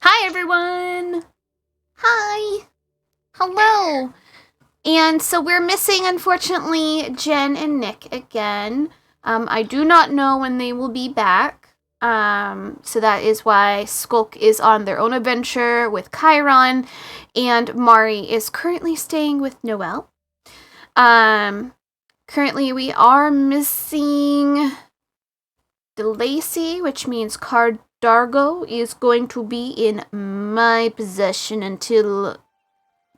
Hi, everyone. Hi. Hello. And so we're missing, unfortunately, Jen and Nick again. I do not know when they will be back. So that is why Skulk is on their own adventure with Chiron, and Mari is currently staying with Noelle. Currently we are missing DeLacy, which means Dargo is going to be in my possession until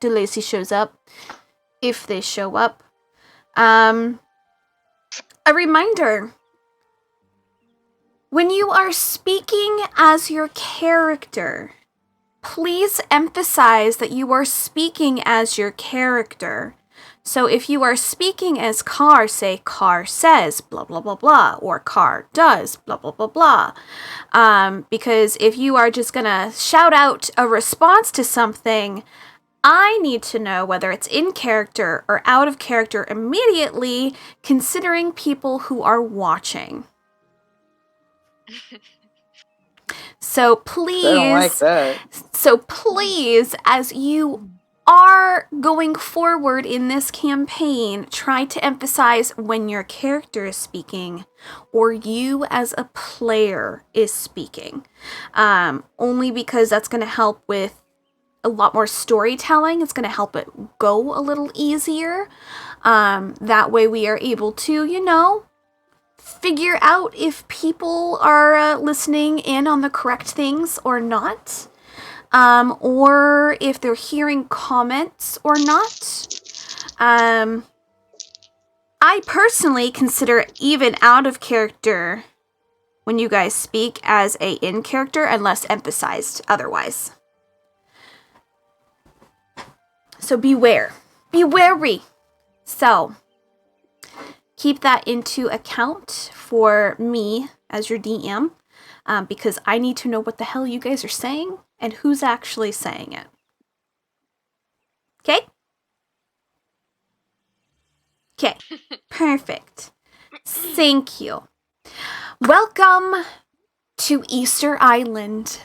DeLacy shows up. If they show up. A reminder. When you are speaking as your character, please emphasize that you are speaking as your character. So if you are speaking as Car, say Car says blah blah blah blah, or Car does blah blah blah blah. Because if you are just gonna shout out a response to something, I need to know whether it's in character or out of character immediately, considering people who are watching. So please, I don't like that. So please, as you are going forward in this campaign, try to emphasize when your character is speaking or you as a player is speaking. Only because that's going to help with a lot more storytelling. It's going to help it go a little easier. That way we are able to, figure out if people are listening in on the correct things or not. Or if they're hearing comments or not. I personally consider even out of character when you guys speak as a in character unless emphasized otherwise. So beware. Be wary. So, keep that into account for me as your DM, because I need to know what the hell you guys are saying and who's actually saying it. Okay? Okay. Perfect. Thank you. Welcome to Easter Island.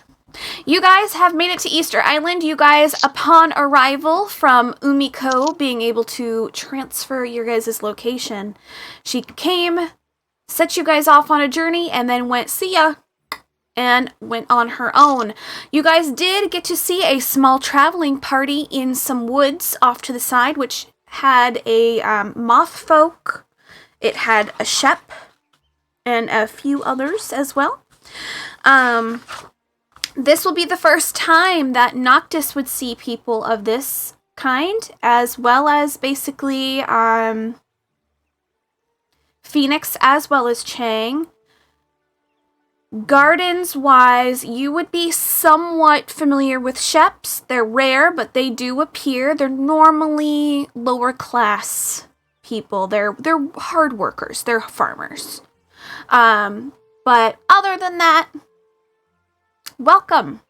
You guys have made it to Easter Island. You guys, upon arrival from Umiko being able to transfer your guys' location, she came, set you guys off on a journey, and then went, see ya, and went on her own. You guys did get to see a small traveling party in some woods off to the side, which had a moth folk. It had a Shep and a few others as well. This will be the first time that Noctis would see people of this kind, as well as basically Phoenix as well as Chang. Gardens-wise, you would be somewhat familiar with Sheps. They're rare, but they do appear. They're normally lower class people. They're hard workers. They're farmers. But other than that, welcome.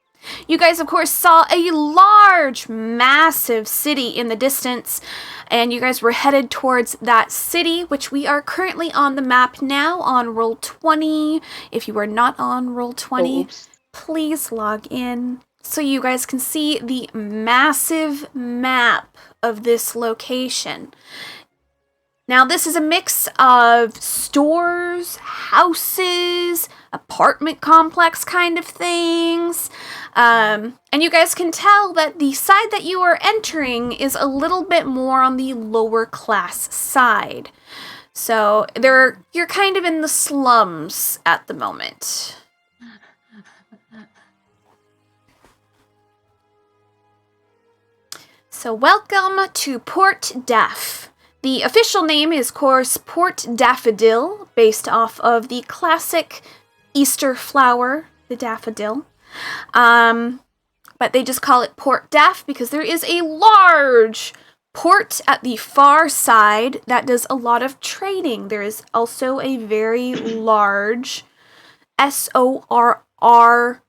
You guys, of course, saw a large, massive city in the distance, and you guys were headed towards that city, which we are currently on the map now on Roll20. If you are not on Roll20, please log in so you guys can see the massive map of this location. Now, this is a mix of stores, houses, apartment complex kind of things. And you guys can tell that the side that you are entering is a little bit more on the lower class side. So, you're kind of in the slums at the moment. So, welcome to Port Daff. The official name is, of course, Port Daffodil, based off of the classic Easter flower, the daffodil. But they just call it Port Daff because there is a large port at the far side that does a lot of trading. There is also a very large SORR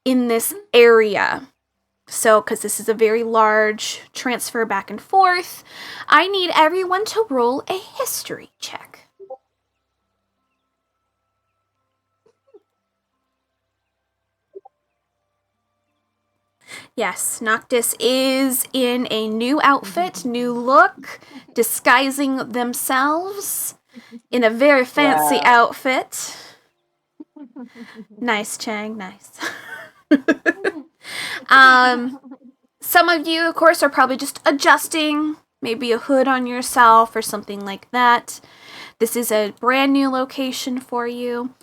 in this area. So, because this is a very large transfer back and forth, I need everyone to roll a history check. Yes, Noctis is in a new outfit, new look, disguising themselves in a very fancy outfit. Nice, Chang, nice. Some of you, of course, are probably just adjusting, maybe a hood on yourself or something like that. This is a brand new location for you.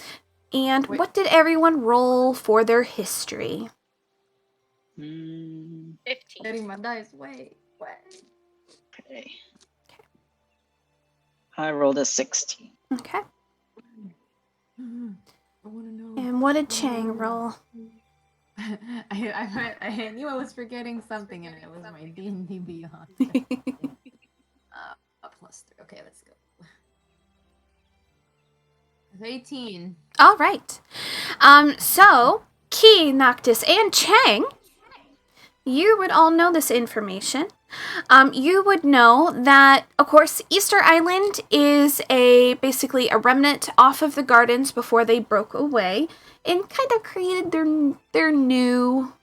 And what did everyone roll for their history? 15. Getting my dice. Wait. Okay. I rolled a 16. Okay. I want to know. And what did Chang roll? I knew I was forgetting something, and it was my D&D Beyond. +3. Okay, let's go. 18. All right. So, Key, Noctis, and Chang, you would all know this information. You would know that, of course, Easter Island is basically a remnant off of the gardens before they broke away and kind of created their new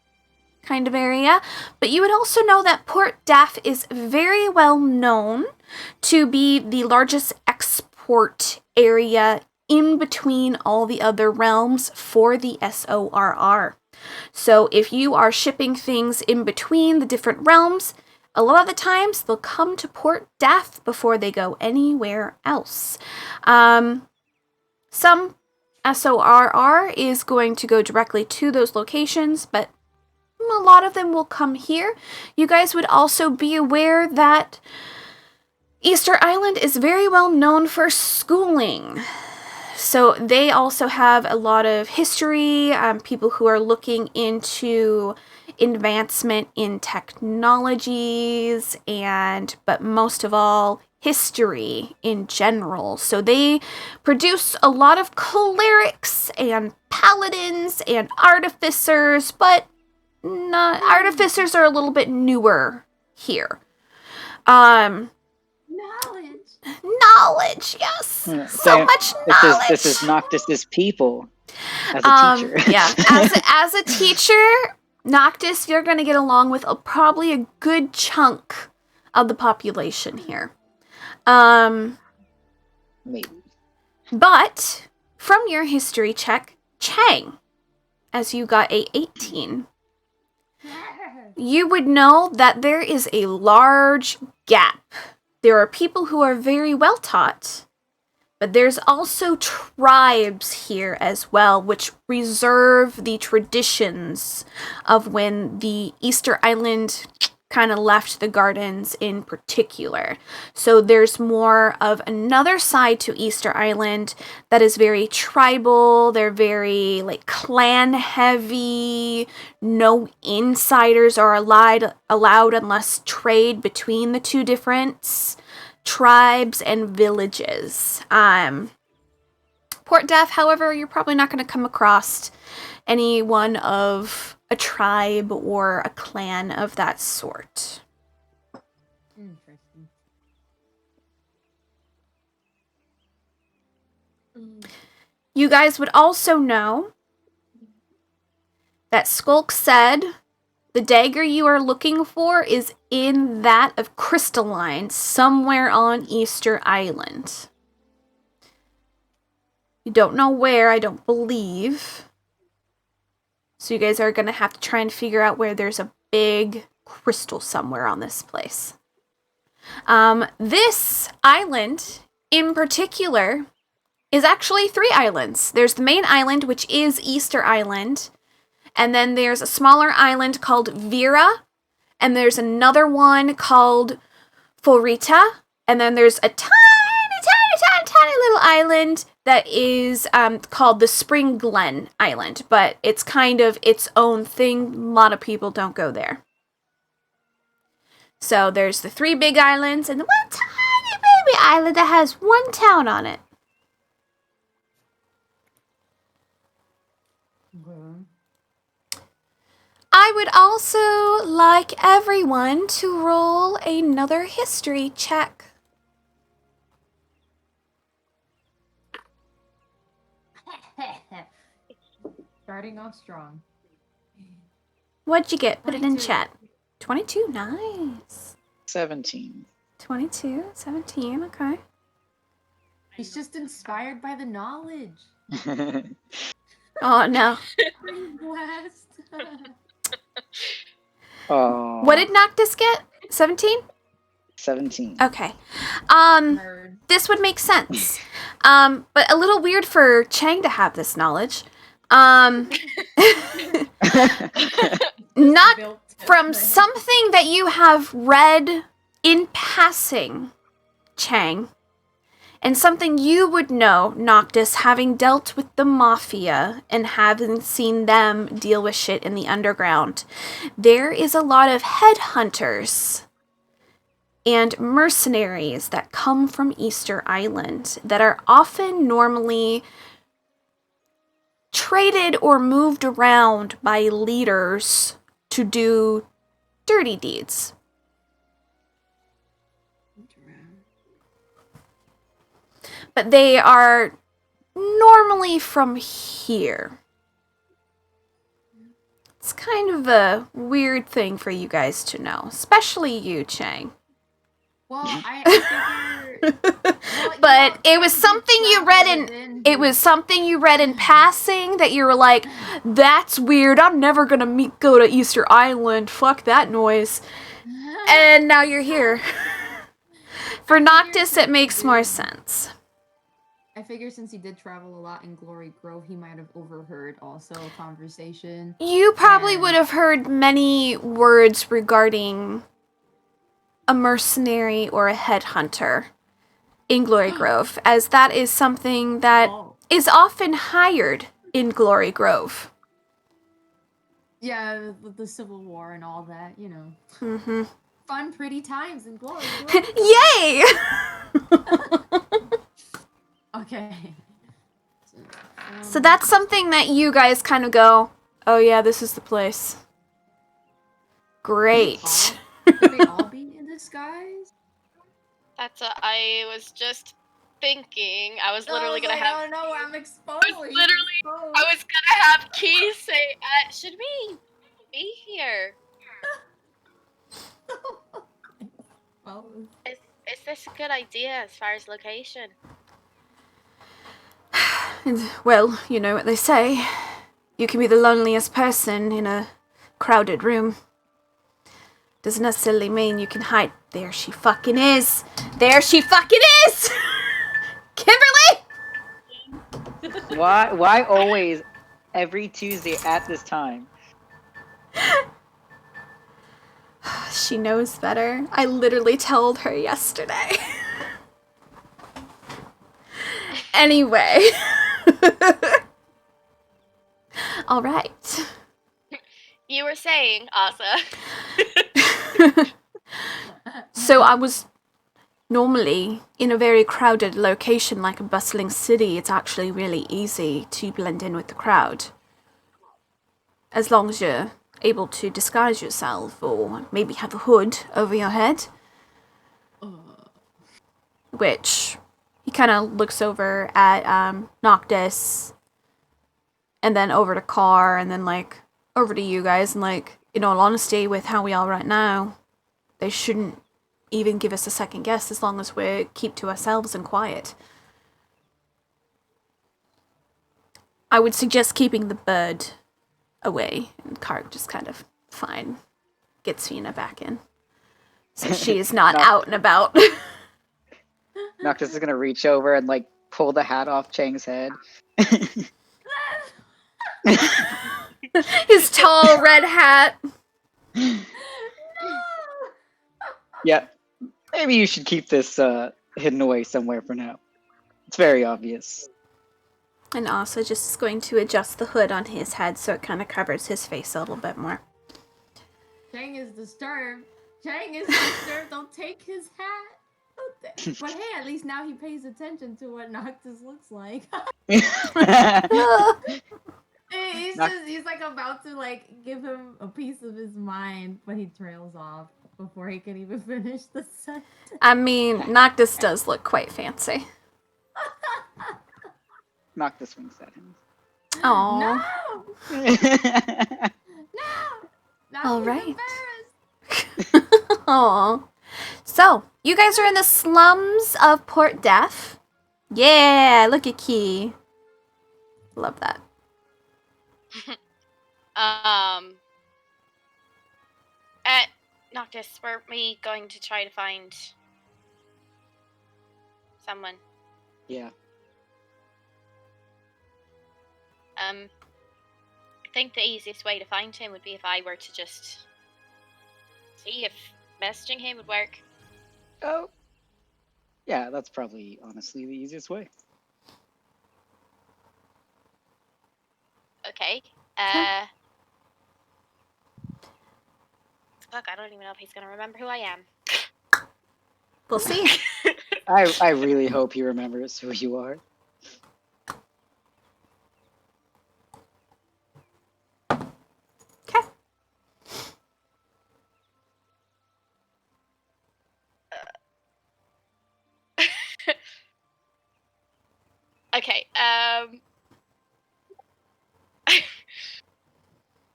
kind of area. But you would also know that Port Daff is very well known to be the largest export area in between all the other realms for the SORR. So if you are shipping things in between the different realms, a lot of the times they'll come to Port Daff before they go anywhere else. Some SORR is going to go directly to those locations, but a lot of them will come here. You guys would also be aware that Easter Island is very well known for schooling. So they also have a lot of history, people who are looking into advancement in technologies, but most of all, history in general. So they produce a lot of clerics and paladins and artificers, but artificers are a little bit newer here. Knowledge, yes. So much knowledge. This is Noctis's people as a teacher. Yeah, as a teacher, Noctis, you're going to get along with probably a good chunk of the population here. Maybe. But from your history check, Chang, as you got a 18, you would know that there is a large gap. There are people who are very well taught, but there's also tribes here as well, which reserve the traditions of when the Easter Island kind of left the gardens in particular. So there's more of another side to Easter Island that is very tribal. They're very clan heavy. No insiders are allowed unless trade between the two different tribes and villages. Port Daff, however, you're probably not going to come across anyone of a tribe or a clan of that sort. Interesting. You guys would also know that Skulk said the dagger you are looking for is in that of Crystalline, somewhere on Easter Island. You don't know where, I don't believe. So you guys are going to have to try and figure out where there's a big crystal somewhere on this place. This island, in particular, is actually 3 islands. There's the main island, which is Easter Island. And then there's a smaller island called Vera. And there's another one called Forita. And then there's a tiny little island that is called the Spring Glen Island, but it's kind of its own thing. A lot of people don't go there. So there's the 3 big islands and the one tiny baby island that has 1 town on it. I would also like everyone to roll another history check. Starting off strong. What'd you get? Put it in 22. chat. 22, nice. 17. 22, 17, okay. He's just inspired by the knowledge. Oh, no. Brain blast. Oh. What did Noctis get? 17? 17. Okay. Nerd. This would make sense. But a little weird for Chang to have this knowledge. Not Built from different. something that you have read in passing, Chang, and something you would know, Noctis, having dealt with the Mafia and having seen them deal with shit in the underground. There is a lot of headhunters and mercenaries that come from Easter Island that are often normally traded or moved around by leaders to do dirty deeds. But they are normally from here. It's kind of a weird thing for you guys to know, especially you, Chang. Well, I figure. Well, But you it was something you read in. It was something you read in passing that you were like, "That's weird. I'm never gonna go to Easter Island. Fuck that noise." And now you're here. For Noctis, it makes more sense. I figure since he did travel a lot in Glory Grove, he might have overheard also a conversation. You probably And- would have heard many words regarding a mercenary or a headhunter in Glory Grove, as that is something that Oh. is often hired in Glory Grove. Yeah, with the Civil War and all that, you know. Mm-hmm. Fun, pretty times in Glory Grove. Yay! Okay. So that's something that you guys kind of go, "Oh yeah, this is the place." Great. Could they all be in disguise? That's what I was just thinking. I was literally gonna like, have. Oh no, I'm exposed. literally- I was gonna have Keys say, "Should we be here? Is this a good idea as far as location?" Well, you know what they say. You can be the loneliest person in a crowded room. Doesn't necessarily mean you can hide. There she fucking is! There she fucking is! Kimberly! Why always every Tuesday at this time? She knows better. I literally told her yesterday. Anyway. All right. You were saying, Asa. So I was normally in a very crowded location like a bustling city. It's actually really easy to blend in with the crowd. As long as you're able to disguise yourself or maybe have a hood over your head. Which he kind of looks over at Noctis and then over to Carr and then like over to you guys, and like, in all honesty, with how we are right now, they shouldn't even give us a second guess as long as we keep to ourselves and quiet. I would suggest keeping the bird away, and Carr just kind of fine gets Fina back in, so she is not out and about. Noctis is gonna reach over and like pull the hat off Chang's head. His tall red hat. Yeah, maybe you should keep this hidden away somewhere for now. It's very obvious. And also just going to adjust the hood on his head so it kind of covers his face a little bit more. Chang is disturbed. Chang is disturbed. Don't take his hat. But hey, at least now he pays attention to what Noctis looks like. He's like about to like give him a piece of his mind, but he trails off before he can even finish the sentence. I mean, Noctis does look quite fancy. Noctis winks at him. Aww. No! No! Now All he's right. embarrassed. Aw. So, you guys are in the slums of Port Def. Yeah, look at Key. Love that. Noctis, were we going to try to find someone? Yeah. I think the easiest way to find him would be if I were to just see if messaging him would work. Oh. Yeah, that's probably honestly the easiest way. Okay. Fuck, I don't even know if he's gonna remember who I am. We'll see. I really hope he remembers who you are. Okay. Okay,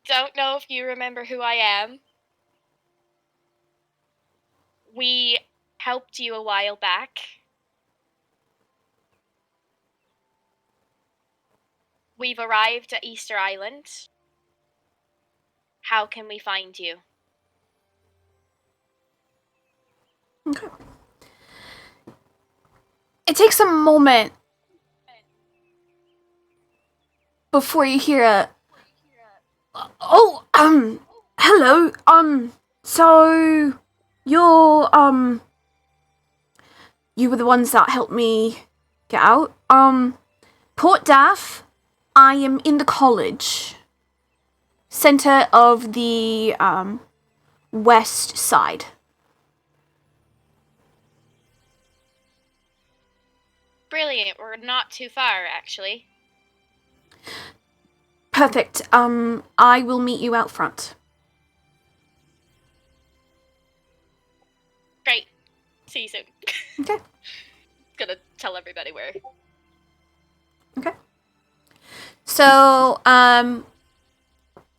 don't know if you remember who I am. We helped you a while back. We've arrived at Easter Island. How can we find you? Okay. It takes a moment before you hear a... Oh, hello, so... You're, you were the ones that helped me get out. Port Daff, I am in the college. Center of the, west side. Brilliant, we're not too far, actually. Perfect. I will meet you out front. Great. See you soon. Okay. Gonna tell everybody where. Okay. So,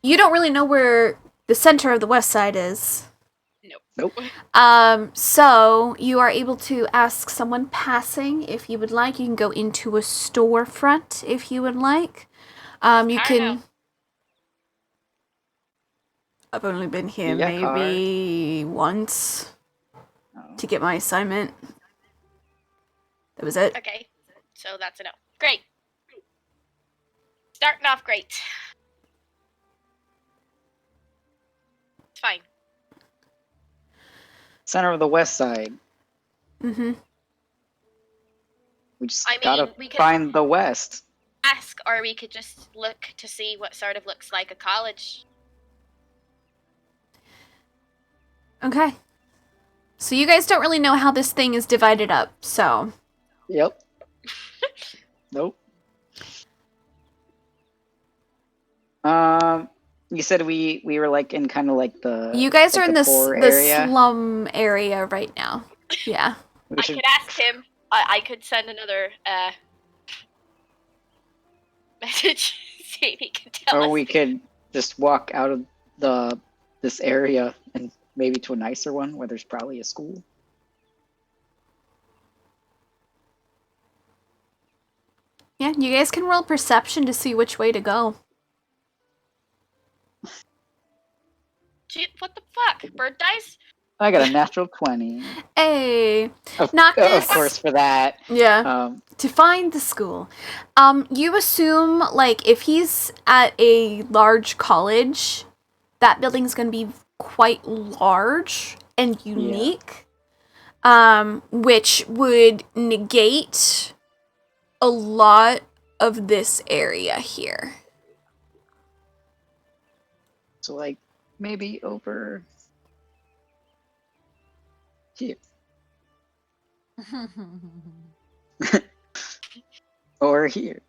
you don't really know where the center of the west side is. Nope. So you are able to ask someone passing if you would like. You can go into a storefront if you would like. You can... I've only been here Yeah, maybe once Oh. to get my assignment. That was it. Okay, so that's a no. Great. Starting off great. It's fine. Center of the west side. Mm-hmm. We just I mean, gotta we could- find the west. Ask, or we could just look to see what sort of looks like a college. Okay. So you guys don't really know how this thing is divided up, so... Yep. Nope. You said we were like in kind of like the... You guys like are in the this poor the area. slum area right now. Yeah. We I should- could ask him. I could send another message. See if he can tell us. Or we could just walk out of this area and maybe to a nicer one where there's probably a school. Yeah, you guys can roll perception to see which way to go. Gee, what the fuck? Bird dice? I got a natural 20. Hey, Of, Noctis. of course, for that. Yeah. To find the school. You assume, like, if he's at a large college, that building's gonna be quite large and unique. Which would negate a lot of this area here. So, like, maybe over here. Or here.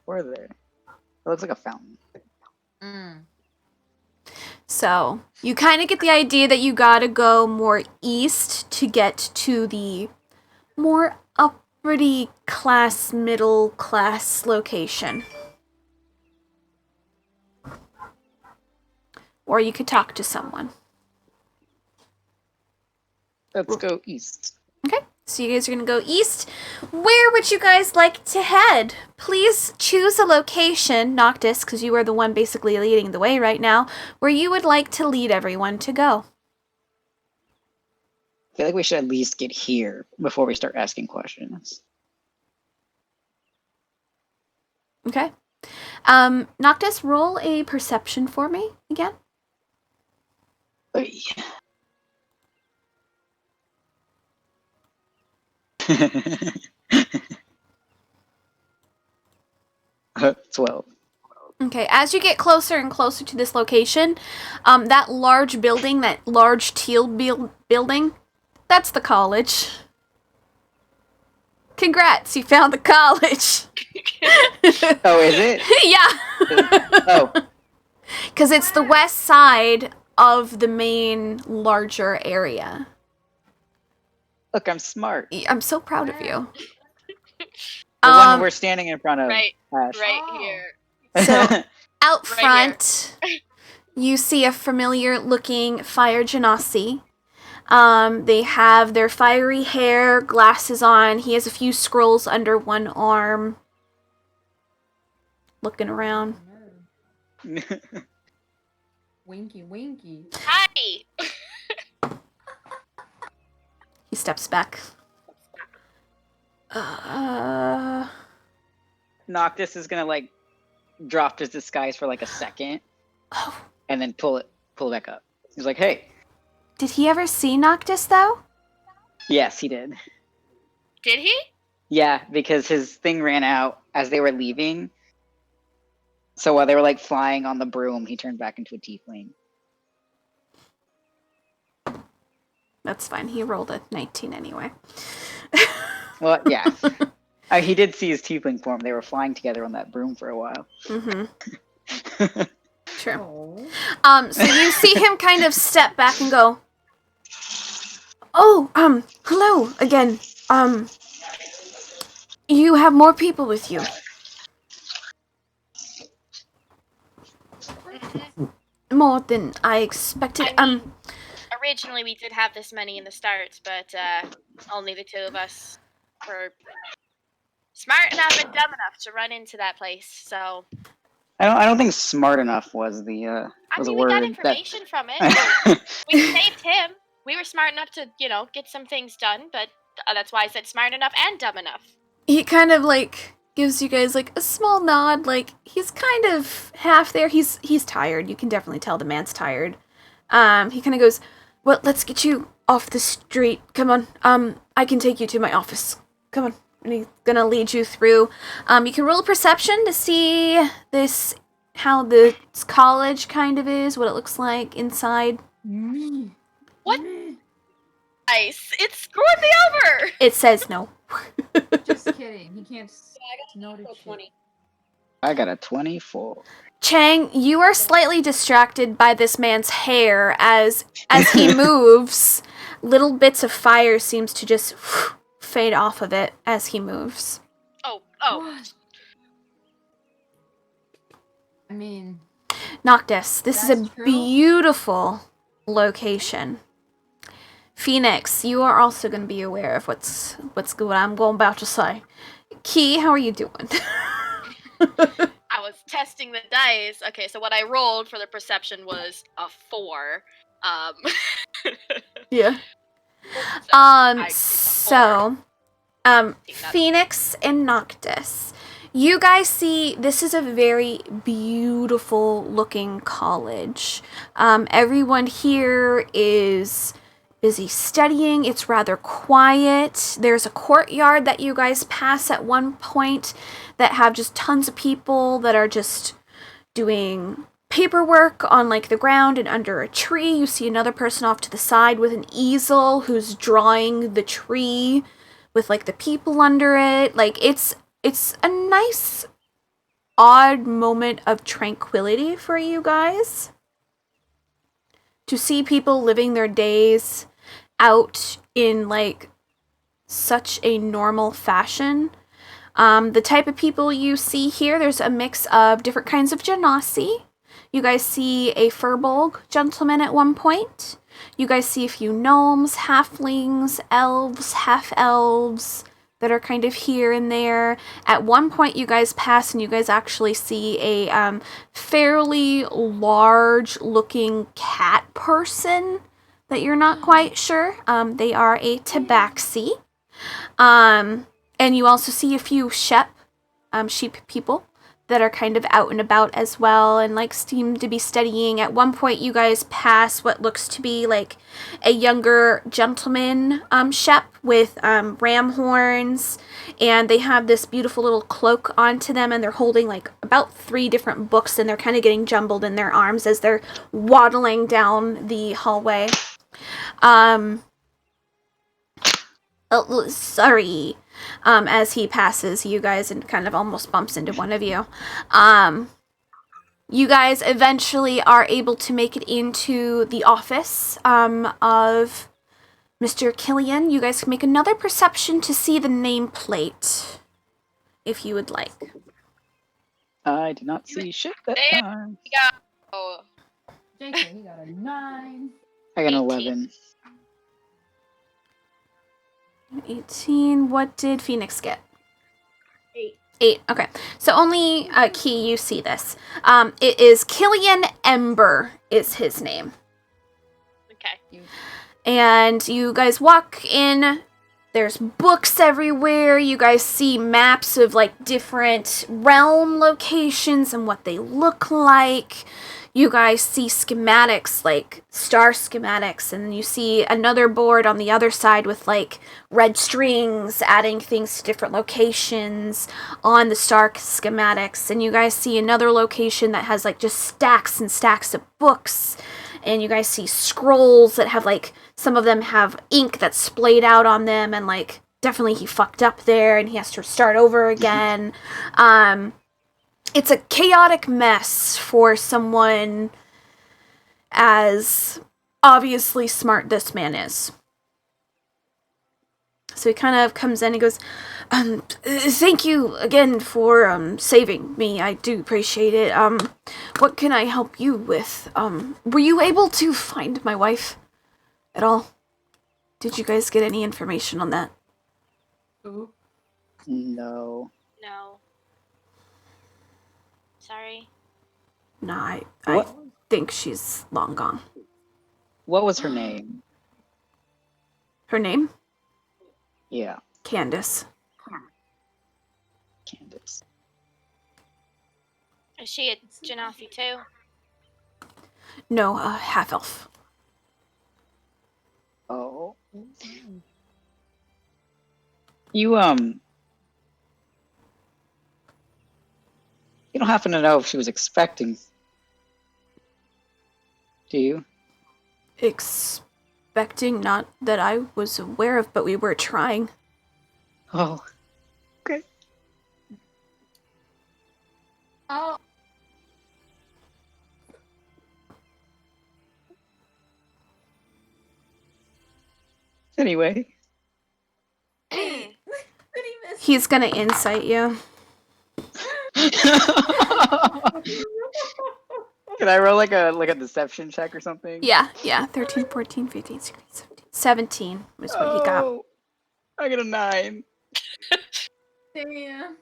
Or there. It looks like a fountain. So, you kind of get the idea that you gotta go more east to get to the more uppity class, middle class location. or you could talk to someone. Let's go east. Okay, so you guys are going to go east. Where would you guys like to head? Please choose a location, Noctis, because you are the one basically leading the way right now, where you would like to lead everyone to go. I feel like we should at least get here before we start asking questions. Okay. Noctis, roll a perception for me again. Oy. 12. Okay, as you get closer and closer to this location, that large building, that large teal building, that's the college. Congrats, you found the college. Oh, is it? Yeah. Oh, Because it's the west side of the main larger area. look, I'm smart. I'm so proud of you. The one we're standing in front of. Right, Ash. right Oh. here. So out Right front, you see a familiar looking fire genasi. They have their fiery hair, glasses on. He has a few scrolls under one arm. Looking around. Winky, winky. Hi! He steps back. Noctis is gonna like drop his disguise for like a second Oh, and then pull it back up. He's like, "Hey, did he ever see Noctis though? yes, he did. Did he? Yeah, because his thing ran out as they were leaving. So while they were like flying on the broom, he turned back into a tiefling." That's fine. He rolled a 19 anyway. Well, yeah. He did see his tiefling form. They were flying together on that broom for a while. Mm-hmm. True. Oh. So you see him kind of step back and go, "Oh, hello again. You have more people with you." More than I expected. I mean, originally we did have this many in the start, but only the two of us were smart enough and dumb enough to run into that place. So I don't think "smart enough" was the I was a mean, we word got information from it. We saved him. We were smart enough to, get some things done, but that's why I said smart enough and dumb enough. He kind of like gives you guys like a small nod, like he's kind of half there. He's tired. You can definitely tell the man's tired. He kind of goes, "Well, let's get you off the street. Come on. I can take you to my office. Come on." And he's gonna lead you through. You can roll a perception to see how the college kind of is, what it looks like inside. Me. What? Me. Nice. It screwed me over. It says no. Just kidding. He can't notice shit. I got a 24. Chang, you are slightly distracted by this man's hair as he moves. Little bits of fire seems to just fade off of it as he moves. Oh. What? I mean, Noctis, this is a That's true. beautiful location. Phoenix, you are also going to be aware of what I'm about to say. Key, how are you doing? I was testing the dice. Okay, so what I rolled for the perception was a 4. Yeah. I- Phoenix and Noctis. You guys see, this is a very beautiful looking college. Everyone here is busy studying. It's rather quiet. There's a courtyard that you guys pass at one point that have just tons of people that are just doing paperwork on like the ground and under a tree. You see another person off to the side with an easel who's drawing the tree with like the people under it. Like it's a nice odd moment of tranquility for you guys to see people living their days out in like such a normal fashion. The type of people you see here, there's a mix of different kinds of genasi. You guys see a Furbolg gentleman at one point. You guys see a few gnomes, halflings, elves, half-elves that are kind of here and there. At one point, you guys pass and you guys actually see a fairly large-looking cat person that you're not quite sure. They are a tabaxi. And you also see a few sheep people that are kind of out and about as well and like seem to be studying. At one point you guys pass what looks to be like a younger gentleman shep with ram horns, and they have this beautiful little cloak onto them, and they're holding like about 3 different books, and they're kind of getting jumbled in their arms as they're waddling down the hallway. Sorry. As he passes you guys and kind of almost bumps into one of you. You guys eventually are able to make it into the office of Mr. Killian. You guys can make another perception to see the nameplate, if you would like. I did not see shit that There time. we go. JK, he got a 9. I got an 18. 11. 18. What did Phoenix get? 8. 8. Okay. So only Key, you see this. It is Killian Ember is his name. Okay. And you guys walk in. There's books everywhere. You guys see maps of like different realm locations and what they look like. You guys see schematics, like star schematics, and you see another board on the other side with like red strings adding things to different locations on the star schematics. And you guys see another location that has like just stacks and stacks of books. And you guys see scrolls that have like, some of them have ink that's splayed out on them, and like definitely he fucked up there and he has to start over again. It's a chaotic mess for someone as obviously smart this man is. So he kind of comes in and goes, thank you again for saving me. I do appreciate it. What can I help you with? Were you able to find my wife at all? Did you guys get any information on that? Ooh. No. No. Sorry. No, I What? think she's long gone. What was her name? Her name? Yeah, Candace. Candace. Is she a Janafi too? No, half-elf. Oh. You you don't happen to know if she was expecting, do you? Expecting, not that I was aware of, but we were trying. Oh, okay. Oh. Anyway. Did he miss? He's gonna insight you. Can I roll like a deception check or something? Yeah. 13, 14, 15, 16, 17. 17 was what he got. Oh, I got a 9. Damn.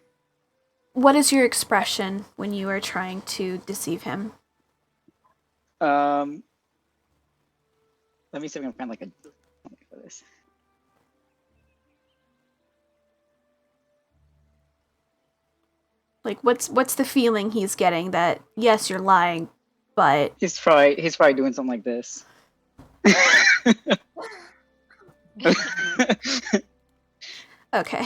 What is your expression when you are trying to deceive him? Let me see if I can find like a for this. Like, what's the feeling he's getting that, yes, you're lying, but... He's probably doing something like this. Okay.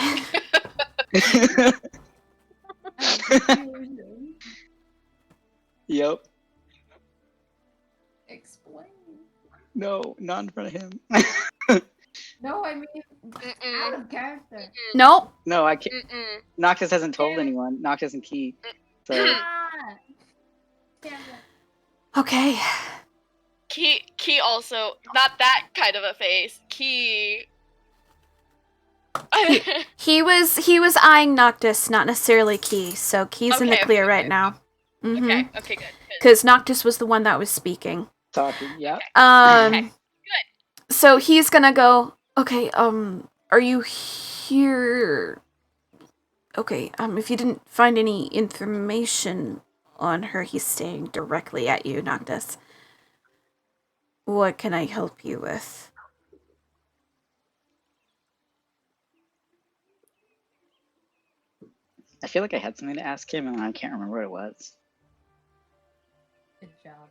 Yep. Explain. No, not in front of him. No, I mean out Mm-mm. of character. Nope. No, I can't. Mm-mm. Noctis hasn't told anyone. Noctis and Key. So Ah. Damn it. Okay. Key also not that kind of a face. Key. He was eyeing Noctis, not necessarily Key, so Key's in the Okay, clear okay, right okay. now. Mm-hmm. Okay, good. because Noctis was the one that was speaking. Talking, yeah. Okay, So he's gonna go, okay, are you here? Okay, if you didn't find any information on her, he's staring directly at you, Noctis. What can I help you with? I feel like I had something to ask him, and I can't remember what it was. Good job.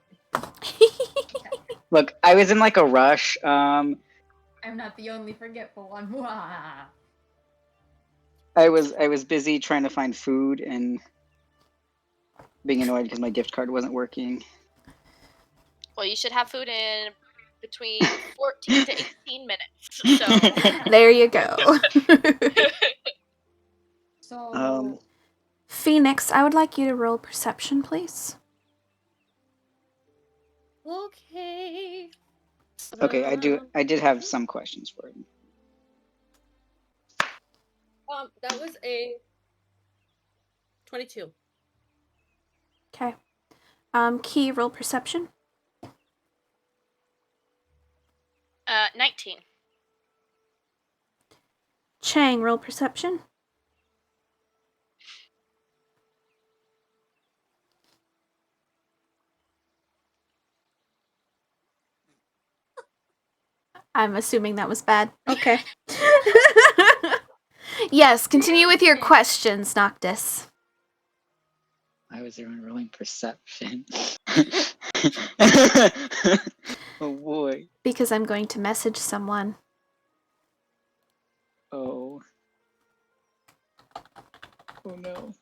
Look, I was in like a rush. I'm not the only forgetful one. I was busy trying to find food and being annoyed because my gift card wasn't working. well, you should have food in between 14 to 18 minutes. So, There you go. So, Phoenix, I would like you to roll perception, please. Okay. Okay, I did have some questions for him. That was a 22. Okay. Key, roll perception. 19. Chang, roll perception. I'm assuming that was bad. Okay. Yes, continue with your questions, Noctis. I was even rolling perception. Oh boy. Because I'm going to message someone. Oh. Oh no.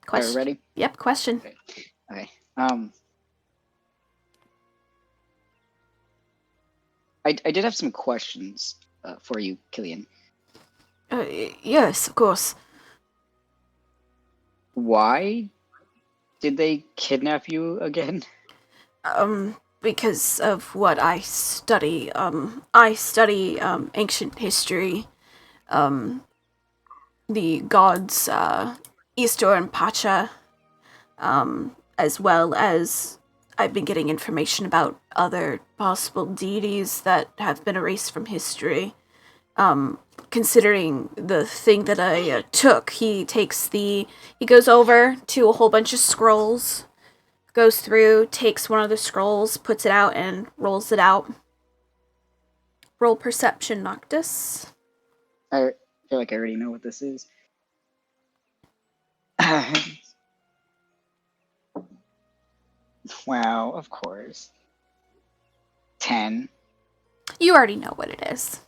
Question. Ready? Yep, question. Okay. I did have some questions for you, Killian. Yes, of course. Why did they kidnap you again? Because of what I study. I study, ancient history. The gods, Easter and Pacha, as well as I've been getting information about other possible deities that have been erased from history. Considering the thing that I took, he goes over to a whole bunch of scrolls, goes through, takes one of the scrolls, puts it out, and rolls it out. Roll perception, Noctis. I feel like I already know what this is. Wow, of course. 10. You already know what it is.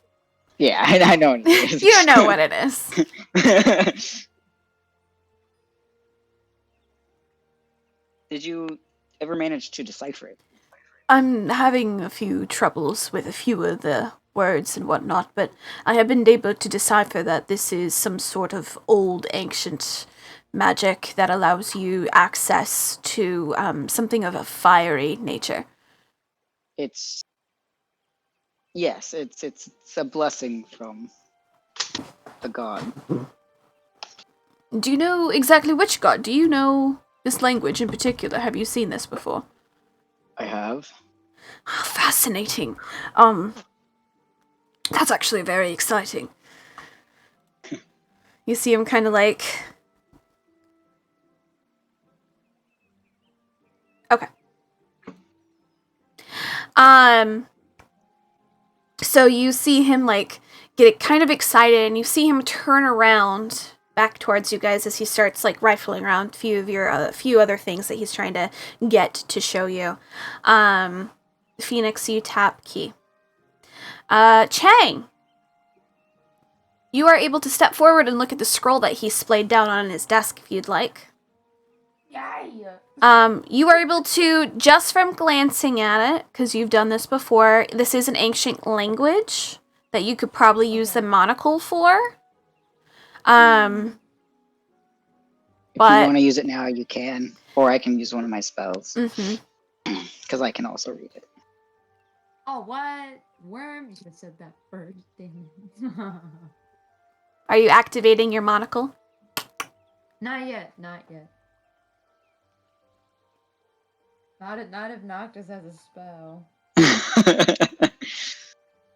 Yeah, I know what it is. You know what it is. Did you ever manage to decipher it? I'm having a few troubles with a few of the words and whatnot, but I have been able to decipher that this is some sort of old ancient magic that allows you access to something of a fiery nature. It's a blessing from the god. Do you know exactly which god? Do you know this language in particular? Have you seen this before? I have. Fascinating. That's actually very exciting. You see him kind of like... Okay. So you see him like get kind of excited, and you see him turn around back towards you guys as he starts like rifling around a few other things that he's trying to get to show you. Phoenix, you tap key. Chang, you are able to step forward and look at the scroll that he splayed down on his desk if you'd like. yeah. You are able to, just from glancing at it, because you've done this before, this is an ancient language that you could probably use the monocle for. If But- you want to use it now, you can. Or I can use one of my spells. Mhm. Because I can also read it. Oh, what? Worm? You should have said that first. Damn it. Are you activating your monocle? Not yet. Not yet. Not if Noctis has a spell.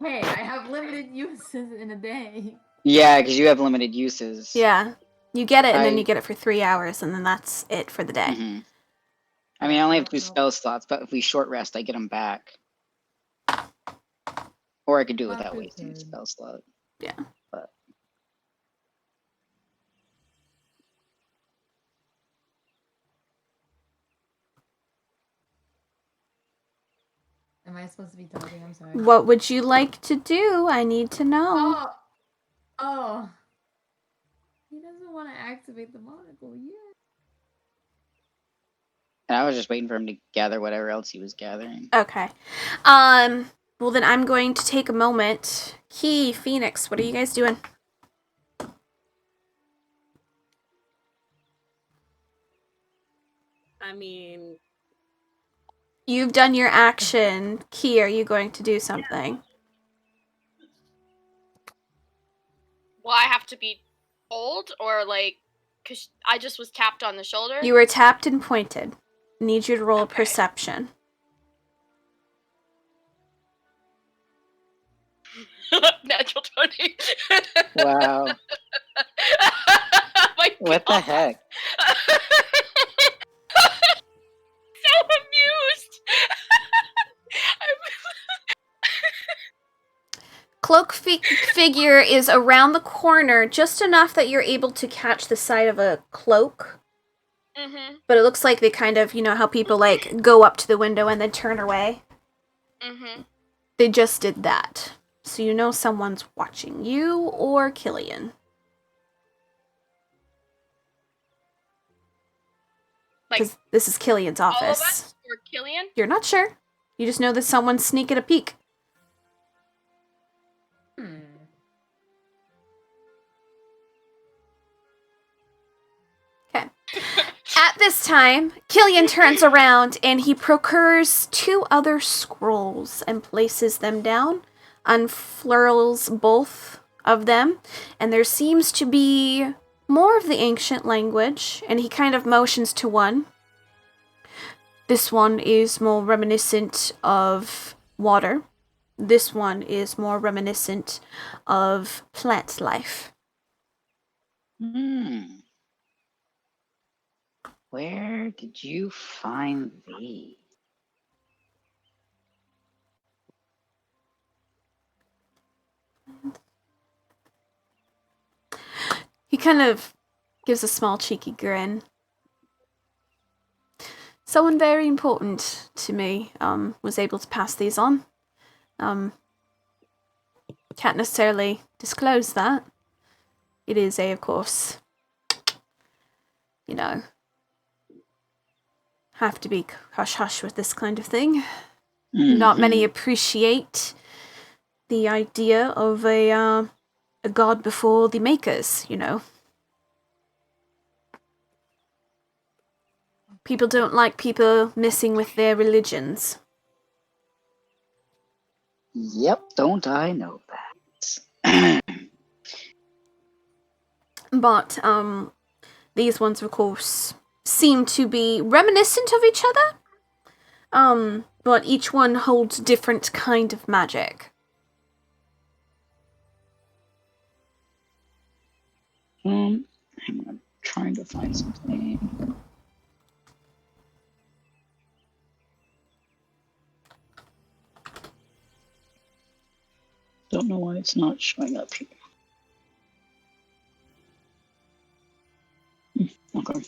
Hey, I have limited uses in a day. Yeah, because you have limited uses. Yeah. You get it, and then I- you get it for 3 hours, and then that's it for the day. Mhm. I mean, I only have 2 Nope. spell slots, but if we short rest, I get them back. Or I could do it Not without too wasting a good. spell slot. Yeah. But Am I supposed to be talking? I'm sorry. What would you like to do? I need to know. Oh. Oh. He doesn't want to activate the monocle yet. and I was just waiting for him to gather whatever else he was gathering. Okay. Well, then I'm going to take a moment. Key, Phoenix, what are you guys doing? I mean, You've done your action. Key, are you going to do something? Will I have to be told, or like, cause I just was tapped on the shoulder? You were tapped and pointed. Need you to roll a Okay. perception. Natural 20. Wow. My What the God. heck? So amused. Cloak figure is around the corner, just enough that you're able to catch the side of a cloak. Mm-hmm. But it looks like they kind of, you know how people like go up to the window and then turn away? Mm-hmm. They just did that. So you know someone's watching you or Killian. Like Because this is Killian's all of office. us or Killian? You're not sure. You just know that someone's sneaking a peek. Hmm. At this time, Killian turns around and he procures 2 other scrolls and places them down, unfurls both of them, and there seems to be more of the ancient language, and he kind of motions to one. This one is more reminiscent of water. This one is more reminiscent of plant life. Hmm. Where did you find these? He kind of gives a small cheeky grin. Someone very important to me was able to pass these on. Can't necessarily disclose that. It is of course, you know, have to be hush-hush with this kind of thing. Not many appreciate the idea of a god before the makers, you know. People don't like people messing with their religions. Yep, don't I know that? But, these ones, of course, seem to be reminiscent of each other. But each one holds different kind of magic. Hang on, I'm trying to find something. Don't know why it's not showing up here. Okay.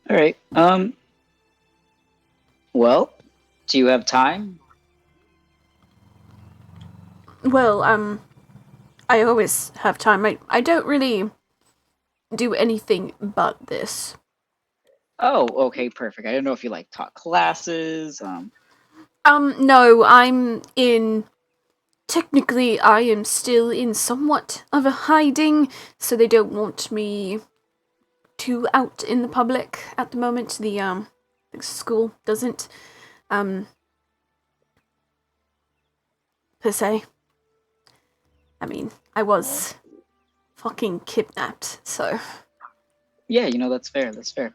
All right. Well, do you have time? Well, I always have time. I don't really do anything but this. Oh, okay, perfect. I don't know if you like taught classes. No, I'm in technically I am still in somewhat of a hiding, so they don't want me too out in the public at the moment. The school doesn't, per se. I mean, I was fucking kidnapped, so... Yeah, that's fair. That's fair.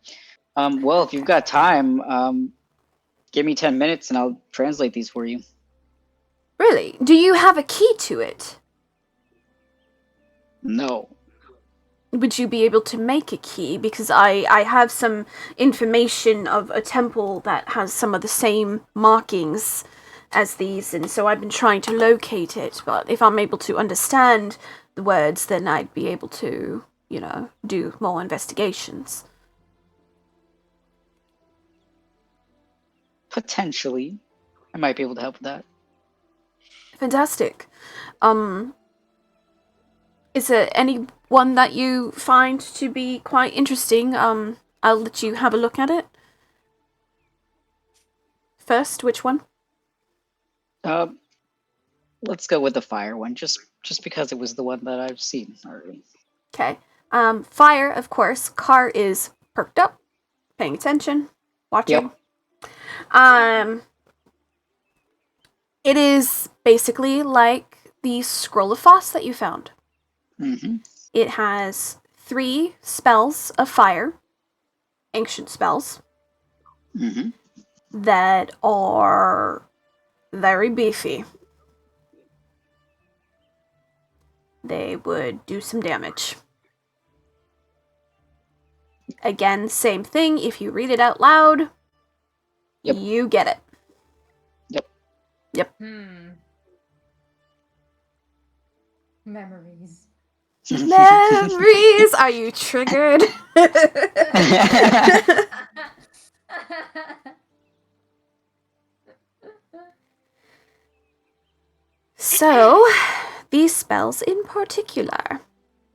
Well, if you've got time, give me 10 minutes and I'll translate these for you. Really? Do you have a key to it? No. Would you be able to make a key? Because I have some information of a temple that has some of the same markings as these, and so I've been trying to locate it, but if I'm able to understand the words, then I'd be able to, do more investigations. Potentially. I might be able to help with that. Fantastic. Is there any one that you find to be quite interesting? I'll let you have a look at it. First, which one? Let's go with the fire one, just because it was the one that I've seen already. Okay. Fire, of course. Car is perked up, paying attention, watching. Yep. It is basically like the Scroll of Foss that you found. Mm-hmm. It has 3 spells of fire, ancient spells, Mm-hmm. that are very beefy. They would do some damage. Again, same thing. If you read it out loud, Yep. you get it. Memories. Memories! Are you triggered? So, these spells in particular.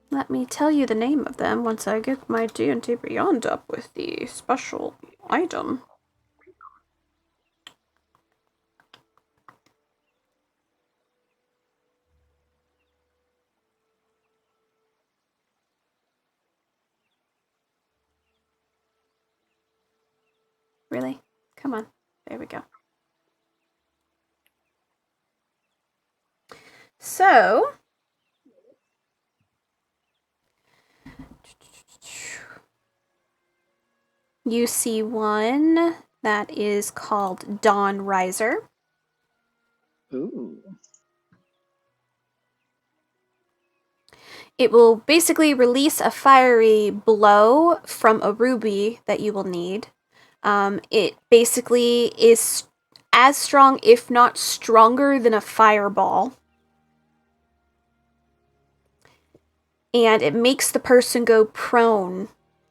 Let me tell you the name of them once I get my D&D Beyond up with the special item. Really? Come on. There we go. So, you see one that is called Dawn Riser. Ooh. It will basically release a fiery blow from a ruby that you will need. It basically is as strong, if not stronger, than a fireball. And it makes the person go prone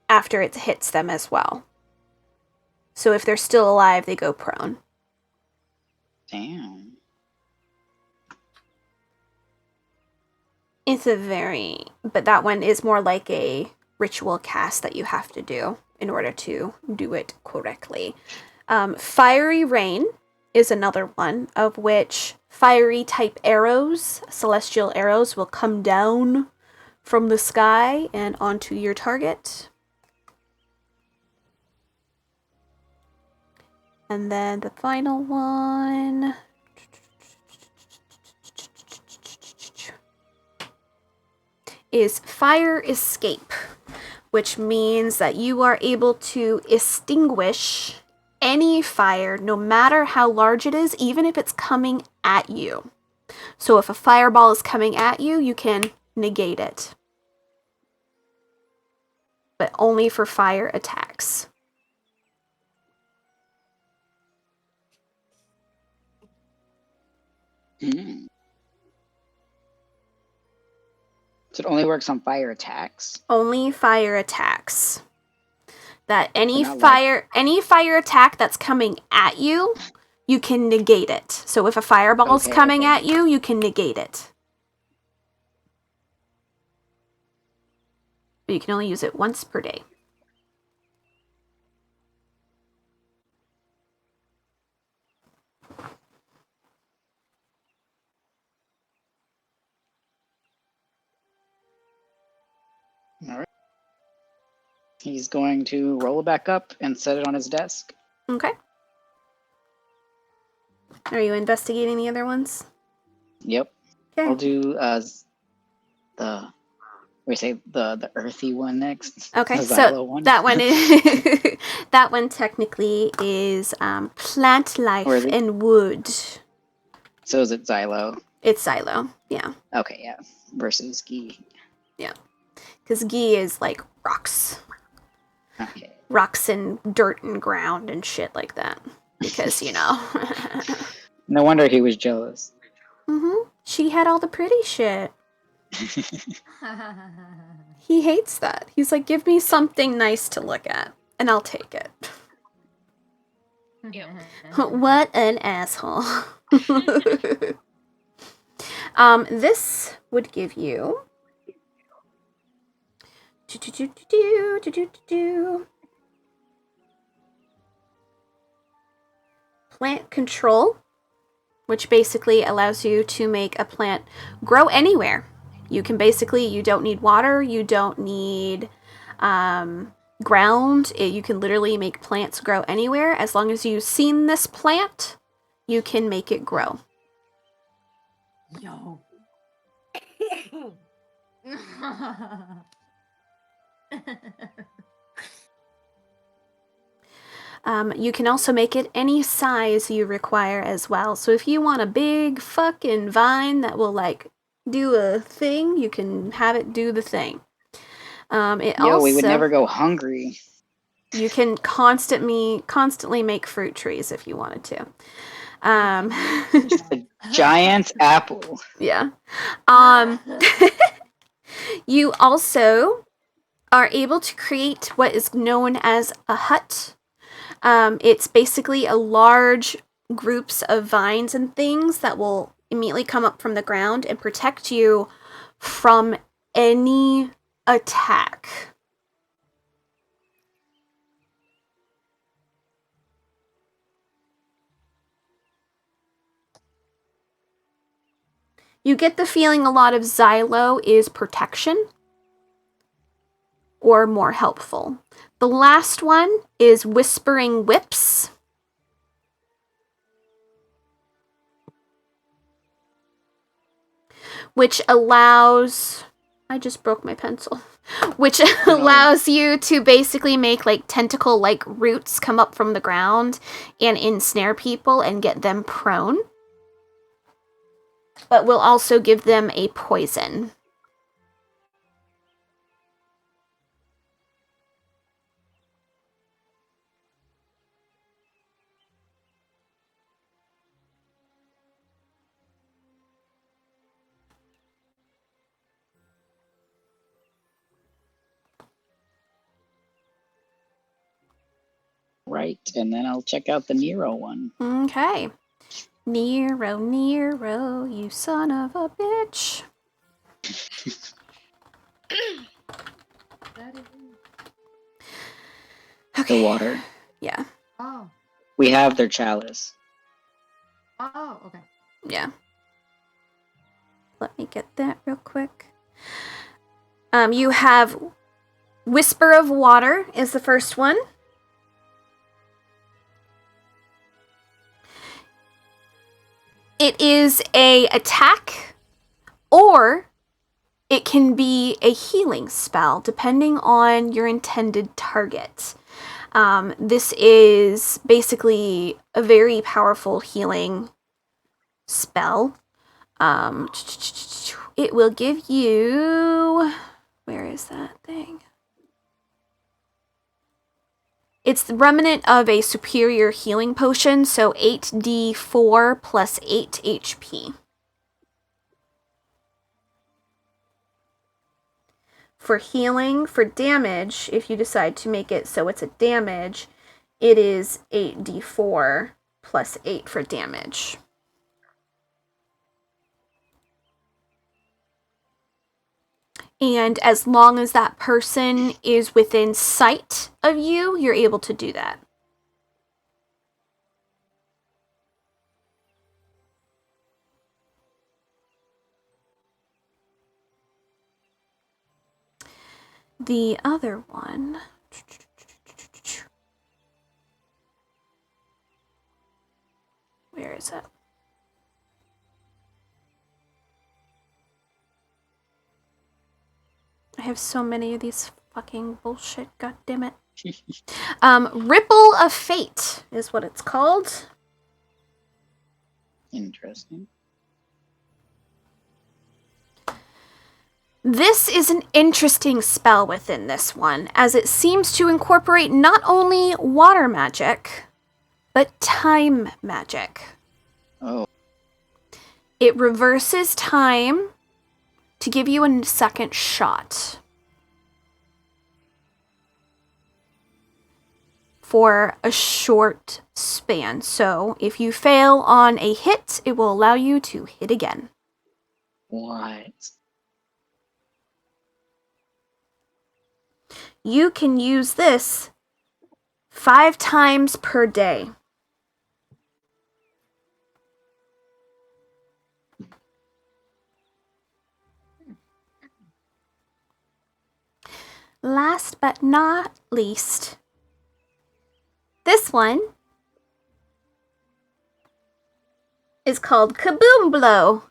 after it hits them as well. So if they're still alive, they go prone. Damn. It's but that one is more like a ritual cast that you have to do in order to do it correctly. Fiery Rain is another one, of which fiery type arrows, celestial arrows, will come down from the sky and onto your target. And then the final one is Fire Escape, which means that you are able to extinguish any fire, no matter how large it is, even if it's coming at you. So if a fireball is coming at you, you can negate it. But only for fire attacks. Mm. So it only works on fire attacks? Only fire attacks. That any So not fire attack that's coming at you, you can negate it. So if a fireball's coming at you, you can negate it. But you can only use it once per day. He's going to roll it back up and set it on his desk. Okay. Are you investigating the other ones? Yep. Okay. I'll do the earthy one next. Okay, The so Xylo one. that one is that one technically is plant life Or is it- and wood. So is it Xylo? It's Xylo, yeah, Okay, yeah. Versus Gi. because Gi is like rocks Okay. and dirt and ground and shit like that. Because No wonder he was jealous. she had all the pretty shit. He hates that. He's like, give me something nice to look at, and I'll take it. What an asshole. This would give you plant control, which basically allows you to make a plant grow anywhere. You don't need water, you don't need ground. You can literally make plants grow anywhere. As long as you've seen this plant, you can make it grow. Yo. You can also make it any size you require as well. So if you want a big fucking vine that will like do a thing, you can have it do the thing. We would never go hungry. You can constantly make fruit trees if you wanted to. A giant apple. Yeah. You also are able to create what is known as a hut. It's basically a large groups of vines and things that will immediately come up from the ground and protect you from any attack. You get the feeling a lot of Xylo is protection or more helpful. The last one is Whispering Whips. Which allows... I just broke my pencil. Which allows you to basically make like tentacle-like roots come up from the ground and ensnare people and get them prone. But will also give them a poison. Right, and then I'll check out the Nero one. Okay. Nero, you son of a bitch. Okay. The water. Yeah. Oh. We have their chalice. Oh, okay. Yeah. Let me get that real quick. You have Whisper of Water is the first one. It is a attack, or it can be a healing spell, depending on your intended target. This is basically a very powerful healing spell. It will give you... Where is that thing? It's the remnant of a superior healing potion, so 8d4 plus 8 HP. For healing, for damage, if you decide to make it so it's a damage, it is 8d4 plus 8 for damage. And as long as that person is within sight of you, you're able to do that. The other one, Where is it? I have so many of these fucking bullshit, goddammit. Ripple of Fate is what it's called. Interesting. This is an interesting spell within this one, as it seems to incorporate not only water magic, but time magic. Oh, It reverses time to give you a second shot. For a short span. So if you fail on a hit, it will allow you to hit again. what? You can use this 5 times per day. Last but not least, this one is called Kaboom Blow.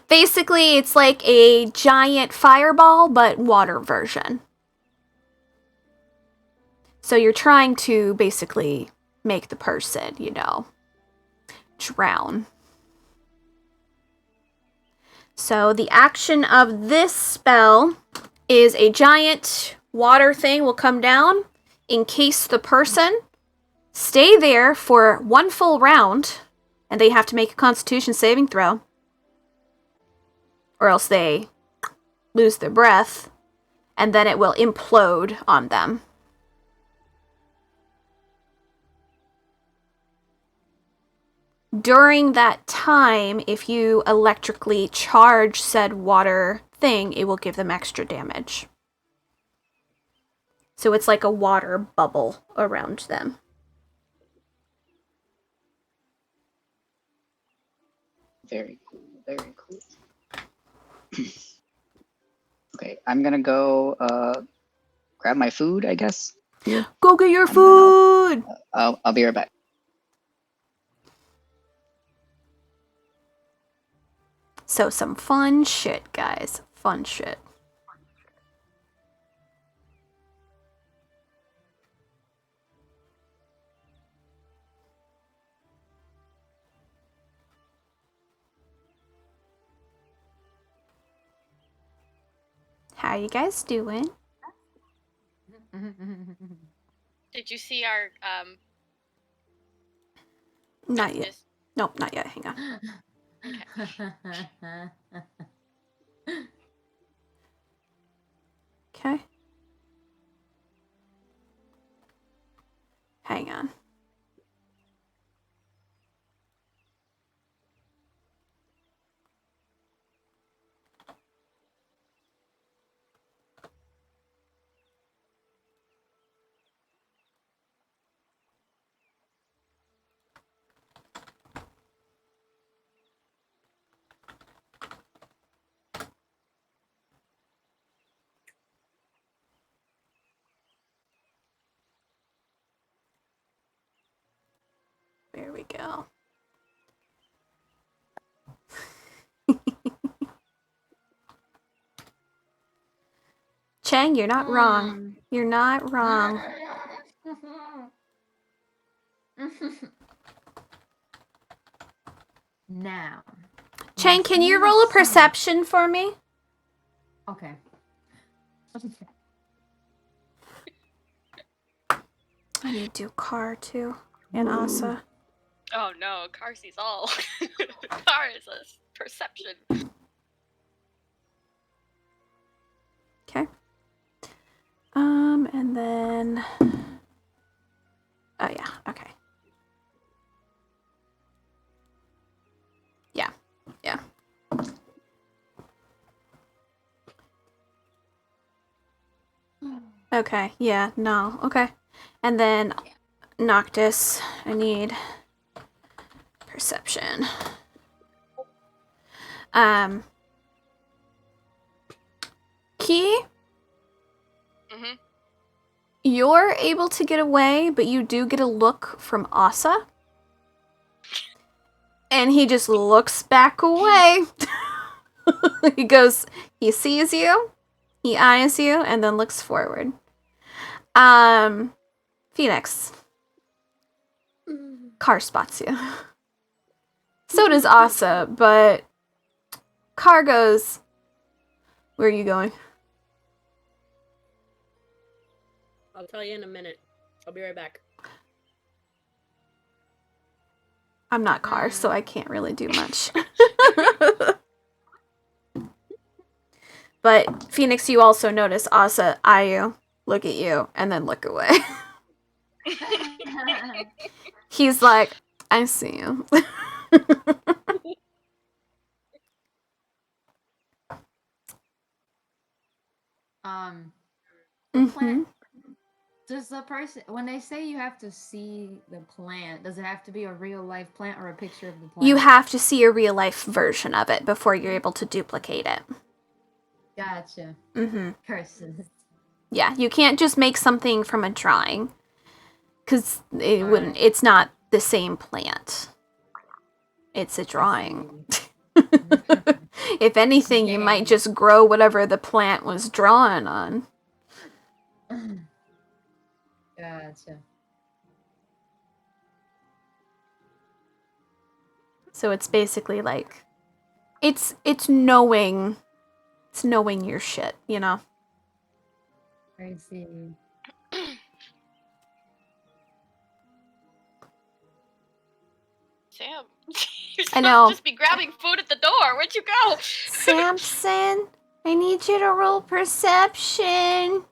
Basically, it's like a giant fireball, but water version. So you're trying to basically make the person, drown. So the action of this spell is a giant water thing will come down, encase the person, stay there for 1 full round, and they have to make a Constitution saving throw. Or else they lose their breath, and then it will implode on them. During that time, if you electrically charge said water thing, it will give them extra damage. So it's like a water bubble around them. Very cool. Very cool. Okay, I'm gonna go grab my food, I guess. Here. Go get your And then food! I'll be right back. So some fun shit, guys. Fun shit. How you guys doing? Did you see our Not yet. messages? Nope, not yet. Hang on. Okay. Hang on. There we go. Chang, you're not wrong. You're not wrong. Now. Chang, can you roll a perception for me? Okay. I need to do Car too. And Asa. Oh no, Car sees all. Car is a perception. Okay. And then... Oh, yeah. Okay. Yeah. Yeah. Okay. Yeah. No. Okay. And then Noctis, I need perception. Key, Mm-hmm. You're able to get away, but you do get a look from Asa. And he just looks back away. He sees you, he eyes you, and then looks forward. Phoenix. Car spots you. So does Asa, but Car goes, where are you going? I'll tell you in a minute. I'll be right back. I'm not Car, so I can't really do much. But Phoenix, you also notice Asa eye you, look at you, and then look away. He's like, I see you. Mhm. Does the person, when they say you have to see the plant, does it have to be a real life plant or a picture of the plant? You have to see a real life version of it before you're able to duplicate it. Gotcha. Mm-hmm. Curses. Yeah, you can't just make something from a drawing. Because it Alright. wouldn't, it's not the same plant. It's a drawing. If anything, you might just grow whatever the plant was drawn on. Gotcha. So it's basically like, it's knowing your shit, you know? I see. Sam, you're I supposed know. to just be grabbing food at the door. Where'd you go? Samson, I need you to roll perception.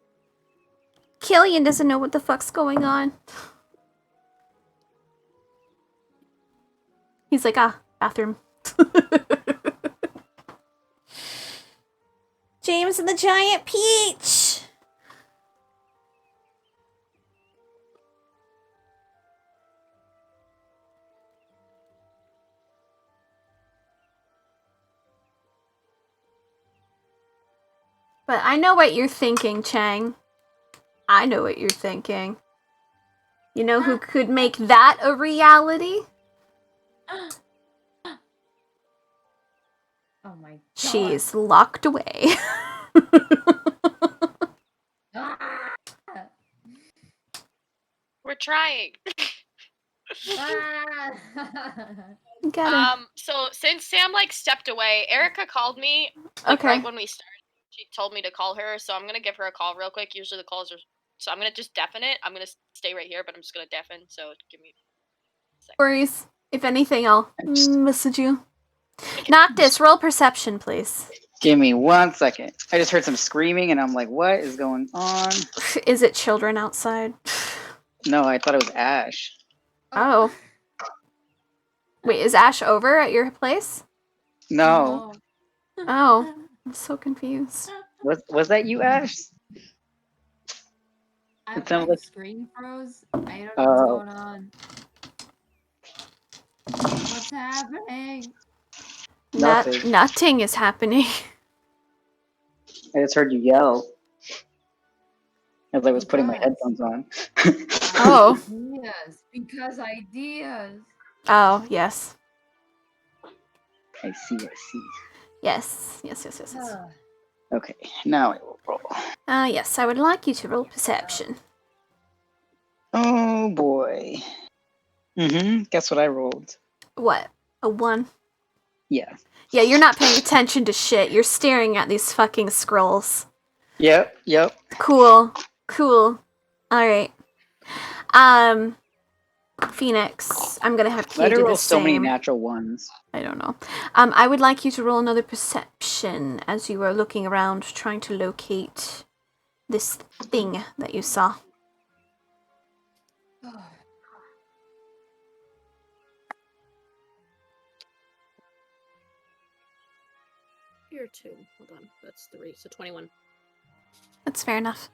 Killian doesn't know what the fuck's going on. He's like, bathroom. James and the Giant Peach. But I know what you're thinking, Chang. I know what you're thinking. You know who could make that a reality? Oh my god. She's locked away. Ah! We're trying. Ah! Gotta. So since Sam like stepped away, Erica called me like Okay. right when we started. She told me to call her, so I'm gonna give her a call real quick. Usually the calls are, so I'm gonna just deafen it. I'm gonna stay right here, but I'm just gonna deafen. So give me a second. Worries. If anything, I'll message you. Noctis, roll perception, please. Give me 1 second. I just heard some screaming, and I'm like, "What is going on?" Is it children outside? No, I thought it was Ash. Oh. Wait, is Ash over at your place? No, Oh. I'm so confused. was that you, Ash? I It sounds my like- screen froze. I don't know what's Oh. going on. What's happening? Nothing. Nothing is happening. I just heard you yell as I was putting my Because- headphones on. Oh. Ideas. Because ideas. Oh, yes. I see. Yes. Yes. Ugh. Okay, now I will roll. Yes, I would like you to roll perception. Oh boy. Guess what I rolled? What? A 1? Yeah. Yeah, you're not paying attention to shit. You're staring at these fucking scrolls. Yep. Cool. Alright. Phoenix, I'm gonna have Why Key do I do roll the so many same. natural ones? I don't know. I would like you to roll another perception as you are looking around trying to locate this thing that you saw. Here 2. Hold on. That's 3. So 21. That's fair enough.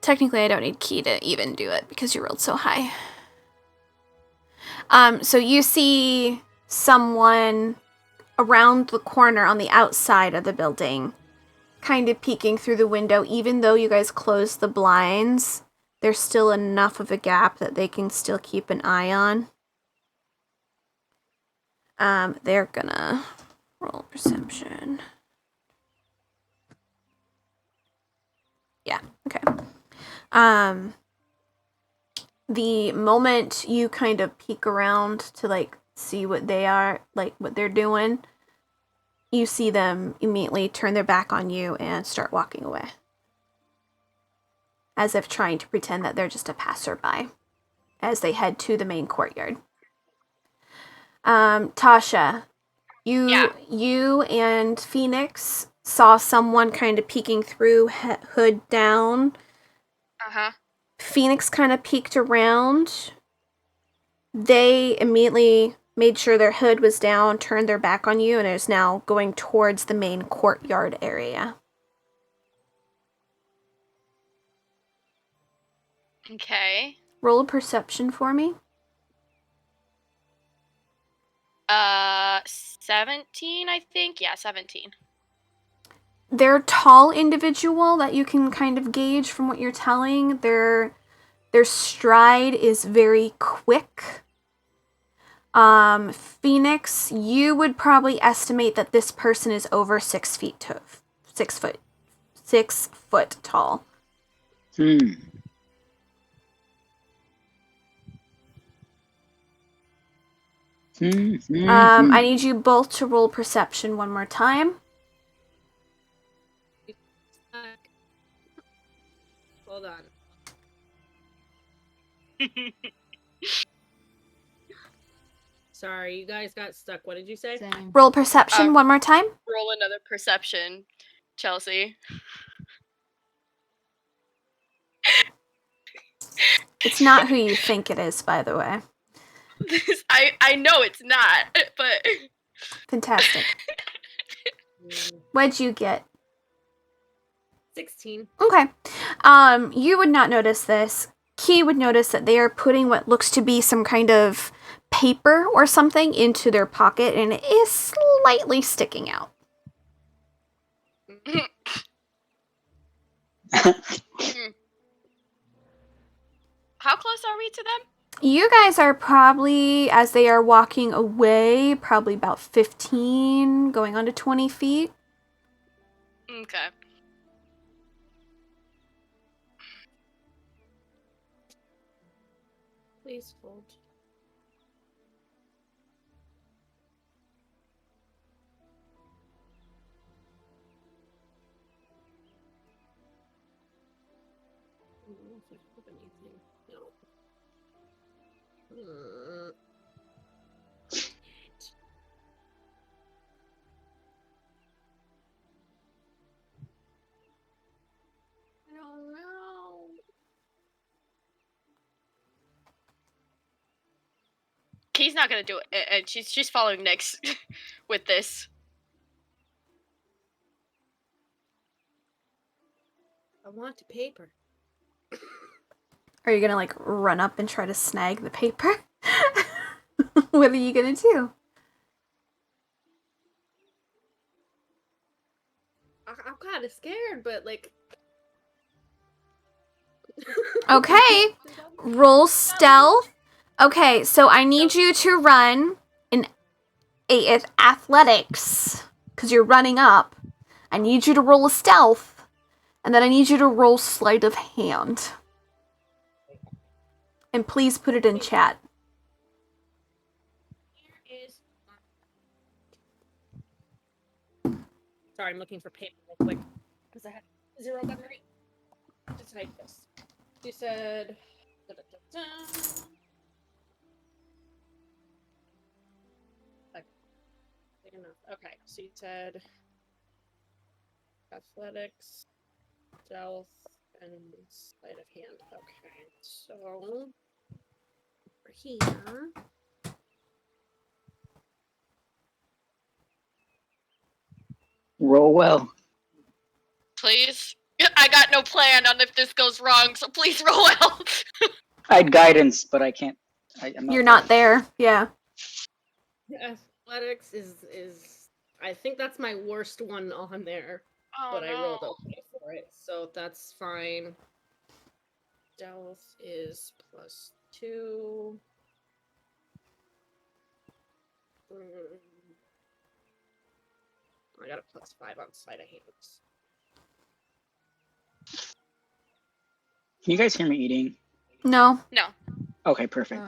Technically, I don't need Key to even do it because you rolled so high. So you see someone around the corner on the outside of the building kind of peeking through the window. Even though you guys closed the blinds, there's still enough of a gap that they can still keep an eye on. They're gonna roll perception. Yeah, okay. The moment you kind of peek around to, like, see what they are, like, what they're doing, you see them immediately turn their back on you and start walking away. As if trying to pretend that they're just a passerby. As they head to the main courtyard. Tasha, you and Phoenix saw someone kind of peeking through, hood down. Uh-huh. Phoenix kind of peeked around. They immediately made sure their hood was down, turned their back on you, and is now going towards the main courtyard area. Okay. Roll a perception for me. 17, I think. Yeah, 17. They're a tall individual that you can kind of gauge from what you're telling. Their stride is very quick. Phoenix, you would probably estimate that this person is over 6 feet 6 foot tall. I need you both to roll perception one more time. Hold on. Sorry, you guys got stuck. What did you say? Same. Roll perception one more time. Roll another perception, Chelsea. It's not who you think it is, by the way. I know it's not, but... Fantastic. What'd you get? 16. Okay. You would not notice this. Key would notice that they are putting what looks to be some kind of paper or something into their pocket, and it is slightly sticking out. How close are we to them? You guys are probably, as they are walking away, probably about 15, going on to 20 feet. Okay. Please hold. I don't know if I have anything. No. I don't know. Key's not gonna do it, and she's following Nyx with this. I want the paper. Are you gonna, like, run up and try to snag the paper? What are you gonna do? I'm kind of scared, but like. Okay. Roll stealth. Okay, so I need you to run an athletics, because you're running up. I need you to roll a stealth, and then I need you to roll sleight of hand. And please put it in chat. Here is. Sorry, I'm looking for paper real quick because I had 0 memory. Just type this. You said. Big enough. Okay, so you said athletics, stealth, and sleight of hand. Okay, so over here. Roll well. Please. I got no plan on if this goes wrong, so please roll well. I had guidance, but I can't. I'm You're not there. Yeah. Athletics is I think that's my worst one on there. Oh, but I no. rolled okay for it, so that's fine. Stealth is +2. I got a +5 on sleight of hands. Can you guys hear me eating? No. No. Okay, perfect.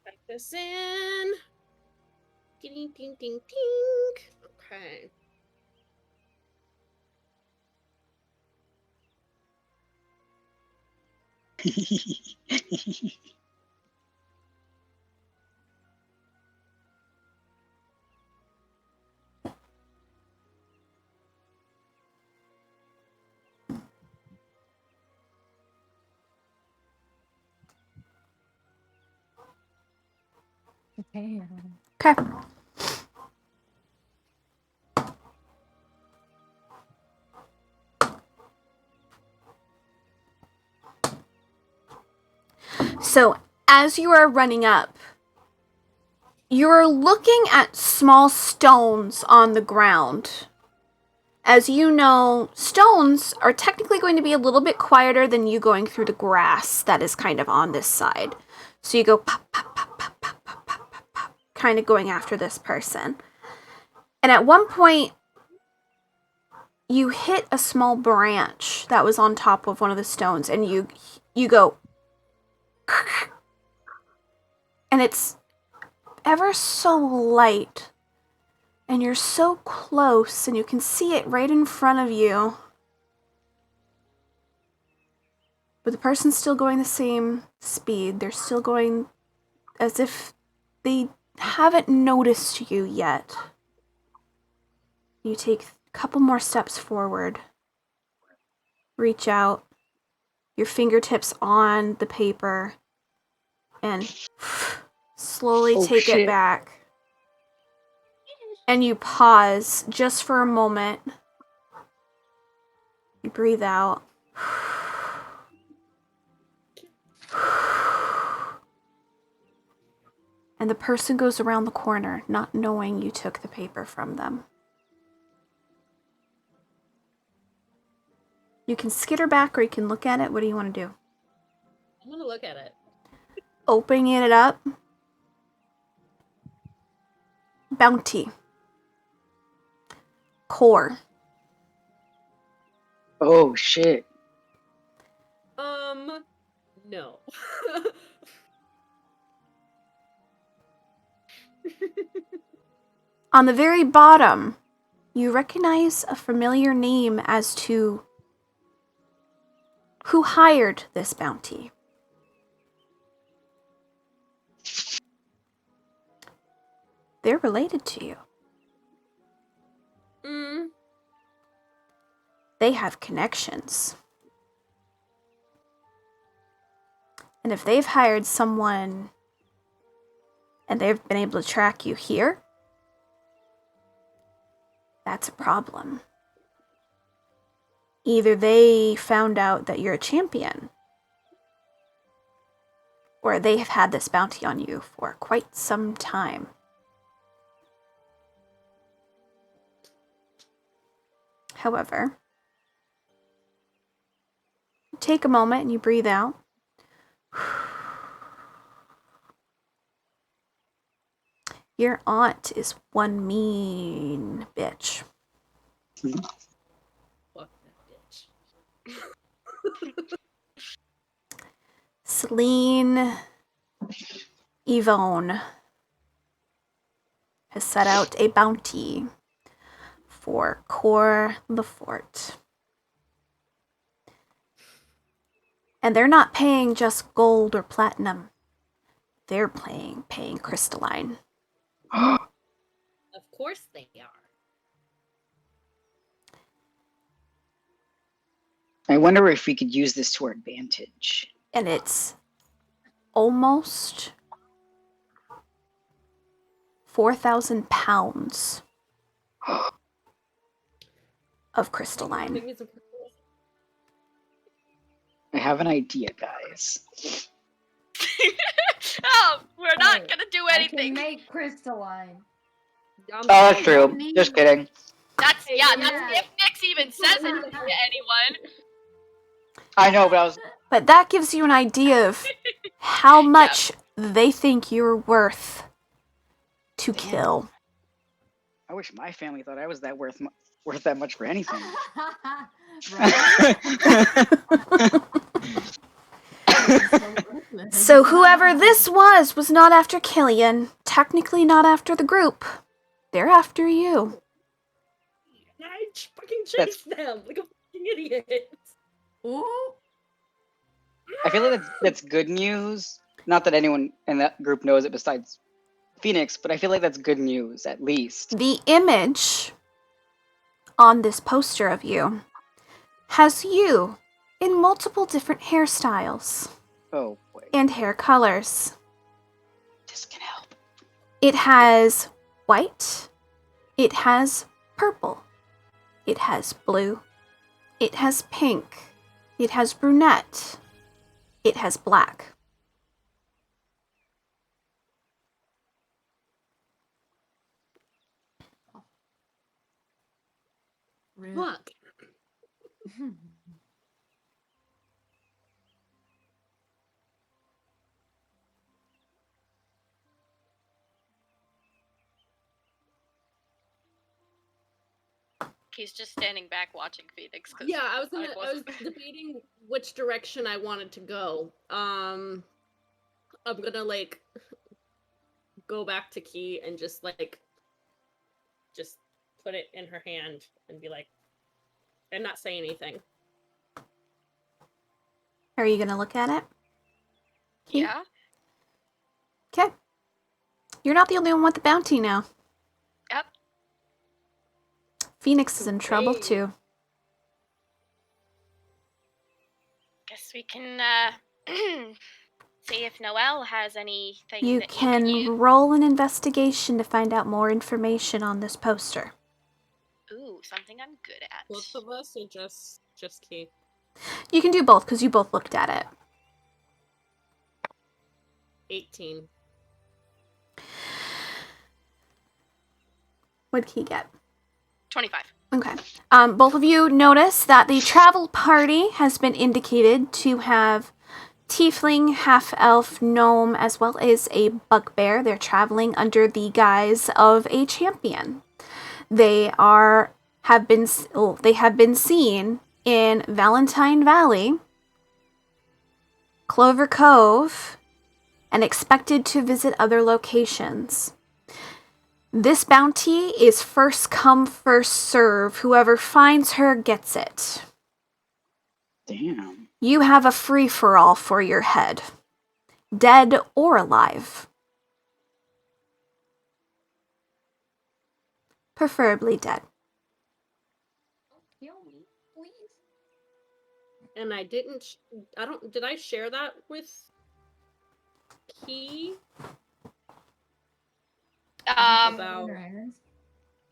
Type this in. Ding, ding, ding, ding. Okay. Damn. Okay. So, as you are running up, you're looking at small stones on the ground. As you know, stones are technically going to be a little bit quieter than you going through the grass that is kind of on this side. So you go pop, pop, pop, pop, pop, pop, pop, pop, pop, kind of going after this person. And at one point, you hit a small branch that was on top of one of the stones, and you go, and it's ever so light, and you're so close, and you can see it right in front of you. But the person's still going the same speed. They're still going as if they haven't noticed you yet. You take a couple more steps forward. Reach out. Your fingertips on the paper. And slowly Oh, take shit. it back. And you pause just for a moment. You breathe out. And the person goes around the corner, not knowing you took the paper from them. You can skitter back or you can look at it. What do you want to do? I'm gonna look at it. Opening it up. Bounty. Core. Oh shit. No. On the very bottom, you recognize a familiar name as to who hired this bounty. They're related to you. They have connections. And if they've hired someone and they've been able to track you here, that's a problem. Either they found out that you're a champion, or they have had this bounty on you for quite some time. However, take a moment and you breathe out. Your aunt is one mean bitch. Fuck that bitch. Celine Yvonne has set out a bounty for Cor Lefort. And they're not paying just gold or platinum. They're paying crystalline. Of course they are. I wonder if we could use this to our advantage. And it's almost 4,000 pounds of crystalline. I have an idea, guys. Oh, we're not Hey, gonna do I anything. can make crystalline. Oh, that's true. Don't Just need- kidding. That's Yeah. if Nix even says anything to anyone. I know, but I was. But that gives you an idea of how much they think you're worth to Damn. kill. I wish my family thought I was that worth that much for anything. Right? So whoever this was not after Killian. Technically not after the group. They're after you. And I fucking That's- chased them like a fucking idiot. Ooh. I feel like that's good news. Not that anyone in that group knows it besides Phoenix, but I feel like that's good news at least. The image on this poster of you has you in multiple different hairstyles Oh boy, and hair colors. this can help. It has white, it has purple, it has blue, it has pink, it has brunette, it has black. Rude. Fuck. He's just standing back watching Phoenix. 'Cause Yeah, I was wasn't. debating which direction I wanted to go. I'm gonna like go back to Key and just put it in her hand and be like, and not say anything. Are you gonna look at it? Yeah. Okay. You're not the only one with the bounty now. Yep. Phoenix is in trouble Great. too. Guess we can see if Noelle has anything You that can you can use. roll an investigation to find out more information on this poster. Ooh, something I'm good at. Both of us or just Key? You can do both because you both looked at it. 18. What did he get? 25. Okay. Both of you notice that the travel party has been indicated to have tiefling, half-elf, gnome, as well as a bugbear. They're traveling under the guise of a champion. They have been seen in Valentine Valley, Clover Cove, and expected to visit other locations. This bounty is first come, first serve. Whoever finds her gets it. Damn. You have a free-for-all for your head. Dead or alive. Preferably dead. Kill me, please. And I didn't. Did I share that with Key?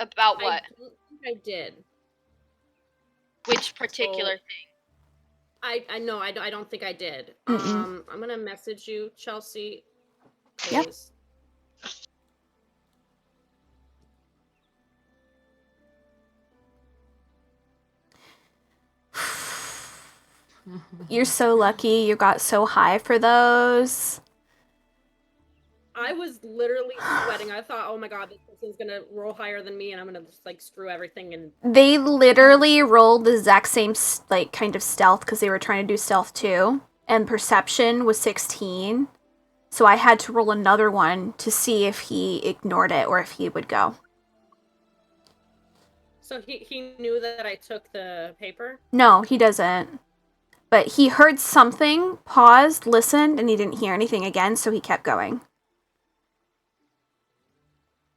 About I what? don't think I did. Which particular So- thing? I know. I don't think I did. Mm-mm. I'm gonna message you, Chelsea. Yep. 'cause You're so lucky you got so high for those. I was literally sweating. I thought, oh my god, this person's gonna roll higher than me, and I'm gonna just like screw everything. And They literally rolled the exact same like kind of stealth because they were trying to do stealth too. And perception was 16. So I had to roll another one to see if he ignored it or if he would go. so he knew that I took the paper. No, he doesn't. But he heard something, paused, listened, and he didn't hear anything again, so he kept going.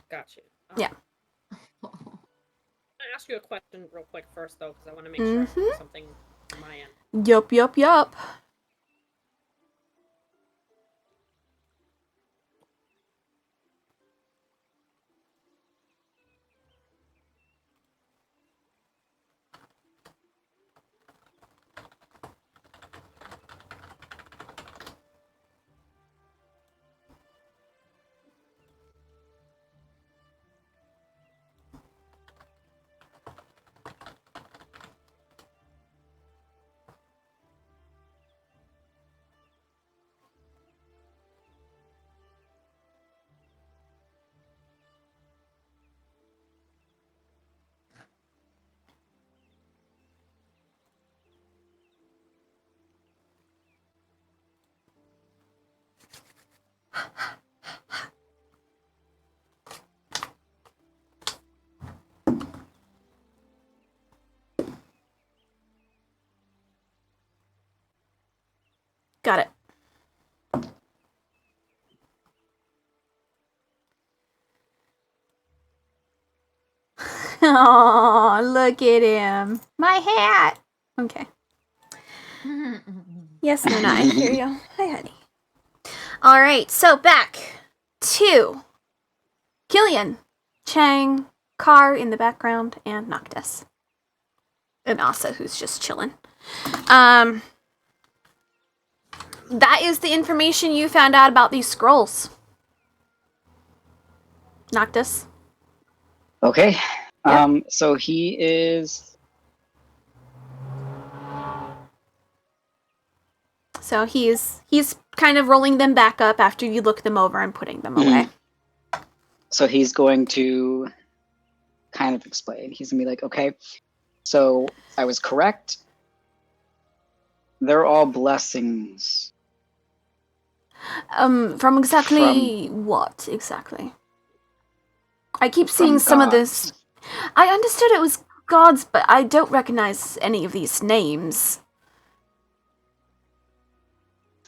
Got you. Yeah. I ask you a question real quick first, though, because I want to make sure I do something on my end. Yup. Got it. Oh, look at him. My hat. Okay. Yes, Luna, I hear you. Hi, honey. All right, so back to Killian, Chang, Car in the background, and Noctis. And Asa, who's just chilling. That is the information you found out about these scrolls. Noctis. Okay. Yep. So he is. So he's kind of rolling them back up after you look them over and putting them away. So he's going to kind of explain. He's gonna be like, okay, so I was correct. They're all blessings. From exactly what exactly? I keep seeing From some of gods. this. I understood it was gods, but I don't recognize any of these names.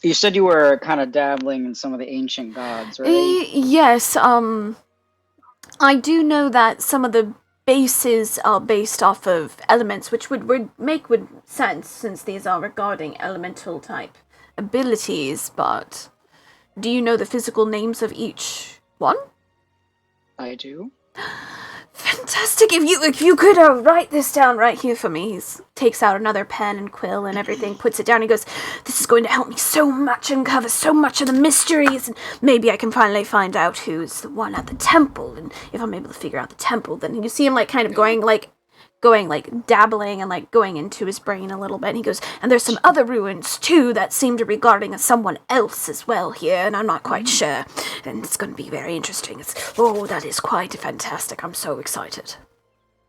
You said you were kind of dabbling in some of the ancient gods, right? Yes, I do know that some of the bases are based off of elements, which would make sense since these are regarding elemental type abilities, but do you know the physical names of each one? I do. Fantastic! If you could write this down right here for me. He takes out another pen and quill and everything, puts it down. He goes, "This is going to help me so much, uncover so much of the mysteries, and maybe I can finally find out who's the one at the temple. And if I'm able to figure out the temple, then you see him like kind of going dabbling and like going into his brain a little bit. And he goes, and there's some other ruins too that seem to be regarding someone else as well here, and I'm not quite sure. And it's going to be very interesting. That is quite fantastic. I'm so excited."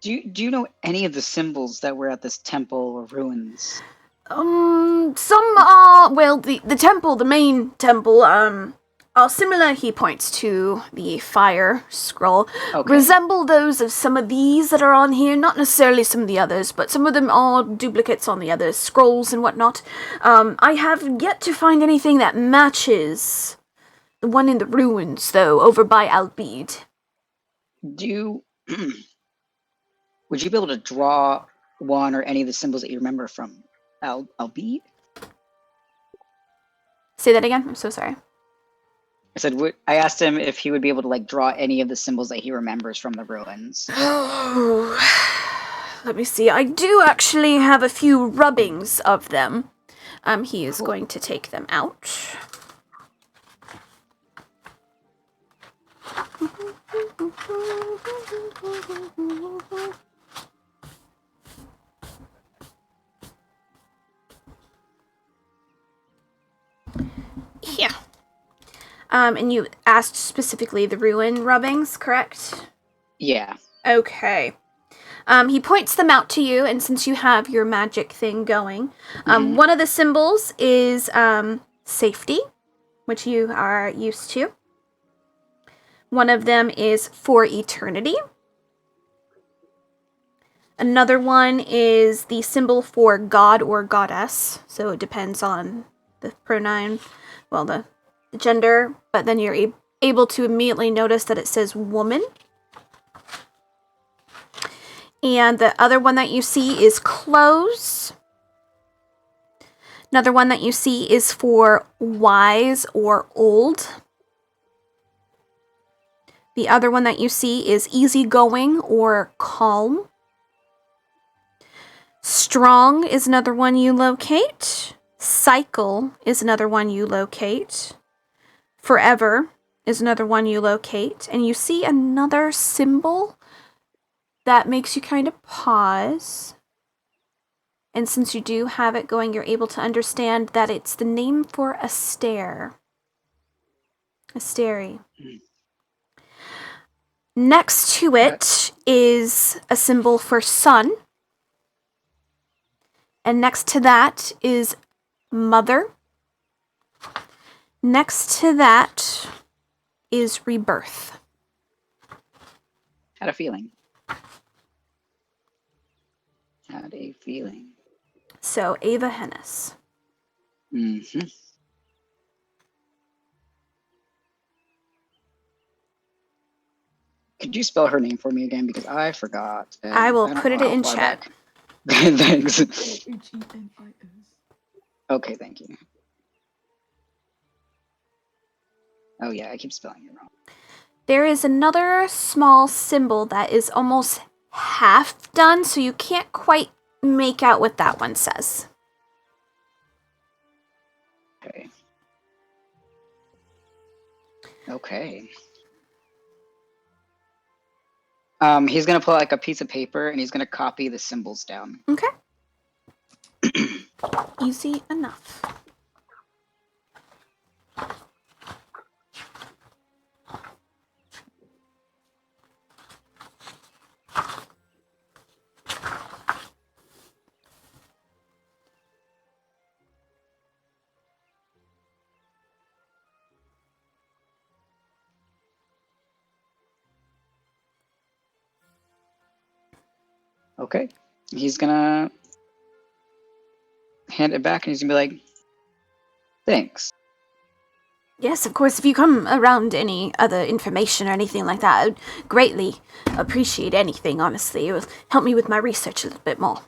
Do you know any of the symbols that were at this temple or ruins? Some are, well, the temple, the main temple, are similar. He points to the fire scroll. Okay. Resemble those of some of these that are on here. Not necessarily some of the others, but some of them are duplicates on the other scrolls and whatnot. I have yet to find anything that matches the one in the ruins, though, over by Albeed. Would you be able to draw one or any of the symbols that you remember from Albeed? Say that again? I'm so sorry. I said, I asked him if he would be able to like draw any of the symbols that he remembers from the ruins. Oh, let me see. I do actually have a few rubbings of them. He is going to take them out. Here. And you asked specifically the ruin rubbings, correct? Yeah. Okay. He points them out to you, and since you have your magic thing going, one of the symbols is safety, which you are used to. One of them is for eternity. Another one is the symbol for god or goddess, so it depends on the pronoun, well, the gender, but then you're able to immediately notice that it says woman. And the other one that you see is clothes. Another one that you see is for wise or old. The other one that you see is easygoing or calm. Strong is another one you locate. Cycle is another one you locate. Forever is another one you locate. And you see another symbol that makes you kind of pause. And since you do have it going, you're able to understand that it's the name for Astaire. Asteri. Next to it is a symbol for sun. And next to that is mother. Next to that is rebirth. Had a feeling. Had a feeling. So Ava Hennis. Mm-hmm. Could you spell her name for me again? Because I forgot. and I will don't put know it how in far chat. back. Thanks. H-E-N-I-S. Okay, thank you. Oh yeah, I keep spelling it wrong. There is another small symbol that is almost half done, so you can't quite make out what that one says. Okay. Okay. He's gonna pull like a piece of paper and he's gonna copy the symbols down. Okay. Easy enough. Okay. He's gonna hand it back and he's gonna be like, thanks. Yes, of course, if you come around any other information or anything like that, I would greatly appreciate anything, honestly. It will help me with my research a little bit more.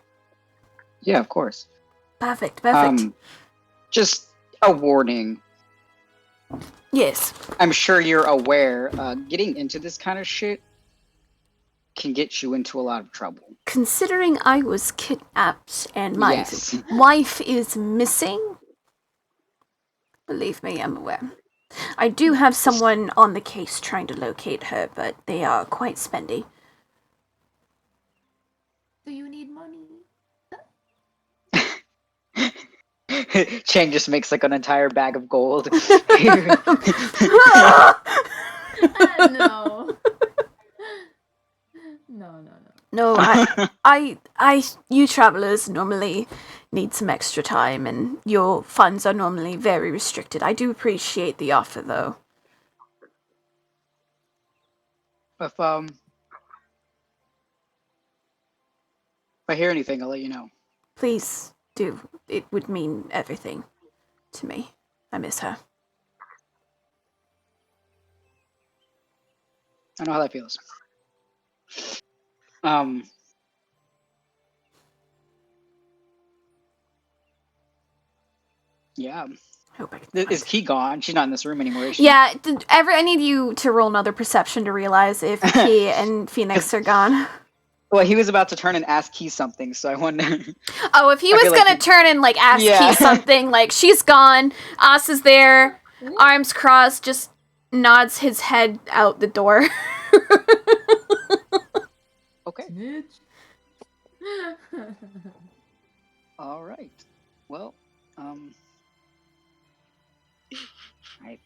Yeah, of course. Perfect, perfect. Just a warning. Yes. I'm sure you're aware, getting into this kind of shit can get you into a lot of trouble. Considering I was kidnapped and my Yes. wife is missing, believe me, I'm aware. I do have someone on the case trying to locate her, but they are quite spendy. Do you need money? Chang just makes like an entire bag of gold. No. No. No, you travelers normally need some extra time, and your funds are normally very restricted. I do appreciate the offer, though. If I hear anything, I'll let you know. Please do. It would mean everything to me. I miss her. I know how that feels. Yeah. Hope I can Is find- Key gone? She's not in this room anymore, is she? Yeah, I need you to roll another perception to realize if Key and Phoenix are gone. Well, he was about to turn and ask Key something, so I wonder. Oh, if he I was feel gonna like turn and ask Yeah. Key something, she's gone, As is there, arms crossed, just nods his head out the door. Okay. Snitch. All right. Well, I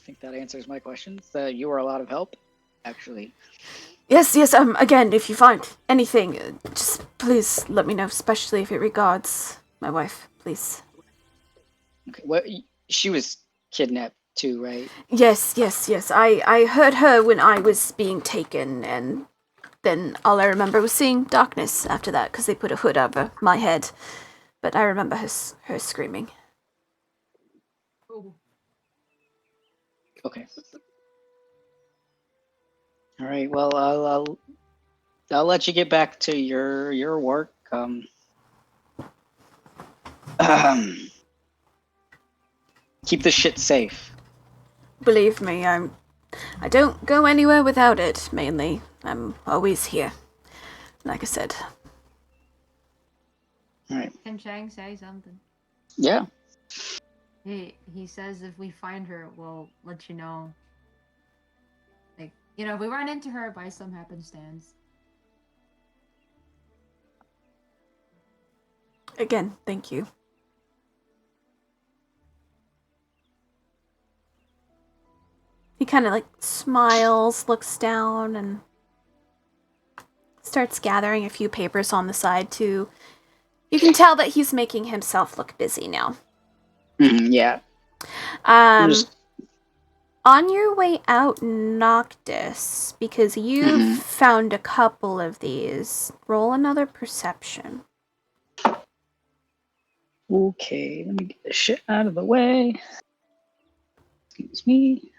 think that answers my questions. You were a lot of help, actually. Yes, again, if you find anything, just please let me know, especially if it regards my wife, please. Okay. What? She was kidnapped too, right? Yes. I heard her when I was being taken, and then all I remember was seeing darkness after that, because they put a hood over my head. But I remember her screaming. Oh. Okay. All right. Well, I'll let you get back to your work. Keep the shit safe. Believe me, I don't go anywhere without it, mainly. I'm always here. Like I said. All right. Can Chang say something? Yeah. He says if we find her, we'll let you know. If we run into her by some happenstance. Again, thank you. He kind of smiles, looks down, and starts gathering a few papers on the side too. You can tell that he's making himself look busy now. Yeah. Just- On your way out, Noctis, because you've Mhm. found a couple of these, roll another perception. Okay, let me get this shit out of the way. Excuse me.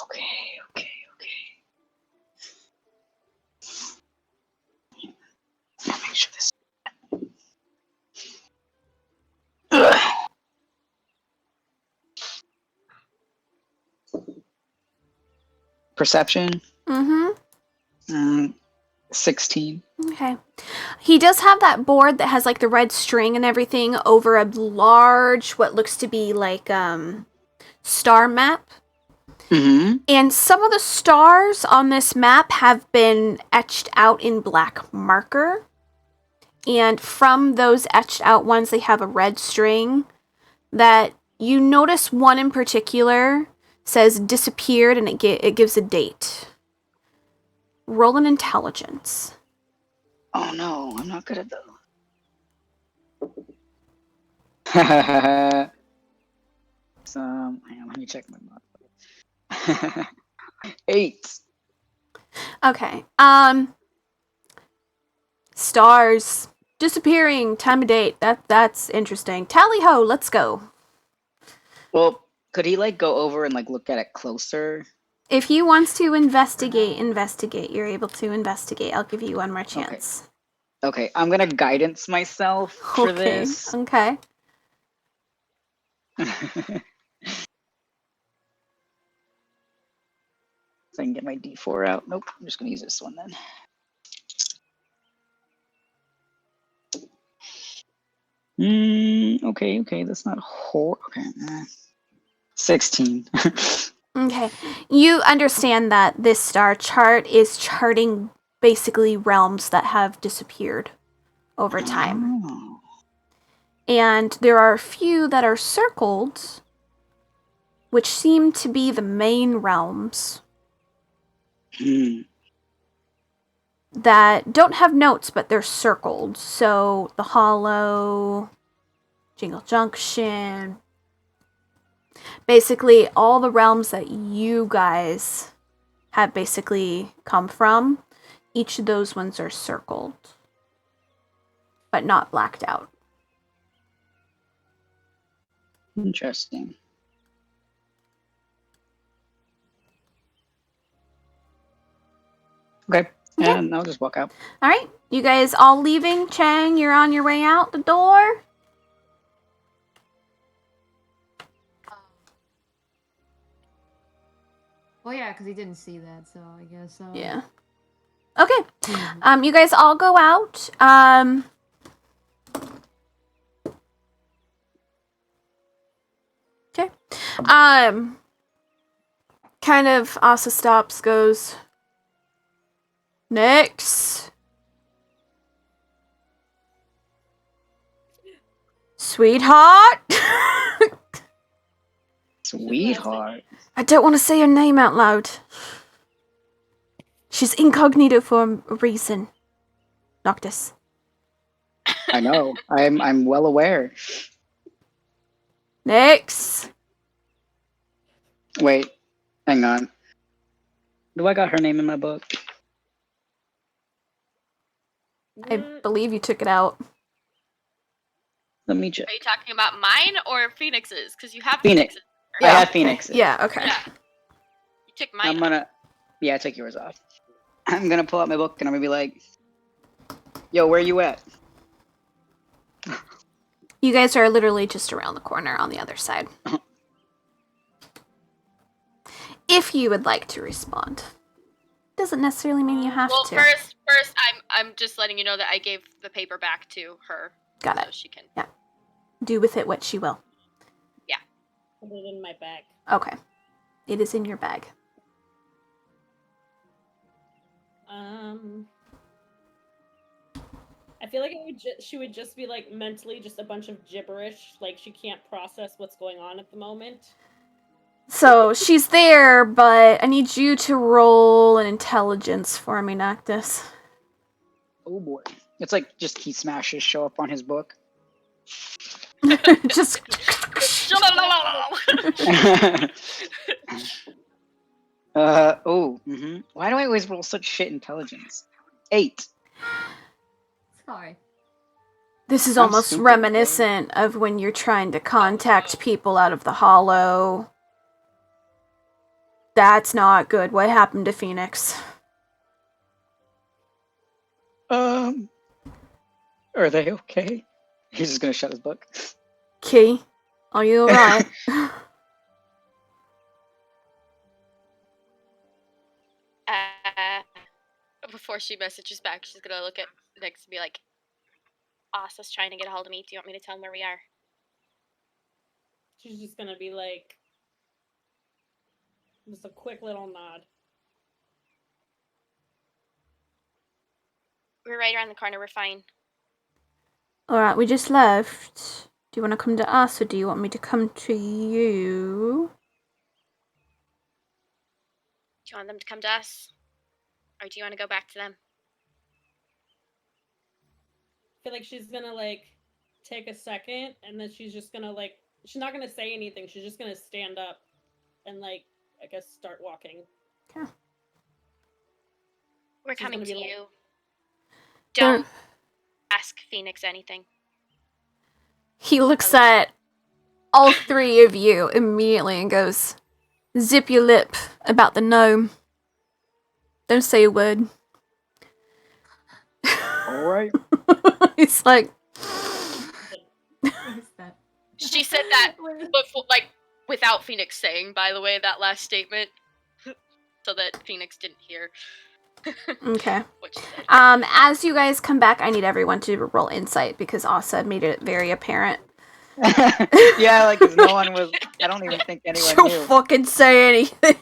Okay. Make sure this. Ugh. Perception. Mm-hmm. 16. Okay. He does have that board that has like the red string and everything over a large, what looks to be like star map. Mm-hmm. And some of the stars on this map have been etched out in black marker. And from those etched out ones, they have a red string that you notice one in particular says disappeared and it gives a date. Roll an intelligence. Oh no, I'm not good at those. Hang on, let me check my mod. 8. Okay. Stars disappearing, time of date. That's interesting. Tally ho, let's go. Well, could he like go over and like look at it closer? If he wants to investigate. You're able to investigate. I'll give you one more chance. Okay, I'm gonna guidance myself for this. Okay. So I can get my D4 out. Nope, I'm just gonna use this one then. Okay, that's not okay. 16. Okay. You understand that this star chart is charting basically realms that have disappeared over time. Oh. And there are a few that are circled, which seem to be the main realms Hmm. that don't have notes, but they're circled. So the Hollow, Jingle Junction, basically all the realms that you guys have basically come from, each of those ones are circled, but not blacked out. Interesting. Okay, and I'll just walk out. All right, you guys all leaving? Chang, you're on your way out the door. Well, yeah, because he didn't see that, so I guess. Yeah. Okay. Hmm. You guys all go out. Okay. Kind of Asa stops, goes, next. Sweetheart. Sweetheart. I don't want to say her name out loud. She's incognito for a reason. Noctis. I know. I'm well aware. Next. Wait, hang on. Do I got her name in my book? I believe you took it out. Let me check. Are you talking about mine or Phoenix's? Because you have Phoenix. Phoenix's. I Yeah. have Phoenix. Yeah, okay. Yeah. You took mine. I'm gonna. Yeah, I took yours off. I'm gonna pull out my book and I'm gonna be like, "Yo, where you at?" You guys are literally just around the corner on the other side. If you would like to respond. Doesn't necessarily mean you have Well, to. first, I'm just letting you know that I gave the paper back to her. Got so it. she can. Do with it what she will. Put it in my bag. Okay. It is in your bag. I feel like she would just be like mentally just a bunch of gibberish. Like she can't process what's going on at the moment. So, she's there, but I need you to roll an intelligence for me, Noctis. Oh boy, it's like just key smashes show up on his book. Just Why do I always roll such shit intelligence? 8. Sorry. This is I'm almost stupid, reminiscent of when you're trying to contact people out of the hollow. That's not good. What happened to Phoenix? Are they okay? He's just gonna shut his book. Key, are you alright? Before she messages back, she's gonna look at Nyx and be like, Asa's trying to get a hold of me. Do you want me to tell him where we are? She's just gonna be like, just a quick little nod. We're right around the corner. We're fine. Alright, we just left. Do you want to come to us or do you want me to come to you? Do you want them to come to us? Or do you want to go back to them? I feel like she's gonna like take a second and then she's just gonna like, she's not gonna say anything. She's just gonna stand up and like, I guess start walking. Yeah. We're She's coming gonna to be like- you. Don't ask Phoenix anything. He looks at all three of you immediately and goes, zip your lip about the gnome. Don't say a word. Alright. He's like, What is that? She said that Wait. before, like, without Phoenix saying, by the way, that last statement. So that Phoenix didn't hear okay. what she said. As you guys come back, I need everyone to roll insight because Asa made it very apparent. Yeah, like 'cause no one was. I don't even think anyone Don't knew. fucking say anything.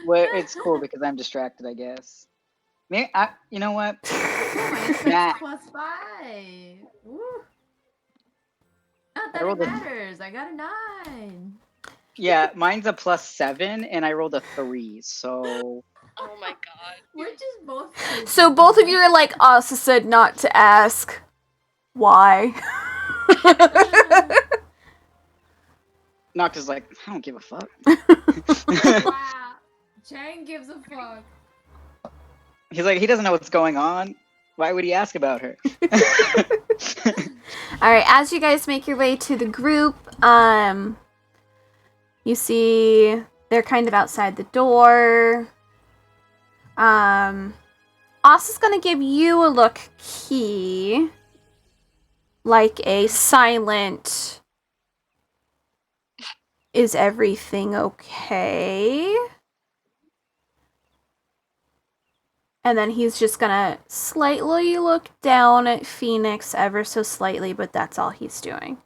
Well, it's cool because I'm distracted, I guess. Me, you know what? Oh, Nah. it's +5. Woo. Not I that rolled it a- matters. I got a 9. Yeah, mine's a +7, and I rolled a 3. So Oh my god. We're just both. So both of you are like, Asa said not to ask. Why? Noctis like, I don't give a fuck. Wow. Chang gives a fuck. He's like, he doesn't know what's going on. Why would he ask about her? Alright, as you guys make your way to the group, you see they're kind of outside the door. Asa's gonna give you a look, Key. Like a silent, is everything okay? And then he's just gonna slightly look down at Phoenix ever so slightly, but that's all he's doing.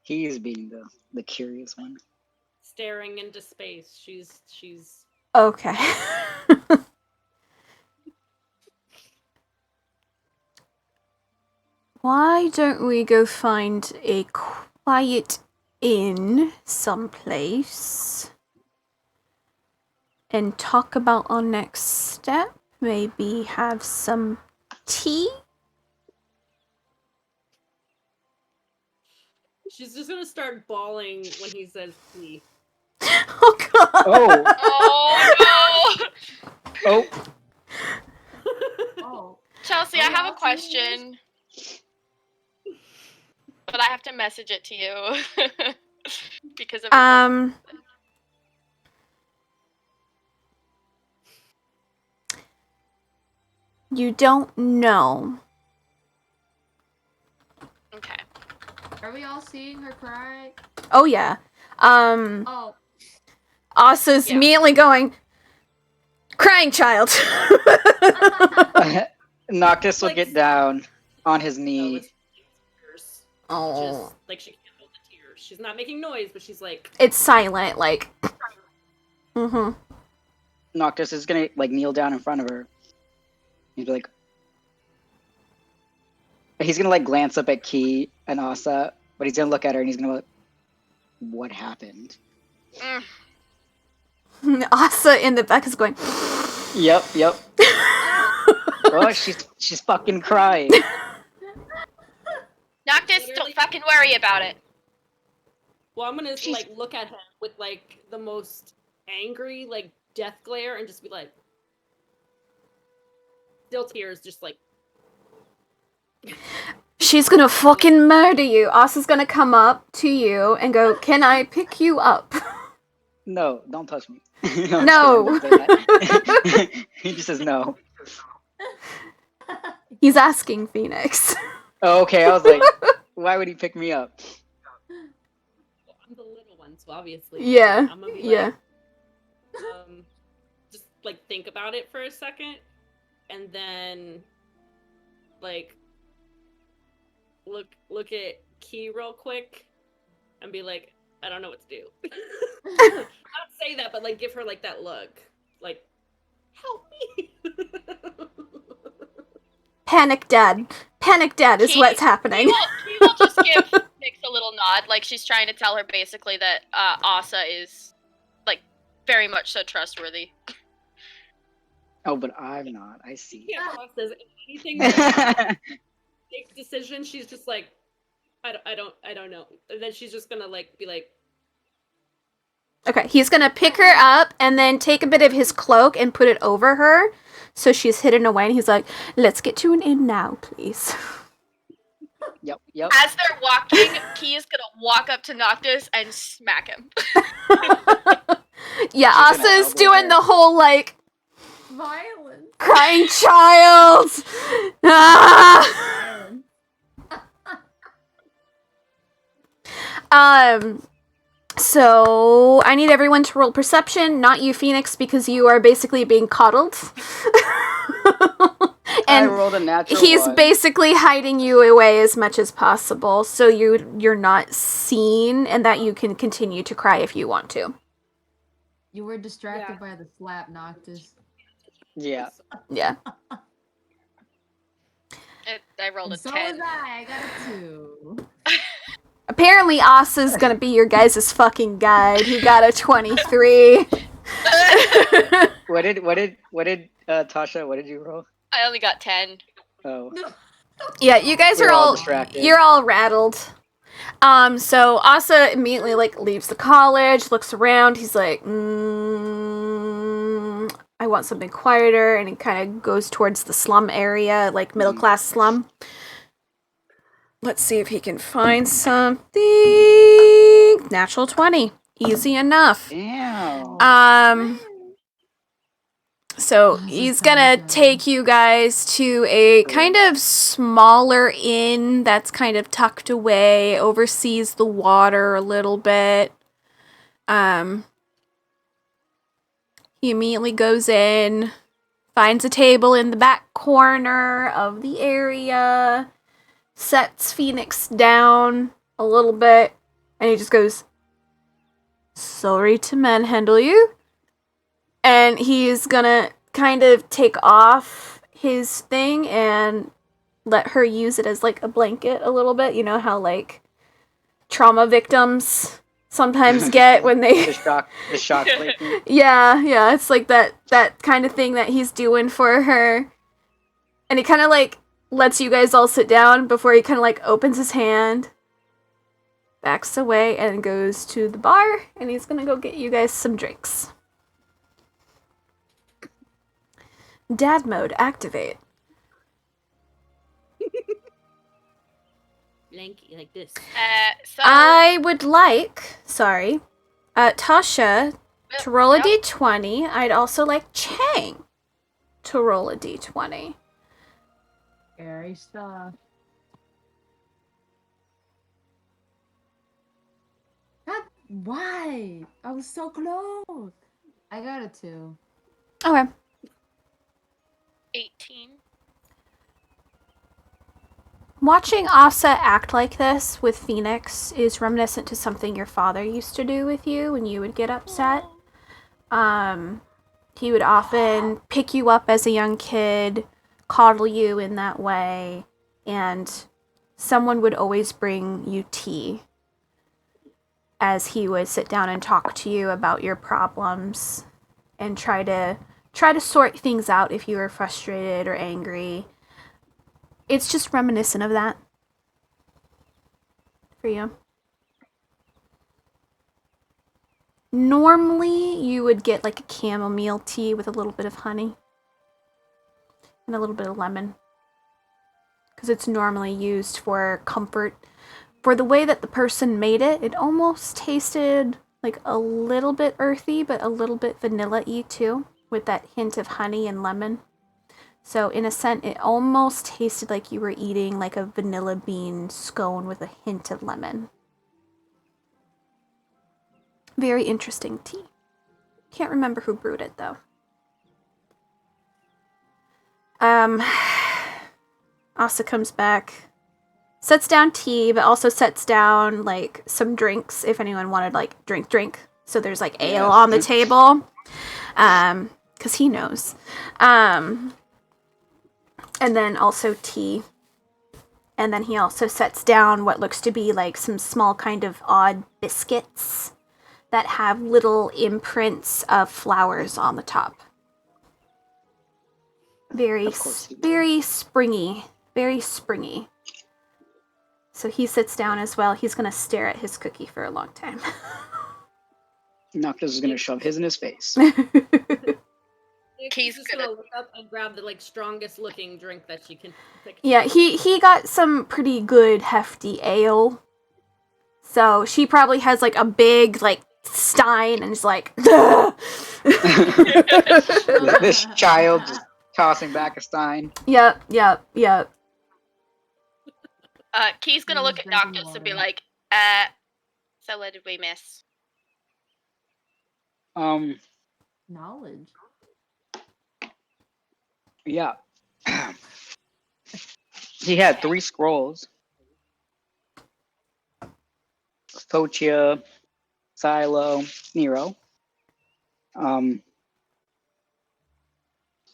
He's being the curious one. Staring into space. She's Okay. Why don't we go find a quiet inn someplace and talk about our next step? Maybe have some tea? she's just gonna start bawling when he says "tea." Oh god. Oh, Oh no! oh, Oh. Chelsea, Oh, I have yeah, a question. But I have to message it to you. Because of You don't know. Okay. Are we all seeing her cry? Oh yeah. Oh. Asa's Yeah. immediately going, crying child. Noctis will Like- get down on his No, knee. it's tears. Oh. Just like she can't hold the tears. She's not making noise, but she's like, It's silent, like. Mm-hmm. Noctis is gonna like kneel down in front of her. He'd be like, he's gonna like glance up at Key and Asa, but he's gonna look at her and he's gonna be like, what happened? Mm. Asa in the back is going. Yep. Oh, she's fucking crying. Noctis, Literally- don't fucking worry about it. Well, I'm gonna She's- like look at him with like the most angry, like death glare, and just be like, still tears, just like. She's gonna fucking murder you. Asa's gonna come up to you and go, "Can I pick you up?" No, don't touch me. I'm No. kidding, don't say that. He just says no. He's asking Phoenix. Oh, okay, I was like, why would he pick me up? Well, I'm the little one, so obviously. Yeah, I'm gonna be yeah. like, just like think about it for a second, and then, like, look at Key real quick, and be like, I don't know what to do. Not say that, but like give her like that look, like, help me. Panic Dad. Panic Dad is He- what's happening. He will just give Nyx a little nod, like she's trying to tell her basically that Asa is, like, very much so trustworthy. Oh, but I'm not. I see. Yeah, process anything. That makes decisions. She's just like, I don't know. And then she's just gonna like be like, Okay, he's gonna pick her up and then take a bit of his cloak and put it over her, so she's hidden away. And he's like, "Let's get you an inn now, please." Yep, yep. As they're walking, Key is gonna walk up to Noctis and smack him. Yeah, She's gonna Asa's elbow doing her. the whole like Violence. crying child. Ah! So I need everyone to roll perception, not you, Phoenix, because you are basically being coddled. I And rolled a natural he's one. basically hiding you away as much as possible, so you're not seen, and that you can continue to cry if you want to. You were distracted Yeah. by the slap, Noctis. Yeah. Yeah. I rolled And a so 10. was I. I got a 2. Apparently, Asa's gonna be your guys' fucking guide. He got a 23. What did Tasha? What did you roll? I only got 10. Oh, Yeah, you guys We're are all all distracted. you're all rattled. So Asa immediately like leaves the college, looks around. He's like, I want something quieter, and he kind of goes towards the slum area, like middle class slum. Let's see if he can find something. Natural 20, easy enough. damn. So This is he's kinda gonna good. take you guys to a kind of smaller inn that's kind of tucked away, oversees the water a little bit. He immediately goes in, finds a table in the back corner of the area, sets Phoenix down a little bit, and he just goes, "Sorry to manhandle you." And he's gonna kind of take off his thing and let her use it as like a blanket a little bit. You know how like trauma victims sometimes get when they The shock blanket. yeah, it's like that kind of thing that he's doing for her. And he kind of like lets you guys all sit down before he kind of like opens his hand, backs away, and goes to the bar, and he's gonna go get you guys some drinks. Dad mode activate. lanky like this. So I would like, Tasha to roll a Yep. d20. I'd also like Chang to roll a d20. Scary stuff. God, why? I was so close. I got a 2. Okay. 18. Watching Asa act like this with Phoenix is reminiscent to something your father used to do with you when you would get upset. He would often pick you up as a young kid, coddle you in that way, and someone would always bring you tea as he would sit down and talk to you about your problems and try to sort things out if you were frustrated or angry. It's just reminiscent of that. for you. Normally, you would get like a chamomile tea with a little bit of honey and a little bit of lemon, because it's normally used for comfort. For the way that the person made it, it almost tasted like a little bit earthy, but a little bit vanilla-y too, with that hint of honey and lemon. So in a sense, it almost tasted like you were eating like a vanilla bean scone with a hint of lemon. Very interesting tea. Can't remember who brewed it though. Asa comes back, sets down tea, but also sets down like some drinks if anyone wanted like drink. So there's like ale on the table, because he knows. And then also tea. And then he also sets down what looks to be like some small kind of odd biscuits that have little imprints of flowers on the top. Very springy. Very springy. So he sits down as well. He's going to stare at his cookie for a long time. Noctis is gonna shove his in his face. She's just gonna look up and grab the like strongest looking drink that she can pick. Yeah, he got some pretty good hefty ale. So she probably has like a big like stein and is like, This child just tossing back a stein. Yep. Key's gonna look at Drinking Noctis and be water. like, so what did we miss? Knowledge. Yeah. He had 3 scrolls. Photia, Silo, Nero.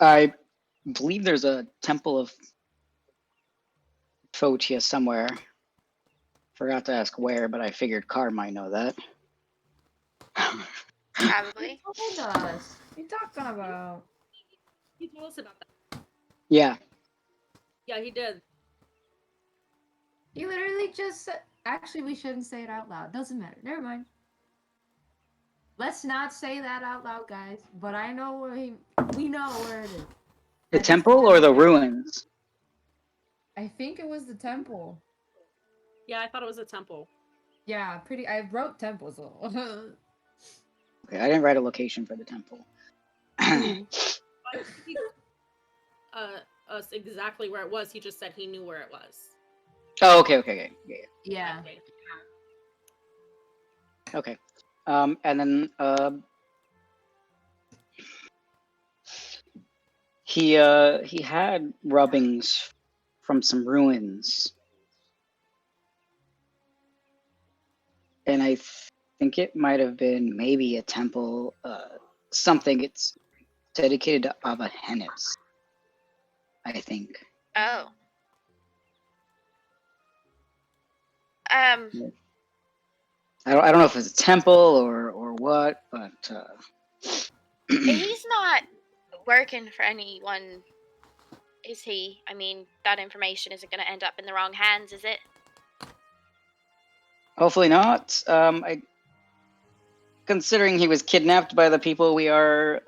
I believe there's a temple of Photia somewhere. Forgot to ask where, but I figured Carr might know that. Probably. Told us. What you talking about? He told us about that. Yeah. Yeah, he did. He literally just said. Actually, we shouldn't say it out loud. Doesn't matter. Never mind. Let's not say that out loud, guys. But I know where we know where it is. The temple or the ruins? I think it was the temple. Yeah, I thought it was a temple. Yeah, I wrote temple, so. Okay, I didn't write a location for the temple. Us exactly where it was. He just said he knew where it was. Oh, okay. Yeah. Yeah. Okay. And then he had rubbings from some ruins, and I think it might have been maybe a temple, something. It's dedicated to Ava Hennis, I think. Oh. I don't know if it's a temple or what, but He's not working for anyone, is he? I mean, that information isn't going to end up in the wrong hands, is it? hopefully not. Considering he was kidnapped by the people we are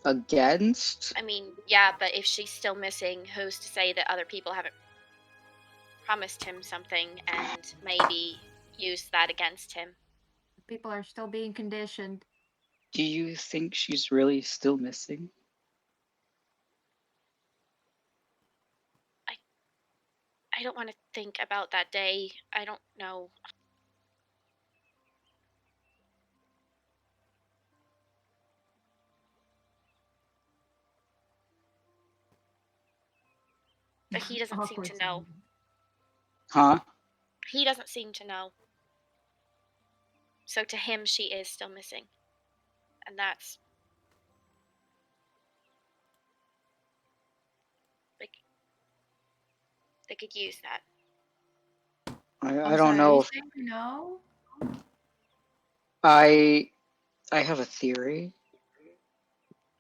against. I mean, yeah, but if she's still missing, who's to say that other people haven't promised him something and maybe used that against him? People are still being conditioned. Do you think she's really still missing? I don't want to think about that day. I don't know. But he doesn't seem to know. Huh? He doesn't seem to know. So to him, she is still missing. And that's... like, they could use that. I don't know. No. I have a theory.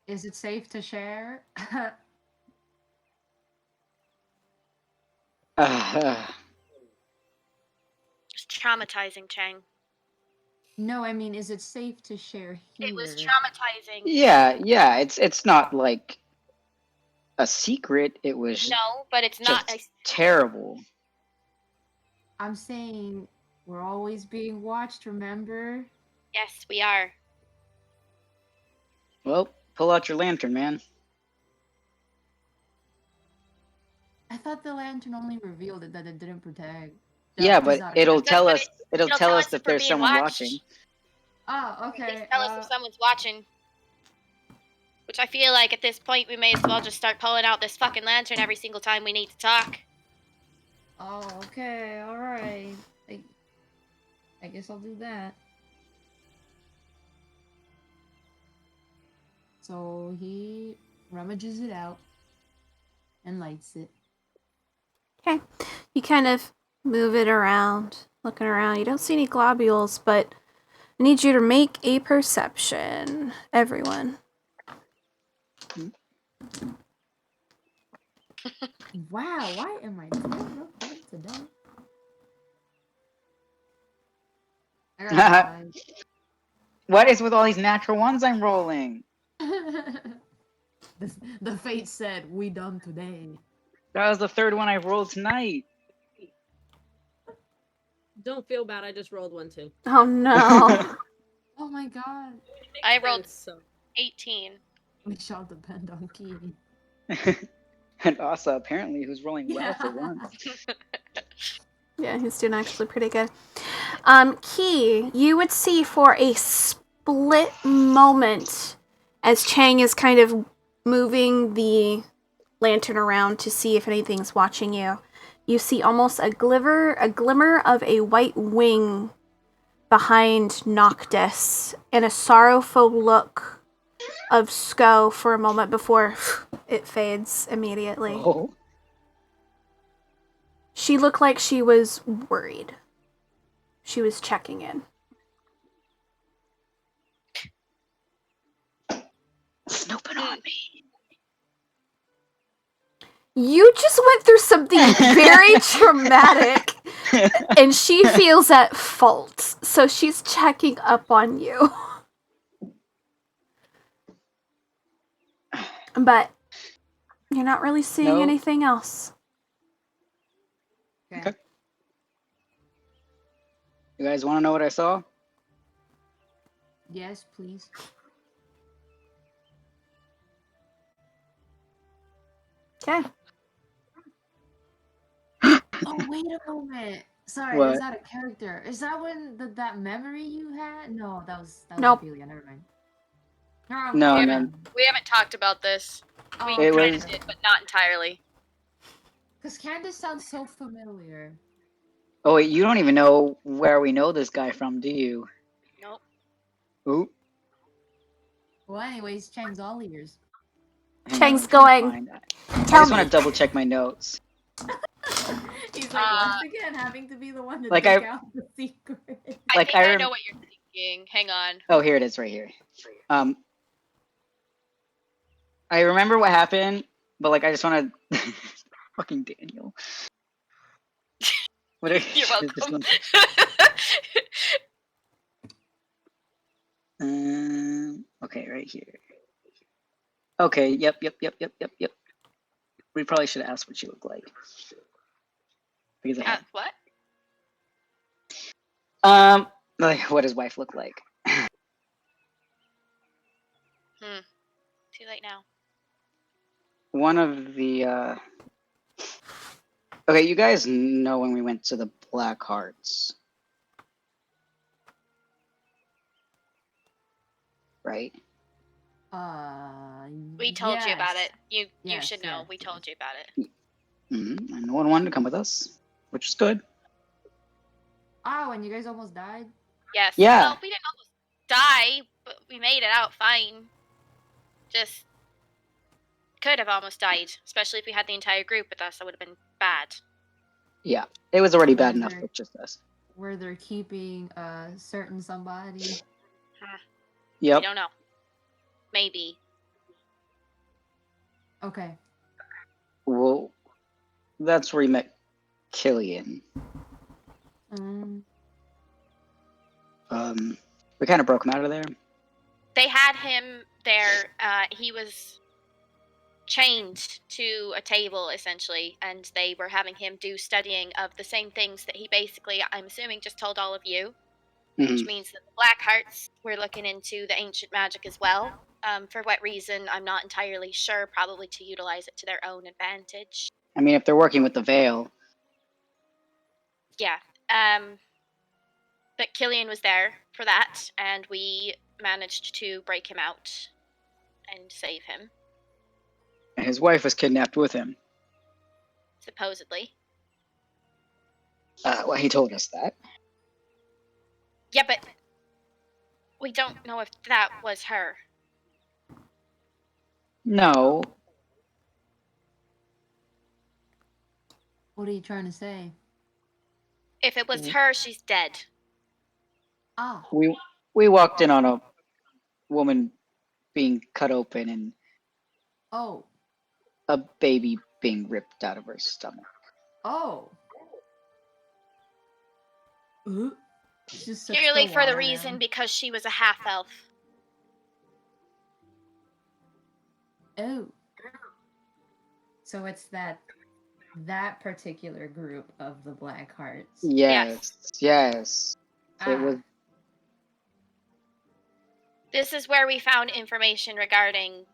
Is it safe to share? traumatizing, Chang. No, I mean, is it safe to share here? It was traumatizing. Yeah. It's not like a secret. It was No, but it's not. just terrible. I'm saying we're always being watched, remember? Yes, we are. Well, pull out your lantern, man. I thought the lantern only revealed it, that it didn't protect. Yeah, That's but not it'll true. tell That's us. what It'll tell us if if we're there's being someone watched. watching. Oh, It okay. tells us if someone's watching. Which I feel like at this point we may as well just start pulling out this fucking lantern every single time we need to talk. Oh, okay, alright. I guess I'll do that. So he rummages it out and lights it. Okay. You kind of move it around, looking around. You don't see any globules, but I need you to make a perception, everyone. Wow, why am I doing no good today? I got a 5. What is with all these natural ones I'm rolling? The fate said, we done today. That was the third one I've rolled tonight. Don't feel bad. I just rolled one too. Oh no. Oh my god. I rolled So 18. We shall depend on Key. And Asa, apparently, who's rolling well for once. Yeah, he's doing actually pretty good. Key, you would see for a split moment as Chang is kind of moving the lantern around to see if anything's watching you. You see almost a glimmer of a white wing behind Noctis and a sorrowful look of Sko for a moment before it fades immediately. Oh. She looked like she was worried. She was checking in. Snooping on me. You just went through something very traumatic, and she feels at fault, so she's checking up on you. But you're not really seeing No. anything else. Okay. You guys want to know what I saw? Yes, please. Okay. Oh, wait a moment. Sorry, What? is that a character? Is that when that memory you had? No, that was Nope. Ophelia. Never mind. No, we, no. haven't, we haven't talked about this. We It kind was- of did, but not entirely. Because Candace sounds so familiar. Oh, wait, you don't even know where we know this guy from, do you? Nope. Ooh. Well, anyways, Chang's all ears. hang Chang's on, going, find that. I Tell just want me. to double check my notes. He's like, once again, having to be the one to Like dig I- out the secret. I Like, think I I rem- know what you're thinking. Hang on. Oh, here it is, right here. I remember what happened, but like I just want to. Fucking Daniel. What are You're this welcome. one? Okay, right here. Okay, yep. We probably should have asked what she looked like. Because I had. What? Like, what his wife look like? Too late now. One of the. Okay, you guys know when we went to the Black Hearts, right? We told you about yes. it. You Yes, should know. yes, We told yes. you about it. And no one wanted to come with us, which is good. Oh, and you guys almost died? Yes. Yeah. Well, we didn't almost die, but we made it out fine. Just could have almost died, especially if we had the entire group with us. That would have been bad. Yeah, it was already bad enough Whether- with just us. Where they're keeping a certain somebody. We Yep. don't know. Maybe. Okay. Well, that's where we met Killian. We kind of broke him out of there. They had him there. He was chained to a table, essentially, and they were having him do studying of the same things that he basically, I'm assuming, just told all of you, which Mhm. means that the Black Hearts were looking into the ancient magic as well. For what reason, I'm not entirely sure, probably to utilize it to their own advantage. I mean, if they're working with the Veil, Yeah. But Killian was there for that, and we managed to break him out and save him, and his wife was kidnapped with him. supposedly. Well, he told us that. Yeah, but we don't know if that was her. No, What are you trying to say? If it was her, she's dead. Ah, we walked in on a woman being cut open and oh, a baby being ripped out of her stomach. oh. Just sips Purely for the water reason down. because she was a half-elf. Oh. So it's that particular group of the Black Hearts. Yes. It was. This is where we found information regarding...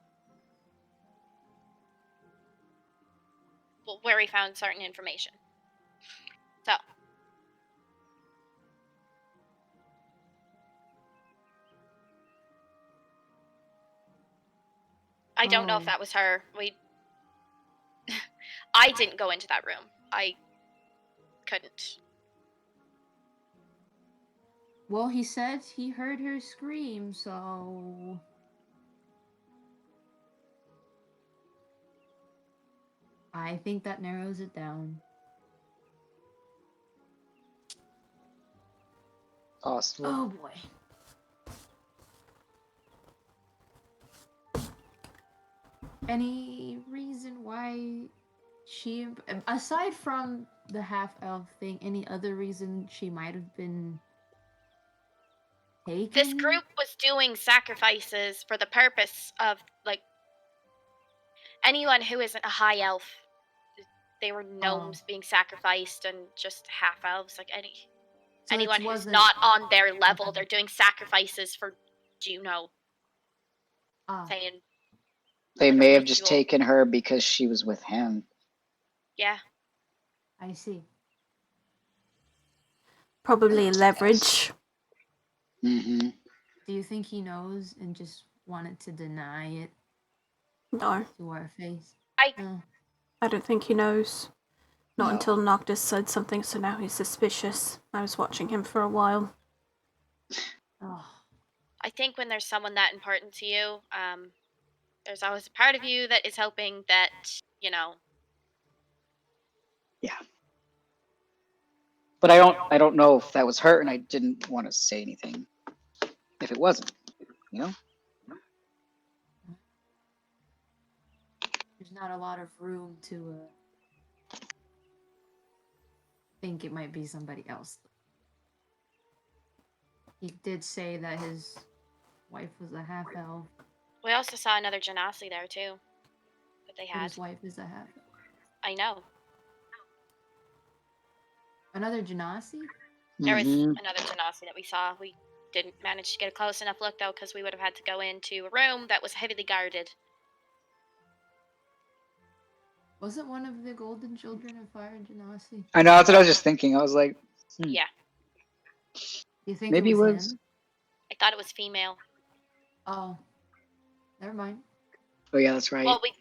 Well, where we found certain information. So. I don't know if Oh. that was her. I didn't go into that room. I couldn't. Well, he said he heard her scream, so I think that narrows it down. Awesome. Oh boy. Any reason why she, aside from the half-elf thing, any other reason she might have been taken? This group was doing sacrifices for the purpose of, like, anyone who isn't a high elf. They were gnomes being sacrificed and just half elves, like So it anyone who's wasn't- not on their level. Okay. They're doing sacrifices for Juno, Ah, saying, They like a may have just ritual. taken her because she was with him. yeah. I see. Probably leverage. Mm-hmm. Do you think he knows and just wanted to deny it No, to our face? I- Oh. I don't think he knows. Not No. until Noctis said something, so now he's suspicious. I was watching him for a while. Oh. I think when there's someone that important to you, there's always a part of you that is hoping that, you know, But I don't know if that was her, and I didn't want to say anything if it wasn't. You know? There's not a lot of room to think it might be somebody else. He did say that his wife was a half elf. we also saw another Genasi there too. That they But had. his wife is a half elf. I know. Another Genasi? There was Mhm. another Genasi that we saw. We didn't manage to get a close enough look though, because we would have had to go into a room that was heavily guarded. Wasn't one of the Golden Children of Fire Genasi? I know, that's what I was just thinking. I was like, Yeah. You think Maybe it it was was- him? I thought it was female. Oh. Never mind. oh yeah, that's right. Well, we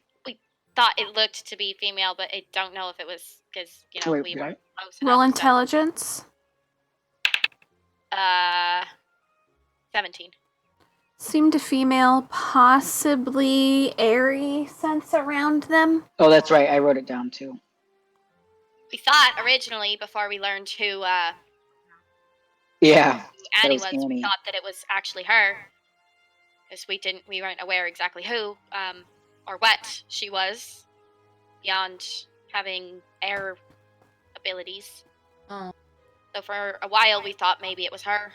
thought it looked to be female, but I don't know if it was because, you know, Wait, we did were I? close Roll enough, so- intelligence. 17. Seemed a female, possibly airy sense around them. Oh, that's right. I wrote it down too. We thought originally, before we learned who Yeah. Annie was was, we Annie. thought that it was actually her. Because we weren't aware exactly who, or what she was, beyond having air abilities. Oh. So for a while we thought maybe it was her.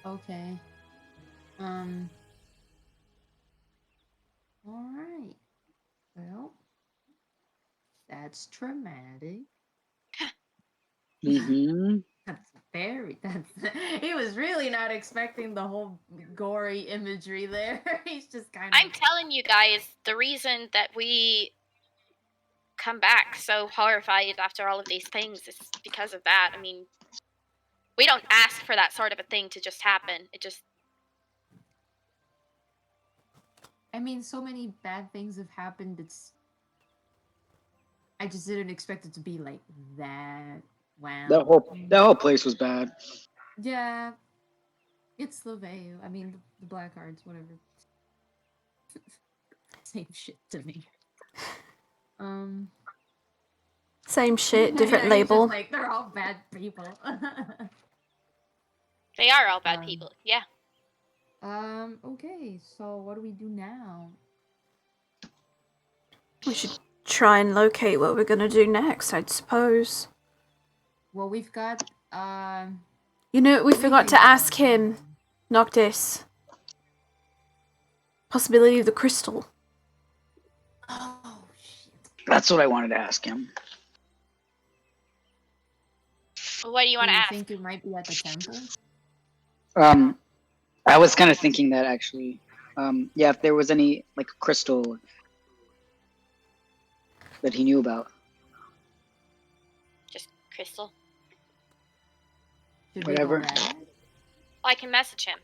Okay. Alright. Well, that's traumatic. Mm-hmm. That's he was really not expecting the whole gory imagery there. He's just kind I'm of telling you guys, the reason that we come back so horrified after all of these things is because of that. I mean, we don't ask for that sort of a thing to just happen. It just I mean, so many bad things have happened. I just didn't expect it to be like that. Wow. That whole place was bad. Yeah. It's LeVay. I mean, the Black Hearts, whatever. Same shit to me. Same shit, different Yeah, he's just label. like, they're all bad people. they are all bad Um, people. Yeah. Okay, so what do we do now? We should try and locate what we're gonna do next, I'd suppose. Well, we've got, You know, we three forgot things to ask going him, on. Noctis. Possibility of the crystal. Oh, shit. That's what I wanted to ask him. What do you want Do to you ask? think it might be at the temple? I was kind of thinking that actually. Yeah, if there was any like crystal that he knew about. Just Crystal. Should Whatever. we go back? Well, I can message him.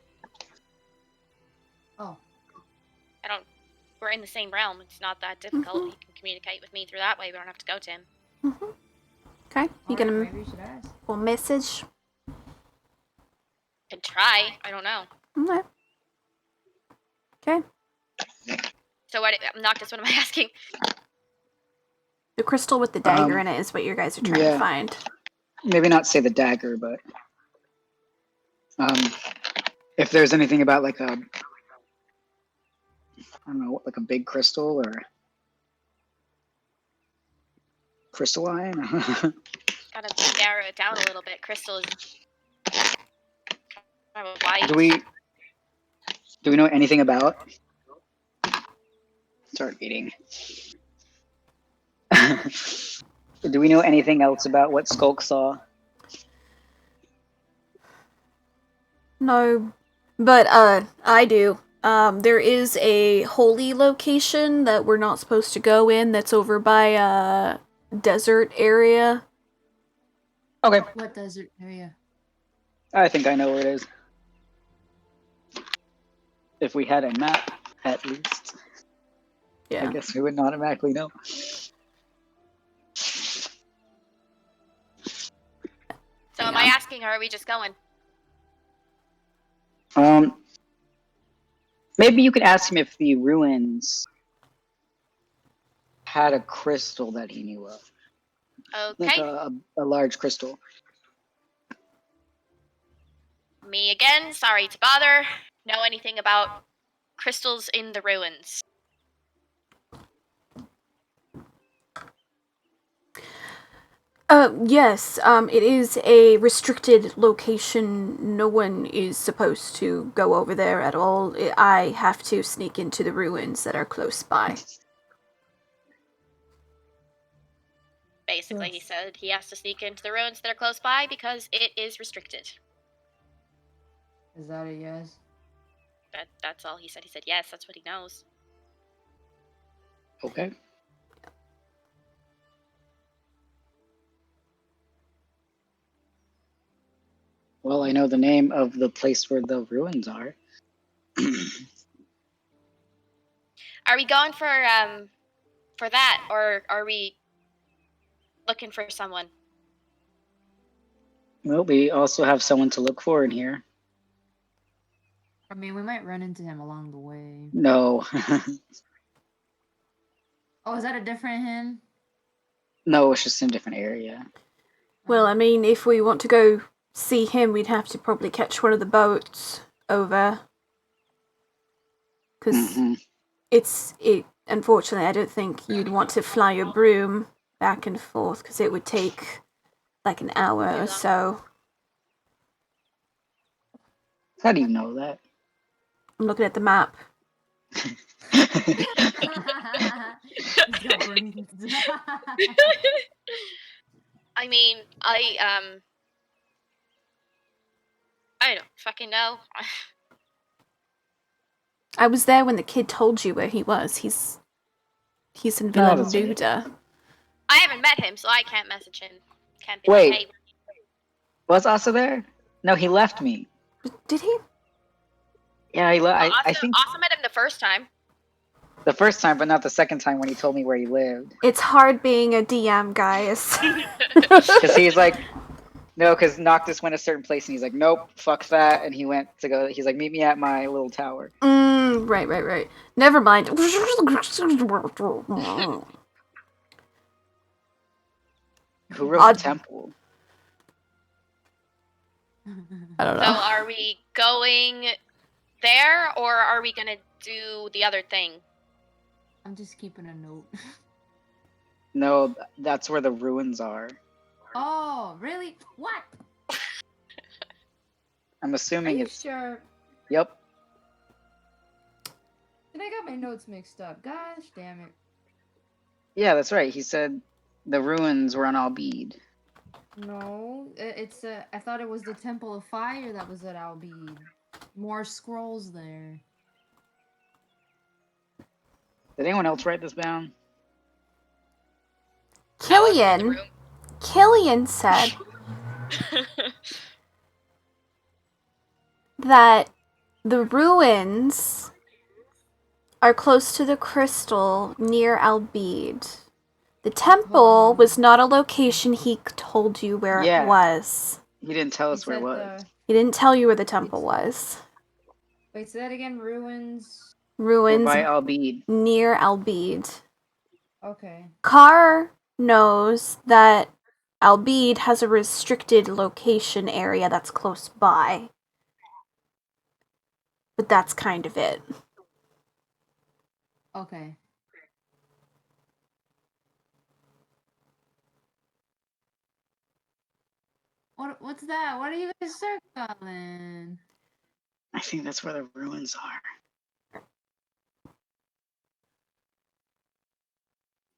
Oh, We're in the same realm. It's not that difficult. He can communicate with me through that way. We don't have to go to him. Okay, you alright, gonna maybe we should ask. or message? Can try. I don't know. Okay. So what? Noctis, what am I asking? The crystal with the dagger in it is what you guys are trying to find. Maybe not say the dagger, but if there's anything about like a, I don't know, like a big crystal or crystalline. Gotta narrow it down a little bit. Crystal is kind of wide. Do we know anything about? Start eating. Do we know anything else about what Skulk saw? No, but I do. There is a holy location that we're not supposed to go in. That's over by a desert area. Okay, What desert area? I think I know where it is. If we had a map, at least. Yeah. I guess we would automatically know. So am I asking, or are we just going? Maybe you could ask him if the ruins had a crystal that he knew of, like Okay. a large crystal. Me again. Sorry to bother. Know anything about crystals in the ruins? Yes, it is a restricted location. No one is supposed to go over there at all. I have to sneak into the ruins that are close by. Basically, he said he has to sneak into the ruins that are close by because it is restricted. Is that a yes? That's all he said. He said yes, that's what he knows. Okay. Well, I know the name of the place where the ruins are. Are we going for that, or are we looking for someone? Well, we also have someone to look for in here. I mean, we might run into him along the way. No. Oh, is that a different him? No, it's just in a different area. Well, I mean, if we want to go see him, we'd have to probably catch one of the boats over. Because unfortunately, I don't think you'd want to fly your broom back and forth, because it would take like an hour or so. How do you know that? I'm looking at the map. He's got brains. I mean, I don't fucking know. I was there when the kid told you where he was. He's in No, that's right. Villanueva. I haven't met him, so I can't message him. Can't be Wait. like, hey. Was Asa there? No, he left me. Did he? Yeah, he left. I Asa, think Asa met him the first time. the first time, but not the second time when he told me where he lived. It's hard being a DM, guys. Because he's like, no, because Noctis went a certain place and he's like, nope, fuck that. And he went to go, he's like, meet me at my little tower. Right. Never mind. Who wrote Odd- the temple? I don't So know. are we going there, or are we gonna do the other thing? I'm just keeping a note. No, that's where the ruins are. Oh, really? What? I'm Are assuming you it's. sure? Yep. Did I got my notes mixed up? Gosh damn it. Yeah, that's right. He said the ruins were on Albeed. No, it's I thought it was the Temple of Fire that was at Albeed. More scrolls there. Did anyone else write this down? Killian said that the ruins are close to the crystal near Albeed. The temple was not a location he told you where Yeah. it was. He didn't tell He us where it said was. He didn't tell you where the temple was. Wait, say that again. Ruins. We're Ruins by Albeed. near Albeed. Okay. Carr knows that Albeed has a restricted location area that's close by. But that's kind of it. Okay. What's that? What are you guys circling? I think that's where the ruins are.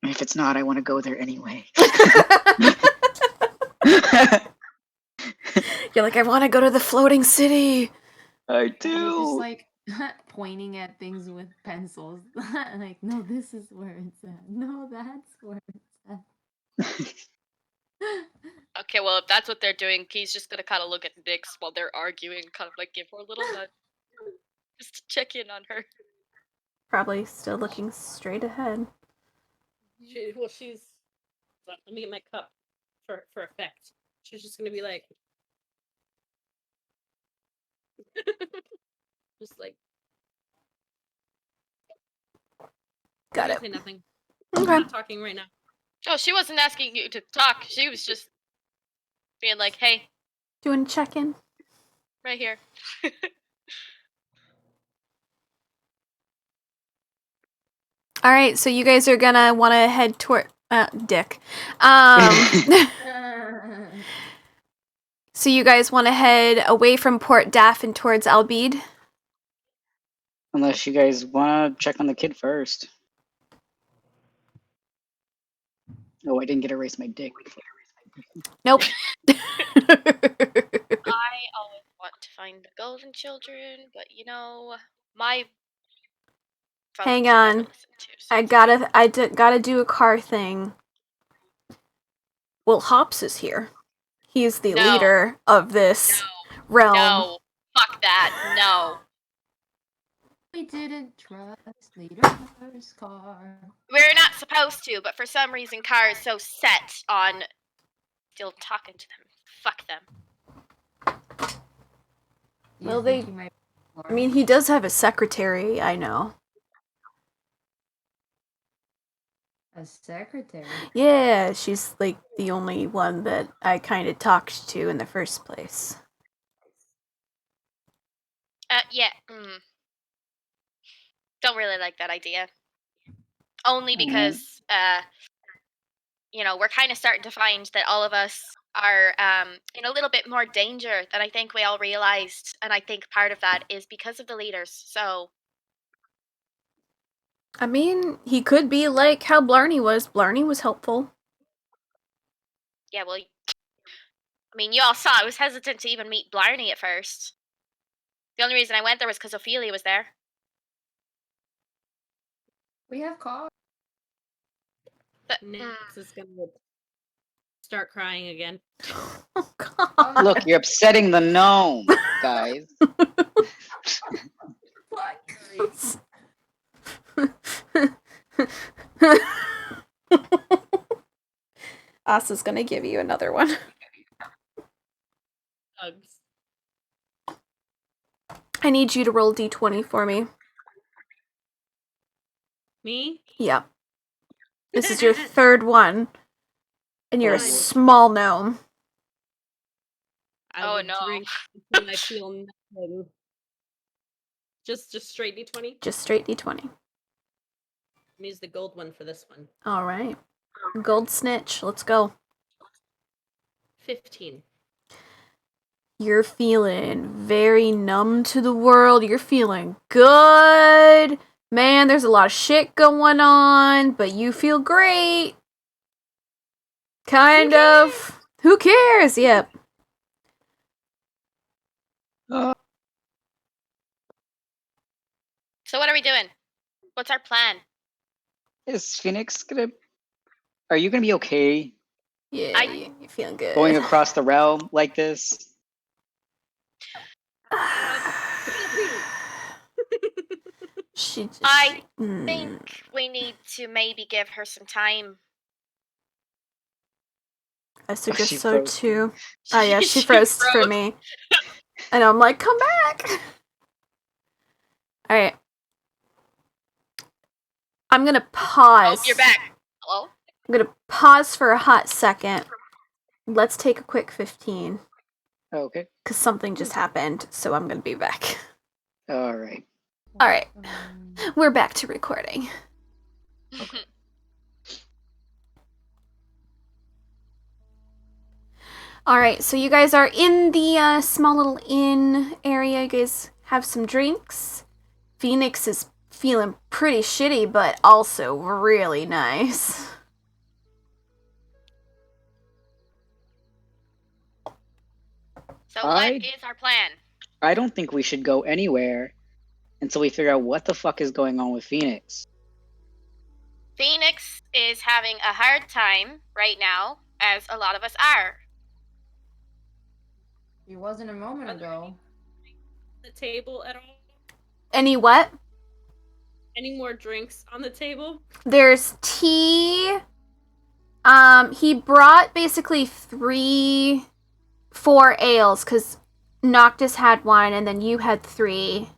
And if it's not, I want to go there anyway. You're like, I want to go to the floating city. I And they're just do. like pointing at things with pencils. Like, no, this is where it's at. No, that's where it's at. Okay, well, if that's what they're doing, he's just gonna kind of look at Nyx while they're arguing, kind of like give her a little nudge, just to check in on her. Probably still looking straight ahead. She's. Let me get my cup for effect. She's just gonna be like, just like. Got it. Say nothing. Okay. I'm not talking right now. Oh, she wasn't asking you to talk. She was just being like, "Hey, Doing a check-in. right here." All right, so you guys are gonna want to head toward Dick. So you guys want to head away from Port Daff and towards Albeed? Unless you guys want to check on the kid first. Oh, I didn't get to erase my dick. Nope. I always want to find the Golden Children, but you know, my folks Hang never on. listen to, so I gotta do a car thing. Well, Hops is here. He's the No. leader of this realm. No, fuck that. No, We didn't trust leader's car. we're not supposed to, but for some reason, Kara is so set on still talking to them. Fuck them. You Well, think they- he might be I mean, he does have a secretary, I know. a secretary. Yeah, she's like the only one that I kind of talked to in the first place. Yeah. Don't really like that idea. Only because, you know, we're kind of starting to find that all of us are in a little bit more danger than I think we all realized, and I think part of that is because of the leaders. So I mean, he could be like how Blarney was. Blarney was helpful. yeah, well, I mean, you all saw I was hesitant to even meet Blarney at first. The only reason I went there was because Ophelia was there. We have cause. Nix is gonna start crying again. Oh, God. Look, you're upsetting the gnome, guys. What? Asa's gonna give you another one. Hugs. I need you to roll d20 for me. Me? Yeah. This is your third one. And you're a Fine. small gnome. I Oh, will no. drink until I feel nothing. Just straight D20. Just straight d20. Use the gold one for this one. Alright. Gold snitch. Let's go. 15. You're feeling very numb to the world. You're feeling good. Man, there's a lot of shit going on, but you feel great. Kind of. Who cares? Yep. So what are we doing? What's our plan? Is Phoenix gonna? Are you gonna be okay Yeah, you're feeling good. going across the realm like this? She just, I think we need to maybe give her some time. I suggest she so froze. too. Oh yeah, she froze for me. And I'm like, come back! Alright. I'm gonna pause. Oh, you're back. Hello? I'm gonna pause for a hot second. Let's take a quick 15. Okay. Because something just happened, so I'm gonna be back. All right. Alright. We're back to recording. Alright, so you guys are in the small little inn area. You guys have some drinks. Phoenix is feeling pretty shitty, but also really nice. So what I- is our plan? I don't think we should go anywhere until we figure out what the fuck is going on with Phoenix. Phoenix is having a hard time right now, as a lot of us are. He wasn't a moment ago. The table at all? Any what? Any more drinks on the table? There's tea. He brought basically 4 ales, because Noctis had 1, and then you had 3.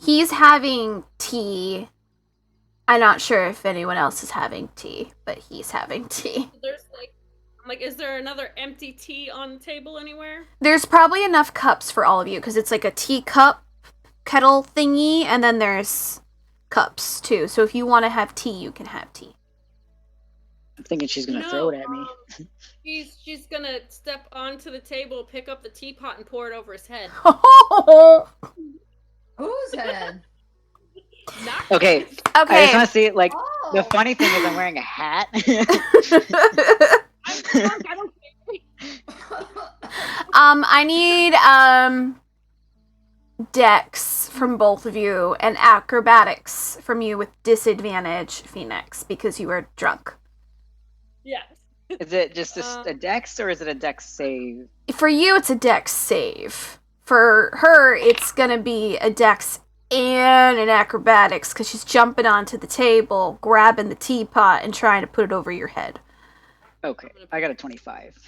He's having tea. I'm not sure if anyone else is having tea, but he's having tea. There's like, is there another empty tea on the table anywhere? There's probably enough cups for all of you, because it's like a teacup kettle thingy, and then there's cups too. So if you want to have tea, you can have tea. I'm thinking she's gonna throw it at me. She's gonna step onto the table, pick up the teapot, and pour it over his head. Whose head? Not Okay. I Okay. just want to see, like, Oh. the funny thing is I'm wearing a hat. I'm drunk, I don't care. I need dex from both of you and acrobatics from you with disadvantage, Phoenix, because you are drunk. Yes. Is it just a dex or is it a dex save? For you, it's a dex save. For her, it's gonna be a dex and an acrobatics because she's jumping onto the table, grabbing the teapot, and trying to put it over your head. Okay, I got a 25.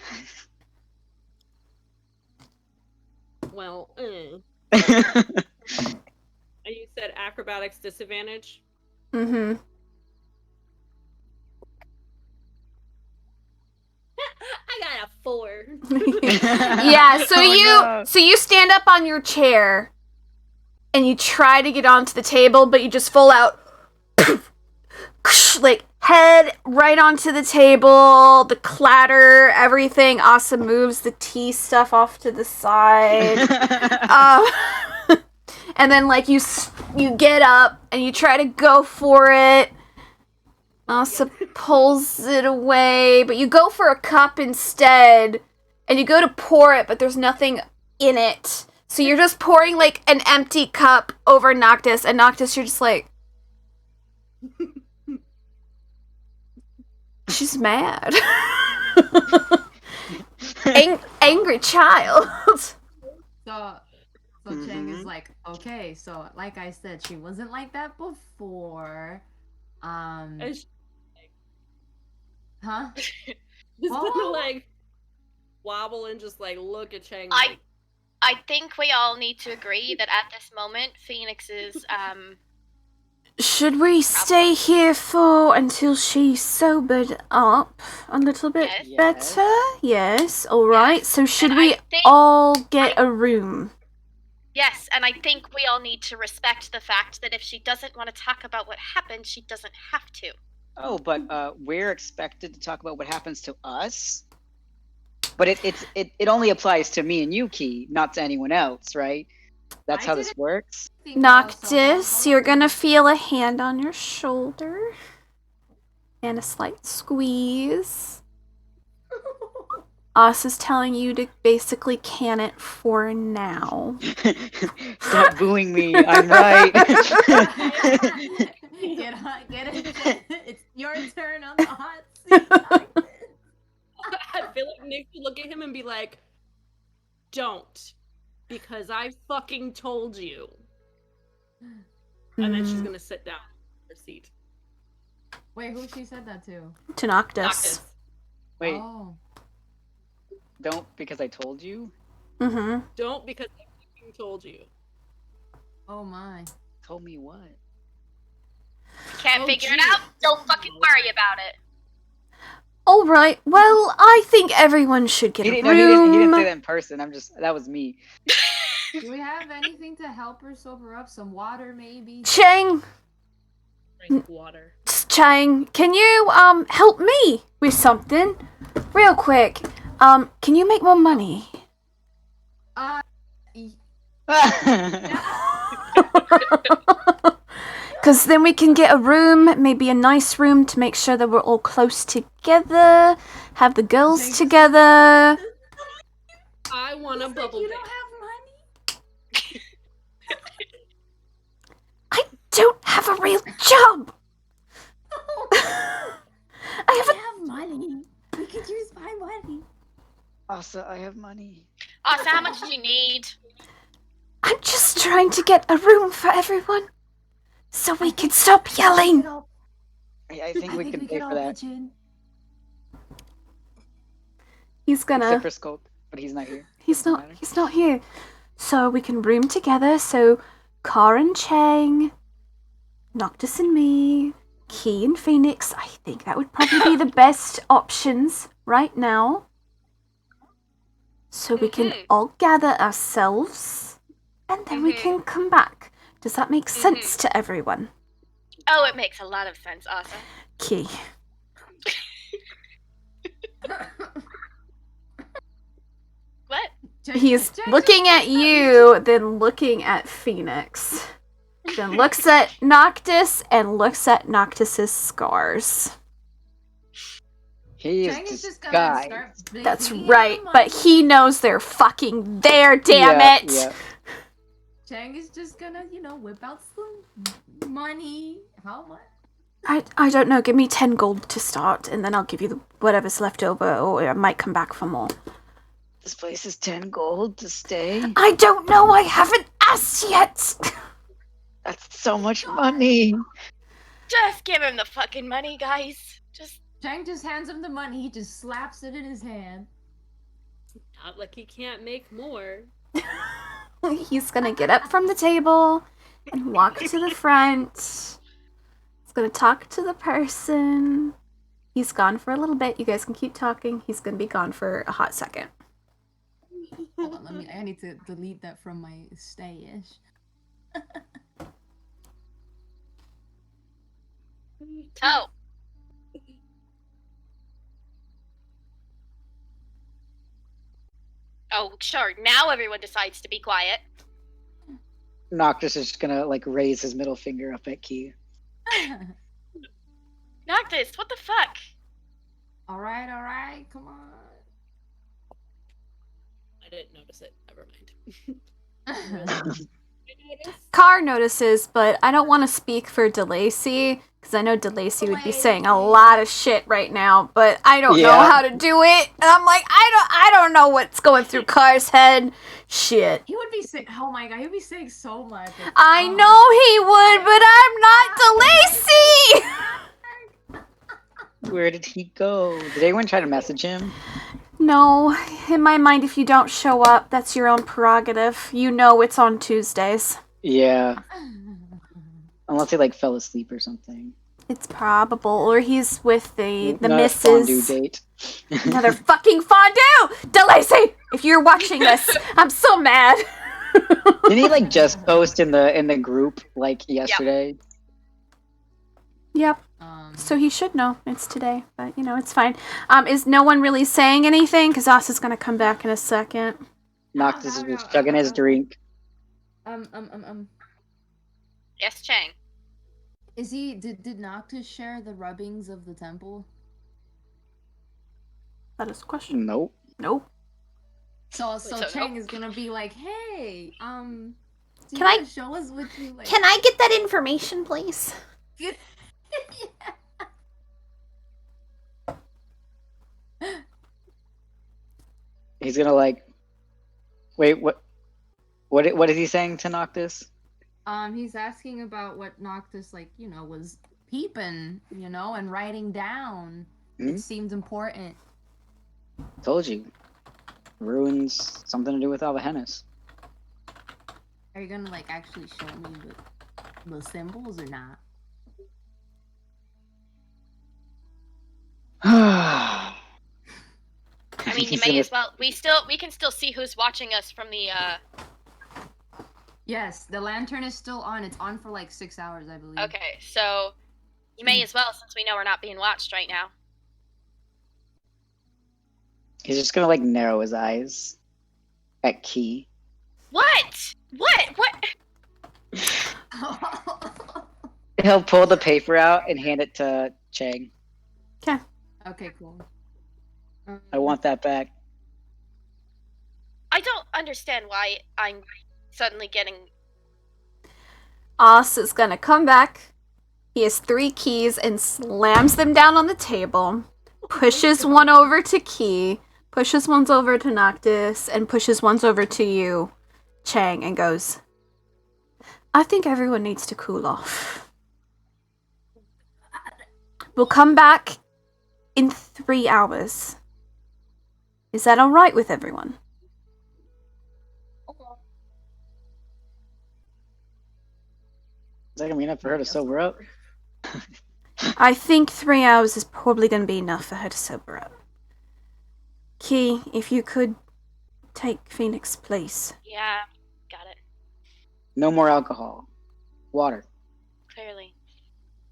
Well, you said acrobatics disadvantage? Mm-hmm. I got a 4. Yeah, so Oh, you stand up on your chair and you try to get onto the table, but you just full out like head right onto the table, the clatter, everything. Asa moves the tea stuff off to the side. And then, like, you get up and you try to go for it. Asa pulls it away, but you go for a cup instead. And you go to pour it, but there's nothing in it. So you're just pouring, like, an empty cup over Noctis. And Noctis, you're just like... She's mad. Angry child. So Chang is like, okay, so like I said, she wasn't like that before. And Huh? Just Oh. gonna like wobble and just like look at Chang. I think we all need to agree that at this moment, Phoenix is Should we stay here until she's sobered up a little bit Yes. better? Yes, alright. So should And we I think- all get a room? Yes, and I think we all need to respect the fact that if she doesn't want to talk about what happened, she doesn't have to. Oh, but we're expected to talk about what happens to us. But it only applies to me and Yuki, not to anyone else, right? That's I how this didn't- works. Noctis, you're gonna feel a hand on your shoulder. And a slight squeeze. Asa's telling you to basically can it for now. Stop booing me. I'm right. Get it. It's your turn on the hot seat. I feel like Nick would look at him and be like, "Don't, because I fucking told you." And then she's gonna sit down in her seat. Wait, who she said that to? To Noctis. Noctis. Wait, Oh. don't because I told you? Mm-hmm. Don't, because I fucking told you. Oh my. Told me what? Can't Oh, figure it geez. out? Don't fucking worry about it. Alright, well, I think everyone should get He a didn't, no, he didn't room. say that in person. That was me. Do we have anything to help her sober up? Some water, maybe? Chang, Drink water. Chang, can you, help me with something? Real quick. Can you make more money? Because then we can get a room, maybe a nice room to make sure that we're all close together, have the girls Thanks. together. I want a bubble You bath. don't have money? I don't have a real job. I have a... have money. We could use my money. Asa, I have money. Asa, how much do you need? I'm just trying to get a room for everyone. So we can stop yelling. I think we can pay for that. He's gonna... Except for Skulk, but he's not here. He's matter. not here. So we can room together. So Car and Chang, Noctis and me, Key and Phoenix. I think that would probably be the best options right now. So we can all gather ourselves and then we can come back. Does that make sense to everyone? Oh, it makes a lot of sense, Asa. Key. What? He's looking at you, then looking at Phoenix. Then looks at Noctis and looks at Noctis's scars. He Chang is is just gonna disguised. start That's begging right, for but money. he knows they're fucking there, damn Yeah, it! yeah. Chang is just gonna, whip out some money. How much? I don't know, give me 10 gold to start, and then I'll give you whatever's left over, or I might come back for more. This place is 10 gold to stay. I don't know, I haven't asked yet! That's so much money. Just give him the fucking money, guys. Just Chang just hands him the money. He just slaps it in his hand. Not like he can't make more. He's gonna get up from the table and walk to the front. He's gonna talk to the person. He's gone for a little bit. You guys can keep talking. He's gonna be gone for a hot second. Hold on, I need to delete that from my stash. so. Oh, sure. Now everyone decides to be quiet. Noctis is just gonna like raise his middle finger up at Key. Noctis, what the fuck? All right, come on. I didn't notice it. Never mind. Car notices, but I don't want to speak for DeLacy, because I know DeLacy would be saying a DeLacy. lot of shit right now, but I don't know Yeah. how to do it. And I'm like, I don't know what's going through Car's head. Shit. He would be sick. Oh my god, he'd be saying so much. I Oh. know he would, but I'm not DeLacy! Where did he go? Did anyone try to message him? No, in my mind, if you don't show up, that's your own prerogative. You know it's on Tuesdays. Yeah, unless he like fell asleep or something. It's probable, or he's with the Not a fondue missus. date. Another fucking fondue! DeLacy! If you're watching this, I'm so mad. Didn't he like just post in the group like yesterday? Yep. So he should know it's today, but you know, it's fine. Is no one really saying anything? Because Os is gonna come back in a second. Noctis is just chugging his drink. Yes, Chang. Is he? Did Noctis share the rubbings of the temple? That is a question. Nope. Nope. So so Chang nope. is gonna be like, hey, do you Can I- wanna show us what you like? I get that information, please? He's gonna like. Wait, what? What is he saying to Noctis? He's asking about what Noctis was peeping, and writing down. Hmm? It seemed important. Told you. Ruins something to do with Alvahennis. Are you gonna actually show me the symbols or not? I I mean, you may as well. We can still see who's watching us from the. Yes, the lantern is still on. It's on for 6 hours, I believe. Okay, so you may as well, since we know we're not being watched right now. He's just gonna narrow his eyes at Key. What? What? He'll pull the paper out and hand it to Chang. Okay, cool. I want that back. I don't understand why I'm suddenly getting. Os is gonna come back. He has 3 keys and slams them down on the table. Pushes one over to Key. Pushes ones over to Noctis. And pushes ones over to you, Chang, and goes, I think everyone needs to cool off. We'll come back in 3 hours. Is that alright with everyone? Is that gonna be enough for her to sober up? I think 3 hours is probably going to be enough for her to sober up. Key, if you could take Phoenix, please. Yeah, got it. No more alcohol. Water. Clearly.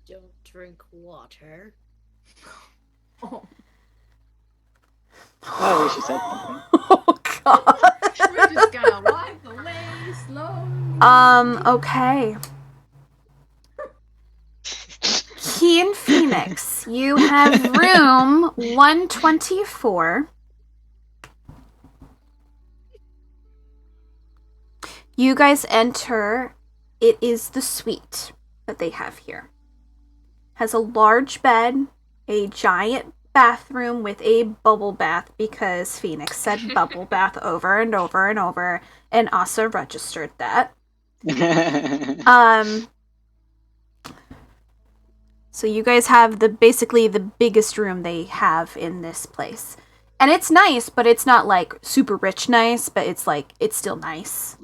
Don't drink water. Oh, Oh, I wish you said something. Oh, God. we're just gonna walk away slowly. Okay. Key and Phoenix, you have room 124. You guys enter. It is the suite that they have here. Has a large bed, a giant bathroom with a bubble bath because Phoenix said bubble bath over and over and over, and also registered that. So you guys have basically the biggest room they have in this place. And it's nice, but it's not super rich nice, but it's still nice.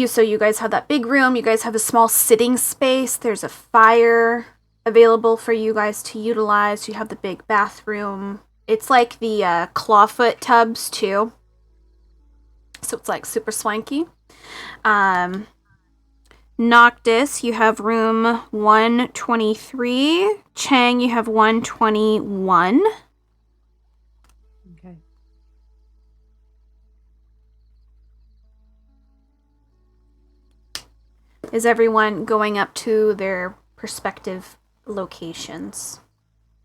So you guys have that big room, you guys have a small sitting space, there's a fire available for you guys to utilize, you have the big bathroom. It's like the clawfoot tubs too. So it's super swanky. Noctis, you have room 123. Chang, you have 121. Is everyone going up to their respective locations?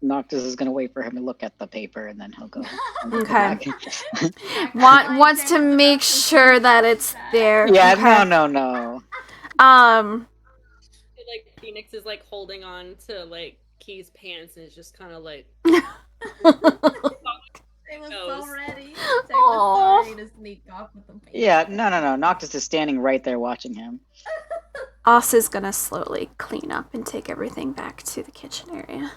Noctis is gonna wait for him to look at the paper, and then he'll go. Okay. back. Wants to make sure that it's there. Yeah, Okay. no. Like Phoenix is like holding on to like Key's pants and is just kind of like. They was so ready. They was so ready to sneak off with the paper. Yeah, no. Noctis is standing right there watching him. Asa's gonna slowly clean up and take everything back to the kitchen area.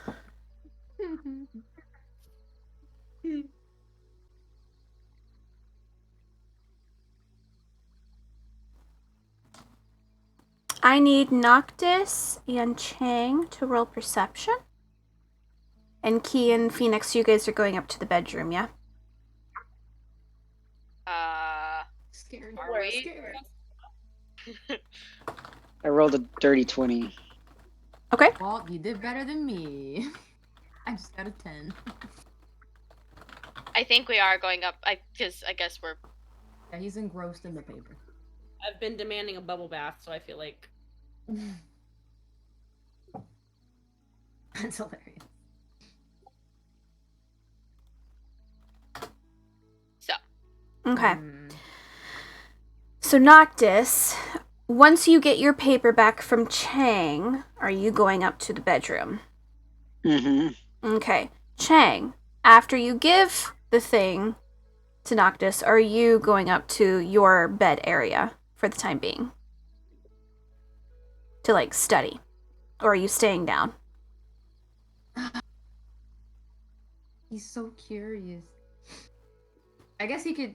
I need Noctis and Chang to roll perception. And Key and Phoenix, you guys are going up to the bedroom, yeah? Scared. Are we? Scared. I rolled a dirty 20. Okay. Well, you did better than me. I just got a 10. I think we are going up. Because I guess we're. Yeah, he's engrossed in the paper. I've been demanding a bubble bath, so I feel like. That's hilarious. So. Okay. So Noctis, once you get your paper back from Chang, are you going up to the bedroom? Mm-hmm. Okay. Chang, after you give the thing to Noctis, are you going up to your bed area for the time being? To, like, study? Or are you staying down? He's so curious. I guess he could,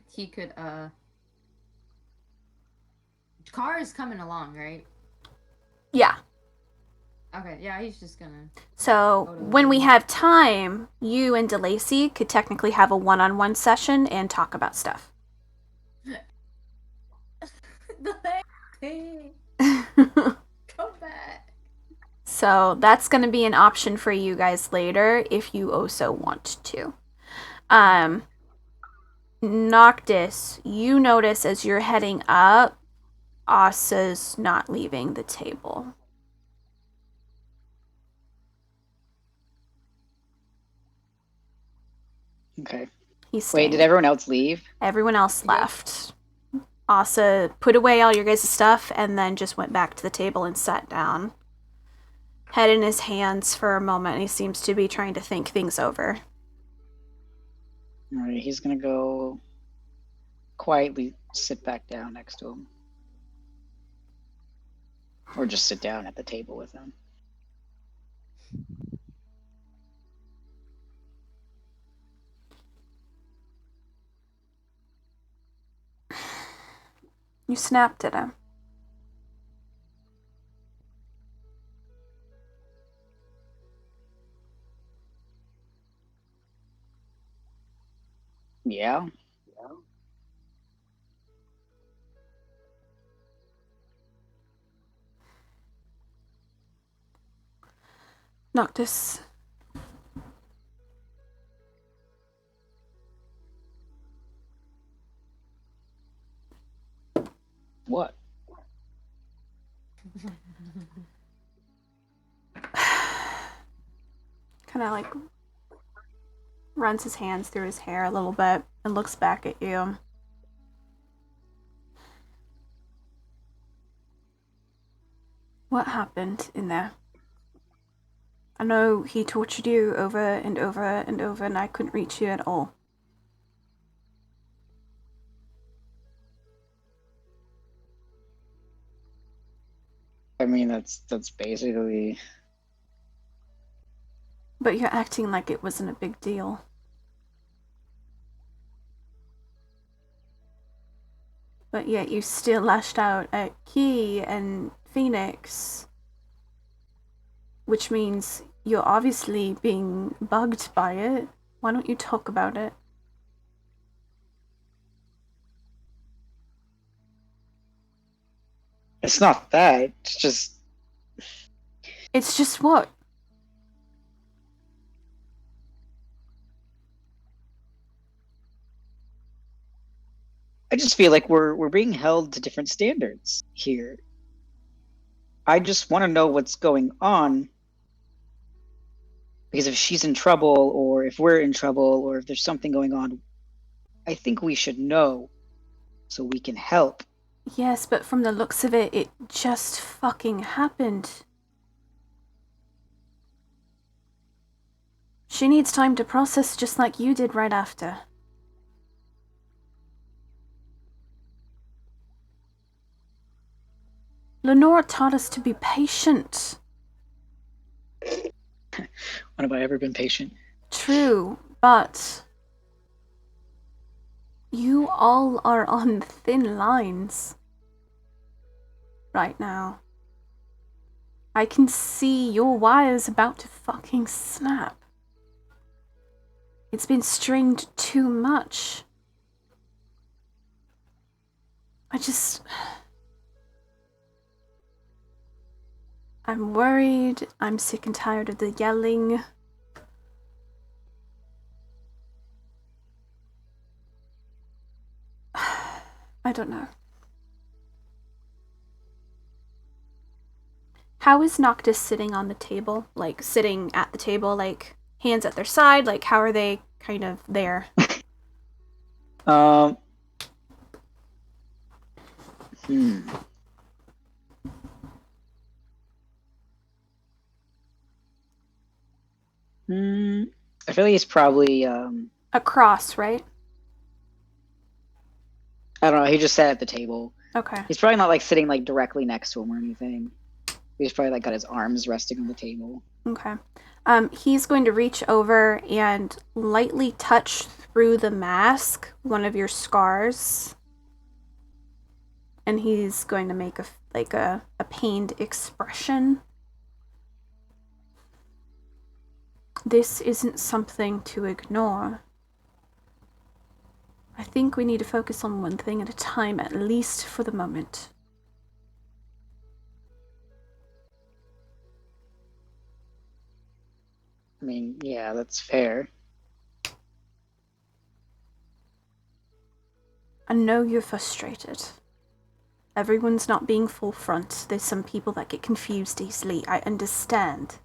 Car is coming along, right? Yeah. Okay, yeah, he's just gonna... So, when we have time, you and DeLacy could technically have a one-on-one session and talk about stuff. Come back. So, that's going to be an option for you guys later if you also want to. Noctis, you notice as you're heading up, Asa's not leaving the table. Okay. He's staying. Wait, did everyone else leave? Everyone else left. Asa put away all your guys' stuff and then just went back to the table and sat down. Head in his hands for a moment, and he seems to be trying to think things over. Alright, he's gonna go quietly sit back down next to him. Or just sit down at the table with him. You snapped at him. Yeah? Noctis. What? Kind of like runs his hands through his hair a little bit and looks back at you. What happened in there? I know he tortured you over and over and over, and I couldn't reach you at all. I mean, that's basically... But you're acting like it wasn't a big deal. But yet you still lashed out at Key and Phoenix. Which means you're obviously being bugged by it. Why don't you talk about it? It's not that, it's just... It's just what? I just feel like we're being held to different standards here. I just want to know what's going on. Because if she's in trouble, or if we're in trouble, or if there's something going on, I think we should know so we can help. Yes, but from the looks of it, it just fucking happened. She needs time to process just like you did right after. Lenora taught us to be patient. When have I ever been patient? True, but you all are on thin lines right now. I can see your wires about to fucking snap. It's been strained too much. I'm worried. I'm sick and tired of the yelling. I don't know. How is Noctis sitting on the table? Like, sitting at the table, like, hands at their side? Like, how are they kind of there? I feel like he's probably, Across, right? I don't know, he just sat at the table. Okay. He's probably not, like, sitting, like, directly next to him or anything. He's probably, like, got his arms resting on the table. Okay. He's going to reach over and lightly touch through the mask one of your scars. And he's going to make a pained expression. This isn't something to ignore. I think we need to focus on one thing at a time, at least for the moment. I mean, yeah, that's fair. I know you're frustrated. Everyone's not being full front. There's some people that get confused easily. I understand.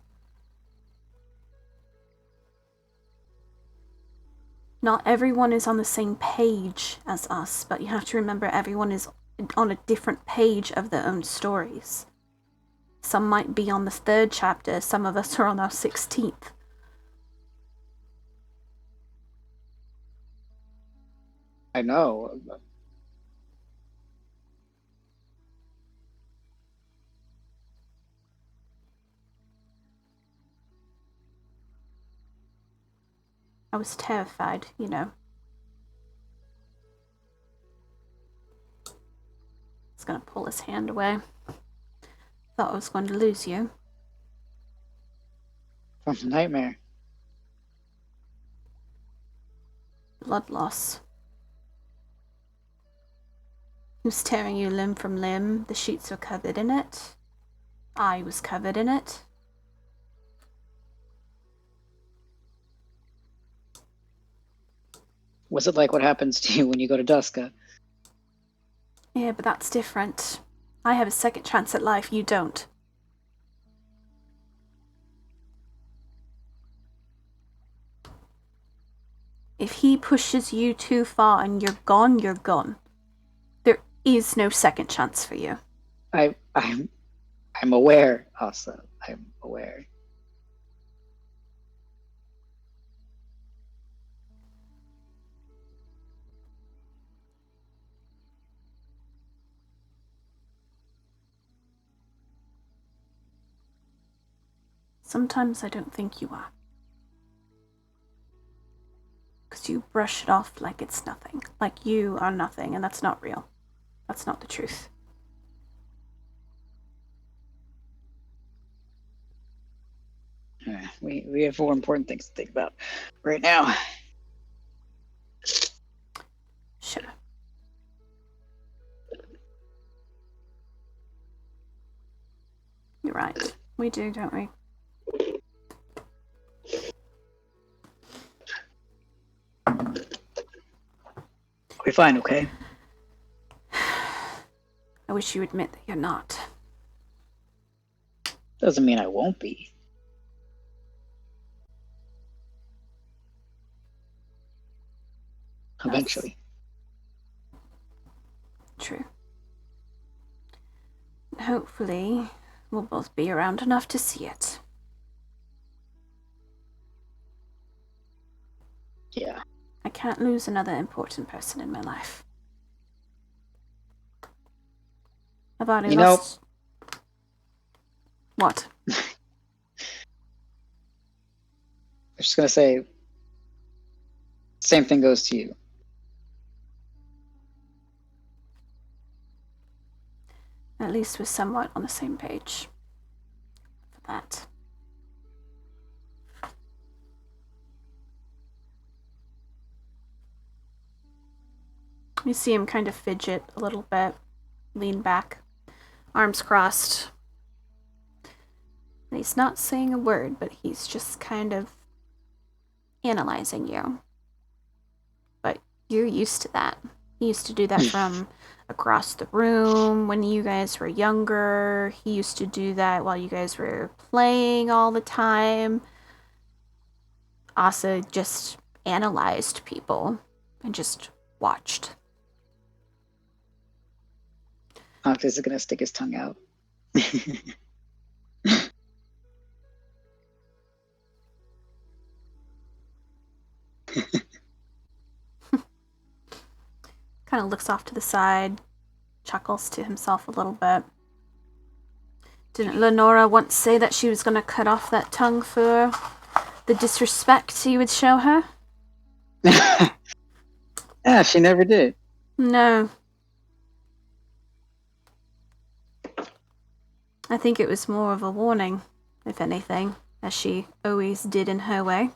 Not everyone is on the same page as us, but you have to remember everyone is on a different page of their own stories. Some might be on the 3rd chapter, some of us are on our 16th. I know. I was terrified, you know. He's gonna pull his hand away. Thought I was going to lose you. From the nightmare. Blood loss. He was tearing you limb from limb. The sheets were covered in it. I was covered in it. Was it like what happens to you when you go to Duska? Yeah, but that's different. I have a second chance at life, you don't. If he pushes you too far and you're gone, you're gone. There is no second chance for you. I'm aware, Asa. I'm aware. Sometimes I don't think you are. Because you brush it off like it's nothing. Like you are nothing, and that's not real. That's not the truth. We have more important things to think about right now. Sure. You're right. We do, don't we? We're fine, okay? I wish you admit that you're not. Doesn't mean I won't be. Eventually. True. Hopefully, we'll both be around enough to see it. Yeah. I can't lose another important person in my life. I've already You know- lost. What? I was just gonna say, same thing goes to you. At least we're somewhat on the same page for that. You see him kind of fidget a little bit, lean back, arms crossed. And he's not saying a word, but he's just kind of analyzing you. But you're used to that. He used to do that from across the room when you guys were younger. He used to do that while you guys were playing all the time. Asa just analyzed people and just watched. Octus is gonna stick his tongue out. Kind of looks off to the side, chuckles to himself a little bit. Didn't Lenora once say that she was going to cut off that tongue for the disrespect you would show her? Yeah, she never did. No. I think it was more of a warning, if anything, as she always did in her way.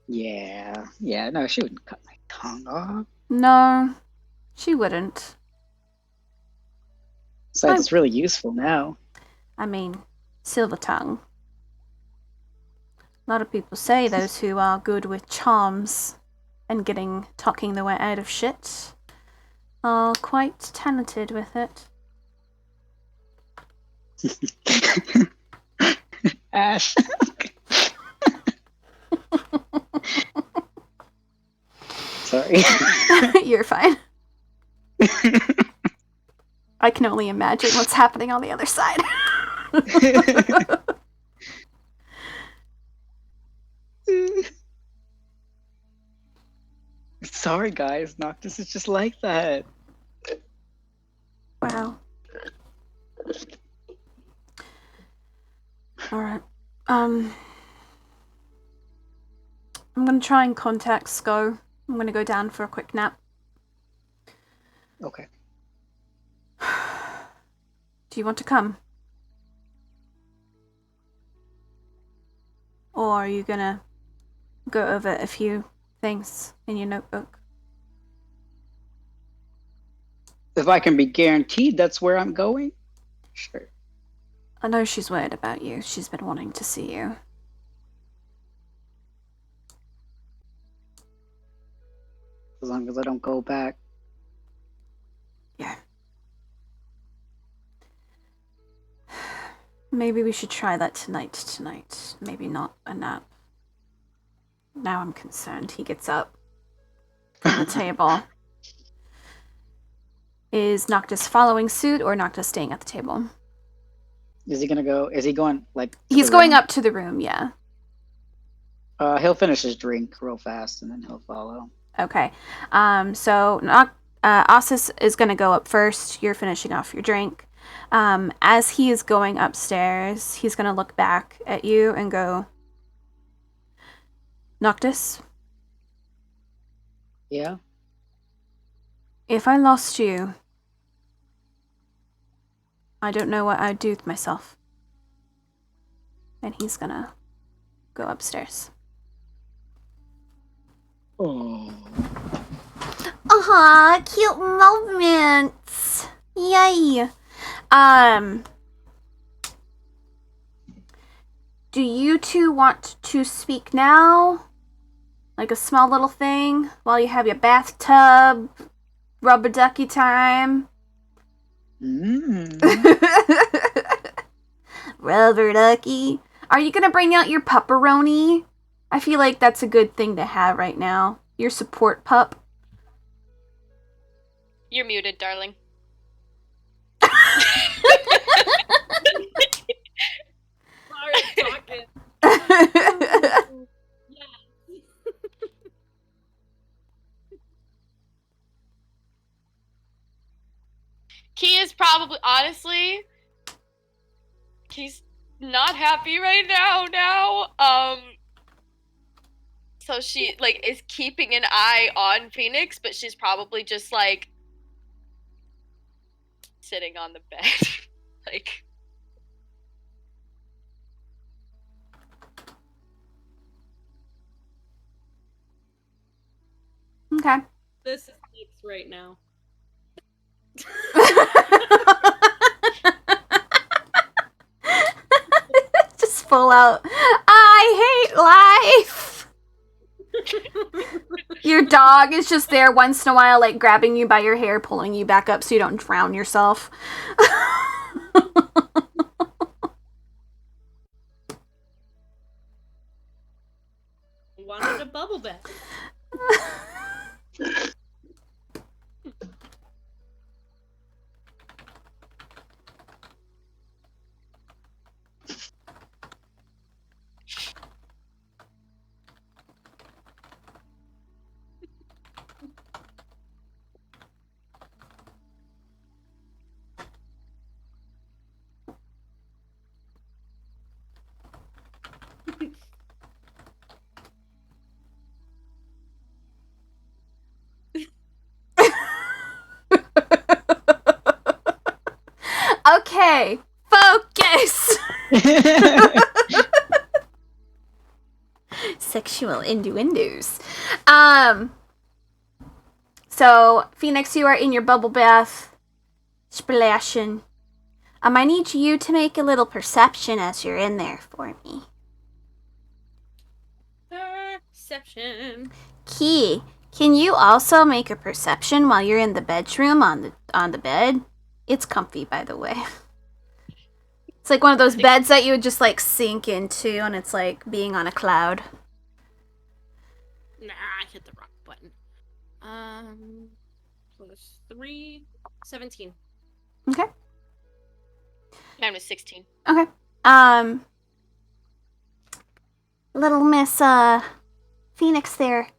Yeah, no, she wouldn't cut my tongue off. No, she wouldn't. Besides, it's really useful now. I mean, silver tongue. A lot of people say those who are good with charms and talking their way out of shit are quite talented with it. Ash. Sorry. You're fine. I can only imagine what's happening on the other side. Sorry, guys. Noctis is just like that. Wow. Alright. I'm gonna try and contact Sko. I'm gonna go down for a quick nap. Okay. Do you want to come? Or are you gonna go over a few things in your notebook? If I can be guaranteed that's where I'm going, sure. I know she's worried about you. She's been wanting to see you. As long as I don't go back. Yeah. Maybe we should try that tonight. Maybe not a nap. Now I'm concerned. He gets up from the table. Is Noctis following suit or Noctis staying at the table? Is he going like to He's the going room? up to the room, yeah. He'll finish his drink real fast and then he'll follow. Okay. So Asis is going to go up first. You're finishing off your drink. As he is going upstairs, he's going to look back at you and go, Noctis, Yeah? if I lost you, I don't know what I'd do with myself. And he's going to go upstairs. Oh. Aw, cute moments. Yay. Do you two want to speak now? Like a small little thing while you have your bathtub rubber ducky time? Mm. Rubber ducky. Are you gonna bring out your pupperoni? I feel like that's a good thing to have right now. Your support pup. You're muted, darling. Sorry, talking. Yeah. Key is probably, honestly, he's not happy right now. So she, like, is keeping an eye on Phoenix, but she's probably just, like, sitting on the bed. Like, Okay. This is Nick's right now. Just full out. I hate life. Your dog is just there once in a while, like grabbing you by your hair, pulling you back up so you don't drown yourself. Wanted a bubble bath. Okay, focus. Sexual innuendos. So Phoenix, you are in your bubble bath, splashing. I need you to make a little perception as you're in there for me. Perception. Key, can you also make a perception while you're in the bedroom on the bed? It's comfy, by the way. It's like one of those beds that you would just like sink into, and it's like being on a cloud. Nah, I hit the wrong button. Plus 3, 17. Okay. mine was 16. Okay. Little Miss Phoenix there,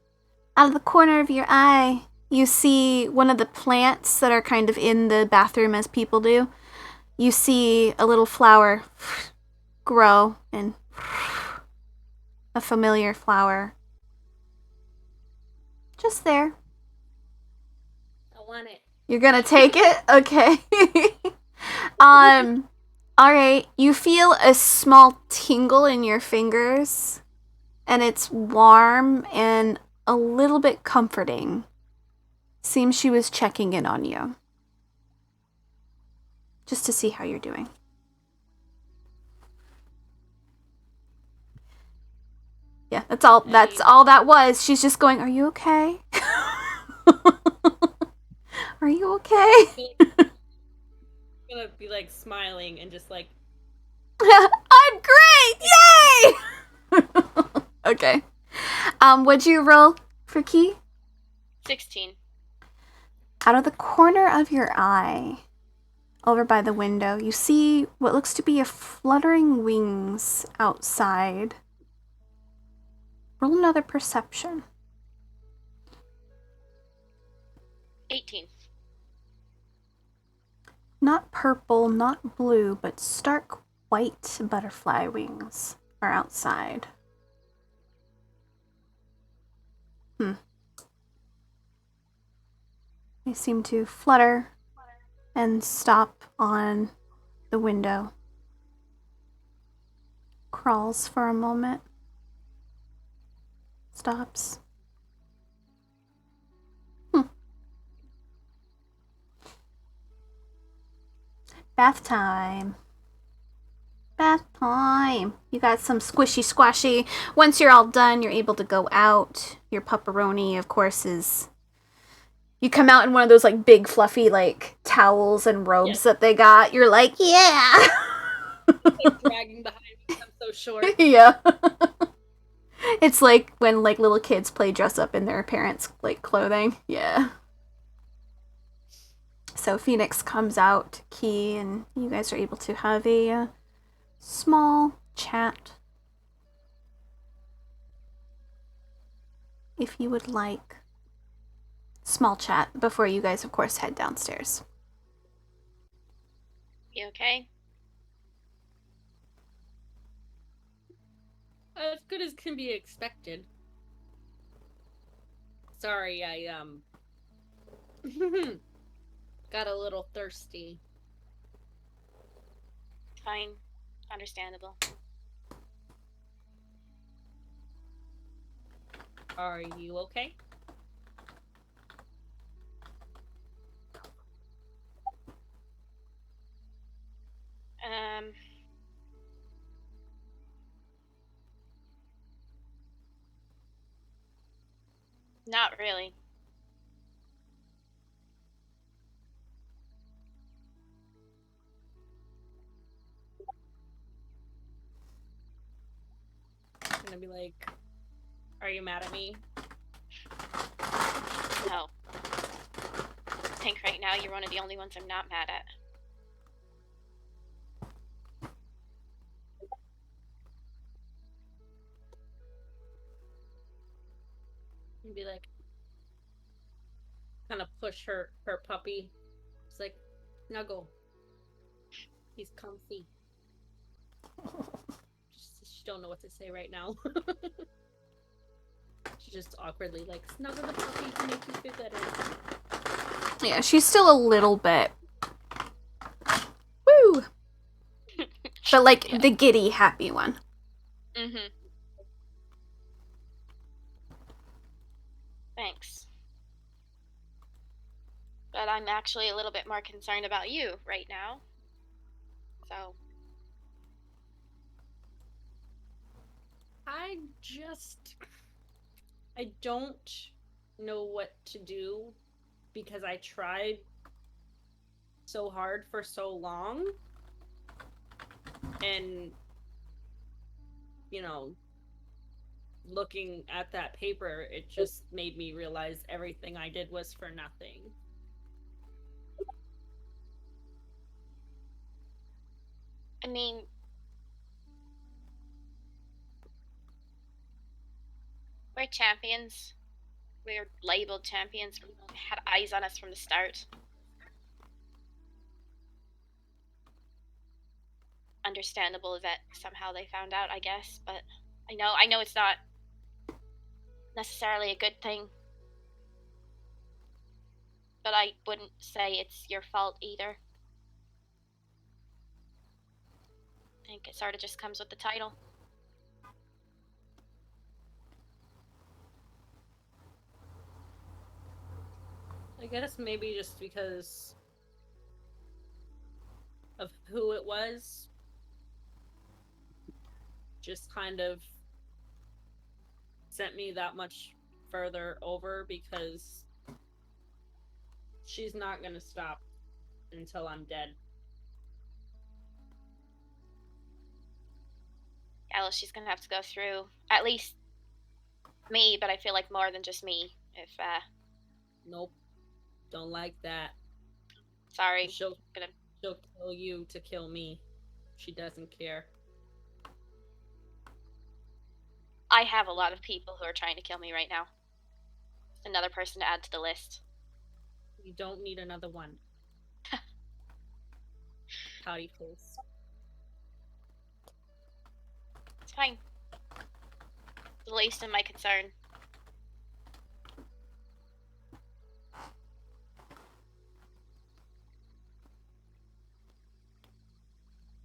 out of the corner of your eye, you see one of the plants that are kind of in the bathroom as people do. You see a little flower grow, and a familiar flower. Just there. I want it. You're gonna take it? Okay. Alright. You feel a small tingle in your fingers, and it's warm and a little bit comforting. Seems she was checking in on you. Just to see how you're doing. Yeah, that's all that was. She's just going, "Are you okay? Are you okay?" I'm gonna be like smiling and just like, I'm great! Yay! Okay. What'd you roll for Key? 16. Out of the corner of your eye, over by the window, you see what looks to be a fluttering wings outside. Roll another perception. 18. Not purple, not blue, but stark white butterfly wings are outside. They seem to flutter and stop on the window. Crawls for a moment. Stops. Bath time. Bath time. You got some squishy squashy. Once you're all done, you're able to go out. Your pupperoni, of course, is You come out in one of those like big fluffy like towels and robes Yes. that they got. You're like, yeah. Like dragging behind me. I'm so short. Yeah. It's like when like little kids play dress up in their parents' like clothing. Yeah. So Phoenix comes out, Key, and you guys are able to have a small chat. If you would like. Small chat before you guys, of course, head downstairs. You okay? As good as can be expected. Sorry, I got a little thirsty. Fine. Understandable. Are you okay? Not really. I'm gonna be like, are you mad at me? No. I think right now you're one of the only ones I'm not mad at. And be like, kind of push her puppy. It's like, snuggle. He's comfy. She don't know what to say right now. She just awkwardly like, snuggle the puppy to make you feel better. Yeah, she's still a little bit. Woo! But like Yeah. the giddy, happy one. Mm-hmm. Thanks. But I'm actually a little bit more concerned about you right now. So, I don't know what to do because I tried so hard for so long. And, you know, looking at that paper, it just made me realize everything I did was for nothing. I mean, we're champions. We're labeled champions. We had eyes on us from the start. Understandable that somehow they found out, I guess, but I know it's not necessarily a good thing. But I wouldn't say it's your fault either. I think it sort of just comes with the title. I guess maybe just because of who it was, just kind of sent me that much further over because she's not gonna stop until I'm dead. Yeah, well, she's gonna have to go through at least me, but I feel like more than just me. If Nope. Don't like that. sorry, She'll gonna. kill you to kill me. She doesn't care. I have a lot of people who are trying to kill me right now. Just another person to add to the list. You don't need another one. Howdy face. It's fine. The least of my concern.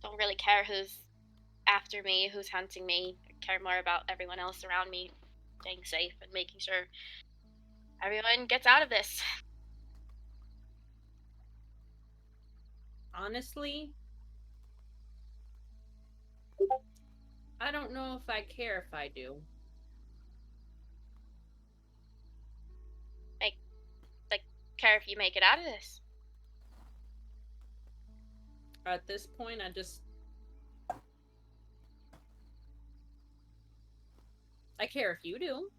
Don't really care who's after me, who's hunting me. I care more about everyone else around me staying safe and making sure everyone gets out of this. Honestly, I don't know if I care if I do. care if you make it out of this. At this point, I care if you do.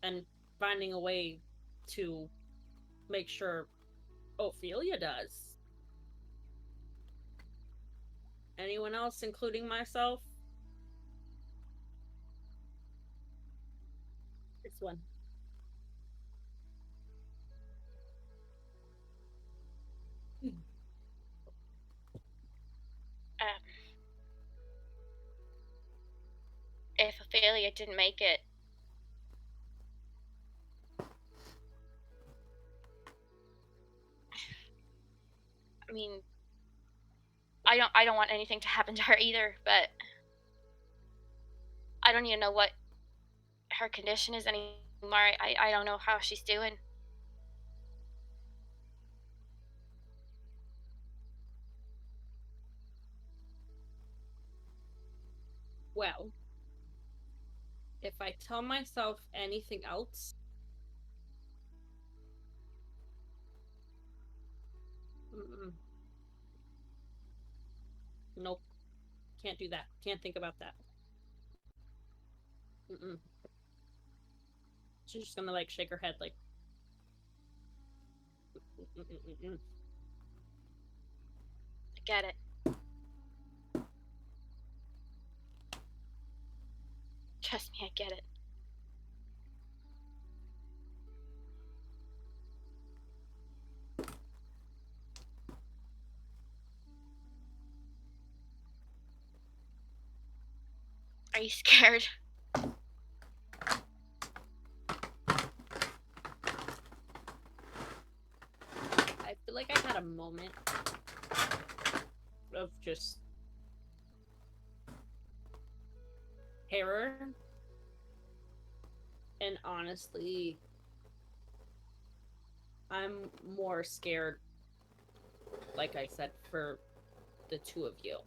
And finding a way to make sure Ophelia does. Anyone else, including myself? This one. If Ophelia didn't make it, I mean, I don't want anything to happen to her either, but I don't even know what her condition is anymore. I don't know how she's doing. Well, if I tell myself anything else, nope, can't do that. Can't think about that. She's just gonna like shake her head like. I get it. Trust me, I get it. Are you scared? I feel like I had a moment of just terror. And honestly, I'm more scared, like I said, for the two of you.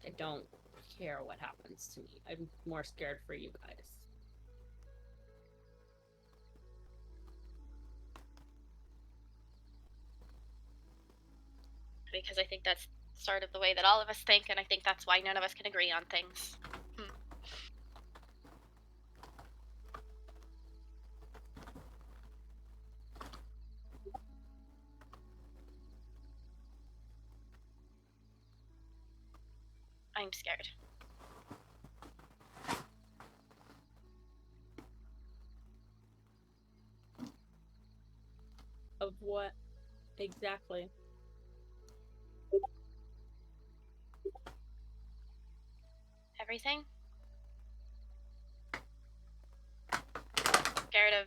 I don't care what happens to me. I'm more scared for you guys. Because I think that's sort of the way that all of us think, and I think that's why none of us can agree on things. I'm scared. Of what exactly? Everything? Scared of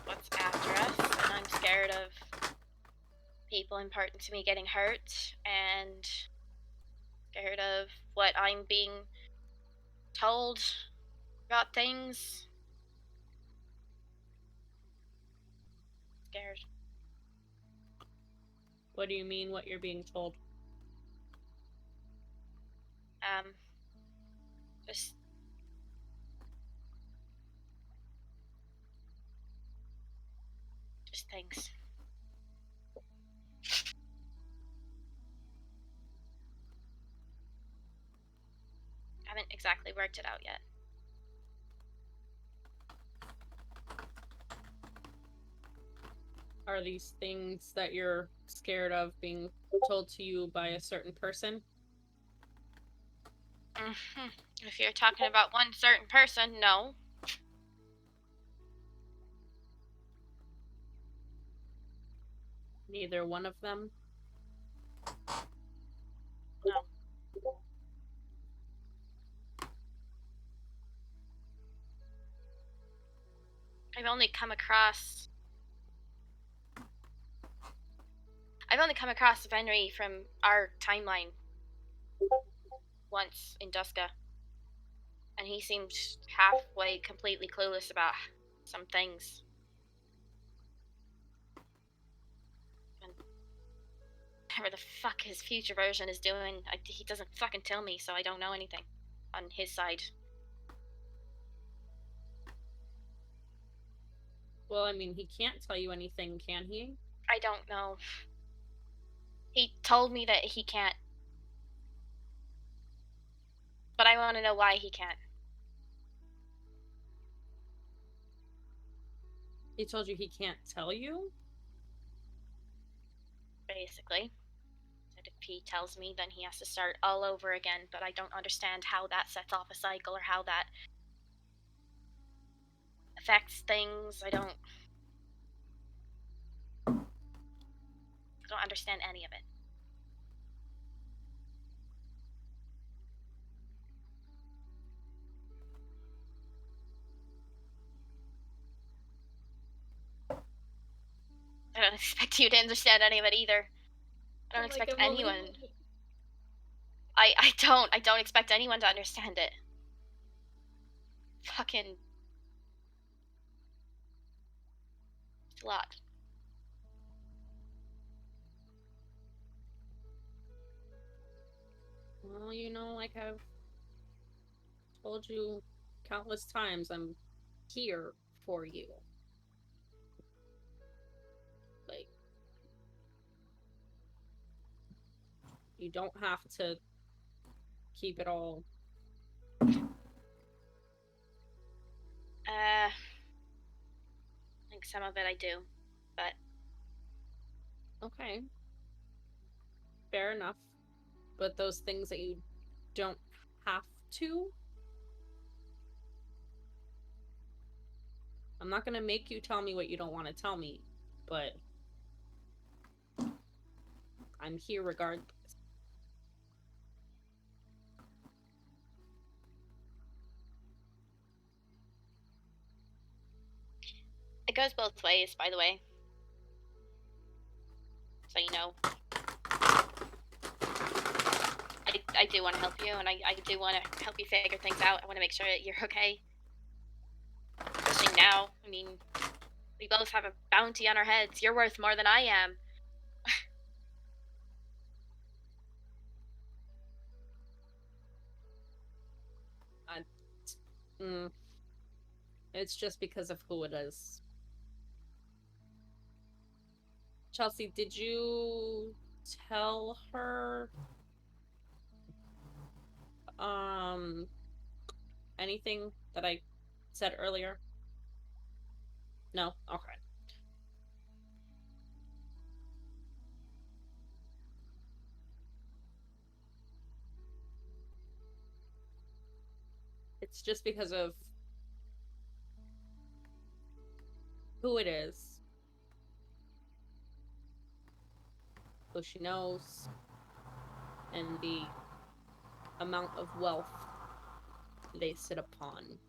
what's after us, and I'm scared of people important to me getting hurt, and scared of what I'm being told about things. Scared. What do you mean, what you're being told? Just things. Haven't exactly worked it out yet. Are these things that you're scared of being told to you by a certain person? If you're talking about one certain person, no. Neither one of them? No. I've only come across Venri from our timeline once in Duska, and he seemed halfway completely clueless about some things. And whatever the fuck his future version is doing, he doesn't fucking tell me, so I don't know anything on his side. Well, I mean, he can't tell you anything, can he? I don't know. He told me that he can't. But I want to know why he can't. He told you he can't tell you? Basically. That if he tells me, then he has to start all over again, but I don't understand how that sets off a cycle or how that affects things. I don't understand any of it. I don't expect you to understand any of it either. I don't expect anyone. I don't expect anyone to understand it. Fucking. It's a lot. Well, you know, like I've told you countless times, I'm here for you. Like, you don't have to keep it all. I think some of it I do, but Okay. Fair enough. But those things that you don't have to? I'm not gonna make you tell me what you don't want to tell me, but I'm here regardless. it goes both ways, by the way. So you know. I do want to help you, and I do want to help you figure things out. I want to make sure that you're okay. Especially now. I mean, we both have a bounty on our heads. You're worth more than I am. It's just because of who it is. Chelsea, did you tell her anything that I said earlier? No? Okay. It's just because of who it is, who she knows, and the amount of wealth they sit upon.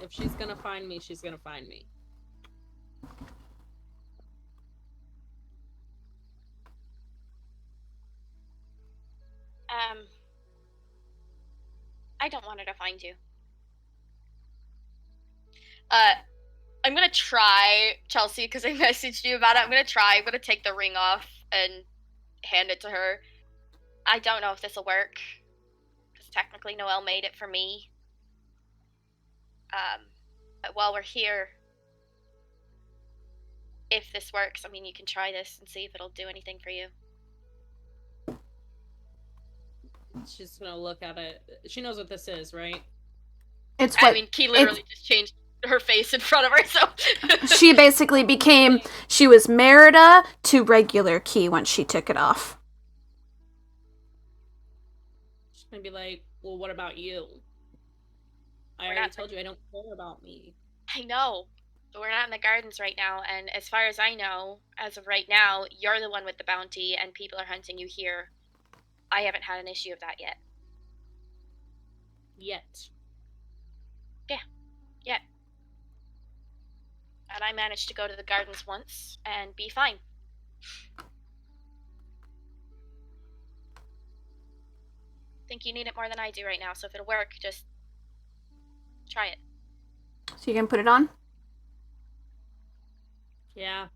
If she's gonna find me, she's gonna find me. I don't want her to find you. I'm gonna try, Chelsea, because I messaged you about it. I'm gonna take the ring off and hand it to her. I don't know if this will work, because technically Noelle made it for me. But while we're here, if this works, I mean, you can try this and see if it'll do anything for you. She's gonna look at it. She knows what this is, right? It's what I mean, Key literally just changed her face in front of her, so... she basically became. She was Merida to regular Key once she took it off. She's gonna be like, well, what about you? I already told you I don't care about me. I know. But we're not in the gardens right now, and as far as I know, as of right now, you're the one with the bounty, and people are hunting you here. I haven't had an issue of that yet. Yet. Yeah. And I managed to go to the gardens once and be fine. Think you need it more than I do right now, so if it'll work, just try it. So you can put it on? Yeah.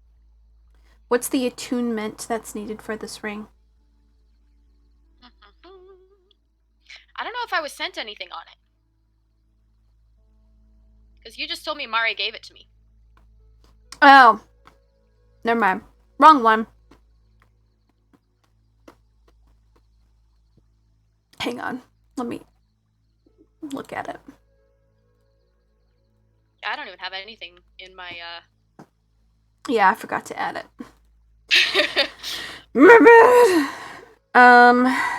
What's the attunement that's needed for this ring? I don't know if I was sent anything on it. Because you just told me Mari gave it to me. Oh. Never mind. Wrong one. Hang on. Let me look at it. I don't even have anything in my, Yeah, I forgot to add it. My bad.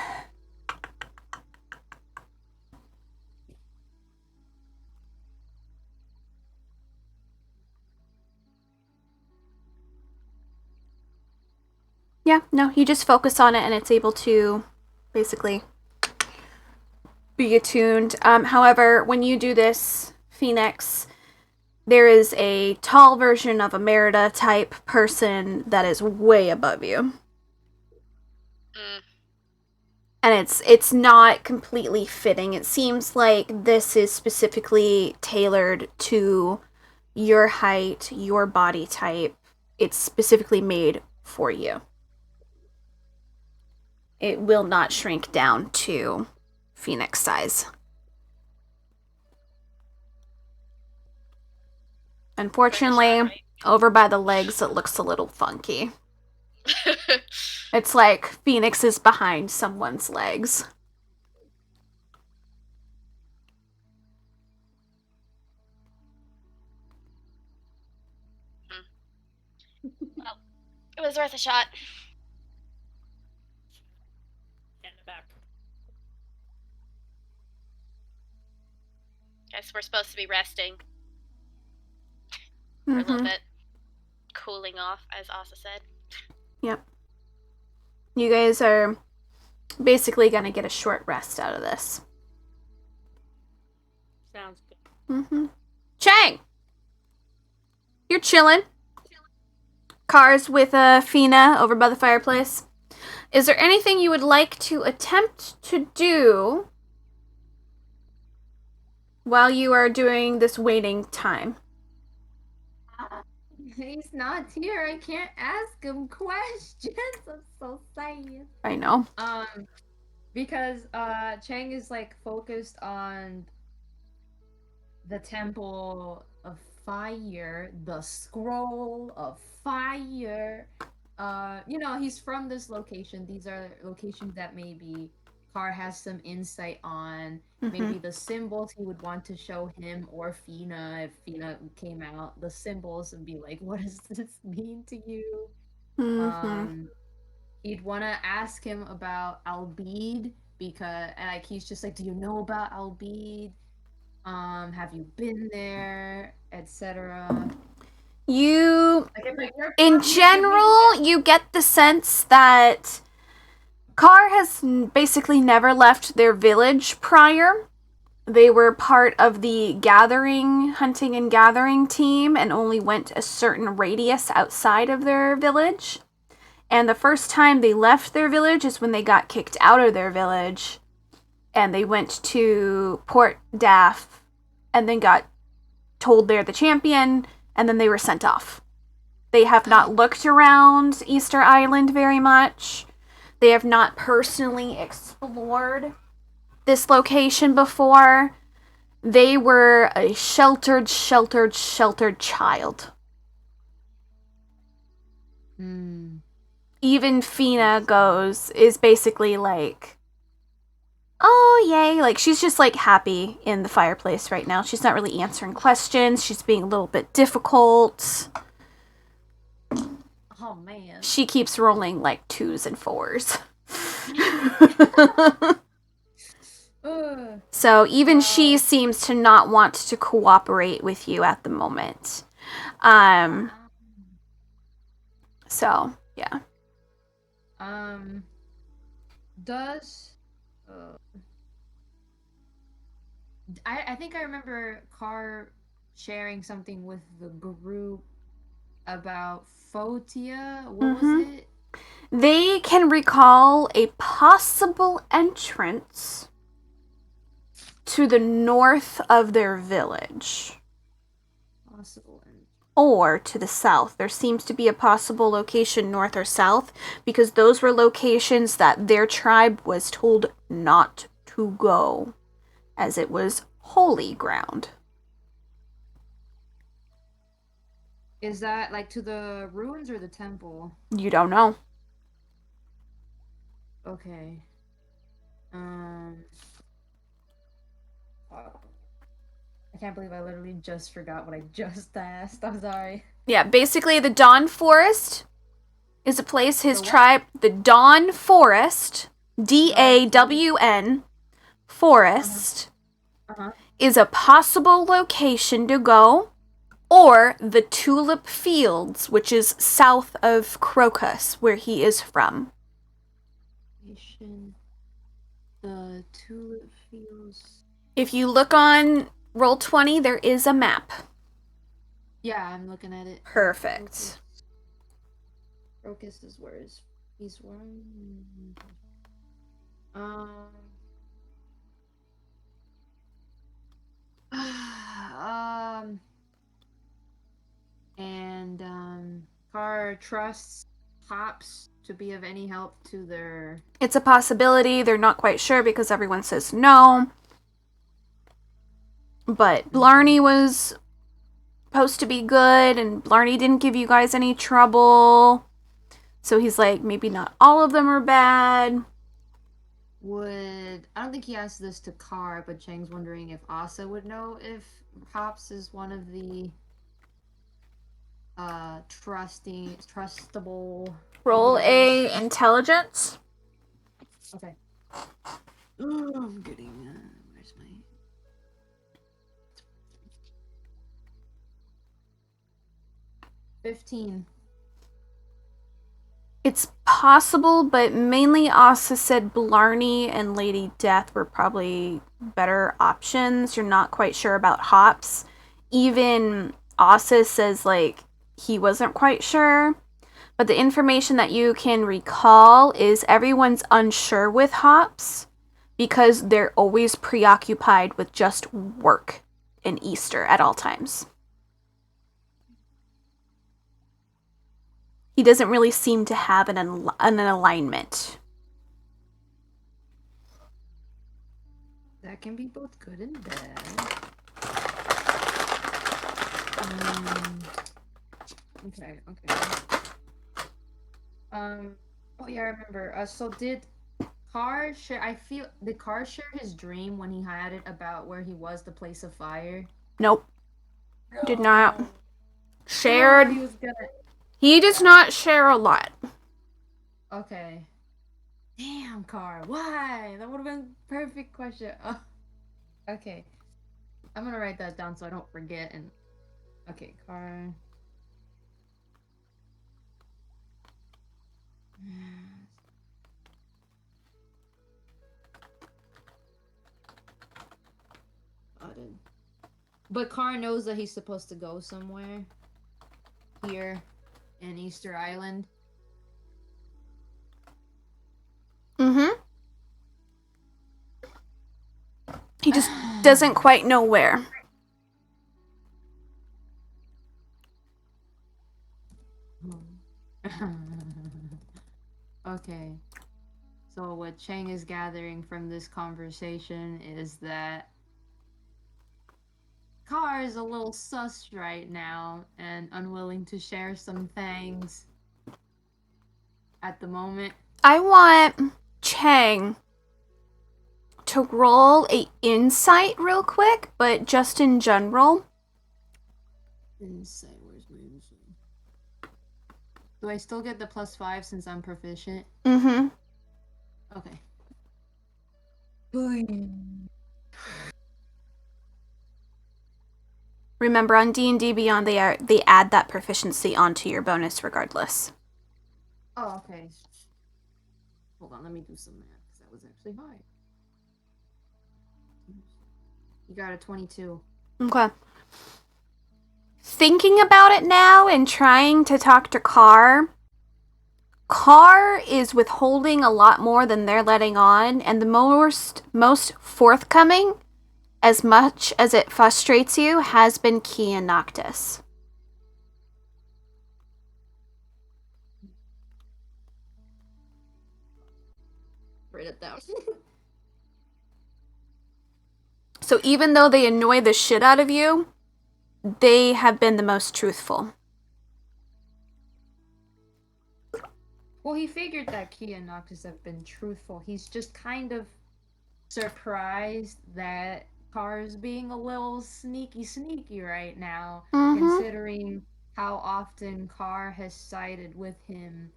Yeah, no, you just focus on it and it's able to basically be attuned. However, when you do this, Phoenix, there is a tall version of a Merida type person that is way above you. Mm. And it's not completely fitting. It seems like this is specifically tailored to your height, your body type. It's specifically made for you. It will not shrink down to Phoenix size. Unfortunately, Right? over by the legs, it looks a little funky. It's like Phoenix is behind someone's legs. Well, it was worth a shot. Hand it back. Guess we're supposed to be resting for a little bit. Cooling off, as Asa said. Yep. You guys are basically gonna get a short rest out of this. Sounds good. Chang! You're chilling. Cars with Fina over by the fireplace. Is there anything you would like to attempt to do while you are doing this waiting time? He's not here. I can't ask him questions. I'm so sad. I know. Because Chang is like focused on the Temple of Fire, the Scroll of Fire. You know, he's from this location. These are locations that maybe Car has some insight on. Maybe the symbols he would want to show him or Fina, if Fina came out, the symbols would be like, what does this mean to you? He'd want to ask him about Albeed, because like he's just like, do you know about Albeed? Have you been there, etc. You, Like, in general, you get the sense that Car has basically never left their village prior. They were part of the hunting and gathering team, and only went a certain radius outside of their village. And the first time they left their village is when they got kicked out of their village, and they went to Port Daff, and then got told they're the champion, and then they were sent off. They have not looked around Easter Island very much. They have not personally explored this location before. They were a sheltered child. Even Fina is basically like, oh, yay. Like, she's just, like, happy in the fireplace right now. She's not really answering questions. She's being a little bit difficult. Oh, man. She keeps rolling, like, 2s and 4s. So even she seems to not want to cooperate with you at the moment. So, yeah. Does I think I remember Car sharing something with the group about Photia. What was it? They can recall a possible entrance to the north of their village. Or to the south. There seems to be a possible location north or south, because those were locations that their tribe was told not to go, as it was holy ground. Is that like to the ruins or the temple? You don't know. Okay. Fuck. I can't believe I literally just forgot what I just asked. I'm sorry. Yeah, basically the Dawn Forest is a place his The what? tribe, the Dawn Forest, Dawn Forest, Uh-huh. is a possible location to go, or the Tulip Fields, which is south of Crocus, where he is from. The tulip fields. If you look on Roll20, there is a map. Yeah, I'm looking at it. Perfect. Crocus is where he's wearing. And Car trusts Hops to be of any help to their. It's a possibility. They're not quite sure because everyone says no. But Blarney was supposed to be good, and Blarney didn't give you guys any trouble. So he's like, maybe not all of them are bad. I don't think he asked this to Car, but Chang's wondering if Asa would know if Hops is one of the trustable. Roll a intelligence. Okay. Oh, I'm getting. Where's my. 15. It's possible, but mainly Asa said Blarney and Lady Death were probably better options. You're not quite sure about Hops. Even Asa says, like, he wasn't quite sure. But the information that you can recall is everyone's unsure with Hops because they're always preoccupied with just work and Easter at all times. He doesn't really seem to have an alignment. That can be both good and bad. Okay. Oh yeah, I remember. So did Car share? Did Car share his dream when he had it about where he was, the place of fire? Nope. Did not. Shared. He was gonna. He does not share a lot. Okay. Damn, Car. Why? That would have been a perfect question. Oh. Okay. I'm gonna write that down so I don't forget. And okay, Car. But Car knows that he's supposed to go somewhere. Here in Easter Island. Mm-hmm. He just doesn't quite know where. Okay. So what Chang is gathering from this conversation is that Car is a little sus right now and unwilling to share some things at the moment. I want Chang to roll a insight real quick, but just in general. Insight, where's my insight? Do I still get the +5 since I'm proficient? Mm-hmm. Okay. Remember, on D&D Beyond, they add that proficiency onto your bonus regardless. Oh, okay. Hold on, let me do some math, because that was actually hard. You got a 22. Okay. Thinking about it now and trying to talk to Car is withholding a lot more than they're letting on, and the most forthcoming, as much as it frustrates you, has been Key and Noctis. Write it down. So even though they annoy the shit out of you, they have been the most truthful. Well, he figured that Kia and Noctis have been truthful. He's just kind of surprised that Car's being a little sneaky right now, considering how often Car has sided with him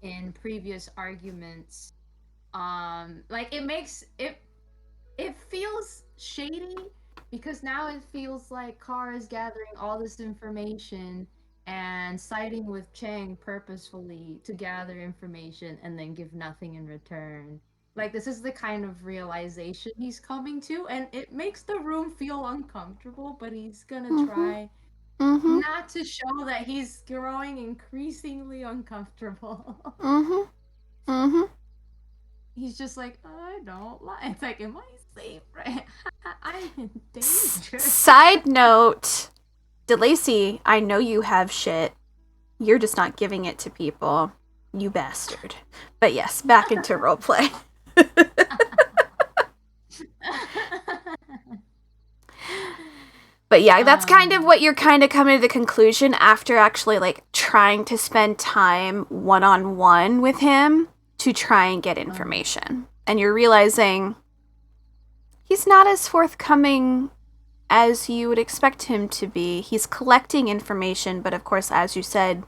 in previous arguments. Like it feels shady because now it feels like Car is gathering all this information and siding with Chang purposefully to gather information and then give nothing in return. Like, this is the kind of realization he's coming to, and it makes the room feel uncomfortable, but he's gonna try not to show that he's growing increasingly uncomfortable. He's just like, I don't like. It's like, am I safe? Right? I'm in danger. Side note, DeLacy, I know you have shit. You're just not giving it to people. You bastard. But yes, back into roleplay. But yeah, that's kind of what you're kind of coming to the conclusion after actually like trying to spend time one-on-one with him to try and get information. And you're realizing he's not as forthcoming as you would expect him to be. He's collecting information, but of course, as you said,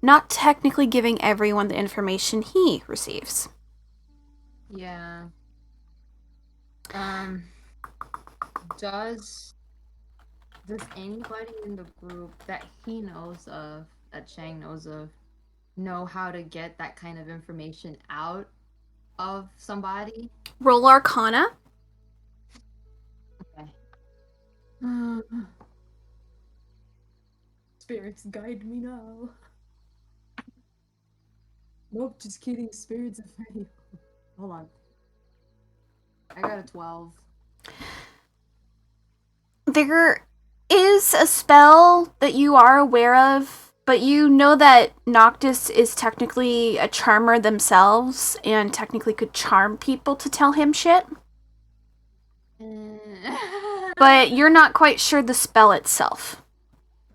not technically giving everyone the information he receives. Yeah. Does anybody in the group that he knows of, that Chang knows of, know how to get that kind of information out of somebody? Roll Arcana. Okay. Spirits, guide me now. Nope, just kidding. Spirits are ready. Hold on. I got a 12. There is a spell that you are aware of, but you know that Noctis is technically a charmer themselves and technically could charm people to tell him shit. But you're not quite sure the spell itself.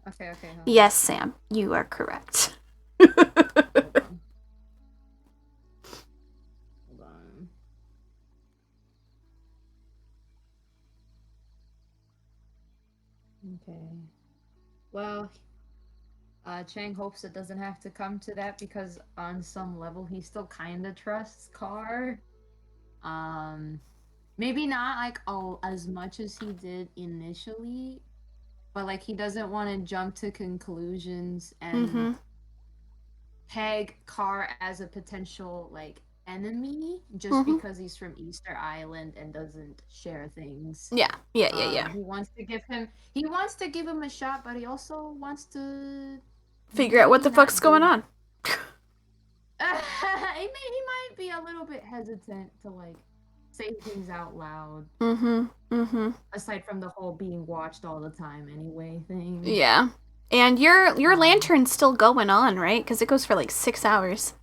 Okay. Hold Yes, Sam, you are correct. on. Okay. Well, Chang hopes it doesn't have to come to that because on some level he still kind of trusts Car. Maybe not like as much as he did initially, but like he doesn't want to jump to conclusions and peg Car as a potential like enemy just because he's from Easter Island and doesn't share things. Yeah. He wants to give him a shot, but he also wants to Figure out what the fuck's going on. He might be a little bit hesitant to like say things out loud. Aside from the whole being watched all the time anyway thing. Yeah. And your lantern's still going on, right? Because it goes for like 6 hours.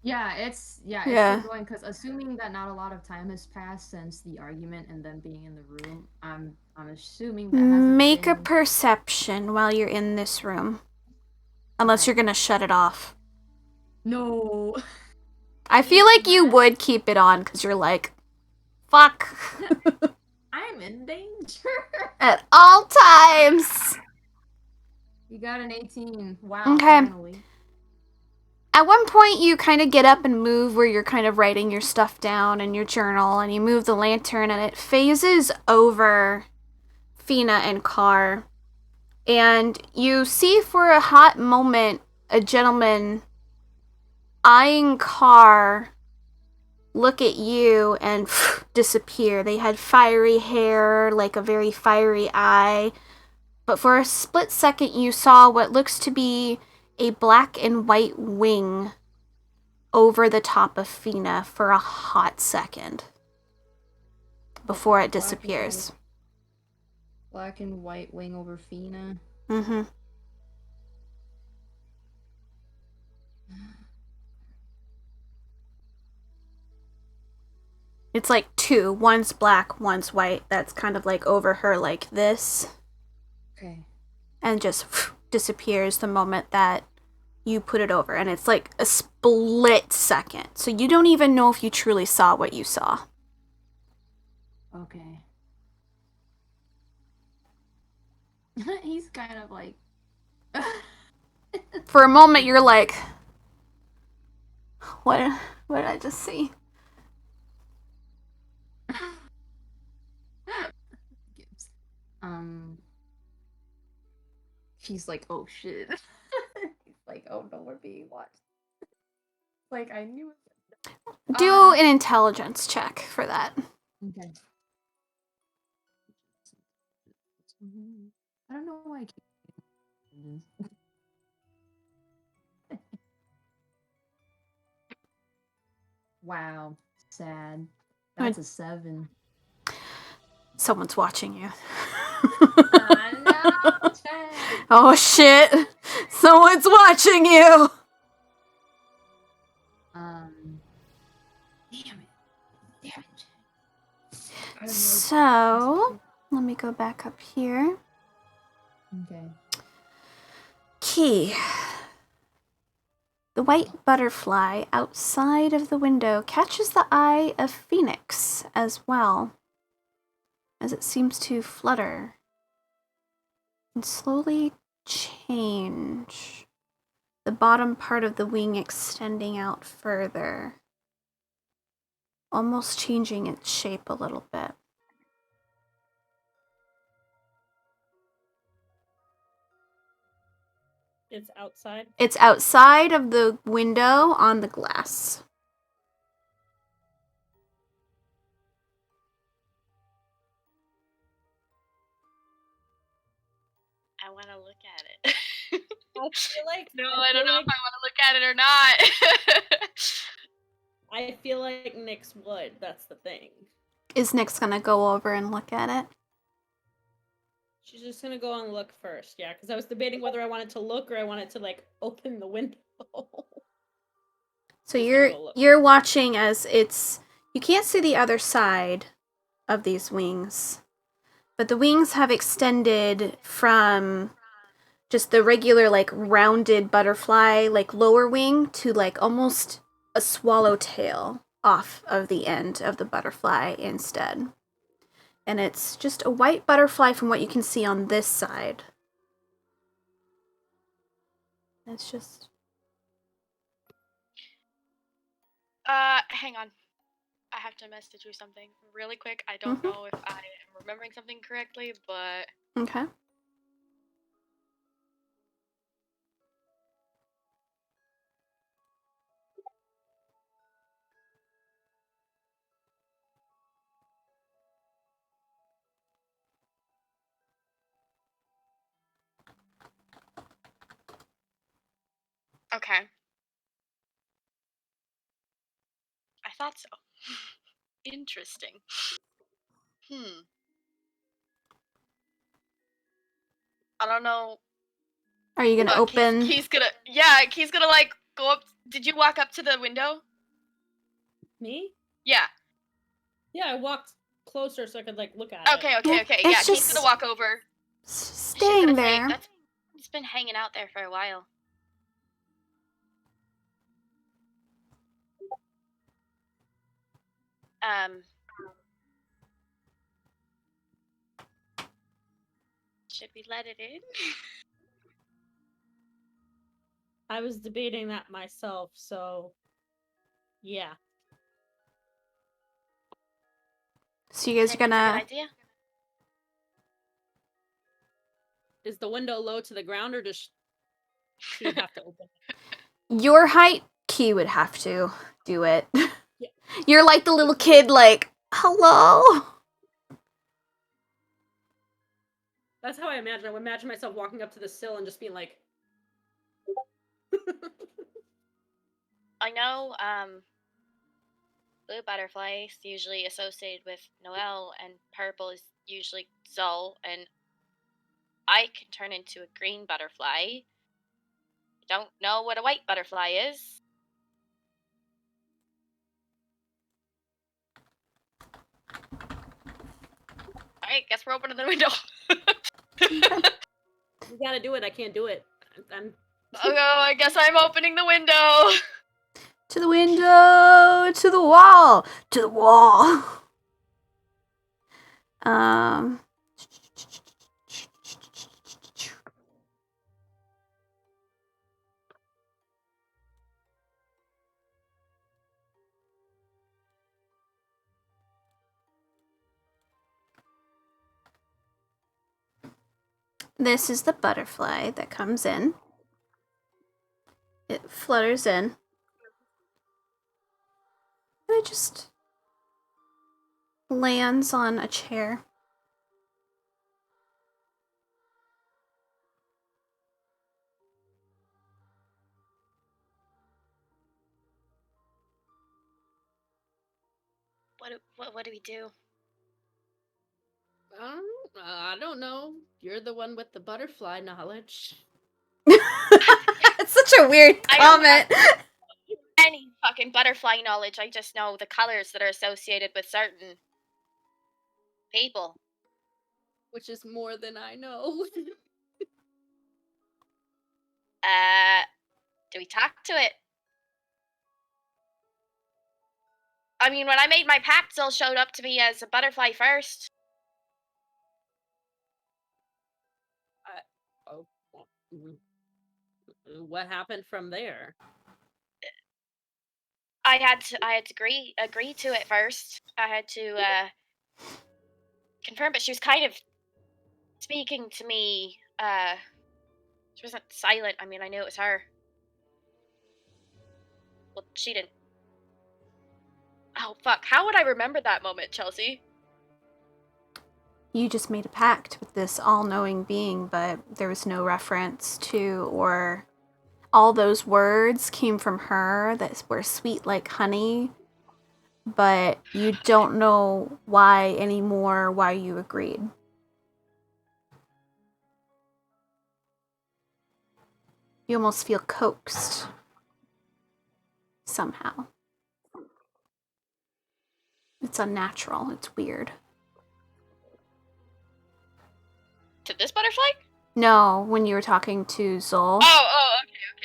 Yeah, it's still going because assuming that not a lot of time has passed since the argument and them being in the room, I'm assuming that Make a perception while you're in this room. Unless you're gonna shut it off. No. I feel like you would keep it on because you're like, fuck. I'm in danger. At all times. You got an 18. Wow. Okay. Finally. At one point, you kind of get up and move where you're kind of writing your stuff down in your journal, and you move the lantern, and it phases over Fina and Car. And you see for a hot moment a gentleman eyeing Car look at you and disappear. They had fiery hair, like a very fiery eye. But for a split second, you saw what looks to be a black and white wing over the top of Fina for a hot second before it disappears. Black and white wing over Fina. It's like two. One's black, one's white. That's kind of like over her like this. Okay. And just disappears the moment that you put it over, and it's like a split second. So you don't even know if you truly saw what you saw. Okay. He's kind of like. For a moment, you're like, what did I just see? Gibbs. She's like, oh shit. He's like, oh no, we're being watched. Like, I knew it. Do an intelligence check for that. Okay. I don't know why I keep. Wow, sad. That's a 7. Someone's watching you. No, Chad. Oh shit! Someone's watching you! Damn it. Damn it. I don't know. So, let me go back up here. Okay. Key. The white butterfly outside of the window catches the eye of Phoenix as well, as it seems to flutter and slowly change, the bottom part of the wing extending out further, almost changing its shape a little bit. It's outside. It's outside of the window on the glass. I want to look at it. I feel like no, I don't know if I want to look at it or not. I feel like Nyx would. That's the thing. Is Nyx gonna go over and look at it? She's just gonna go and look first, yeah. Because I was debating whether I wanted to look or I wanted to like open the window. So Just gonna go look. you're watching as you can't see the other side of these wings, but the wings have extended from just the regular like rounded butterfly like lower wing to like almost a swallowtail off of the end of the butterfly instead. And it's just a white butterfly from what you can see on this side. It's just... Hang on. I have to message you something really quick. I don't know if I am remembering something correctly, but... Okay. Okay. I thought so. Interesting. I don't know. Are you gonna open? Key's gonna like go up. Did you walk up to the window? Me? Yeah. Yeah, I walked closer so I could like look at it. Okay. Yeah, Yeah, it's Key's gonna walk over. Staying there. It's been hanging out there for a while. Should we let it in? I was debating that myself, so yeah. So you guys are Think it's a gonna... good idea? Is the window low to the ground or does she have to open it? Your height, Key would have to do it. Yeah. You're like the little kid, like, hello? That's how I imagine. I would imagine myself walking up to the sill and just being like... I know, blue butterfly is usually associated with Noelle, and purple is usually Zol, and I can turn into a green butterfly. Don't know what a white butterfly is. Alright, guess we're opening the window. You gotta do it. I can't do it. Oh, I guess I'm opening the window. To the window, to the wall, to the wall. Um. This is the butterfly that comes in. It flutters in. And it just lands on a chair. What do we do? I don't know. You're the one with the butterfly knowledge. It's such a weird I don't have comment. any fucking butterfly knowledge. I just know the colors that are associated with certain people. Which is more than I know. Do we talk to it? I mean, when I made my pact, Zol showed up to me as a butterfly first. Oh, what happened from there? I had to agree to it first. I had to confirm, but she was kind of speaking to me. She wasn't silent. I mean, I knew it was her. Well, she didn't. Oh fuck! How would I remember that moment, Chelsea? You just made a pact with this all-knowing being, but there was no reference to, or all those words came from her that were sweet like honey, but you don't know why anymore, why you agreed. You almost feel coaxed somehow. It's unnatural. It's weird. To this butterfly? No, when you were talking to Zol.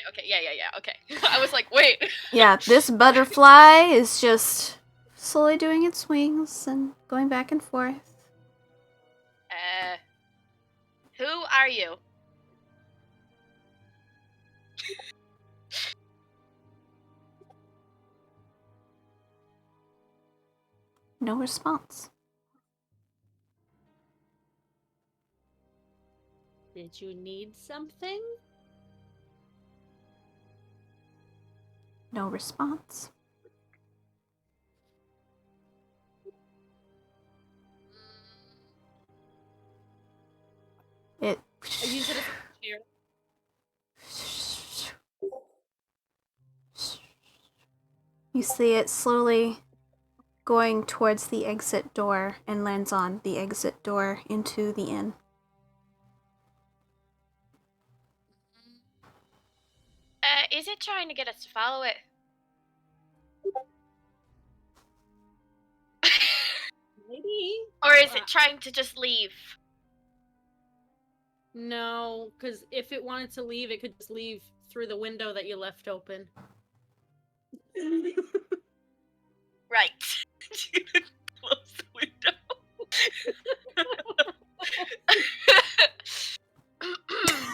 Okay. Yeah. Okay. I was like, wait. Yeah, this butterfly is just slowly doing its wings and going back and forth. Who are you? No response. Did you need something? No response. It. I use it as a chair. You see it slowly going towards the exit door and lands on the exit door into the inn. Is it trying to get us to follow it? Maybe. Or is it trying to just leave? No, because if it wanted to leave, it could just leave through the window that you left open. Right. Close the window.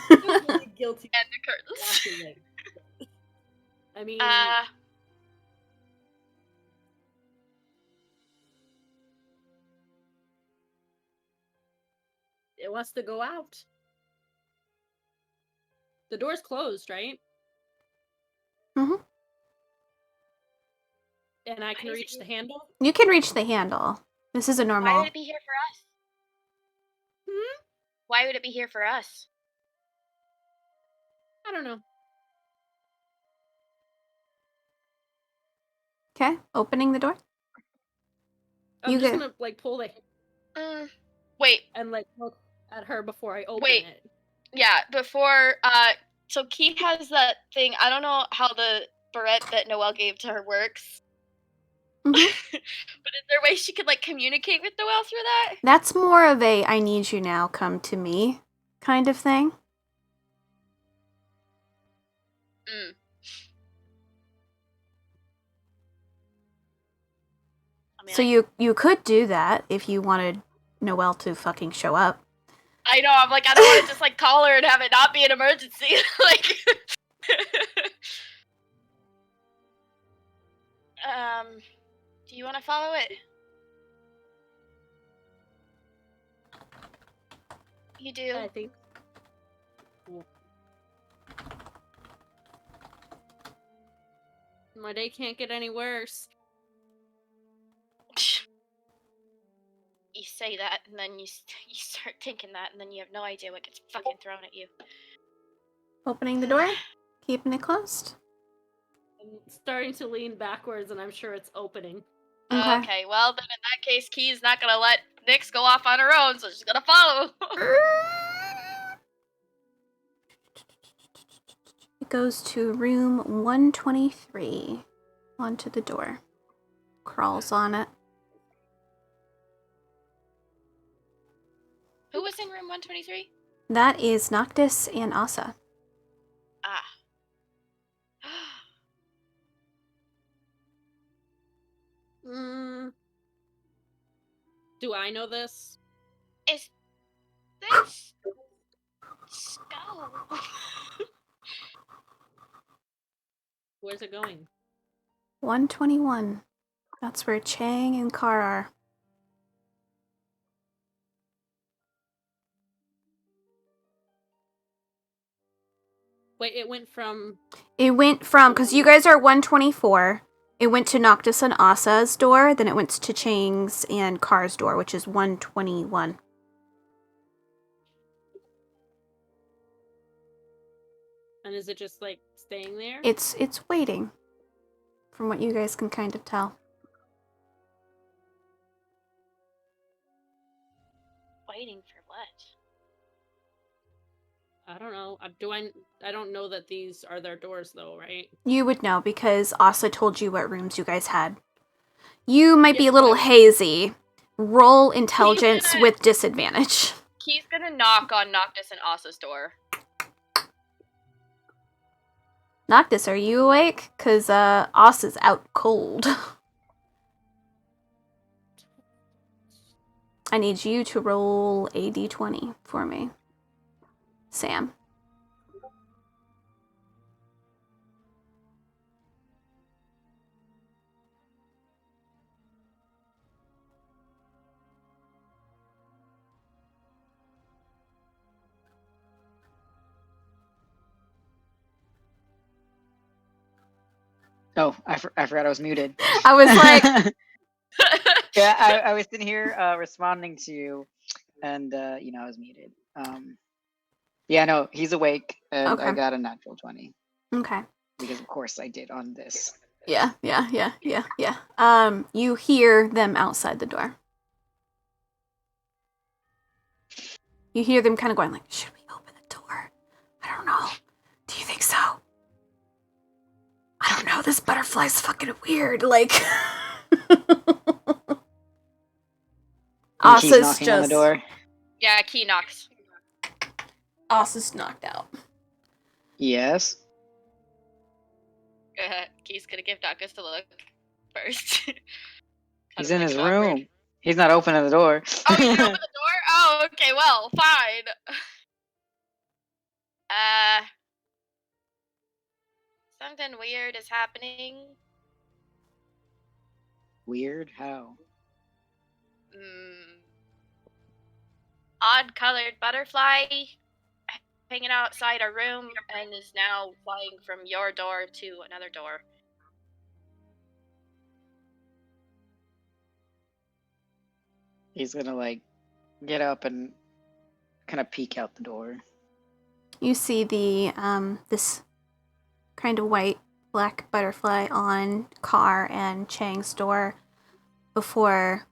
Really guilty. And the curtains. Laughing at it. I mean, it wants to go out. The door's closed, right? Mhm. And I can reach the handle? You can reach the handle. This is a Why normal. would it be here for us? Why would it be here for us? I don't know. Okay, opening the door. I'm You just go- gonna like pull the Wait, and like look at her before I open Wait. it. yeah, before, so Keith has that thing, I don't know how the barrette that Noelle gave to her works. Mhm. But is there a way she could, like, communicate with Noelle through that? That's more of a I need you now, come to me kind of thing. Mm. I mean, So you could do that if you wanted Noelle to fucking show up. I know. I'm like, I don't want to just like call her and have it not be an emergency. Like, do you want to follow it? You do. I think. My day can't get any worse. You say that, and then you start thinking that, and then you have no idea what gets fucking thrown at you. Opening the door, keeping it closed. I'm starting to lean backwards, and I'm sure it's opening. Okay, well then in that case, Key's not gonna let Nyx go off on her own, so she's gonna follow. It goes to room 123. Onto the door. Crawls on it. Who was in room 123? That is Noctis and Asa. Ah. Do I know this? Is this skull? Where's it going? 121. That's where Chang and Kar are. Wait, it went from... It went from, because you guys are 124, it went to Noctis and Asa's door, then it went to Chang's and Kar's door, which is 121. And is it just, like, staying there? It's waiting, from what you guys can kind of tell. Waiting for what? I don't know. I don't know that these are their doors, though, right? You would know, because Asa told you what rooms you guys had. You might be a Yes, little but- hazy. Roll intelligence gonna- with disadvantage. Key's gonna knock on Noctis and Asa's door. Noctis, are you awake? Because Asa's out cold. I need you to roll a d20 for me. Sam. Oh, I forgot I was muted. I was like, Yeah, I was sitting here responding to you, and I was muted. Yeah, no, he's awake, and I Okay. got a natural 20 okay. because, of course, I did on this. Yeah. You hear them outside the door. You hear them kind of going like, should we open the door? I don't know. Do you think so? I don't know. This butterfly's fucking weird. Like, And he's Asa's knocking on the just door. Yeah, Key knocks. Asa's knocked out. Yes. Key's gonna give Noctis a look first. He's Kinda in his makes it awkward. room. He's not opening the door. Oh, you can open the door? Oh, okay, well, fine. Something weird is happening. Weird? How? Odd colored butterfly hanging outside our room and is now flying from your door to another door. He's gonna, like, get up and kind of peek out the door. You see the this kind of white black butterfly on Kar and Chang's door before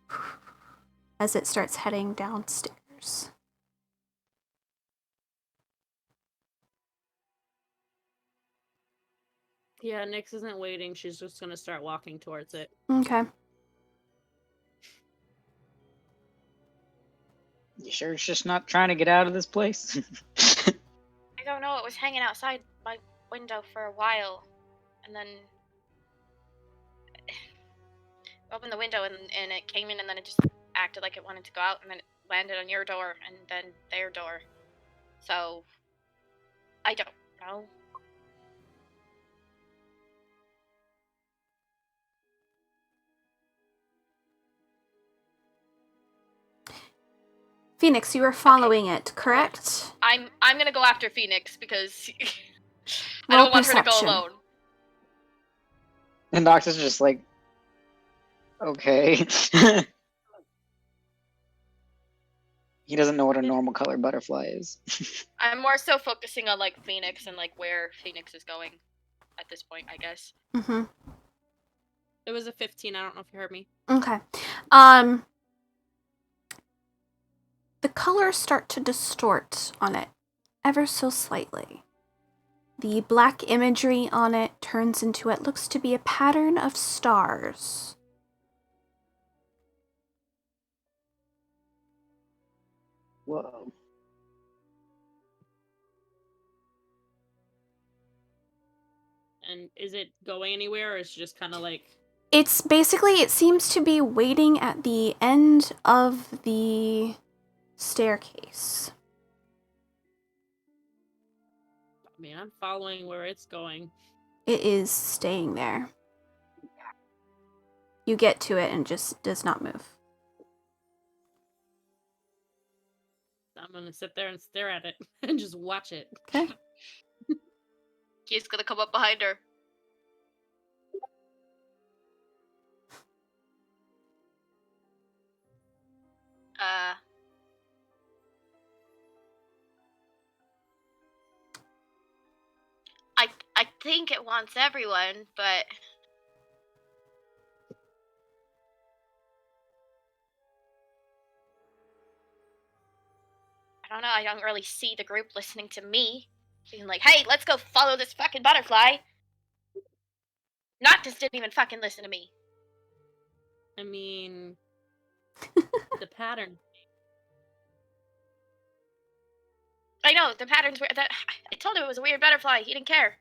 as it starts heading downstairs. Yeah, Nyx isn't waiting. She's just gonna start walking towards it. Okay. You sure it's just not trying to get out of this place? I don't know, it was hanging outside my window for a while, and then opened the window and it came in, and then it just acted like it wanted to go out, and then it landed on your door and then their door. So I don't know. Phoenix, you were following it, correct? I'm gonna go after Phoenix because I Roll don't want her to go perception. alone. And Noctis is just like, okay. He doesn't know what a normal color butterfly is. I'm more so focusing on like Phoenix and like where Phoenix is going at this point, I guess. Mm-hmm. It was a 15. I don't know if you heard me. Okay. The colors start to distort on it ever so slightly. The black imagery on it turns into what looks to be a pattern of stars. Whoa. And is it going anywhere, or is it just kind of like... It's basically, it seems to be waiting at the end of the staircase. I mean, I'm following where it's going. It is staying there. You get to it and just does not move. I'm gonna sit there and stare at it and just watch it. Okay. He's gonna come up behind her. I think it wants everyone, but I don't know. I don't really see the group listening to me. Being like, "Hey, let's go follow this fucking butterfly." Noctis didn't even fucking listen to me. I mean, the pattern. I know the patterns were that. I told him it was a weird butterfly. He didn't care.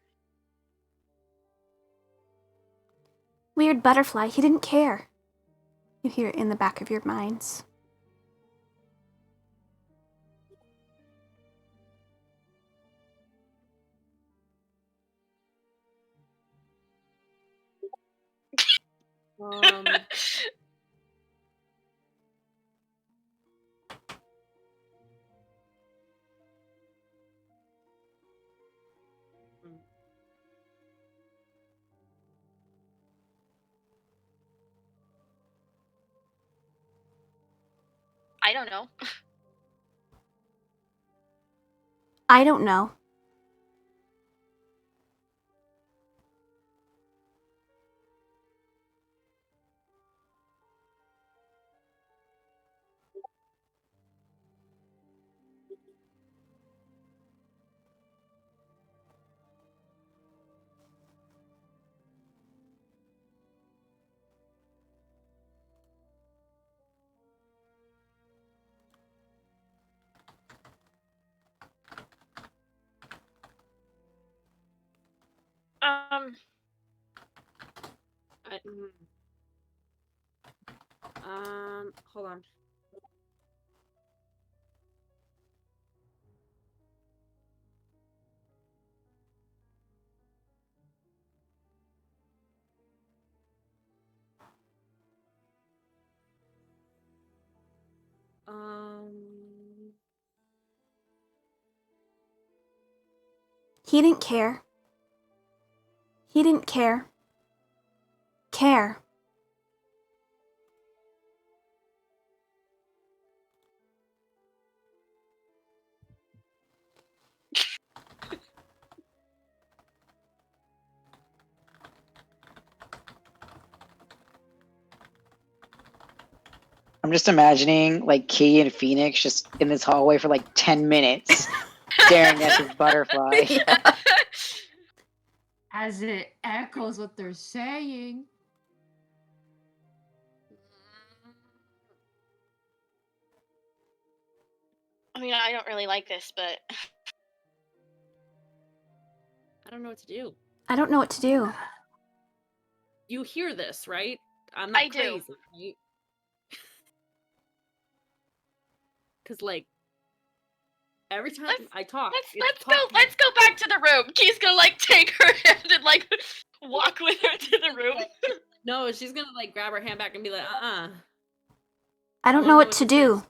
Weird butterfly, he didn't care. You hear it in the back of your minds. I don't know. I don't know. Hold on. He didn't care. He didn't care. Care. I'm just imagining like Key and Phoenix just in this hallway for like 10 minutes staring at this butterfly. Yeah. As it echoes what they're saying. I mean, I don't really like this, but I don't know what to do. I don't know what to do. You hear this, right? I'm not I do. crazy, right? Because, like, every time I talk, it's talking. Let's go back to the room. Key's gonna like take her hand and like walk with her to the room. No, she's gonna like grab her hand back and be like, I don't wanna know know what what to this do. is.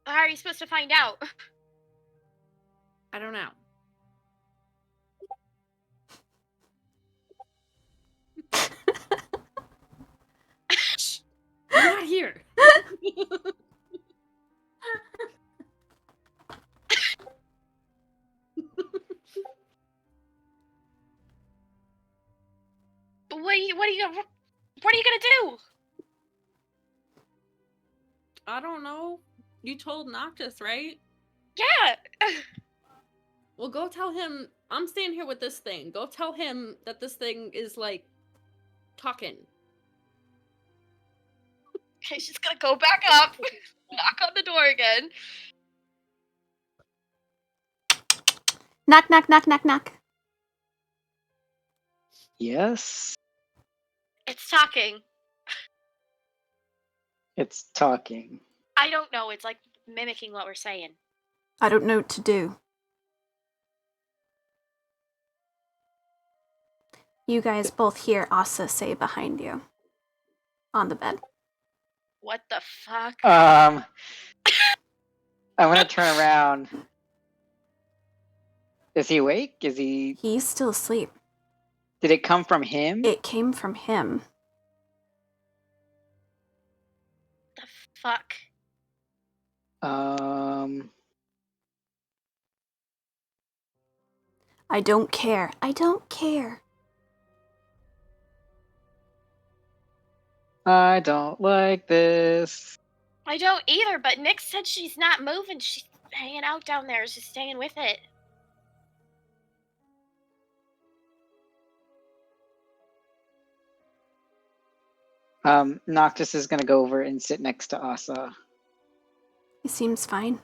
How are you supposed to find out? I don't know. Shh. You're not here. What are you gonna do? I don't know. You told Noctis, right? Yeah. Well, go tell him I'm staying here with this thing. Go tell him that this thing is like talking. Okay, she's gonna go back up, knock on the door again. Knock, knock, knock, knock, knock. Yes, It's talking. it's talking. I don't know. It's like mimicking what we're saying. I don't know what to do. You guys both hear Asa say behind you. On the bed. What the fuck? I'm gonna turn around. Is he awake? Is he? He's still asleep. Did it come from him? It came from him. The fuck? I don't care. I don't care. I don't like this. I don't either, but Nick said she's not moving. She's hanging out down there. She's staying with it. Noctis is gonna go over and sit next to Asa. He seems fine.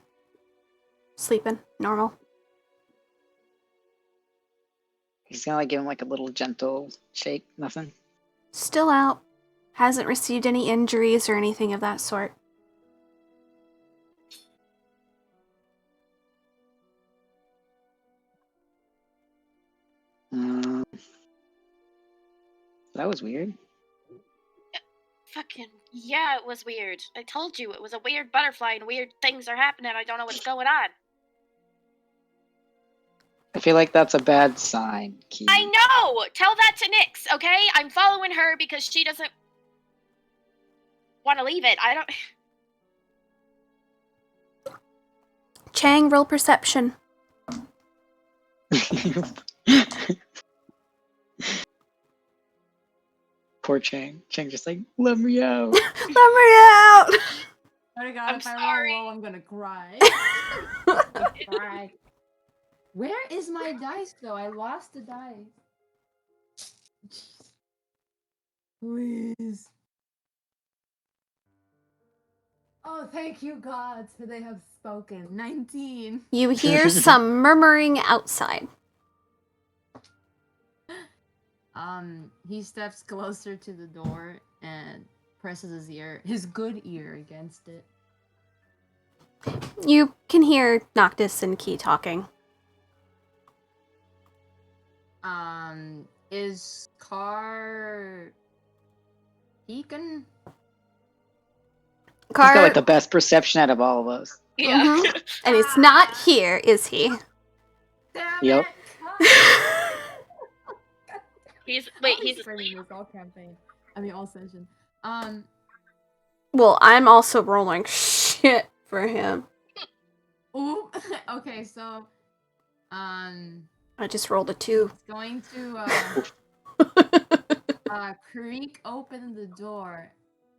Sleeping. Normal. He's gonna like give him like a little gentle shake. Nothing. Still out. Hasn't received any injuries or anything of that sort. That was weird. Fucking yeah, it was weird. I told you it was a weird butterfly and weird things are happening. I don't know what's going on. I feel like that's a bad sign, Key. I know. Tell that to Nyx, okay? I'm following her because she doesn't want to leave it. I don't. Chang, roll perception. Poor Chang. Chang just like, let me out. Let me out! Oh my god, I'm if I sorry. roll, I'm gonna cry. Cry. Where is my dice though? I lost the dice. Please. Oh, thank you, gods, for they have spoken. 19. You hear some murmuring outside. He steps closer to the door and presses his good ear against it. You can hear Noctis and Key talking. Is Car Beacon? He's got like the best perception out of all of us. Yeah. Mhm. And he's not here, is he? Damn Yep. it! He's He's asleep. this all campaign. I mean, all session. Well, I'm also rolling shit for him. Ooh. Okay, so, I just rolled a 2. it's going to creak open the door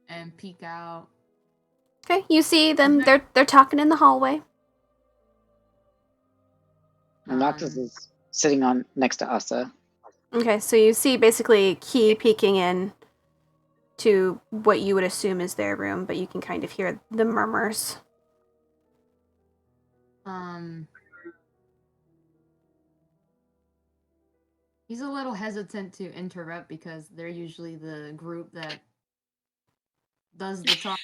and peek out. Okay, you see them. They're talking in the hallway. And Noctis is sitting on next to Asa. Okay, so you see basically Key peeking in to what you would assume is their room, but you can kind of hear the murmurs. He's a little hesitant to interrupt because they're usually the group that does the talk.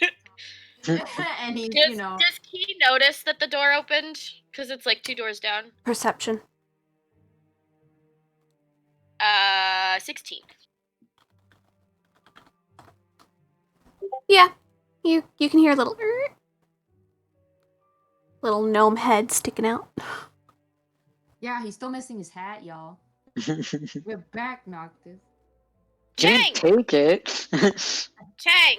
And he's, Does he notice that the door opened? Because it's like 2 doors down. Perception. 16. Yeah, you can hear a little little gnome head sticking out. Yeah, he's still missing his hat, y'all. We're back, Noctis. Chang! Didn't take it. Chang!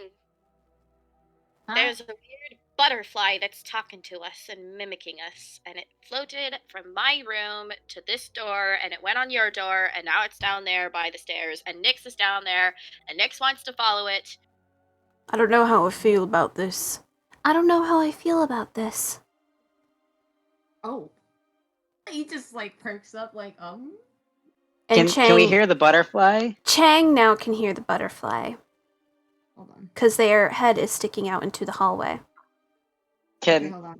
Huh? There's a weird butterfly that's talking to us and mimicking us, and it floated from my room to this door, and it went on your door, and now it's down there by the stairs, and Nyx is down there, and Nyx wants to follow it. I don't know how I feel about this. I don't know how I feel about this. Oh. He just like perks up like, And Can we hear the butterfly? Chang now can hear the butterfly. Hold on. Because their head is sticking out into the hallway. Okay, hold on.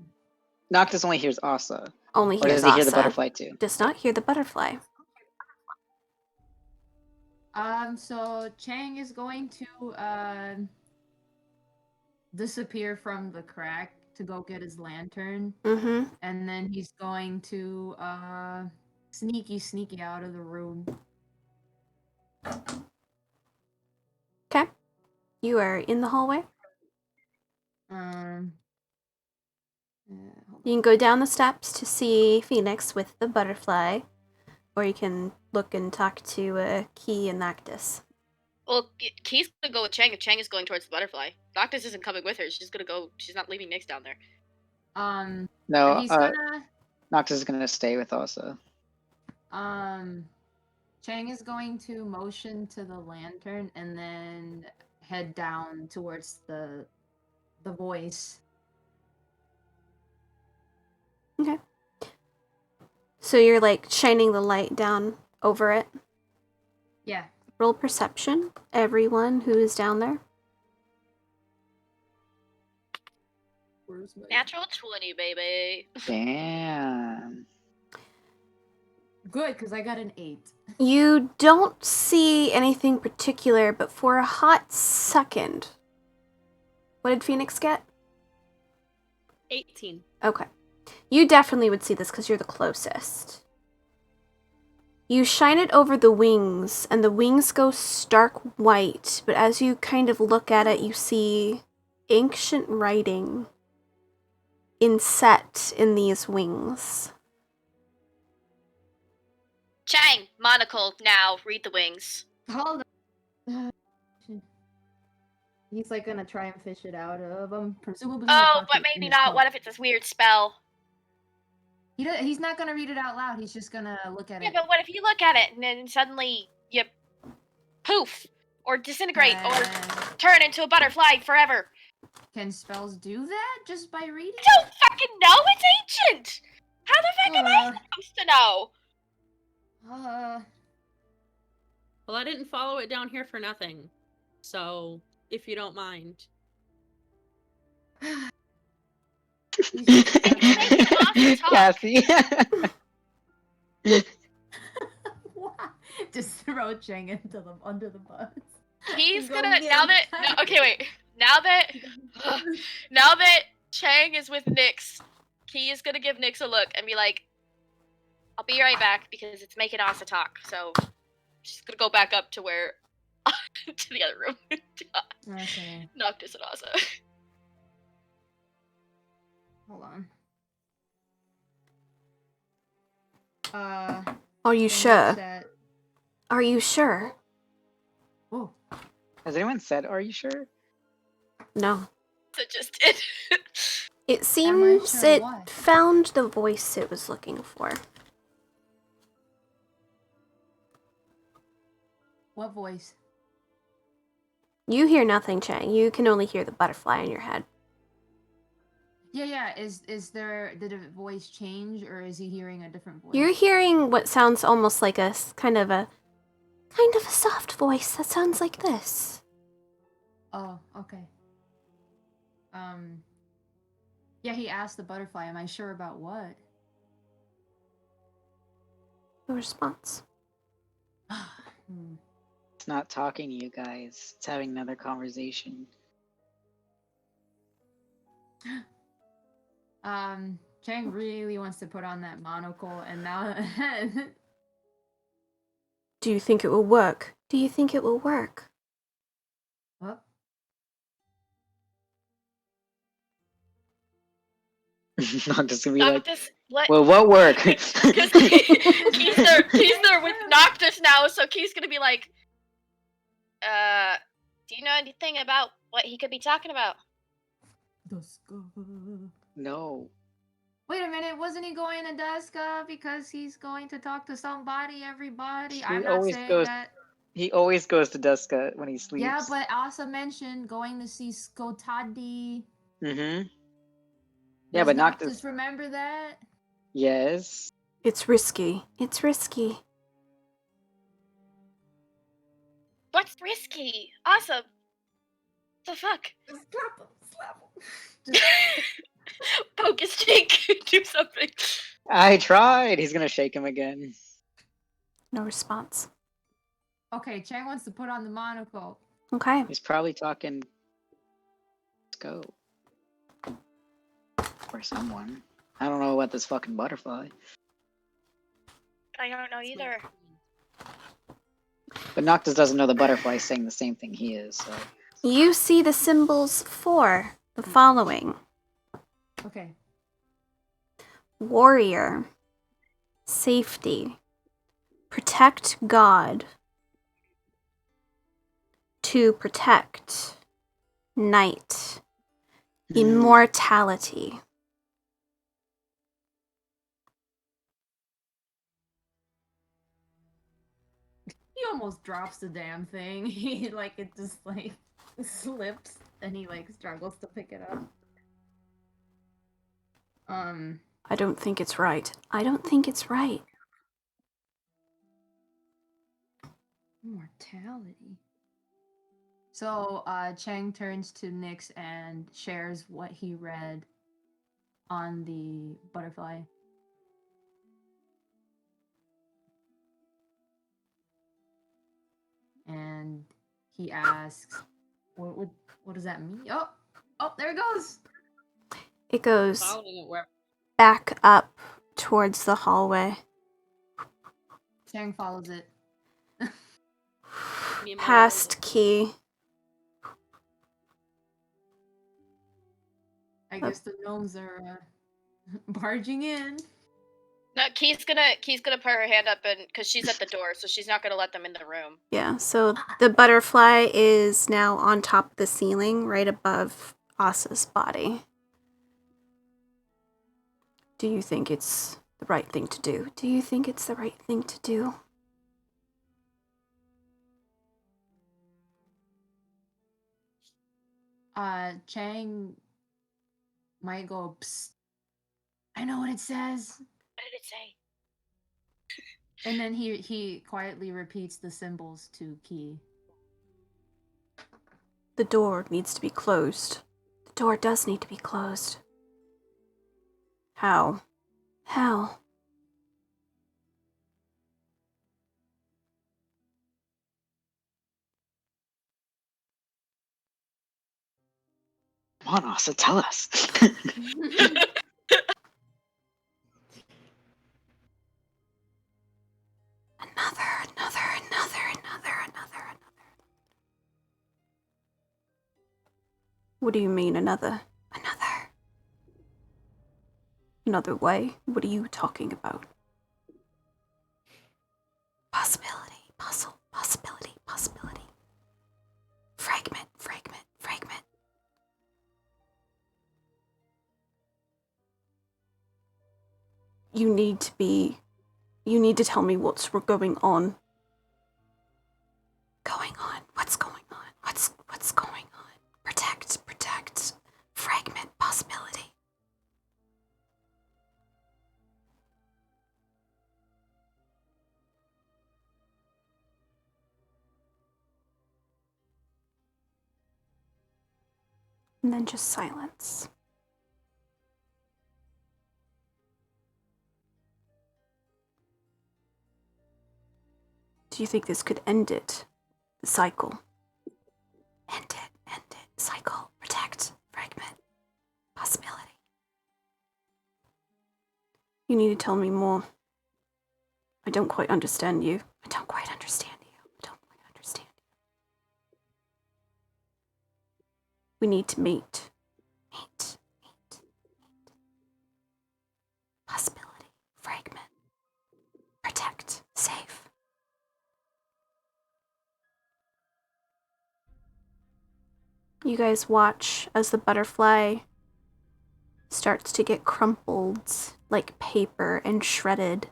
Noctis only hears Asa. Only Or hears does he hear the Asa. butterfly too? Does not hear the butterfly. So Chang is going to disappear from the crack to go get his lantern, Mm-hmm. and then he's going to sneaky out of the room. Okay. You are in the hallway. Hold You can go down the steps to see Phoenix with the butterfly, or you can look and talk to Key and Noctis. Well, Key's gonna go with Chang if Chang is going towards the butterfly. Noctis isn't coming with her. She's gonna go. She's not leaving Nyx down there. No, he's gonna Noctis is gonna stay with Asa. Chang is going to motion to the lantern and then head down towards the voice. Okay. So you're like shining the light down over it. Yeah. Roll perception, everyone who is down there. Where's my... Natural 20, baby. Damn. Good, because I got an 8. You don't see anything particular, but for a hot second. What did Phoenix get? 18. Okay. You definitely would see this because you're the closest. You shine it over the wings, and the wings go stark white, but as you kind of look at it, you see ancient writing inset in these wings. Chang, monocle, now, read the wings. Hold on. He's like gonna try and fish it out of him, presumably. Oh, but maybe not. What if it's this weird spell? He's not gonna read it out loud. He's just gonna look at Yeah, it. but what if you look at it and then suddenly you poof or disintegrate or turn into a butterfly forever? Can spells do that just by reading? I don't fucking know. It's ancient. How the fuck am I supposed to know? Well, I didn't follow it down here for nothing. So, if you don't mind. Cassie. Just throw Chang into under the bus. He's Go gonna get now him. that no, okay wait now that Chang is with Nyx, he is gonna give Nyx a look and be like, "I'll be right back because it's making Asa talk." So she's gonna go back up to where to the other room. Okay. Noctis and Asa. Hold on. Are you sure? Are you sure? Oh. Has anyone said, "Are you sure"? No. So just did. It Am I seems sure it what? found the voice it was looking for. What voice? You hear nothing, Chang. You can only hear the butterfly in your head. Yeah. Is there, did a voice change, or is he hearing a different voice? You're hearing what sounds almost like a kind of a soft voice that sounds like this. Oh, okay. Yeah, he asked the butterfly, am I sure about what? No response. Hmm. It's not talking to you guys. It's having another conversation. Chang really wants to put on that monocle, and now Do you think it will work? Do you think it will work? oh, Not just gonna be like, Noctis, what? well, what work? Because Key's there with Noctis now, so Key's gonna be like, do you know anything about what he could be talking about? No. Wait a minute, wasn't he going to Duska because he's going to talk to somebody, everybody? He I'm not always saying goes. that. He always goes to Duska when he sleeps. Yeah, but also mentioned going to see Skotadi. Mm-hmm. Yeah, Does but Noctis Noctis. remember that? Yes. It's risky. It's risky. What's risky? Awesome. The fuck? Slap him, slap him. Focus, Jake. Do something. I tried. He's gonna shake him again. No response. Okay, Chang wants to put on the monocle. Okay. He's probably talking. Let's go. Or someone. I don't know about this fucking butterfly. I don't know either. But Noctis doesn't know the butterfly's saying the same thing he is, so. You see the symbols for the following: Okay. warrior, safety, protect God, to protect, night, immortality. He almost drops the damn thing. He like it just like slips and he like struggles to pick it up. I don't think it's right. I don't think it's right. Immortality. So Chang turns to Nyx and shares what he read on the butterfly. And he asks, what does that mean? Oh, there it goes. It goes Following it where back up towards the hallway. Chang follows it. me and my Past Key. I guess the gnomes are barging in. No, Key's gonna put her hand up and because she's at the door, so she's not gonna let them in the room. Yeah, so the butterfly is now on top of the ceiling, right above Asa's body. Do you think it's the right thing to do? Do you think it's the right thing to do? Chang might go, psst. I know what it says. What did it say? And then he quietly repeats the symbols to Key. The door needs to be closed. The door does need to be closed. How? How? Come on, Asa, tell us. Another. What do you mean, another? Another way? What are you talking about? Possibility. Fragment. You need to tell me what's going on. What's going on? What's going on? Protect. Fragment. Possibility. And then just silence. Do you think this could end it? The cycle? End it, cycle, protect, fragment, possibility. You need to tell me more. I don't quite understand you. I don't quite understand you. I don't quite understand you. We need to meet. Meet. Possibility, fragment, protect, save. You guys watch as the butterfly starts to get crumpled like paper and shredded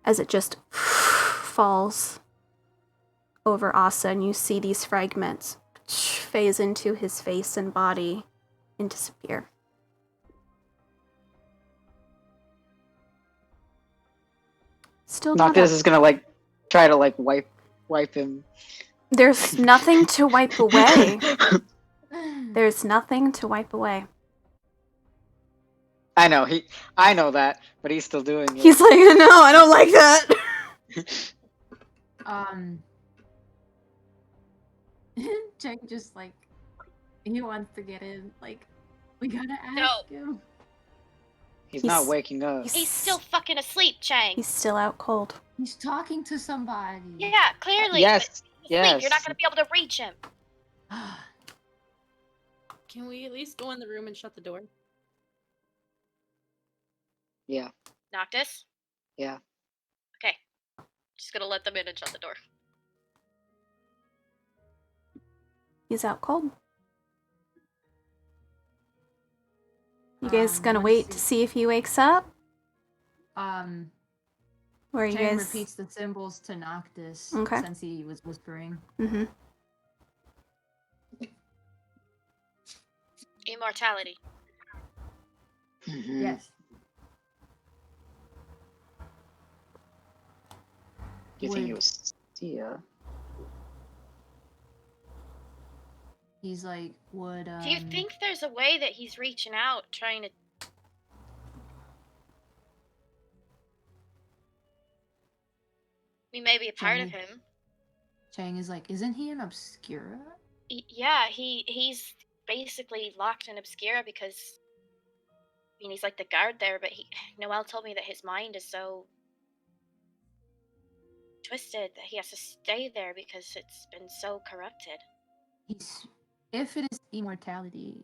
as it just falls over Asa, and you see these fragments phase into his face and body and disappear. Still not Noctis up. is gonna like try to like wipe him. There's nothing to wipe away. There's nothing to wipe away. I know that, but he's still doing it. He's like, no, I don't like that. Cheng just like he wants to get in. Like, we gotta ask No. him. He's not waking up. He's still fucking asleep, Chang. He's still out cold. He's talking to somebody. Yeah, clearly. Yes, but he's asleep. yes. You're not gonna be able to reach him. Can we at least go in the room and shut the door? Yeah. Noctis? Yeah. Okay. Just gonna let them in and shut the door. He's out cold. You guys gonna let's wait to see if he wakes up? Or are you Chang guys... repeats the symbols to Noctis Okay. since he was whispering. Mm-hmm. Immortality. Mhm. Yes. You think it Would- was Sia? He's like, would Do you think there's a way that he's reaching out, trying to... We may be a part of Chang- him. Chang is like, isn't he an Obscura? Yeah, he's basically locked in Obscura because... I mean, he's like the guard there, but Noelle told me that his mind is so... twisted that he has to stay there because it's been so corrupted. If it is immortality,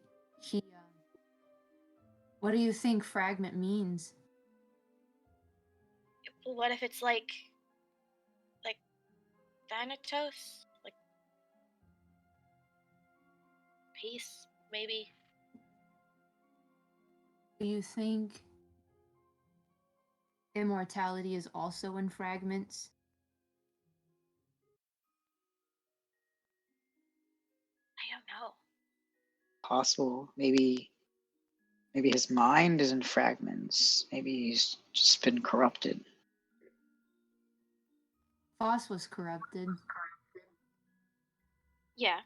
what do you think fragment means? Well, what if it's like Thanatos? Like peace, maybe? Do you think immortality is also in fragments? I don't know. Possible. Maybe his mind is in fragments. Maybe he's just been corrupted. Foss was corrupted. Yeah.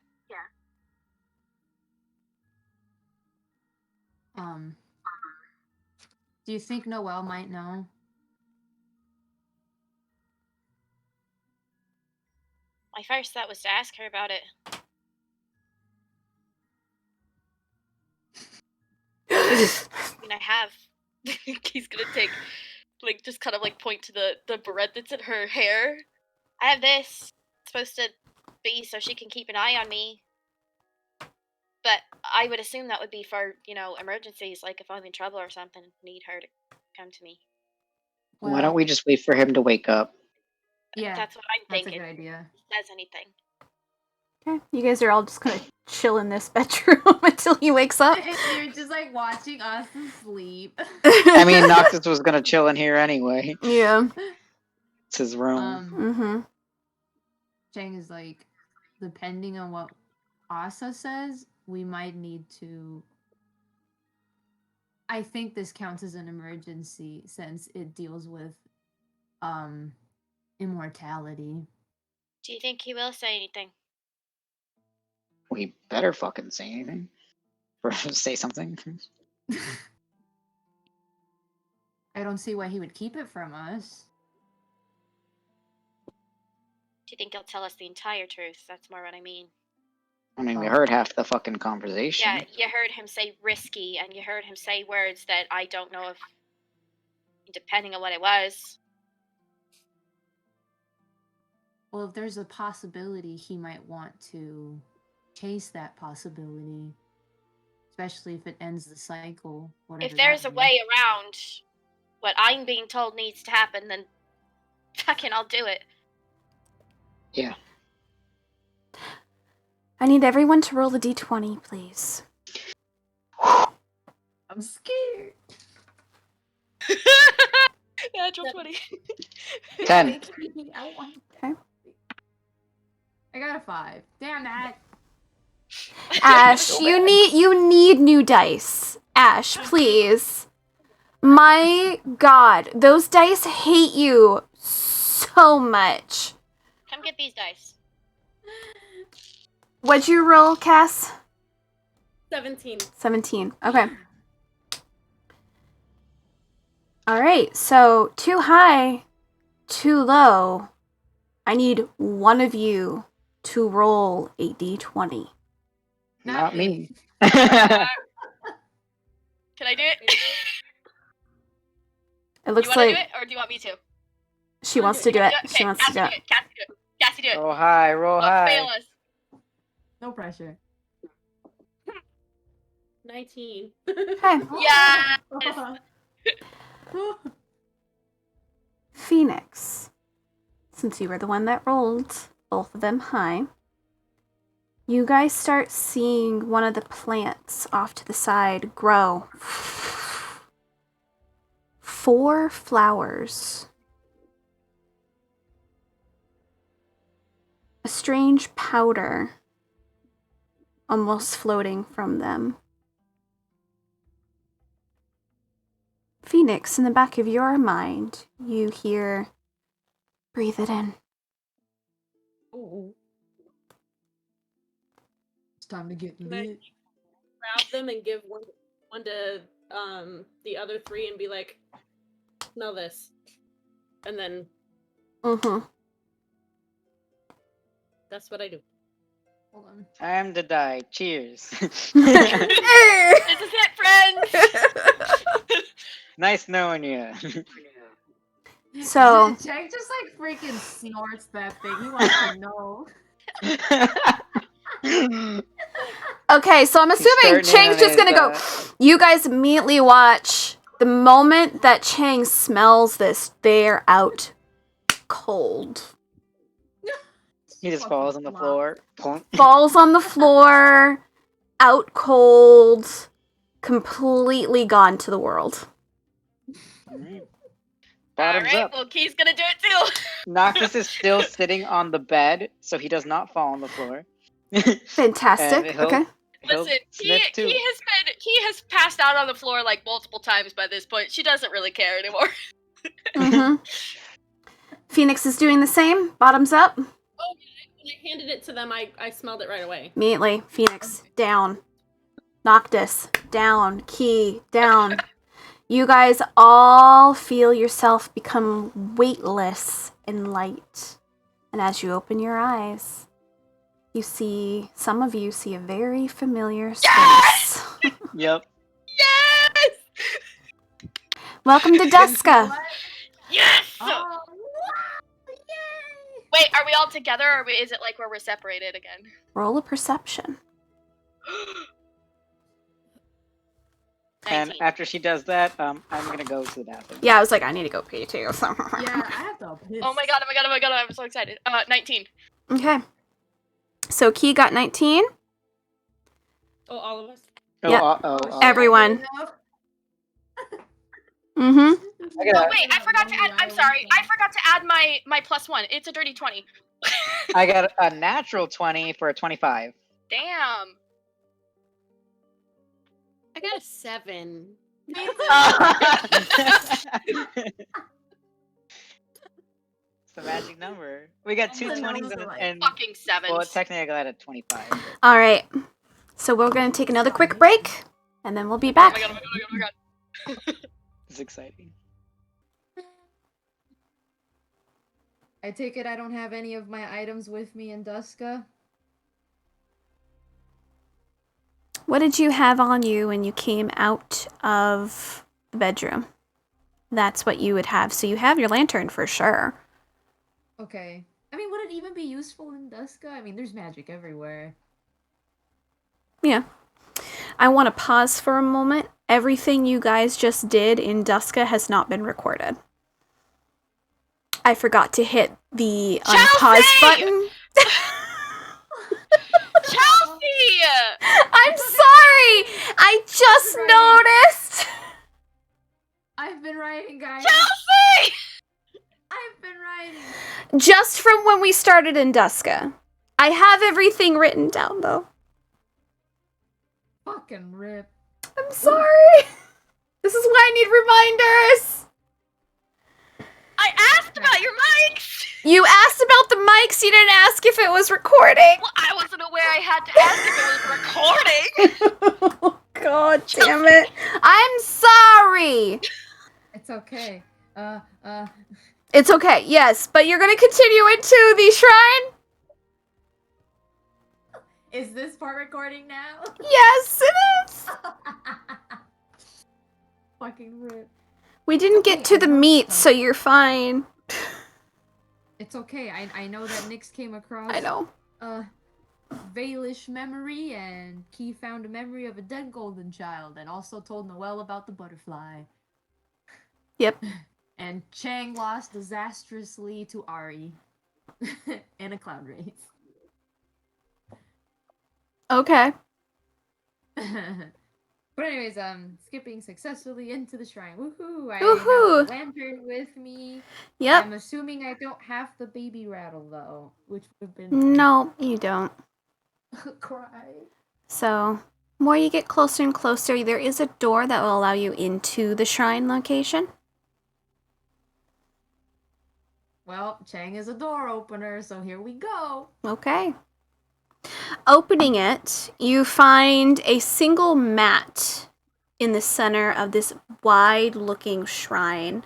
Do you think Noelle might know? My first thought was to ask her about it. I mean, I have. He's gonna take, like, just kind of like point to the barrette that's in her hair. I have this. It's supposed to be so she can keep an eye on me. But I would assume that would be for, emergencies, like if I'm in trouble or something, need her to come to me. Why don't we just wait for him to wake up? Yeah, That's what I'm that's thinking. a good idea. If he says anything. Okay, you guys are all just gonna chill in this bedroom until he wakes up. You're just like watching us sleep. I mean, Noctis was gonna chill in here anyway. Yeah. It's his room. Mm-hmm. Chang is like, depending on what Asa says, we might need to. I think this counts as an emergency since it deals with immortality. Do you think he will say anything? We better fucking say anything. Say something. I don't see why he would keep it from us. Do you think he'll tell us the entire truth? That's more what I mean. I mean, we heard half the fucking conversation. Yeah, you heard him say risky, and you heard him say words that I don't know if, depending on what it was. Well, if there's a possibility, he might want to chase that possibility. Especially if it ends the cycle. If there's a way around what I'm being told needs to happen, then fucking I'll do it. Yeah. I need everyone to roll the d20, please. I'm scared. Natural 20. 10. I want- Okay. I got a 5. Damn that. Ash, you need new dice. Ash, please. My god, those dice hate you so much. Come get these dice. What'd you roll, Cass? 17. 17. Okay. Alright, so too high, too low. I need one of you to roll a d20. Not me. Can I do it? It looks you want like to do it, or do you want me to? she wants to do it. Okay, She wants to do it. Cassie, do it. Cassie, do it. Roll high, roll Don't fail high. us. No pressure. 19. Okay. Yes. Phoenix, since you were the one that rolled both of them high, you guys start seeing one of the plants off to the side grow. 4 flowers. A strange powder almost floating from them. Phoenix, in the back of your mind, you hear, breathe it in. Ooh. It's time to get Can I lit. grab them and give one to the other 3 and be like, smell this. And then Mm-hmm. that's what I do. Hold on. Time to die. Cheers. This is it, friends. Nice knowing you. So, Jake just like freaking snorts that thing. He wants to know. okay, so I'm assuming Chang's just gonna go. You guys immediately watch the moment that Chang smells this, they're out cold. He just falls on the floor. Plunk. Falls on the floor, out cold, completely gone to the world. Bottoms Alright, up. well, Key's gonna do it too. Noctis is still sitting on the bed, so he does not fall on the floor. Fantastic. And he'll- Okay. He'll Listen, sniff too. he has passed out on the floor like multiple times by this point. She doesn't really care anymore. Mm-hmm. Phoenix is doing the same. Bottoms up. When I handed it to them, I smelled it right away. Immediately. Phoenix, down. Noctis, down. Key, down. You guys all feel yourself become weightless and light. And as you open your eyes, some of you see a very familiar space. Yep. Yes! Welcome to Duska. What? Yes! Oh, wow! Yay! Wait, are we all together, or is it like where we're separated again? Roll a perception. And 19. after she does that, I'm gonna go to the bathroom. Yeah, I was like, I need to go pee too. So. Yeah, I have to piss. Oh my god, I'm so excited. 19. Okay. So Key got 19. Oh, all of us? Oh, Yep. Everyone. Mm-hmm. I got Oh wait, I forgot to add, I'm sorry, I forgot to add my +1. It's a dirty 20. I got a natural 20 for a 25. Damn. I got a 7. It's the magic number. We got two The 20s numbers are like and Fucking 7s. well, technically I got a 25. All right. So we're going to take another quick break, and then we'll be back. Oh my god, oh my god, oh my god. It's exciting. I take it I don't have any of my items with me in Duska? What did you have on you when you came out of the bedroom? That's what you would have. So you have your lantern for sure. Okay. I mean, would it even be useful in Duska? I mean, there's magic everywhere. Yeah. I want to pause for a moment. Everything you guys just did in Duska has not been recorded. I forgot to hit the unpause Chelsea! button. Chelsea! I'm sorry! I just noticed! I've been writing, guys. Chelsea! I've been writing. Just from when we started in Duska. I have everything written down, though. Fucking rip. I'm sorry! This is why I need reminders! I asked about your mics! You asked about the mics, you didn't ask if it was recording! Well, I wasn't aware I had to ask if it was recording! Oh, God damn it. I'm sorry! It's okay. It's okay, yes, but you're gonna continue into the shrine? Is this part recording now? Yes, it is! Fucking rip. We didn't get to the meat, so you're fine. It's okay. I know that Nyx came across I know. a Valish memory, and Key found a memory of a dead golden child, and also told Noelle about the butterfly. Yep. And Chang lost disastrously to Ari in a cloud race. Okay. But anyways, skipping successfully into the shrine. Woohoo! I Woohoo! have the lantern with me. Yep. I'm assuming I don't have the baby rattle though, which would have been No, you don't. cry. So, more you get closer and closer, there is a door that will allow you into the shrine location. Well, Chang is a door opener, so here we go. Okay. Opening it, you find a single mat in the center of this wide-looking shrine.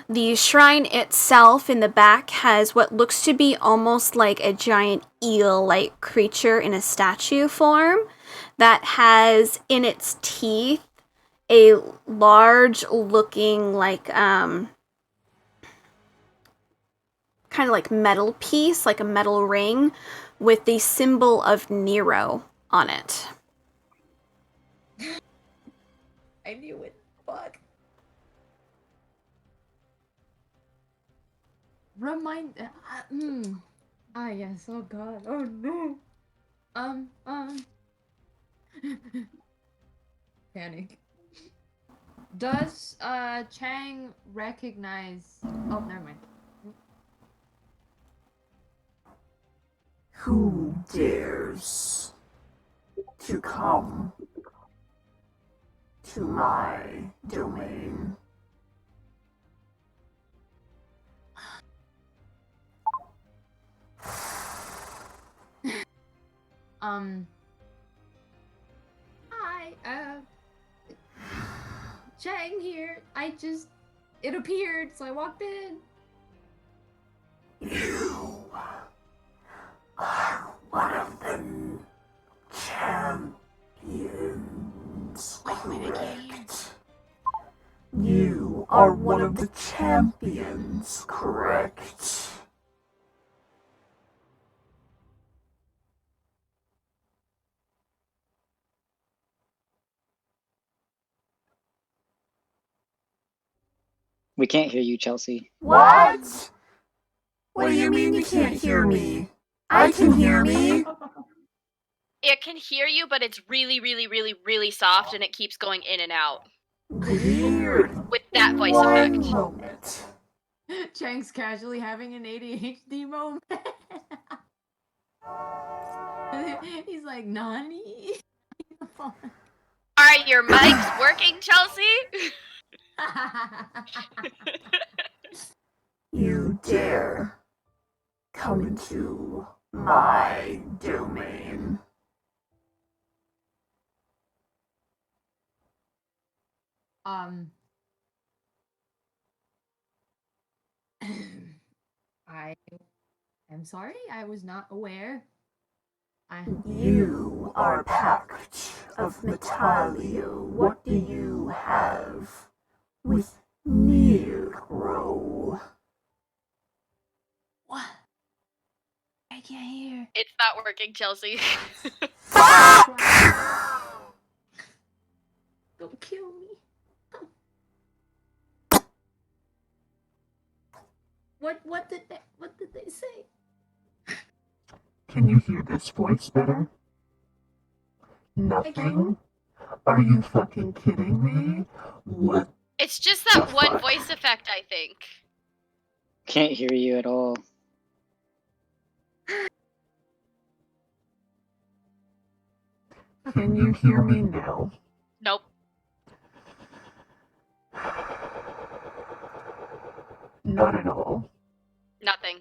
The shrine itself in the back has what looks to be almost like a giant eel-like creature in a statue form that has in its teeth a large-looking kind of like metal piece, like a metal ring, with the symbol of Nero on it. I knew it. Fuck. Remind. Ah, yes. Oh God. Oh no. Panic. Does Chang recognize? Oh, never mind. Who dares to come to my domain? Hi, Chang here. It appeared, so I walked in. You are one of the champions, correct? You are one of the champions, correct? We can't hear you, Chelsea. What? What do you mean you can't hear me? I can hear me. It can hear you, but it's really, really, really, really soft, and it keeps going in and out Weird. with that voice One effect. moment. Chang's casually having an ADHD moment. He's like, Nani? Are your mics working, Chelsea? You dare come into my domain. Um, I am sorry, I was not aware. You are packed of Metalio. What do you have with Negro? What? I can't hear. It's not working, Chelsea. Don't kill me. What did they say? Can you hear this voice better? Nothing? Are you fucking kidding me? What? It's just that one voice effect, I think. Can't hear you at all. Can you hear me now? Nope. Not at all. Nothing.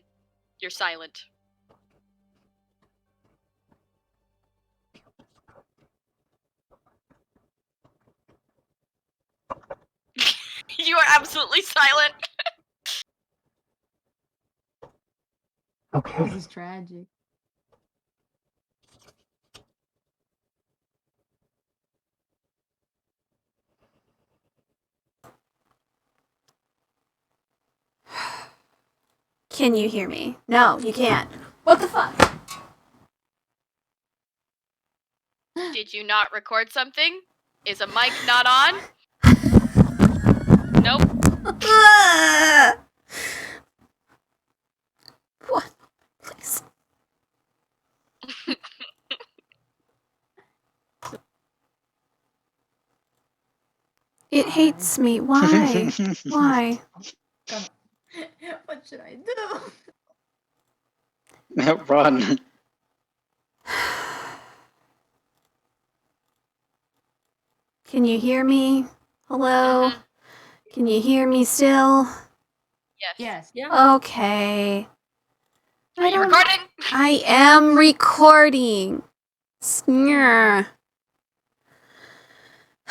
You're silent. You are absolutely silent. Okay. This is tragic. Can you hear me? No, you can't. What the fuck? Did you not record something? Is a mic not on? Nope. What? Please. It hates me. Why? Why? Come on. What should I do? Run. Can you hear me? Hello? Mhm. Can you hear me still? Yes. Yes. Yeah. Okay. Are you recording? I am recording. Snurr.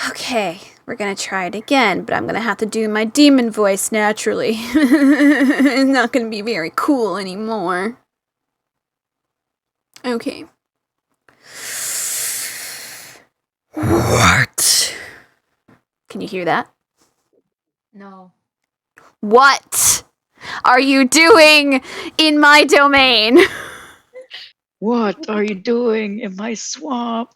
Okay, we're gonna try it again, but I'm gonna have to do my demon voice naturally. It's not gonna be very cool anymore. Okay. What? Can you hear that? No. What are you doing in my domain? What are you doing in my swamp?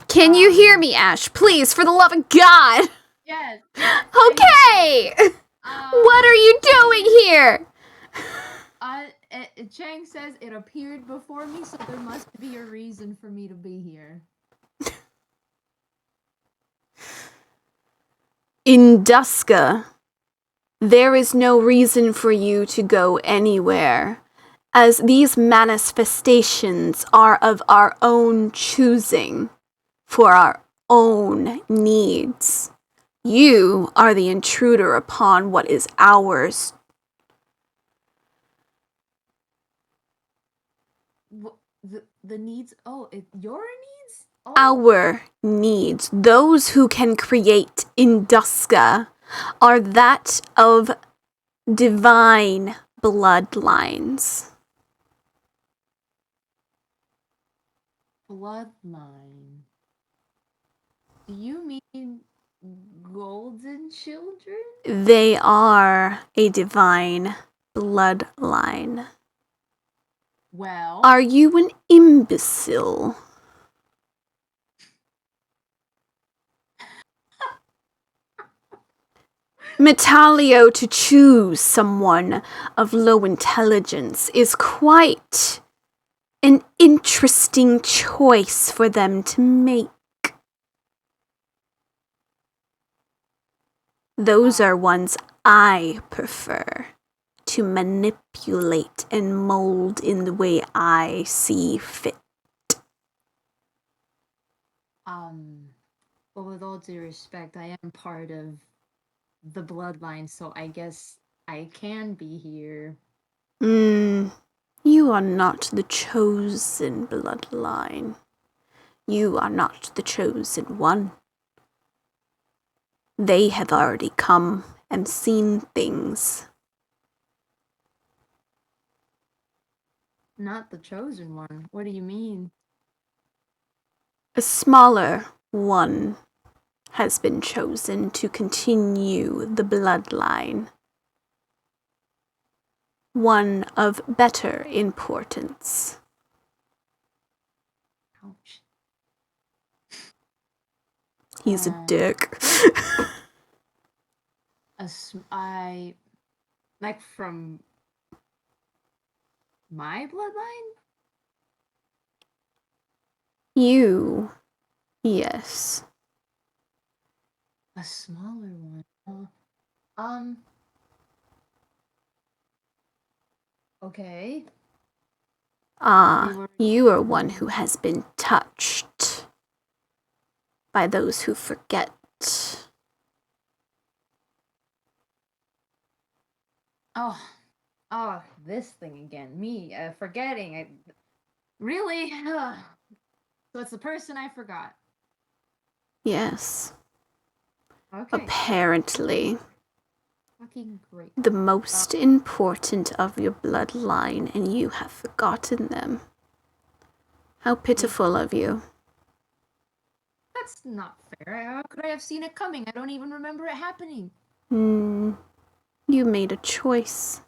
Can you hear me, Ash? Please, for the love of God. Yes. Okay. What are you doing here? Chang says it appeared before me, so there must be a reason for me to be here. In Duska, there is no reason for you to go anywhere, as these manifestations are of our own choosing, for our own needs. You are the intruder upon what is ours. The needs? Oh, your needs? Oh. Our needs, those who can create Induska, are that of divine bloodlines. Bloodline. Do you mean golden children? They are a divine bloodline. Well. Are you an imbecile? Metalio to choose someone of low intelligence is quite an interesting choice for them to make. Those are ones I prefer to manipulate and mold in the way I see fit. Well, with all due respect, I am part of the bloodline, so I guess I can be here. You are not the chosen bloodline. You are not the chosen one. They have already come and seen things. Not the chosen one. What do you mean? A smaller one has been chosen to continue the bloodline. One of better importance. Ouch. He's a Um, dick. Like from my bloodline? You, yes. A smaller one. Okay. Ah, you are one who has been touched by those who forget. Oh, this thing again. Me, forgetting. Really? So it's the person I forgot. Yes, Okay. apparently Fucking great. the most important of your bloodline, and you have forgotten them. How pitiful of you. That's not fair. How could I have seen it coming? I don't even remember it happening. You made a choice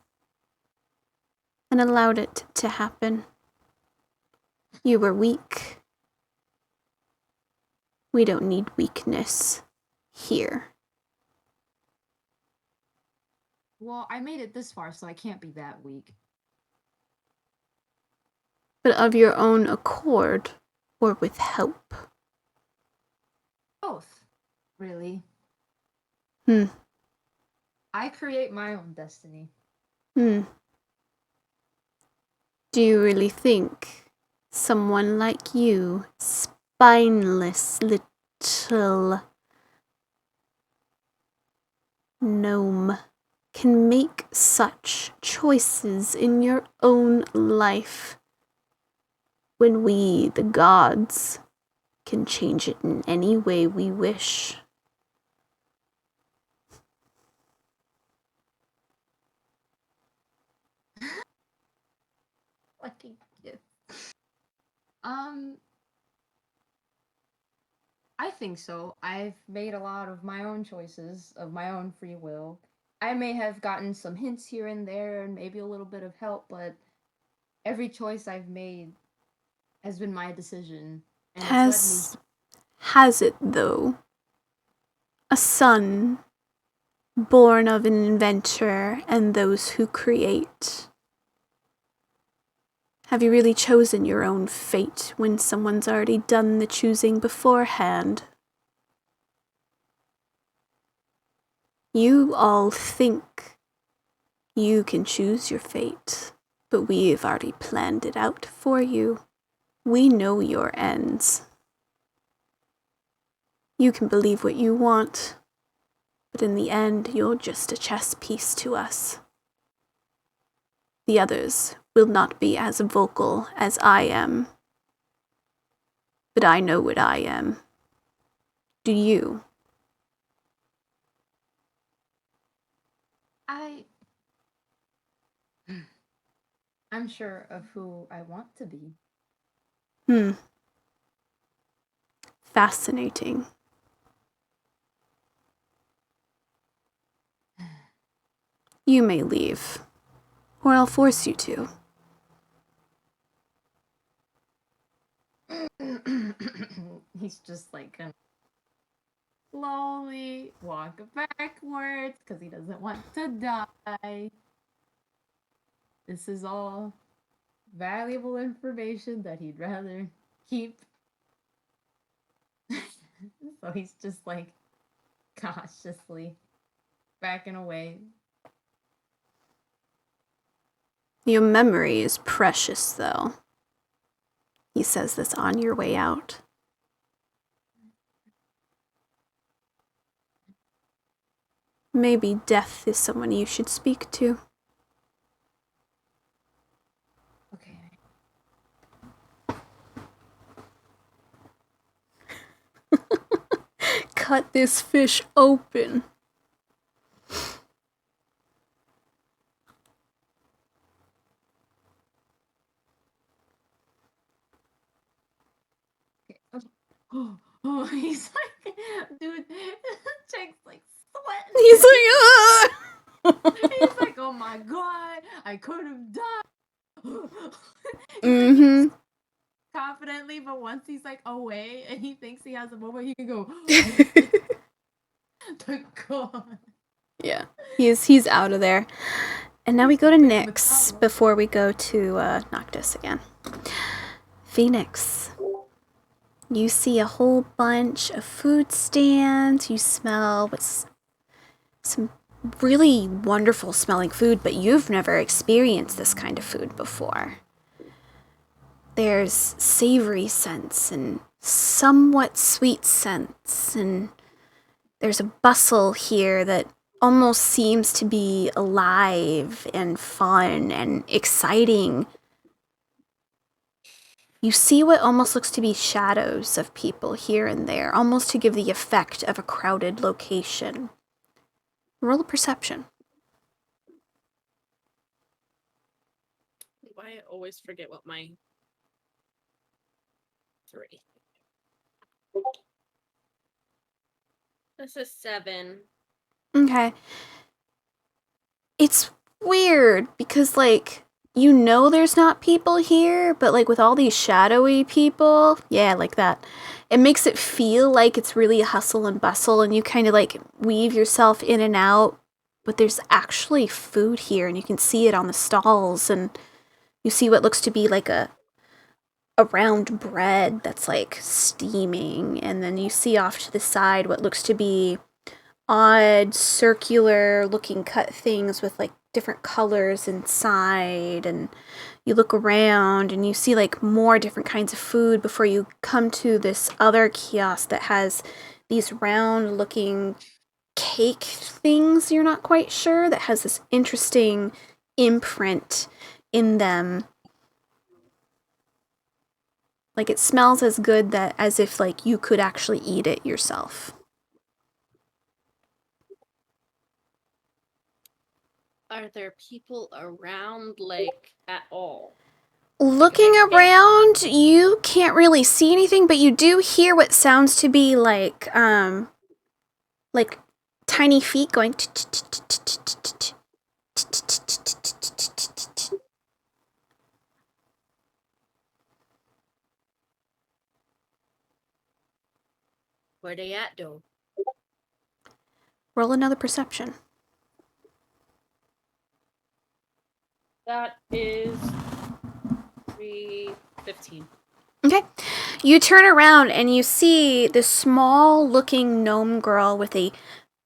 and allowed it to happen. You were weak. We don't need weakness here. Well, I made it this far, so I can't be that weak. But of your own accord, or with help. Both, really. Hmm. I create my own destiny. Do you really think someone like you, spineless little gnome, can make such choices in your own life when we, the gods, can change it in any way we wish? Fucking kid. I think so. I've made a lot of my own choices of my own free will. I may have gotten some hints here and there and maybe a little bit of help, but every choice I've made has been my decision. And it's led me. Has it though? A son born of an inventor and those who create. Have you really chosen your own fate when someone's already done the choosing beforehand? You all think you can choose your fate, but we've already planned it out for you. We know your ends. You can believe what you want, but in the end, you're just a chess piece to us. The others will not be as vocal as I am, but I know what I am. Do you? I'm sure of who I want to be. Fascinating. You may leave, or I'll force you to. He's just like gonna slowly walk backwards because he doesn't want to die. This is all valuable information that he'd rather keep. So he's just like cautiously backing away. Your memory is precious, though. He says this on your way out. Maybe death is someone you should speak to. cut this fish open. Oh, he's like, dude, Jake's like sweating. He's like, ugh! He's like, oh my god, I could have died. Mm-hmm. Confidently, but once he's like away and he thinks he has a moment, he can go. Thank God. Yeah, he's out of there. And now we go to Nyx before we go to Noctis again. Phoenix. You see a whole bunch of food stands. You smell what's some really wonderful smelling food, but you've never experienced this kind of food before. There's savory scents and somewhat sweet scents, and there's a bustle here that almost seems to be alive and fun and exciting. You see what almost looks to be shadows of people here and there, almost to give the effect of a crowded location. Roll a perception. Why I always forget what my 3. This is 7. Okay. It's weird because, like, you know there's not people here, but, like, with all these shadowy people, yeah, like that, it makes it feel like it's really a hustle and bustle, and you kind of, like, weave yourself in and out, but there's actually food here, and you can see it on the stalls, and you see what looks to be, like, a round bread that's, like, steaming, and then you see off to the side what looks to be odd circular looking cut things with like different colors inside, and you look around and you see like more different kinds of food before you come to this other kiosk that has these round looking cake things, you're not quite sure, that has this interesting imprint in them. Like it smells as good that as if like you could actually eat it yourself. Are there people around, like, at all? Looking around, you can't really see anything, but you do hear what sounds to be like tiny feet going. Where they at, though? Roll another perception. That is 315. Okay. You turn around and you see this small-looking gnome girl with a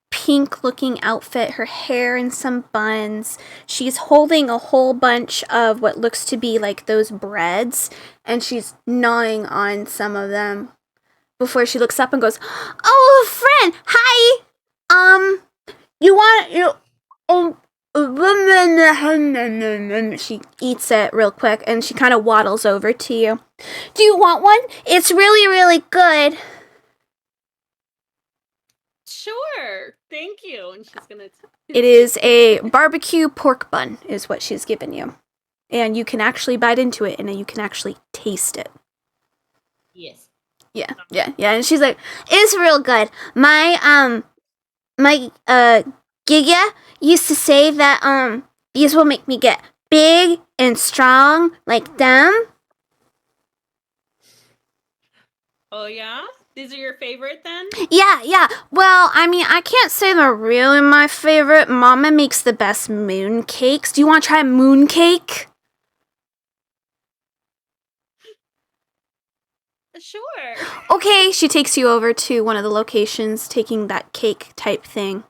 pink-looking outfit, her hair in some buns. She's holding a whole bunch of what looks to be like those breads, and she's gnawing on some of them before she looks up and goes, "Oh, friend, hi! You want, she eats it real quick and she kind of waddles over to you. Do you want one? It's really, really good. Sure, thank you. And she's gonna. It is a barbecue pork bun, is what she's given you, and you can actually bite into it and then you can actually taste it. Yes. Yeah. And she's like, "It's real good. My Giga used to say that these will make me get big and strong like them." Oh yeah? These are your favorite then? Yeah. Well, I mean, I can't say they're really my favorite. Mama makes the best moon cakes. Do you want to try a moon cake? Sure. Okay, she takes you over to one of the locations, taking that cake type thing.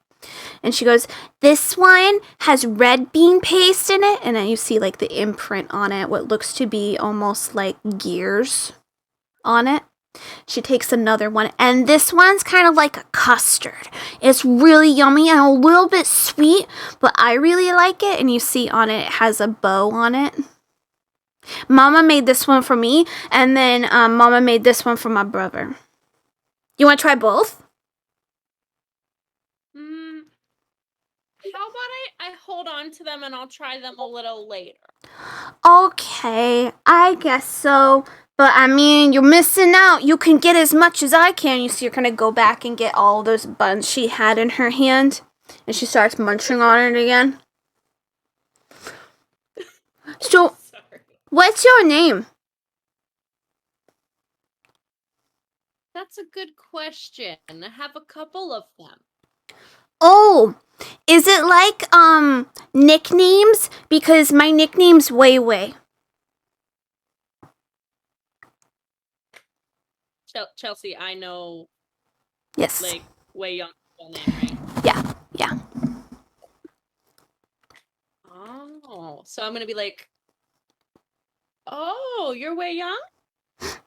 And she goes, "This one has red bean paste in it." And then you see like the imprint on it, what looks to be almost like gears on it. She takes another one, and this one's kind of like a custard. It's really yummy and a little bit sweet, but I really like it. And you see on it, it has a bow on it. Mama made this one for me, and then Mama made this one for my brother. You want to try both? I hold on to them and I'll try them a little later. Okay, I guess so. But I mean, you're missing out. You can get as much as I can. You see, you're gonna go back and get all those buns she had in her hand. And she starts munching on it again. So, Sorry. what's your name? That's a good question. I have a couple of them. Oh, is it like, nicknames? Because my nickname's Wei Wei. Chelsea, I know, Yes. like, Wei Young's full name, right? Yeah, yeah. Oh, so I'm gonna be like, oh, you're Wei Young?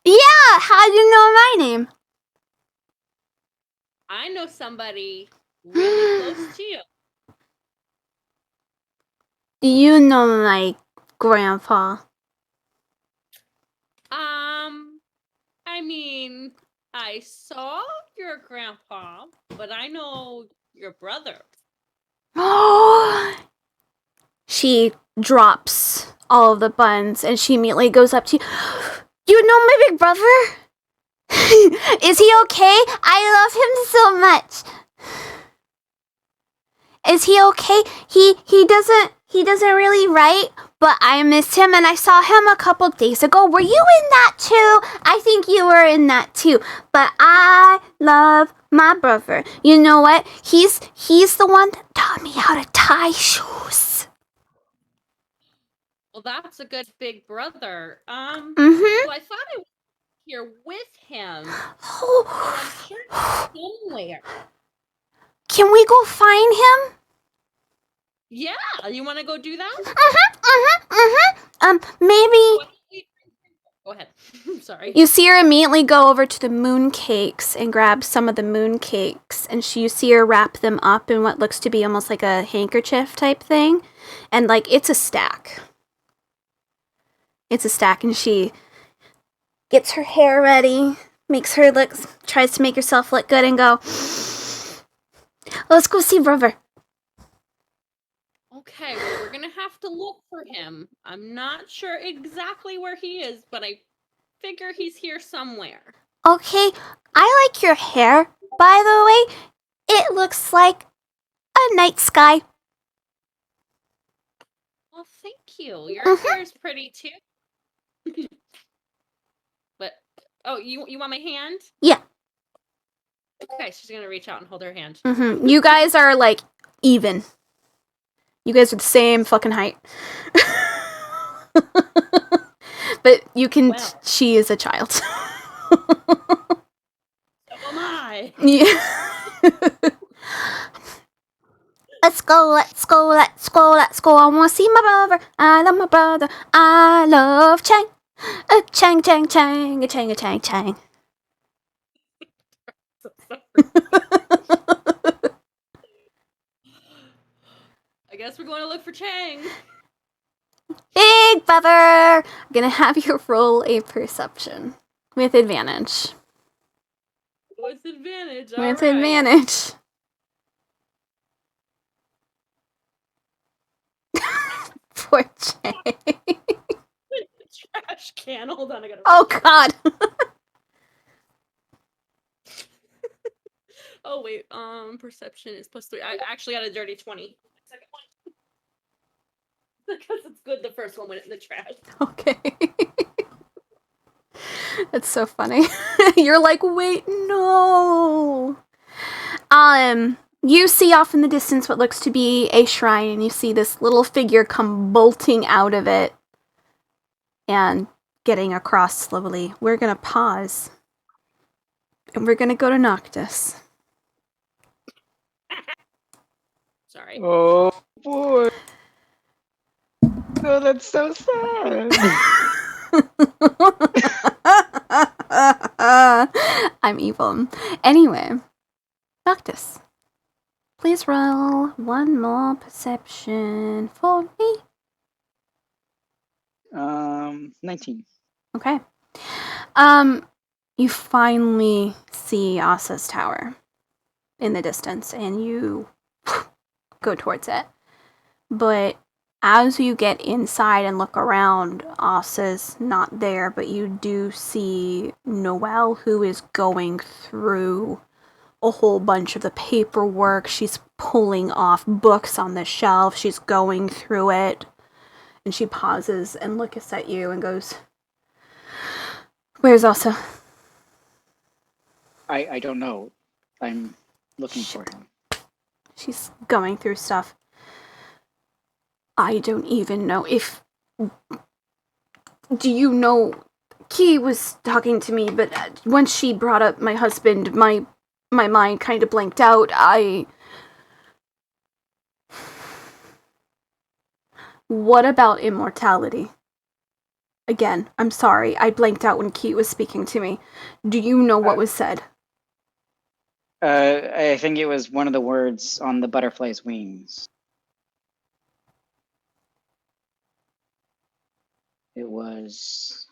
Yeah, how do you know my name? I know somebody really close to you. You know my grandpa. I mean, I saw your grandpa, but I know your brother. She drops all of the buns and she immediately goes up to you. You know my big brother? Is he okay? I love him so much. Is he okay? He doesn't really write, but I miss him and I saw him a couple days ago. Were you in that too? I think you were in that too. But I love my brother. You know what? He's the one that taught me how to tie shoes. Well, that's a good big brother. Mhm. Well, I thought I was here with him. Oh. I'm sure he's somewhere. Can we go find him? Yeah, you want to go do that? Maybe. Go ahead. Sorry. You see her immediately go over to the moon cakes and grab some of the moon cakes, and you see her wrap them up in what looks to be almost like a handkerchief type thing, and like it's a stack. It's a stack, and she gets her hair ready, tries to make herself look good, and go, let's go see brother. Okay, well, we're gonna have to look for him. I'm not sure exactly where he is, but I figure he's here somewhere. Okay, I like your hair, by the way. It looks like a night sky. Well, thank you. Your hair's pretty too. But oh, you want my hand? Yeah. Okay, she's gonna reach out and hold her hand. You guys are like even. You guys are the same fucking height. But you can. Well. She is a child. So am I. Yeah. Let's go. I want to see my brother. I love my brother. I love Chang. Chang, Chang, Chang. A Chang, a Chang, Chang. So sorry. I guess we're going to look for Chang. Big brother. I'm gonna have you roll a perception with advantage. What's advantage? With advantage. Poor Chang. Trash can. Hold on, I gotta. Oh God. Oh wait, perception is +3. I actually got a dirty 20. Second one. Because it's good the first one went in the trash. Okay. That's so funny. You're like, wait, no. You see off in the distance what looks to be a shrine, and you see this little figure come bolting out of it and getting across slowly. We're gonna pause. And we're gonna go to Noctis. Sorry. Oh boy. Oh, that's so sad. I'm evil. Anyway, Noctis, please roll one more perception for me. 19. Okay. You finally see Asa's tower in the distance, and you go towards it. But as you get inside and look around, Asa's not there, but you do see Noelle, who is going through a whole bunch of the paperwork. She's pulling off books on the shelf. She's going through it. And she pauses and looks at you and goes, "Where's Asa?" I don't know. I'm looking for him. She's going through stuff. I don't even know if... Do you know... Key was talking to me, but once she brought up my husband, my mind kind of blanked out. What about immortality? Again, I'm sorry, I blanked out when Key was speaking to me. Do you know what was said? I think it was one of the words on the butterfly's wings. It was...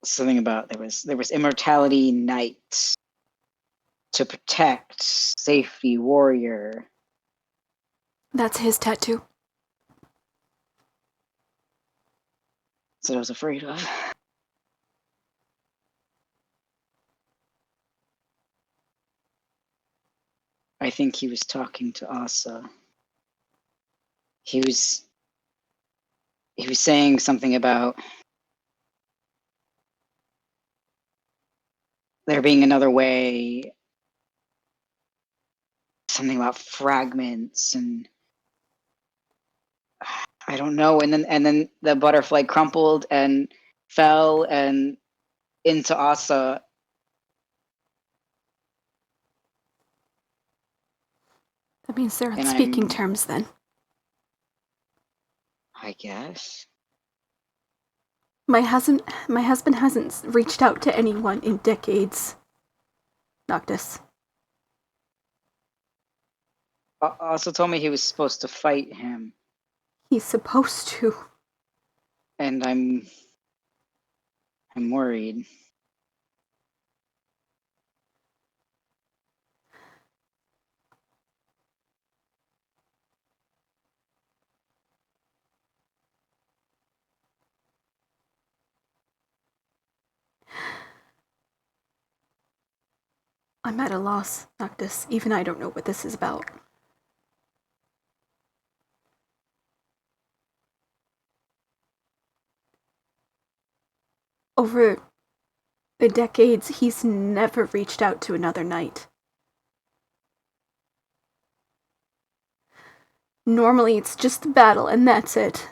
something about there was immortality knight to protect, safety warrior. That's his tattoo. That's what I was afraid of. I think he was talking to Asa. He was saying something about there being another way, something about fragments, and I don't know. And then the butterfly crumpled and fell and into Asa. That means they're on And speaking terms then. I guess. My husband hasn't reached out to anyone in decades. Noctis. Also told me he was supposed to fight him, He's supposed to. and I'm worried. I'm at a loss, Noctis. Even I don't know what this is about. Over the decades, he's never reached out to another knight. Normally, it's just a battle, and that's it.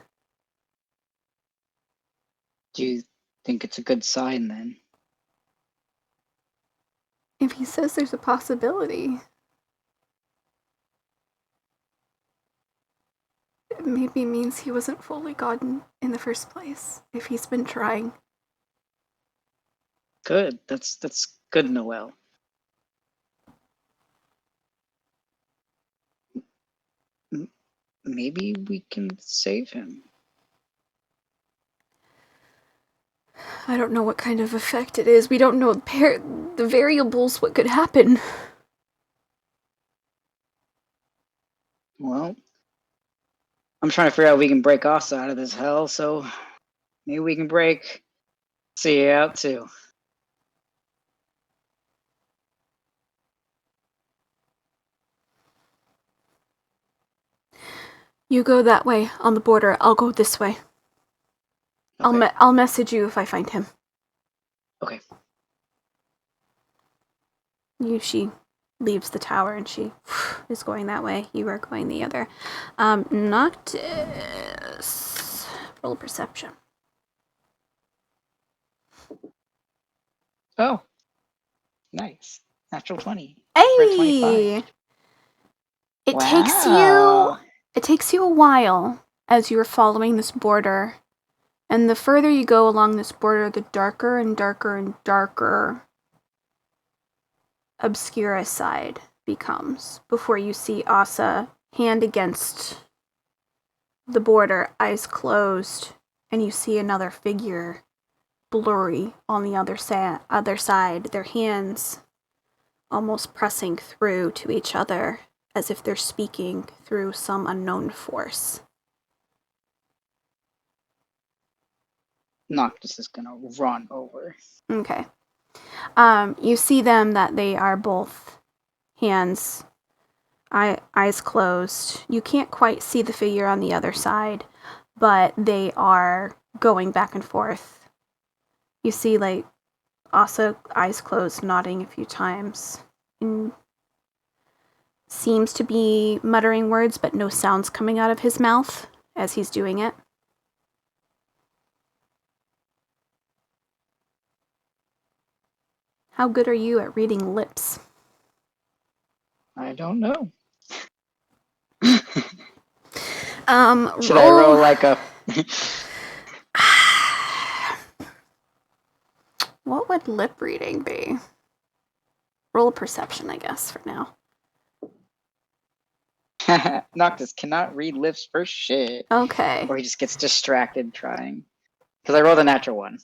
Do you think it's a good sign then? If he says there's a possibility, it maybe means he wasn't fully gotten in the first place, if he's been trying. Good. That's good, Noelle. Maybe we can save him. I don't know what kind of effect it is. We don't know the variables, what could happen. Well, I'm trying to figure out if we can break Asa out of this hell, so maybe we can break Sia out too. You go that way, on the border. I'll go this way. Okay. I'll message you if I find him. Okay. She leaves the tower and she is going that way. You are going the other. Noctis. Roll perception. Oh. Nice. Natural 20. Hey! 25. It Wow. takes you a while as you're following this border. And the further you go along this border, the darker and darker and darker Obscura side becomes before you see Asa, hand against the border, eyes closed, and you see another figure blurry on the other side, their hands almost pressing through to each other as if they're speaking through some unknown force. Noctis is gonna run over. Okay. You see them that they are both hands, eyes closed. You can't quite see the figure on the other side, but they are going back and forth. You see, like, Asa, eyes closed, nodding a few times. And seems to be muttering words, but no sounds coming out of his mouth as he's doing it. How good are you at reading lips? I don't know. Should I roll like a... What would lip reading be? Roll a perception, I guess, for now. Noctis cannot read lips for shit. Okay. Or he just gets distracted trying. Because I rolled a natural one.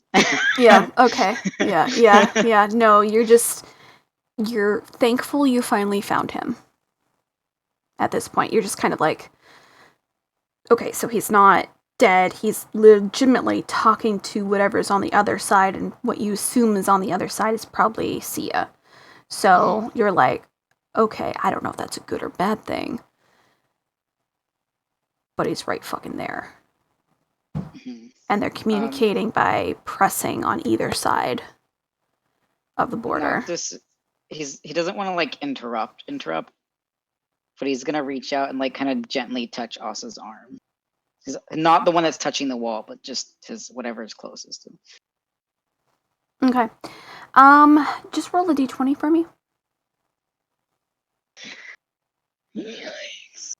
Yeah, okay. Yeah. No, you're thankful you finally found him. At this point, you're just kind of like, okay, so he's not dead. He's legitimately talking to whatever's on the other side, and what you assume is on the other side is probably Sia. So you're like, okay, I don't know if that's a good or bad thing. But he's right fucking there. And they're communicating by pressing on either side of the border. He doesn't want to like interrupt, but he's gonna reach out and like kind of gently touch Asa's arm. He's not the one that's touching the wall, but just his whatever is closest to him. Okay. Just roll a d20 for me. Yikes.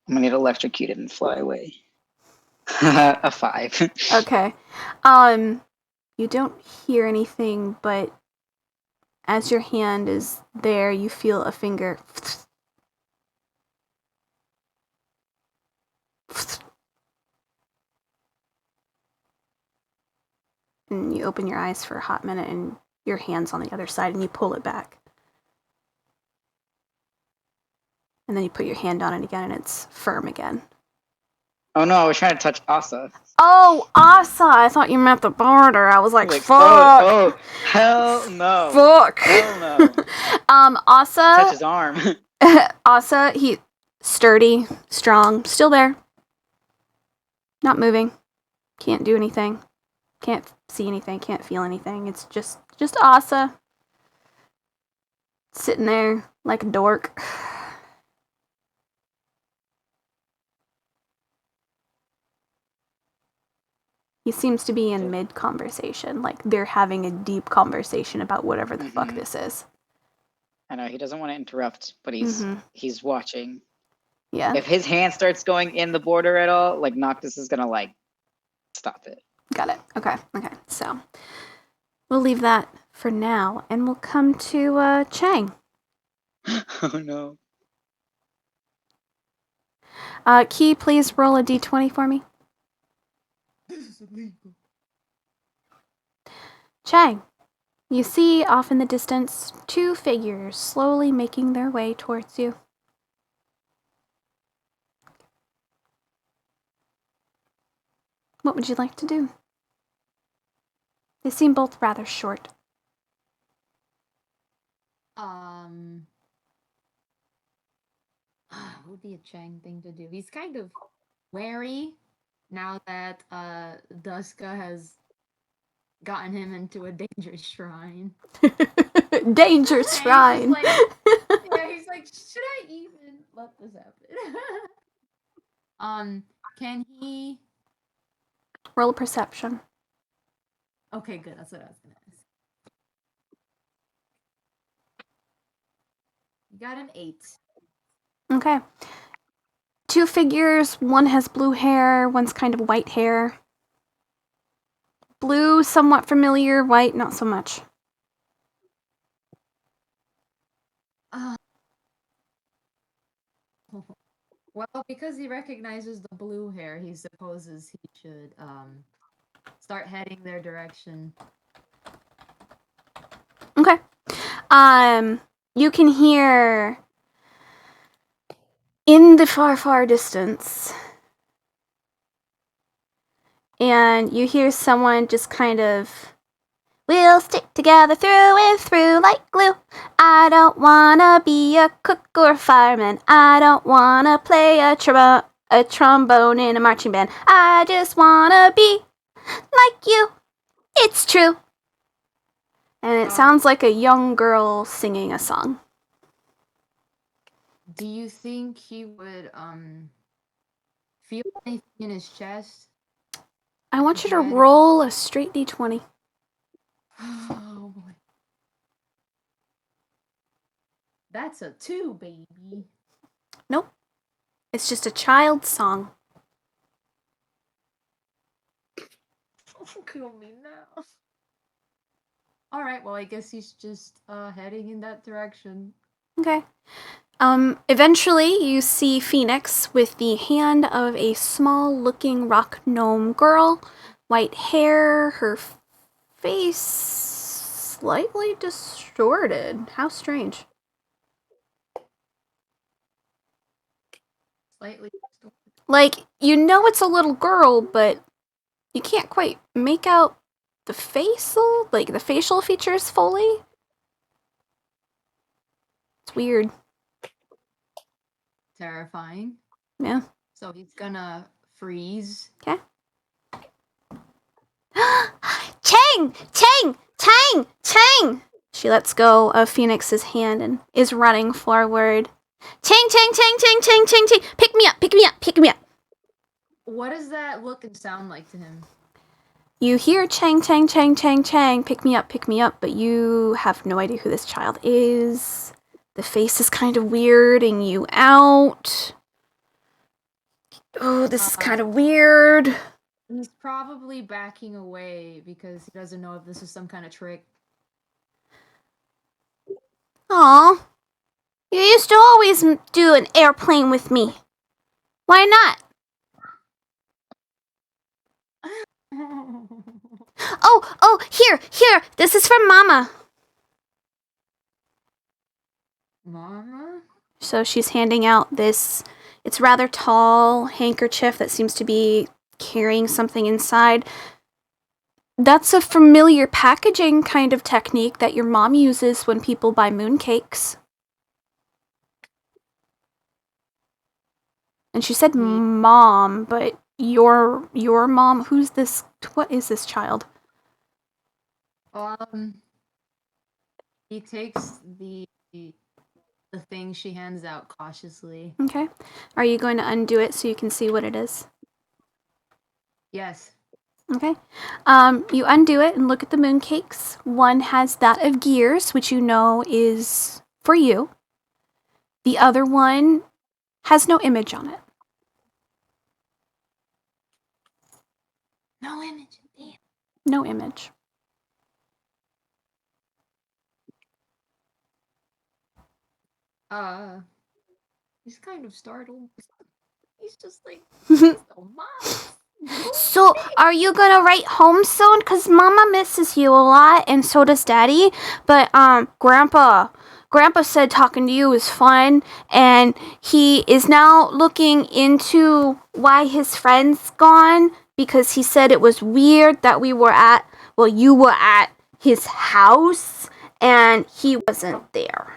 I'm gonna get electrocuted and fly away. A 5. Okay. You don't hear anything, but as your hand is there, you feel a finger. And you open your eyes for a hot minute, and your hand's on the other side, and you pull it back. And then you put your hand on it again, and it's firm again. Oh no, I was trying to touch Asa. Oh, Asa! I thought you meant the border. I was like, fuck! Oh, hell no. Fuck! Hell no. Asa... Touch his arm. Asa, he... sturdy, strong, still there. Not moving. Can't do anything. Can't see anything, can't feel anything. It's just Asa. Sitting there like a dork. He seems to be in mid-conversation, like they're having a deep conversation about whatever the fuck this is. I know, he doesn't want to interrupt, but he's watching. Yeah. If his hand starts going in the border at all, like Noctis is gonna like stop it. Got it. Okay. So we'll leave that for now, and we'll come to Chang. Oh no. Key, please roll a d20 for me. This is illegal. Chang, you see off in the distance 2 figures slowly making their way towards you. What would you like to do? They seem both rather short. What would be a Chang thing to do? He's kind of wary now that Duska has gotten him into a dangerous shrine. Dangerous shrine. He's like, should I even let this happen? Can he... Roll a perception. Okay, good. That's what I was gonna ask. You got an 8. Okay. 2 figures, one has blue hair, one's kind of white hair. Blue, somewhat familiar, white, not so much. Well, because he recognizes the blue hair, he supposes he should start heading their direction. Okay. You can hear in the far, far distance, and you hear someone just kind of, we'll stick together through and through like glue. I don't wanna be a cook or a fireman. I don't wanna play a trombone in a marching band. I just wanna be like you. It's true. And it sounds like a young girl singing a song. Do you think he would feel anything in his chest? I want you to Ready? roll a straight d20. Oh boy. That's a 2, baby. Nope. It's just a child's song. Kill me now. Alright, well I guess he's just heading in that direction. Okay. Eventually you see Phoenix with the hand of a small-looking rock gnome girl. White hair, her face slightly distorted. How strange. Slightly Like, you know it's a little girl, but you can't quite make out the facial, like the facial features fully. It's weird. terrifying. Yeah. So he's gonna freeze. Okay. Chang! Chang! Tang! Chang! She lets go of Phoenix's hand and is running forward. Chang! Chang! Chang! Chang! Chang! Chang! Chang! Pick me up! Pick me up! Pick me up! What does that look and sound like to him? You hear Chang! Chang! Chang! Chang! Chang! Pick me up, but you have no idea who this child is. The face is kind of weirding you out. Oh, this is kind of weird. He's probably backing away because he doesn't know if this is some kind of trick. Aw. You used to always do an airplane with me. Why not? Oh, here, this is from Mama. Mama? So she's handing out this, it's rather tall handkerchief that seems to be carrying something inside. That's a familiar packaging kind of technique that your mom uses when people buy mooncakes. And she said mom, but your mom, who's this, what is this child? He takes the thing she hands out cautiously. Okay. Are you going to undo it so you can see what it is? Yes. Okay. You undo it and look at the mooncakes. One has that of Gears, which you know is for you. The other one has no image on it. No image. Damn. No image. He's kind of startled. He's just like, oh, Mom. So, are you gonna write home soon? Cause Mama misses you a lot, and so does Daddy. But Grandpa said talking to you was fun, and he is now looking into why his friend's gone because he said it was weird that you were at his house and he wasn't there.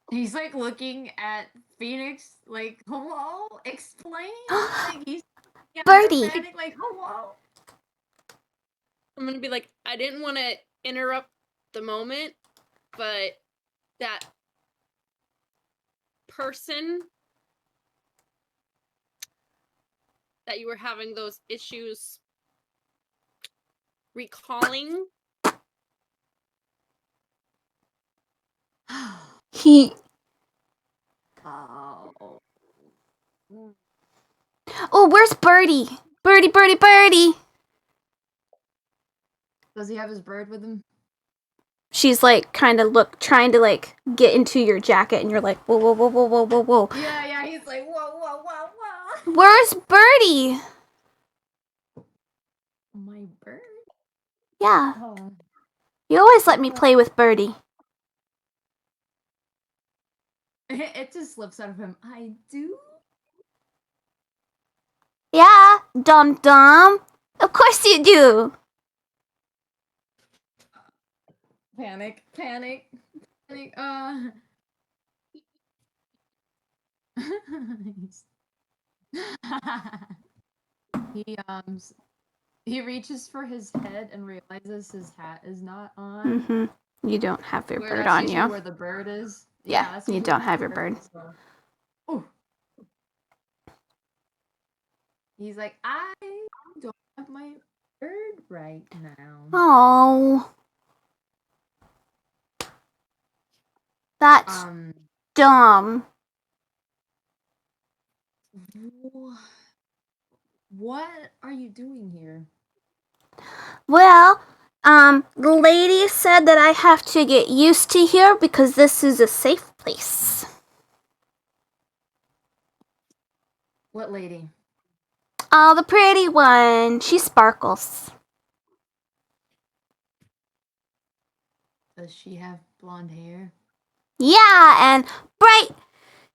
He's like looking at Phoenix, like, hello, explain. Like he's Birdie. panic, like, hello. I'm gonna be like, I didn't want to interrupt the moment, but that person that you were having those issues recalling. He. Oh. Oh, where's Birdie? Birdie. Does he have his bird with him? she's like kind of trying to like get into your jacket, and you're like, whoa, whoa, whoa, whoa, whoa, whoa, whoa. Yeah, he's like, whoa, whoa, whoa, whoa. Where's Birdie? My bird? Yeah, Oh. you always let me play with Birdie. It just slips out of him. I do? Yeah, dum dum. Of course you do. Panic. he he reaches for his head and realizes his hat is not on. Mm-hmm. You don't have your Where bird that's on usually you. where the bird is. Yeah, that's you usually don't where have the your bird. is, so- Ooh. He's like, I don't have my bird right now. Oh, that's dumb. What are you doing here? Well, the lady said that I have to get used to here because this is a safe place. What lady? Oh, the pretty one. She sparkles. Does she have blonde hair? Yeah, and bright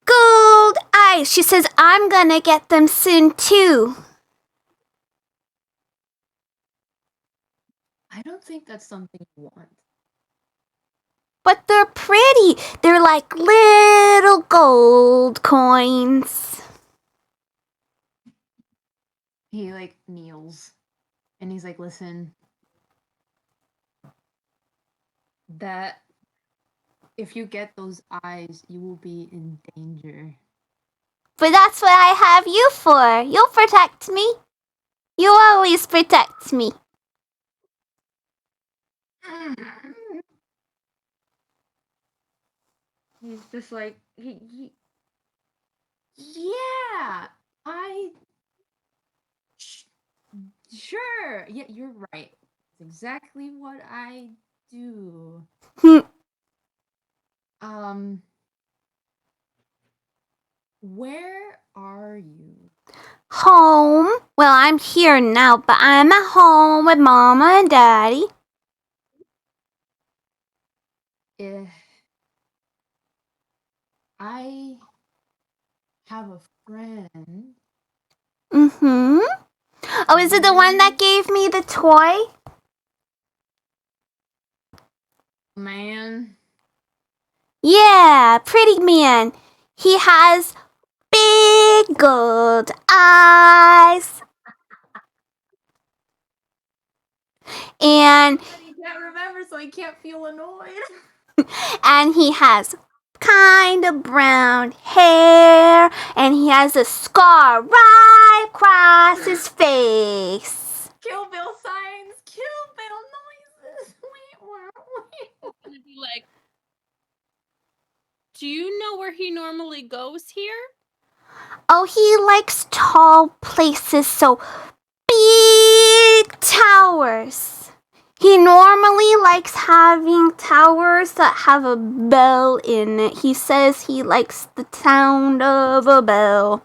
gold eyes. She says I'm gonna get them soon too. I don't think that's something you want. But they're pretty. They're like little gold coins. He like kneels and he's like, listen, that if you get those eyes, you will be in danger. But that's what I have you for. You'll protect me. You always protect me. He's just like, yeah, sure. Yeah, you're right. It's exactly what I do. Where are you? Home. Well, I'm here now, but I'm at home with Mama and Daddy. I have a friend. Mm-hmm. Oh, is it the one that gave me the toy? Man. Yeah, pretty man. He has big gold eyes. And He can't remember, so he can't feel annoyed. and he has kind of brown hair, and he has a scar right across his face. Kill Bill signs, Kill Bill noises. Gonna be like, do you know where he normally goes here? Oh, he likes tall places, so big towers. He normally likes having towers that have a bell in it. He says he likes the sound of a bell.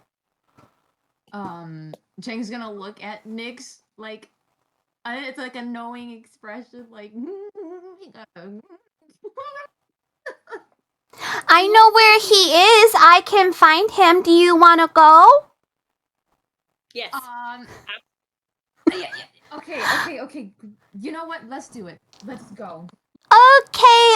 Cheng's gonna look at Nyx like it's like a knowing expression, like I know where he is. I can find him. Do you want to go? Yes. Yeah. Okay. You know what? Let's do it. Let's go. Okay.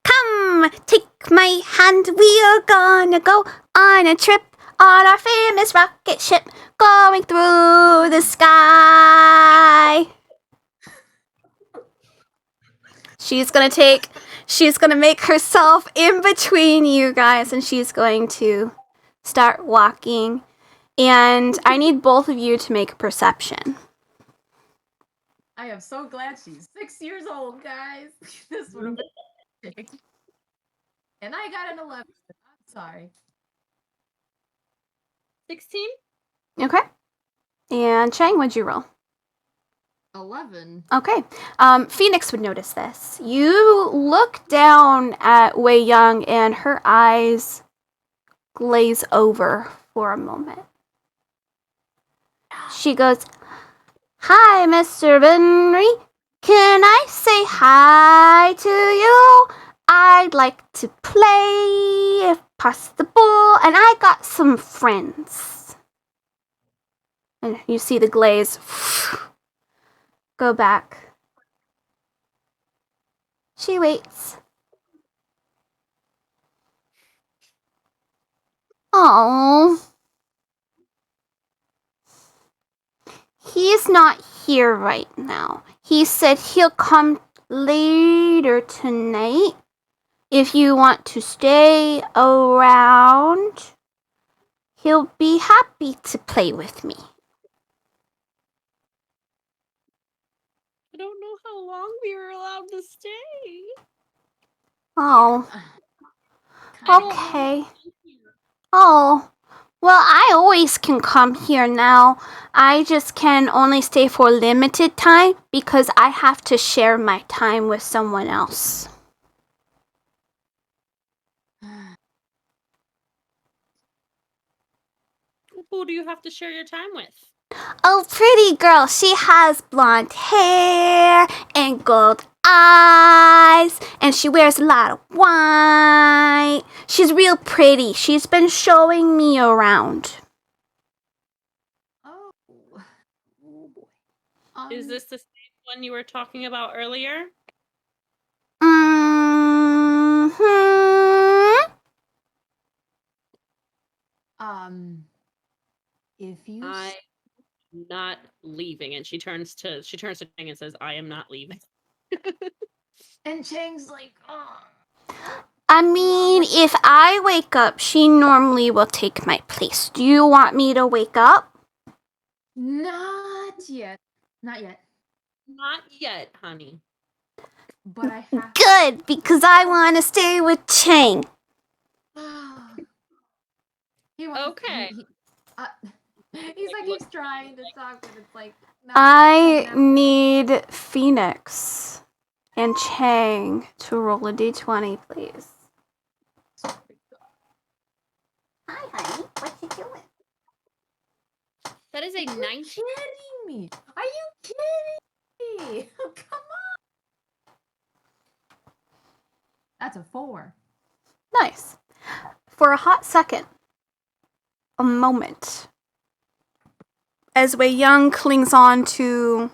Come, take my hand. We are gonna go on a trip on our famous rocket ship going through the sky. She's gonna make herself in between you guys, and she's going to start walking. And I need both of you to make a perception. I am so glad she's 6 years old, guys. This would have been sick. And I got an 11. I'm sorry. 16? Okay. And Chang, what'd you roll? 11. Okay. Phoenix would notice this. You look down at Wei Young and her eyes glaze over for a moment. She goes, "Hi, Mr. Benry. Can I say hi to you? I'd like to play if possible, and I got some friends." And you see the glaze go back. She waits. Oh. He's not here right now. He said he'll come later tonight. If you want to stay around, he'll be happy to play with me. I don't know how long we were allowed to stay. Oh, Kinda. okay. Oh, well, I always can come here now. I just can only stay for limited time because I have to share my time with someone else. Who do you have to share your time with? Oh, pretty girl. She has blonde hair and gold eyes, and she wears a lot of white. She's real pretty. She's been showing me around. Oh. Oh boy. Is this the same one you were talking about earlier? Mm-hmm. If you I'm not leaving. And she turns to Chang and says, I am not leaving. and Chang's like, oh. I mean, if I wake up, she normally will take my place. Do you want me to wake up? Not yet. Not yet. Not yet, honey. But I have Good, because I want to stay with Chang. he wants, Okay. He's like, he's trying to talk, but it's like, no, I no. need Phoenix and Chang to roll a d20, please. Hi, honey. What you doing? That is a Are you 19. kidding me? Are you kidding me? Come on. That's a 4. Nice. For a hot second, a moment, as Wei Young clings on to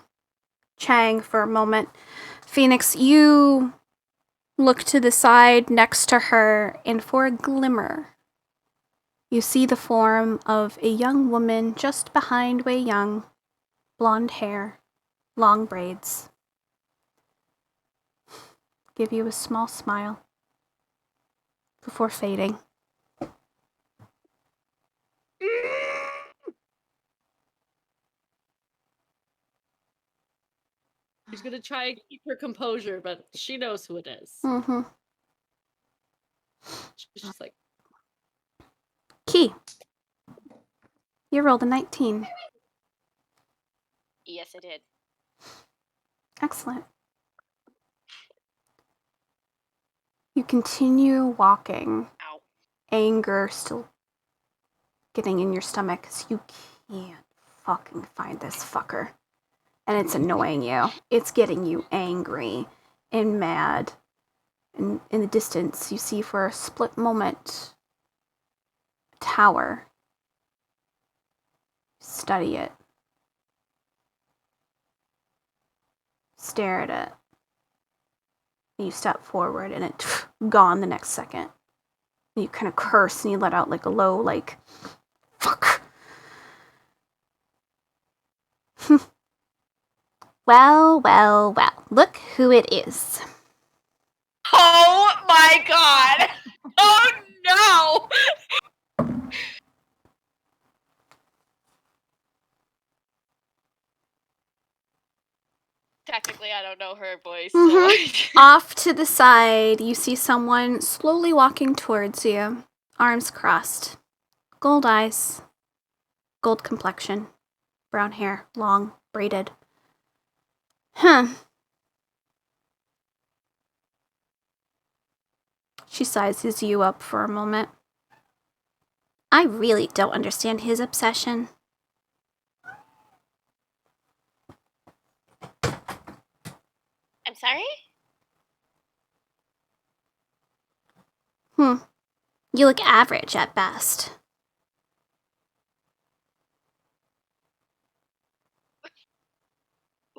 Chang for a moment, Phoenix, you look to the side next to her, and for a glimmer, you see the form of a young woman just behind Wei Young, blonde hair, long braids. Give you a small smile before fading. She's gonna try and keep her composure, but she knows who it is. Mm-hmm. She's just like, Key. You rolled a 19. Yes, I did. Excellent. You continue walking. Ow. Anger still getting in your stomach because you can't fucking find this fucker. And it's annoying you. It's getting you angry and mad. And in the distance, you see for a split moment a tower. Study it. Stare at it. And you step forward and it's gone the next second. And you kind of curse and you let out like a low, like, fuck. Well, well, well. Look who it is. Oh my god! Oh no! Technically, I don't know her voice. So. Off to the side, you see someone slowly walking towards you, arms crossed, gold eyes, gold complexion, brown hair, long, braided. Huh. She sizes you up for a moment. I really don't understand his obsession. I'm sorry? You look average at best.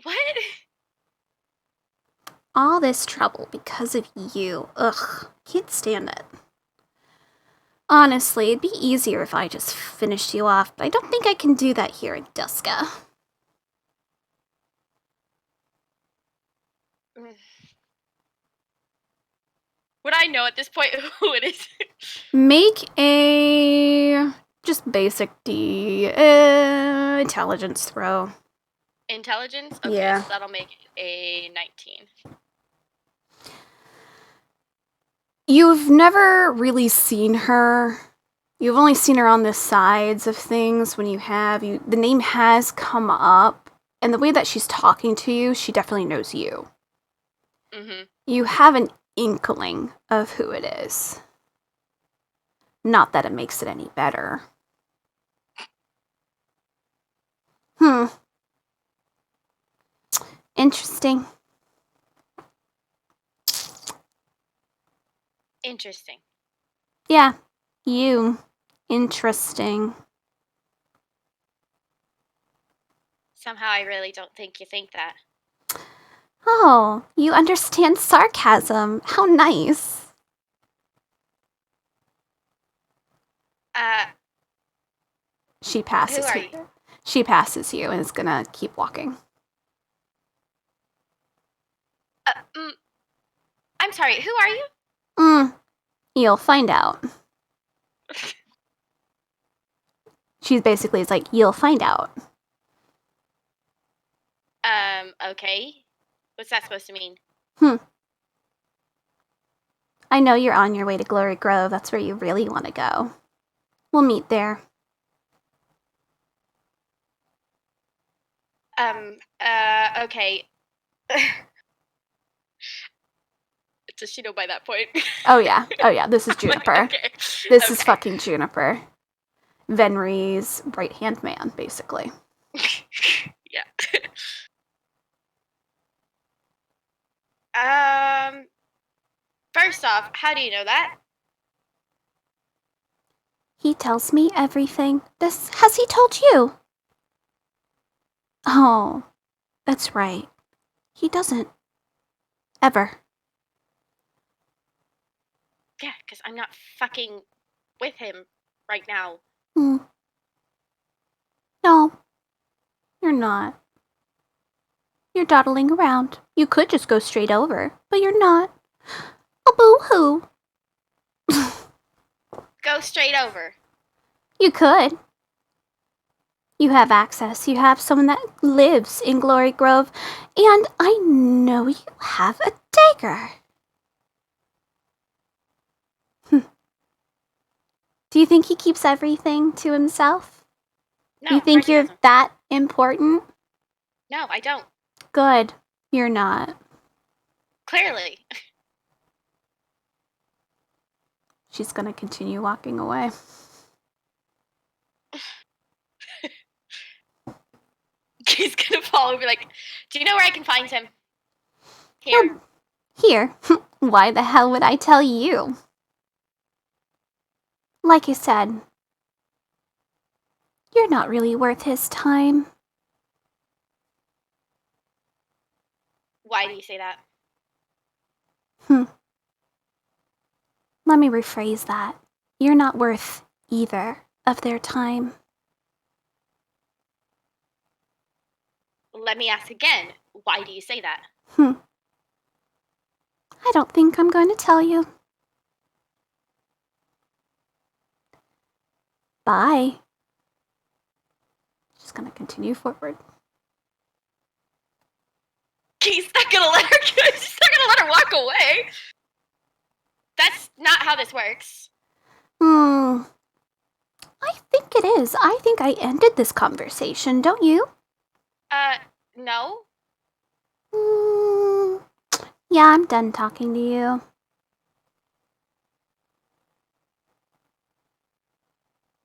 What? All this trouble because of you. Ugh, can't stand it. Honestly, it'd be easier if I just finished you off, but I don't think I can do that here in Duska. Would I know at this point who it is? Make a just basic intelligence throw. Intelligence? Okay, Yeah. so that'll make it a 19. You've never really seen her. You've only seen her on the sides of things when you have. The name has come up, and the way that she's talking to you, she definitely knows you. Mm-hmm. You have an inkling of who it is. Not that it makes it any better. Interesting. Interesting. Yeah, you. Interesting. Somehow I really don't think you think that. Oh, you understand sarcasm. How nice. She passes. Who are you? She passes you and is gonna keep walking. I'm sorry, who are you? You'll find out. She's basically is like, you'll find out. Okay. What's that supposed to mean? I know you're on your way to Glory Grove. That's where you really want to go. We'll meet there. Okay. Does she know by that point? Oh yeah, this is Juniper. Okay. This is fucking Juniper. Venry's right-hand man, basically. Yeah. First off, how do you know that? He tells me everything. Has he told you? Oh, that's right. He doesn't. Ever. Yeah, because I'm not fucking with him right now. No, you're not. You're dawdling around. You could just go straight over, but you're not. Oh, boo-hoo. Go straight over. You could. You have access. You have someone that lives in Glory Grove, and I know you have a dagger. Do you think he keeps everything to himself? No, You think of course he you're doesn't. that important? No, I don't. Good. You're not. Clearly. She's gonna continue walking away. He's gonna follow and be like, do you know where I can find him? Here. Here. Why the hell would I tell you? Like I said, you're not really worth his time. Why do you say that? Let me rephrase that. You're not worth either of their time. Let me ask again. Why do you say that? I don't think I'm going to tell you. Bye. She's gonna continue forward. He's not gonna let her. He's not gonna let her walk away. That's not how this works. I think it is. I think I ended this conversation, don't you? No. Mm, yeah, I'm done talking to you.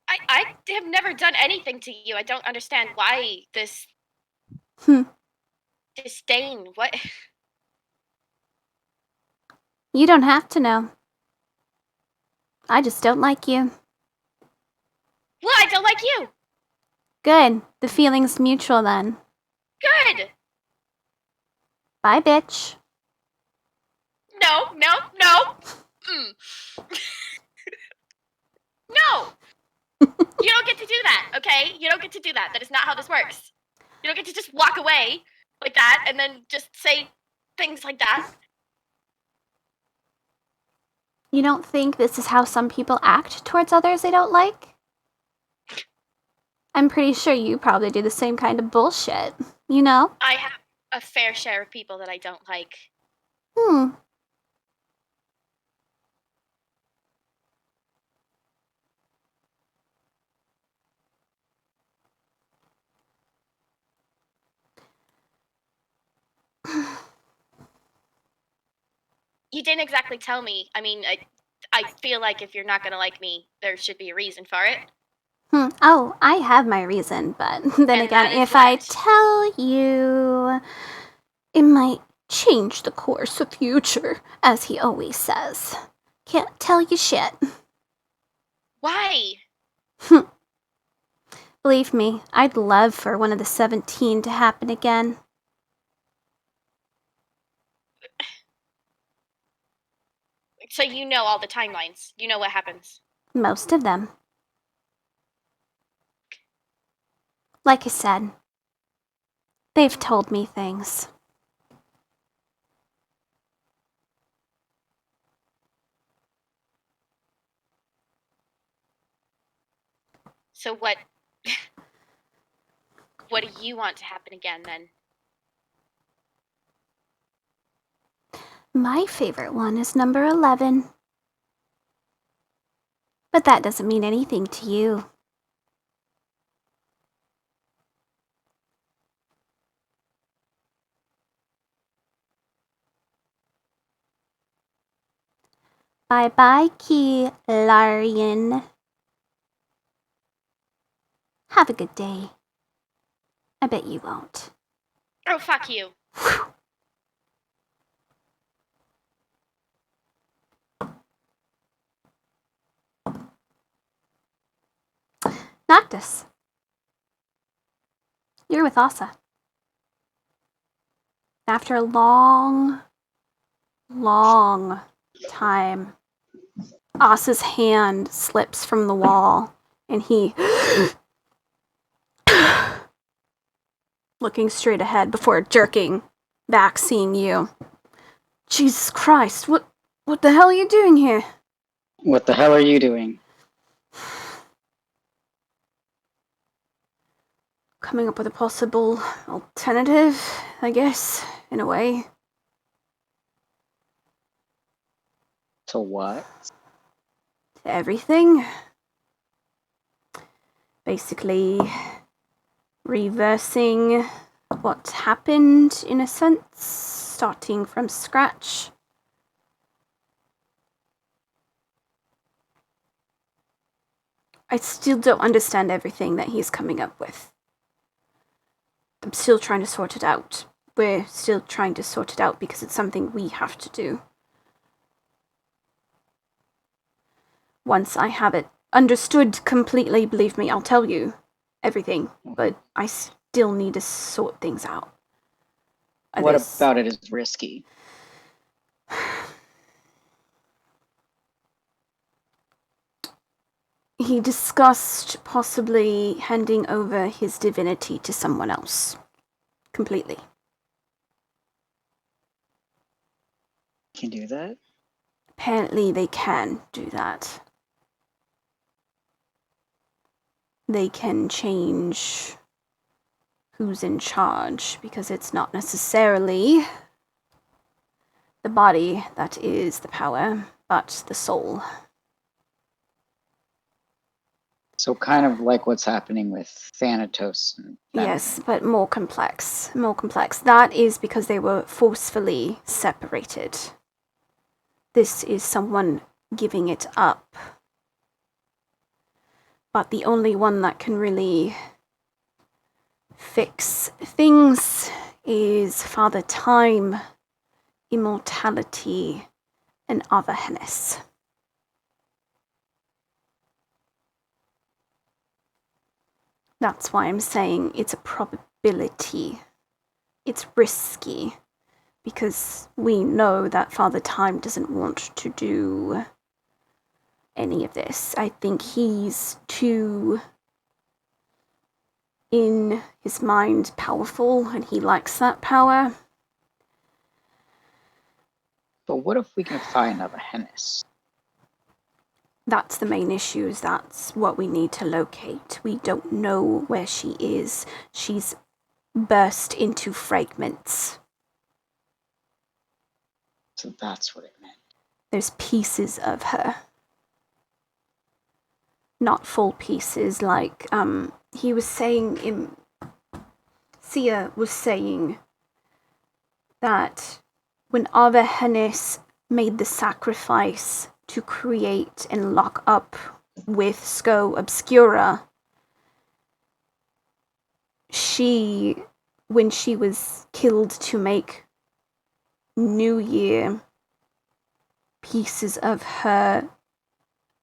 I have never done anything to you. I don't understand why this Hmm. disdain. What? You don't have to know. I just don't like you. Well, I don't like you. Good. The feeling's mutual then. Good. Bye, bitch. No, no, no. Mm. No. You don't get to do that, okay? You don't get to do that. That is not how this works. You don't get to just walk away like that and then just say things like that. You don't think this is how some people act towards others they don't like? I'm pretty sure you probably do the same kind of bullshit, you know? I have a fair share of people that I don't like. Hmm. You didn't exactly tell me. I mean, I feel like if you're not gonna like me, there should be a reason for it. Oh, I have my reason, but then And again, that is if I what? tell you, it might change the course of future, as he always says. Can't tell you shit. Why? Believe me, I'd love for one of the 17 to happen again. So you know all the timelines. You know what happens. Most of them. Like I said, they've told me things. So what? What do you want to happen again then? My favorite one is number 11. But that doesn't mean anything to you. Bye-bye, Kilarian. Have a good day. I bet you won't. Oh, fuck you. Noctis. You're with Asa. After a long time, Asa's hand slips from the wall, and he looking straight ahead before jerking back, seeing you. Jesus Christ, what the hell are you doing here? What the hell are you doing? Coming up with a possible alternative, I guess, in a way. To what? To everything. Basically, reversing what happened, in a sense, starting from scratch. I still don't understand everything that he's coming up with. I'm still trying to sort it out. We're still trying to sort it out because it's something we have to do. Once I have it understood completely, believe me, I'll tell you everything, but I still need to sort things out. What about it is risky? He discussed possibly handing over his divinity to someone else. Completely. Can do that? Apparently they can do that. They can change who's in charge, because it's not necessarily the body that is the power, but the soul. So kind of like what's happening with Thanatos. And Yes, but more complex. More complex. That is because they were forcefully separated. This is someone giving it up. But the only one that can really fix things is Father Time, immortality, and Avahennis. That's why I'm saying it's a probability. It's risky, because we know that Father Time doesn't want to do any of this. I think he's too, in his mind, powerful, and he likes that power. But what if we can find Avahennis? That's the main issue, is that's what we need to locate. We don't know where she is. She's burst into fragments. So that's what it meant. There's pieces of her. Not full pieces, like, he was saying Sia was saying that when Avahennis made the sacrifice to create and lock up with Sko Obscura, when she was killed to make New Year, pieces of her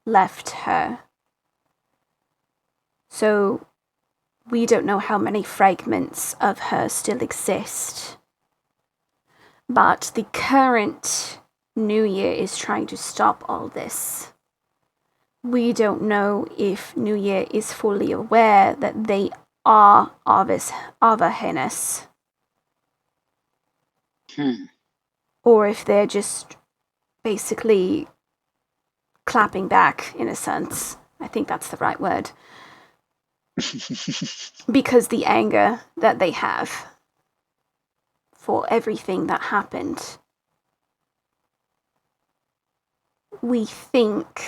left her. So we don't know how many fragments of her still exist. But the current New Year is trying to stop all this. We don't know if New Year is fully aware that they are Avahennis. Or if they're just basically clapping back, in a sense. I think that's the right word. Because the anger that they have for everything that happened. We think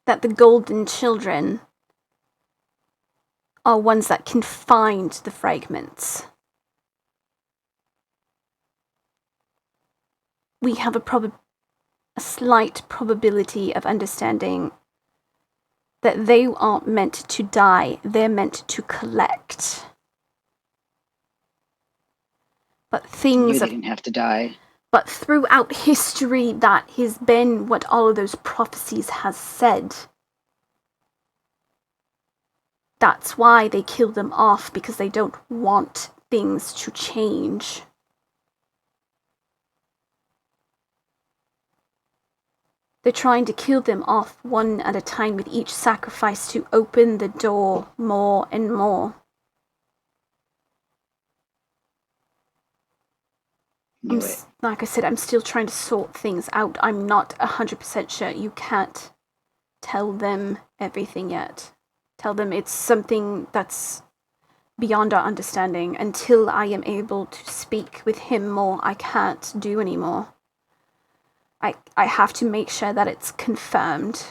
that the Golden Children are ones that can find the fragments. We have a slight probability of understanding that they aren't meant to die, they're meant to collect. But things didn't have to die. But throughout history, that has been what all of those prophecies has said. That's why they kill them off, because they don't want things to change. They're trying to kill them off one at a time with each sacrifice to open the door more and more. Like I said, I'm still trying to sort things out. I'm not 100% sure. You can't tell them everything yet. Tell them it's something that's beyond our understanding. Until I am able to speak with him more, I can't do anymore. I have to make sure that it's confirmed.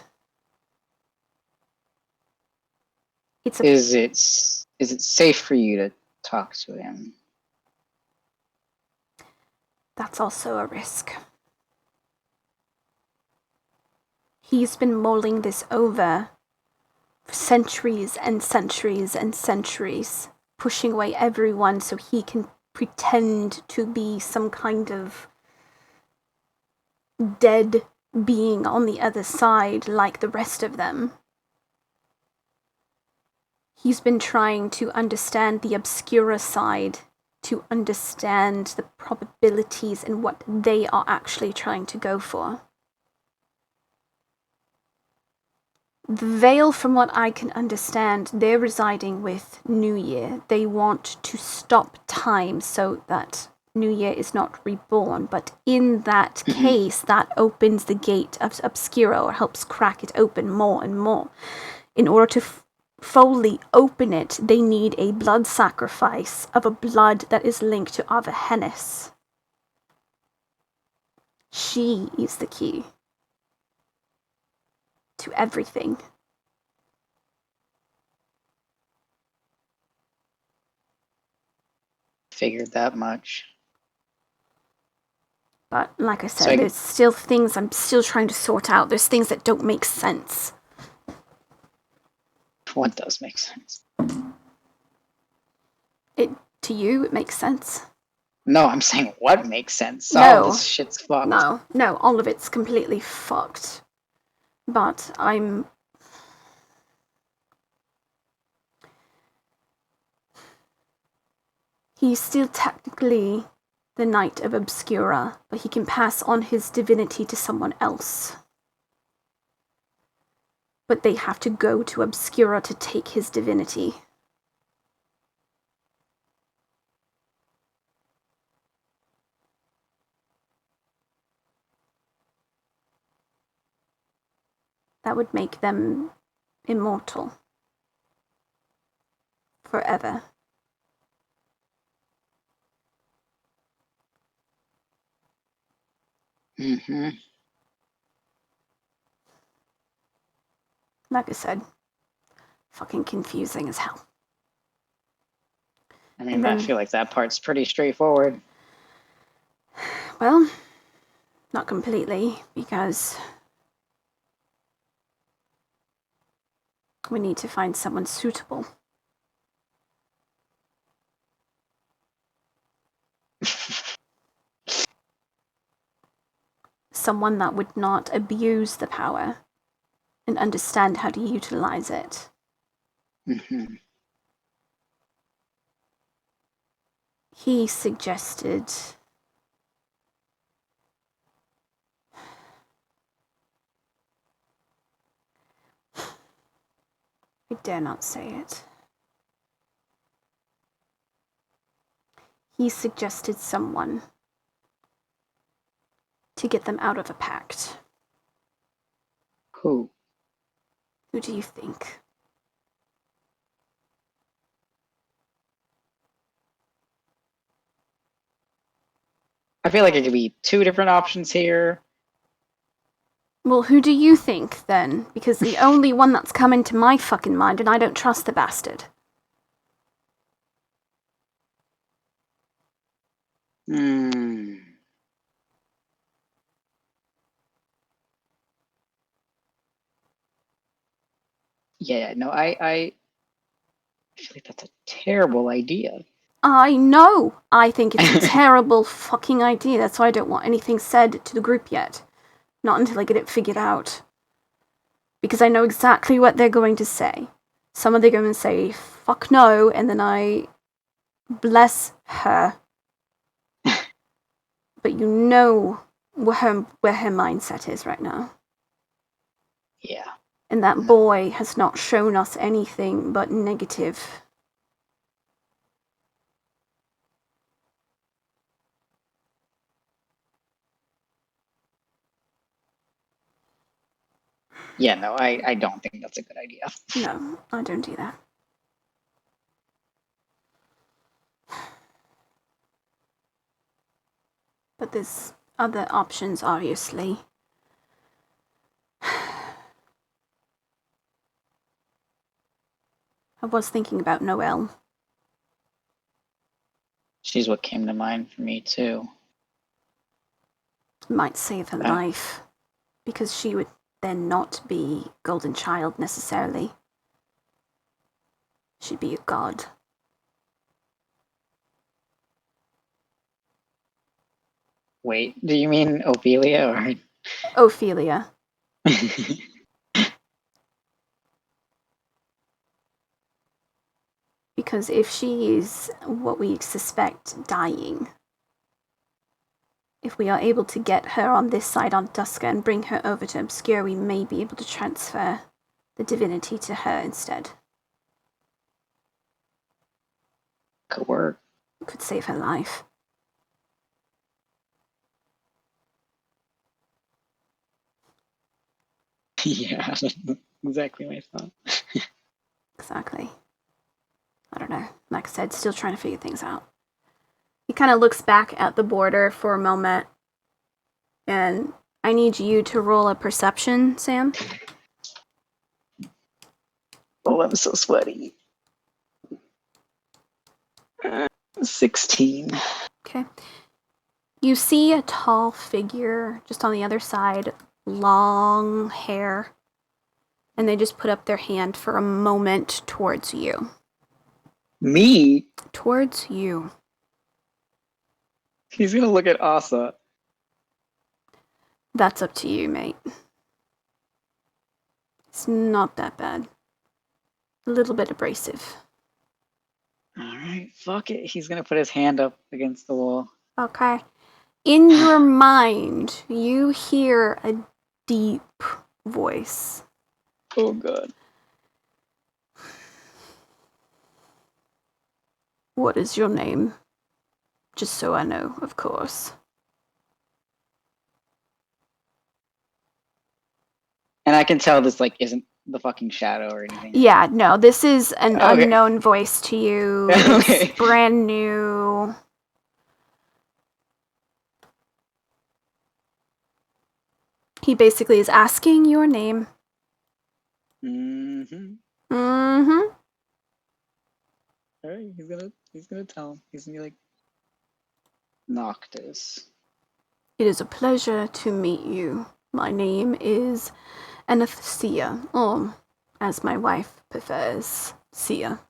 Is it safe for you to talk to him? That's also a risk. He's been mulling this over for centuries and centuries and centuries, pushing away everyone so he can pretend to be some kind of dead being on the other side like the rest of them. He's been trying to understand the Obscura side, to understand the probabilities and what they are actually trying to go for. The Veil, from what I can understand, they're residing with New Year. They want to stop time so that New Year is not reborn, but in that case, that opens the gate of Obscura, or helps crack it open more and more. In order to fully open it, they need a blood sacrifice of a blood that is linked to Avahennis. She is the key to everything. Figured that much. But like I said, So I- there's still things I'm still trying to sort out. There's things that don't make sense. What does make sense? To you, it makes sense. No, I'm saying what makes sense. No. Oh, this shit's fucked. No, all of it's completely fucked. But he's still technically the Knight of Obscura, but he can pass on his divinity to someone else. But they have to go to Obscura to take his divinity. That would make them immortal. Forever. Mm-hmm. Like I said, fucking confusing as hell. I mean, And I then- feel like that part's pretty straightforward. Well, not completely, because we need to find someone suitable. Someone that would not abuse the power and understand how to utilize it. Mm-hmm. He suggested I dare not say it. He suggested someone to get them out of a pact. Who? Who do you think? I feel like it could be two different options here. Well, who do you think, then? Because the only one that's come into my fucking mind, and I don't trust the bastard. Hmm. Yeah, no, I feel like that's a terrible idea. I know! I think it's a terrible fucking idea. That's why I don't want anything said to the group yet. Not until I get it figured out. Because I know exactly what they're going to say. Some of them are going to say, fuck no, and then I bless her. But you know where her mindset is right now. Yeah. And that boy has not shown us anything but negative. Yeah, no, I don't think that's a good idea. No, I don't do that. But there's other options, obviously. I was thinking about Noelle. She's what came to mind for me, too. Might save her life. Because she would then not be Golden Child necessarily. She'd be a god. Wait, do you mean Ophelia or? Ophelia. Because if she is what we suspect dying, if we are able to get her on this side on Duska and bring her over to Obscure, we may be able to transfer the divinity to her instead. Could work. Could save her life. Yeah, that's exactly my thought. Exactly. I don't know. Like I said, still trying to figure things out. He kind of looks back at the border for a moment And I need you to roll a perception, Sam. Oh, I'm so sweaty. 16. Okay. You see a tall figure just on the other side, long hair, and they just put up their hand for a moment towards you. Me? Towards you. He's gonna look at Asa. That's up to you, mate. It's not that bad. A little bit abrasive. Alright, fuck it. He's gonna put his hand up against the wall. Okay. In your mind, you hear a deep voice. Oh god. What is your name? Just so I know, of course. And I can tell this like isn't the fucking shadow or anything. Yeah, no, this is an Okay. unknown voice to you. Okay. It's brand new. He basically is asking your name. Mm-hmm. Mm-hmm. Alright, he's gonna tell him. He's gonna be like Noctis. It is a pleasure to meet you. My name is Anastasia, or as my wife prefers, Sia.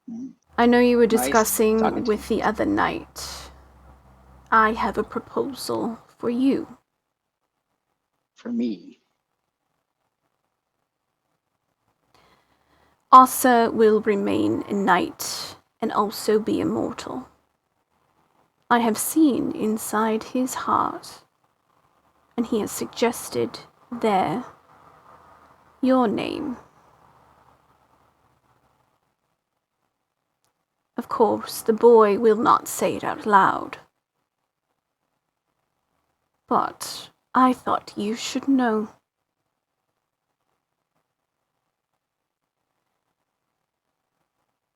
Mm. I know you were Nice discussing talking to with the other night. I have a proposal for you. For me. Asa will remain a knight and also be immortal. I have seen inside his heart, and he has suggested there your name. Of course, the boy will not say it out loud. But I thought you should know.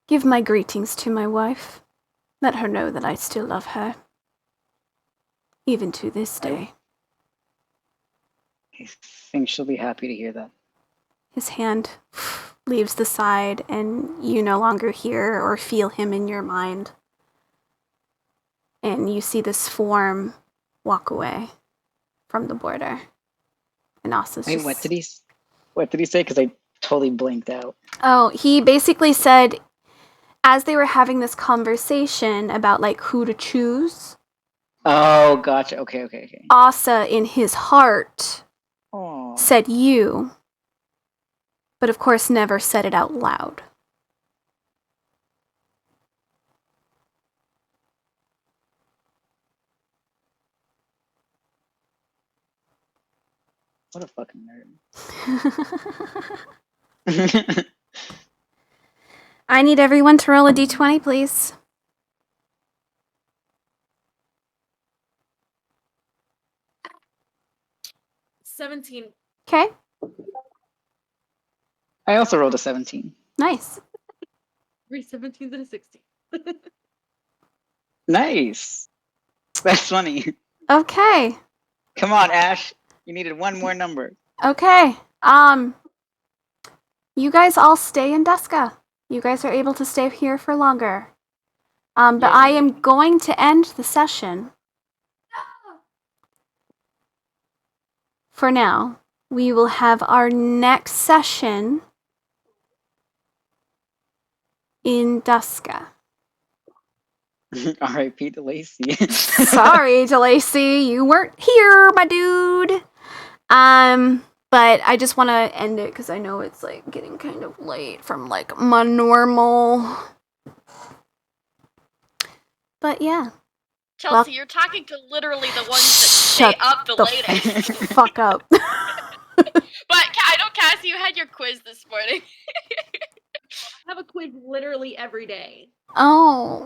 Give my greetings to my wife. Let her know that I still love her. Even to this day. I think she'll be happy to hear that. His hand leaves the side, and you no longer hear or feel him in your mind. And you see this form walk away from the border. And Asa's Wait, just... what did he say? Because I totally blinked out. Oh, he basically said, as they were having this conversation about like who to choose, Oh, gotcha. Okay. Asa in his heart Oh. said you, but of course never said it out loud. What a fucking nerd. I need everyone to roll a d20, please. 17. Okay, I also rolled a 17. nice. 3 17s and a 16. Nice. That's funny. Okay, Come on, Ash. You needed one more number. okay. You guys all stay in Duska. You guys are able to stay here for longer. But I am going to end the session. For now, we will have our next session in Duska. R.I.P. to Lacey. Sorry, DeLacy, you weren't here, my dude. But I just want to end it because I know it's like getting kind of late from like my normal. But yeah, Chelsea, Well- you're talking to literally the ones that Shut stay up the latest. fuck up. But I know, Cassie, you had your quiz this morning. I have a quiz literally every day. Oh.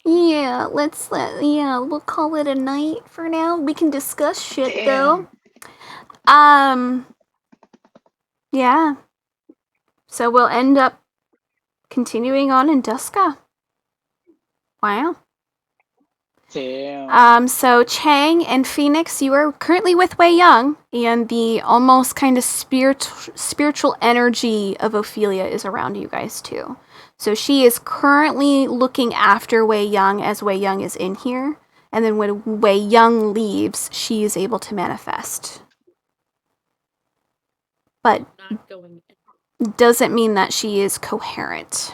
Yeah, we'll call it a night for now. We can discuss shit though. Yeah. So we'll end up continuing on in Duska. Wow. Damn. So Chang and Phoenix, you are currently with Wei Young, and the almost kind of spiritual energy of Ophelia is around you guys too. So she is currently looking after Wei Young as Wei Young is in here, and then when Wei Young leaves, she is able to manifest. But Not going. doesn't mean that she is coherent.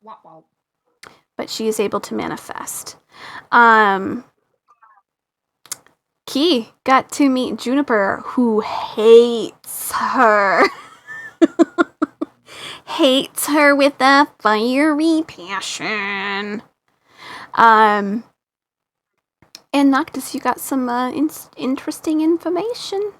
Wow. But she is able to manifest. Key got to meet Juniper, who hates her. Hates her with a fiery passion. And Noctis, you got some interesting information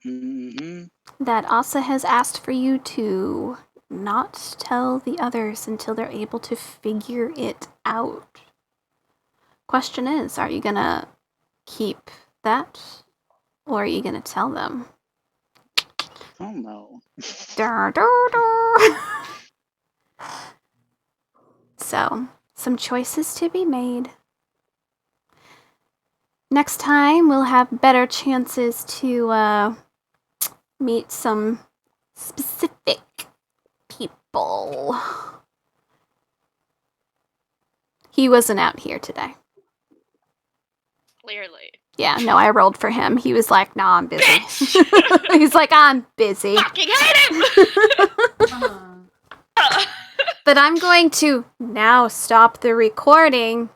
Mm-hmm. that Asa has asked for you to not tell the others until they're able to figure it out. Question is, are you gonna keep that, or are you gonna tell them? Oh no. Dur, dur, dur. So, some choices to be made. Next time, we'll have better chances to meet some specific people. He wasn't out here today. Clearly. Yeah, no, I rolled for him. He was like, nah, I'm busy. He's like, I'm busy. Fucking hate him! Uh-huh. But I'm going to now stop the recording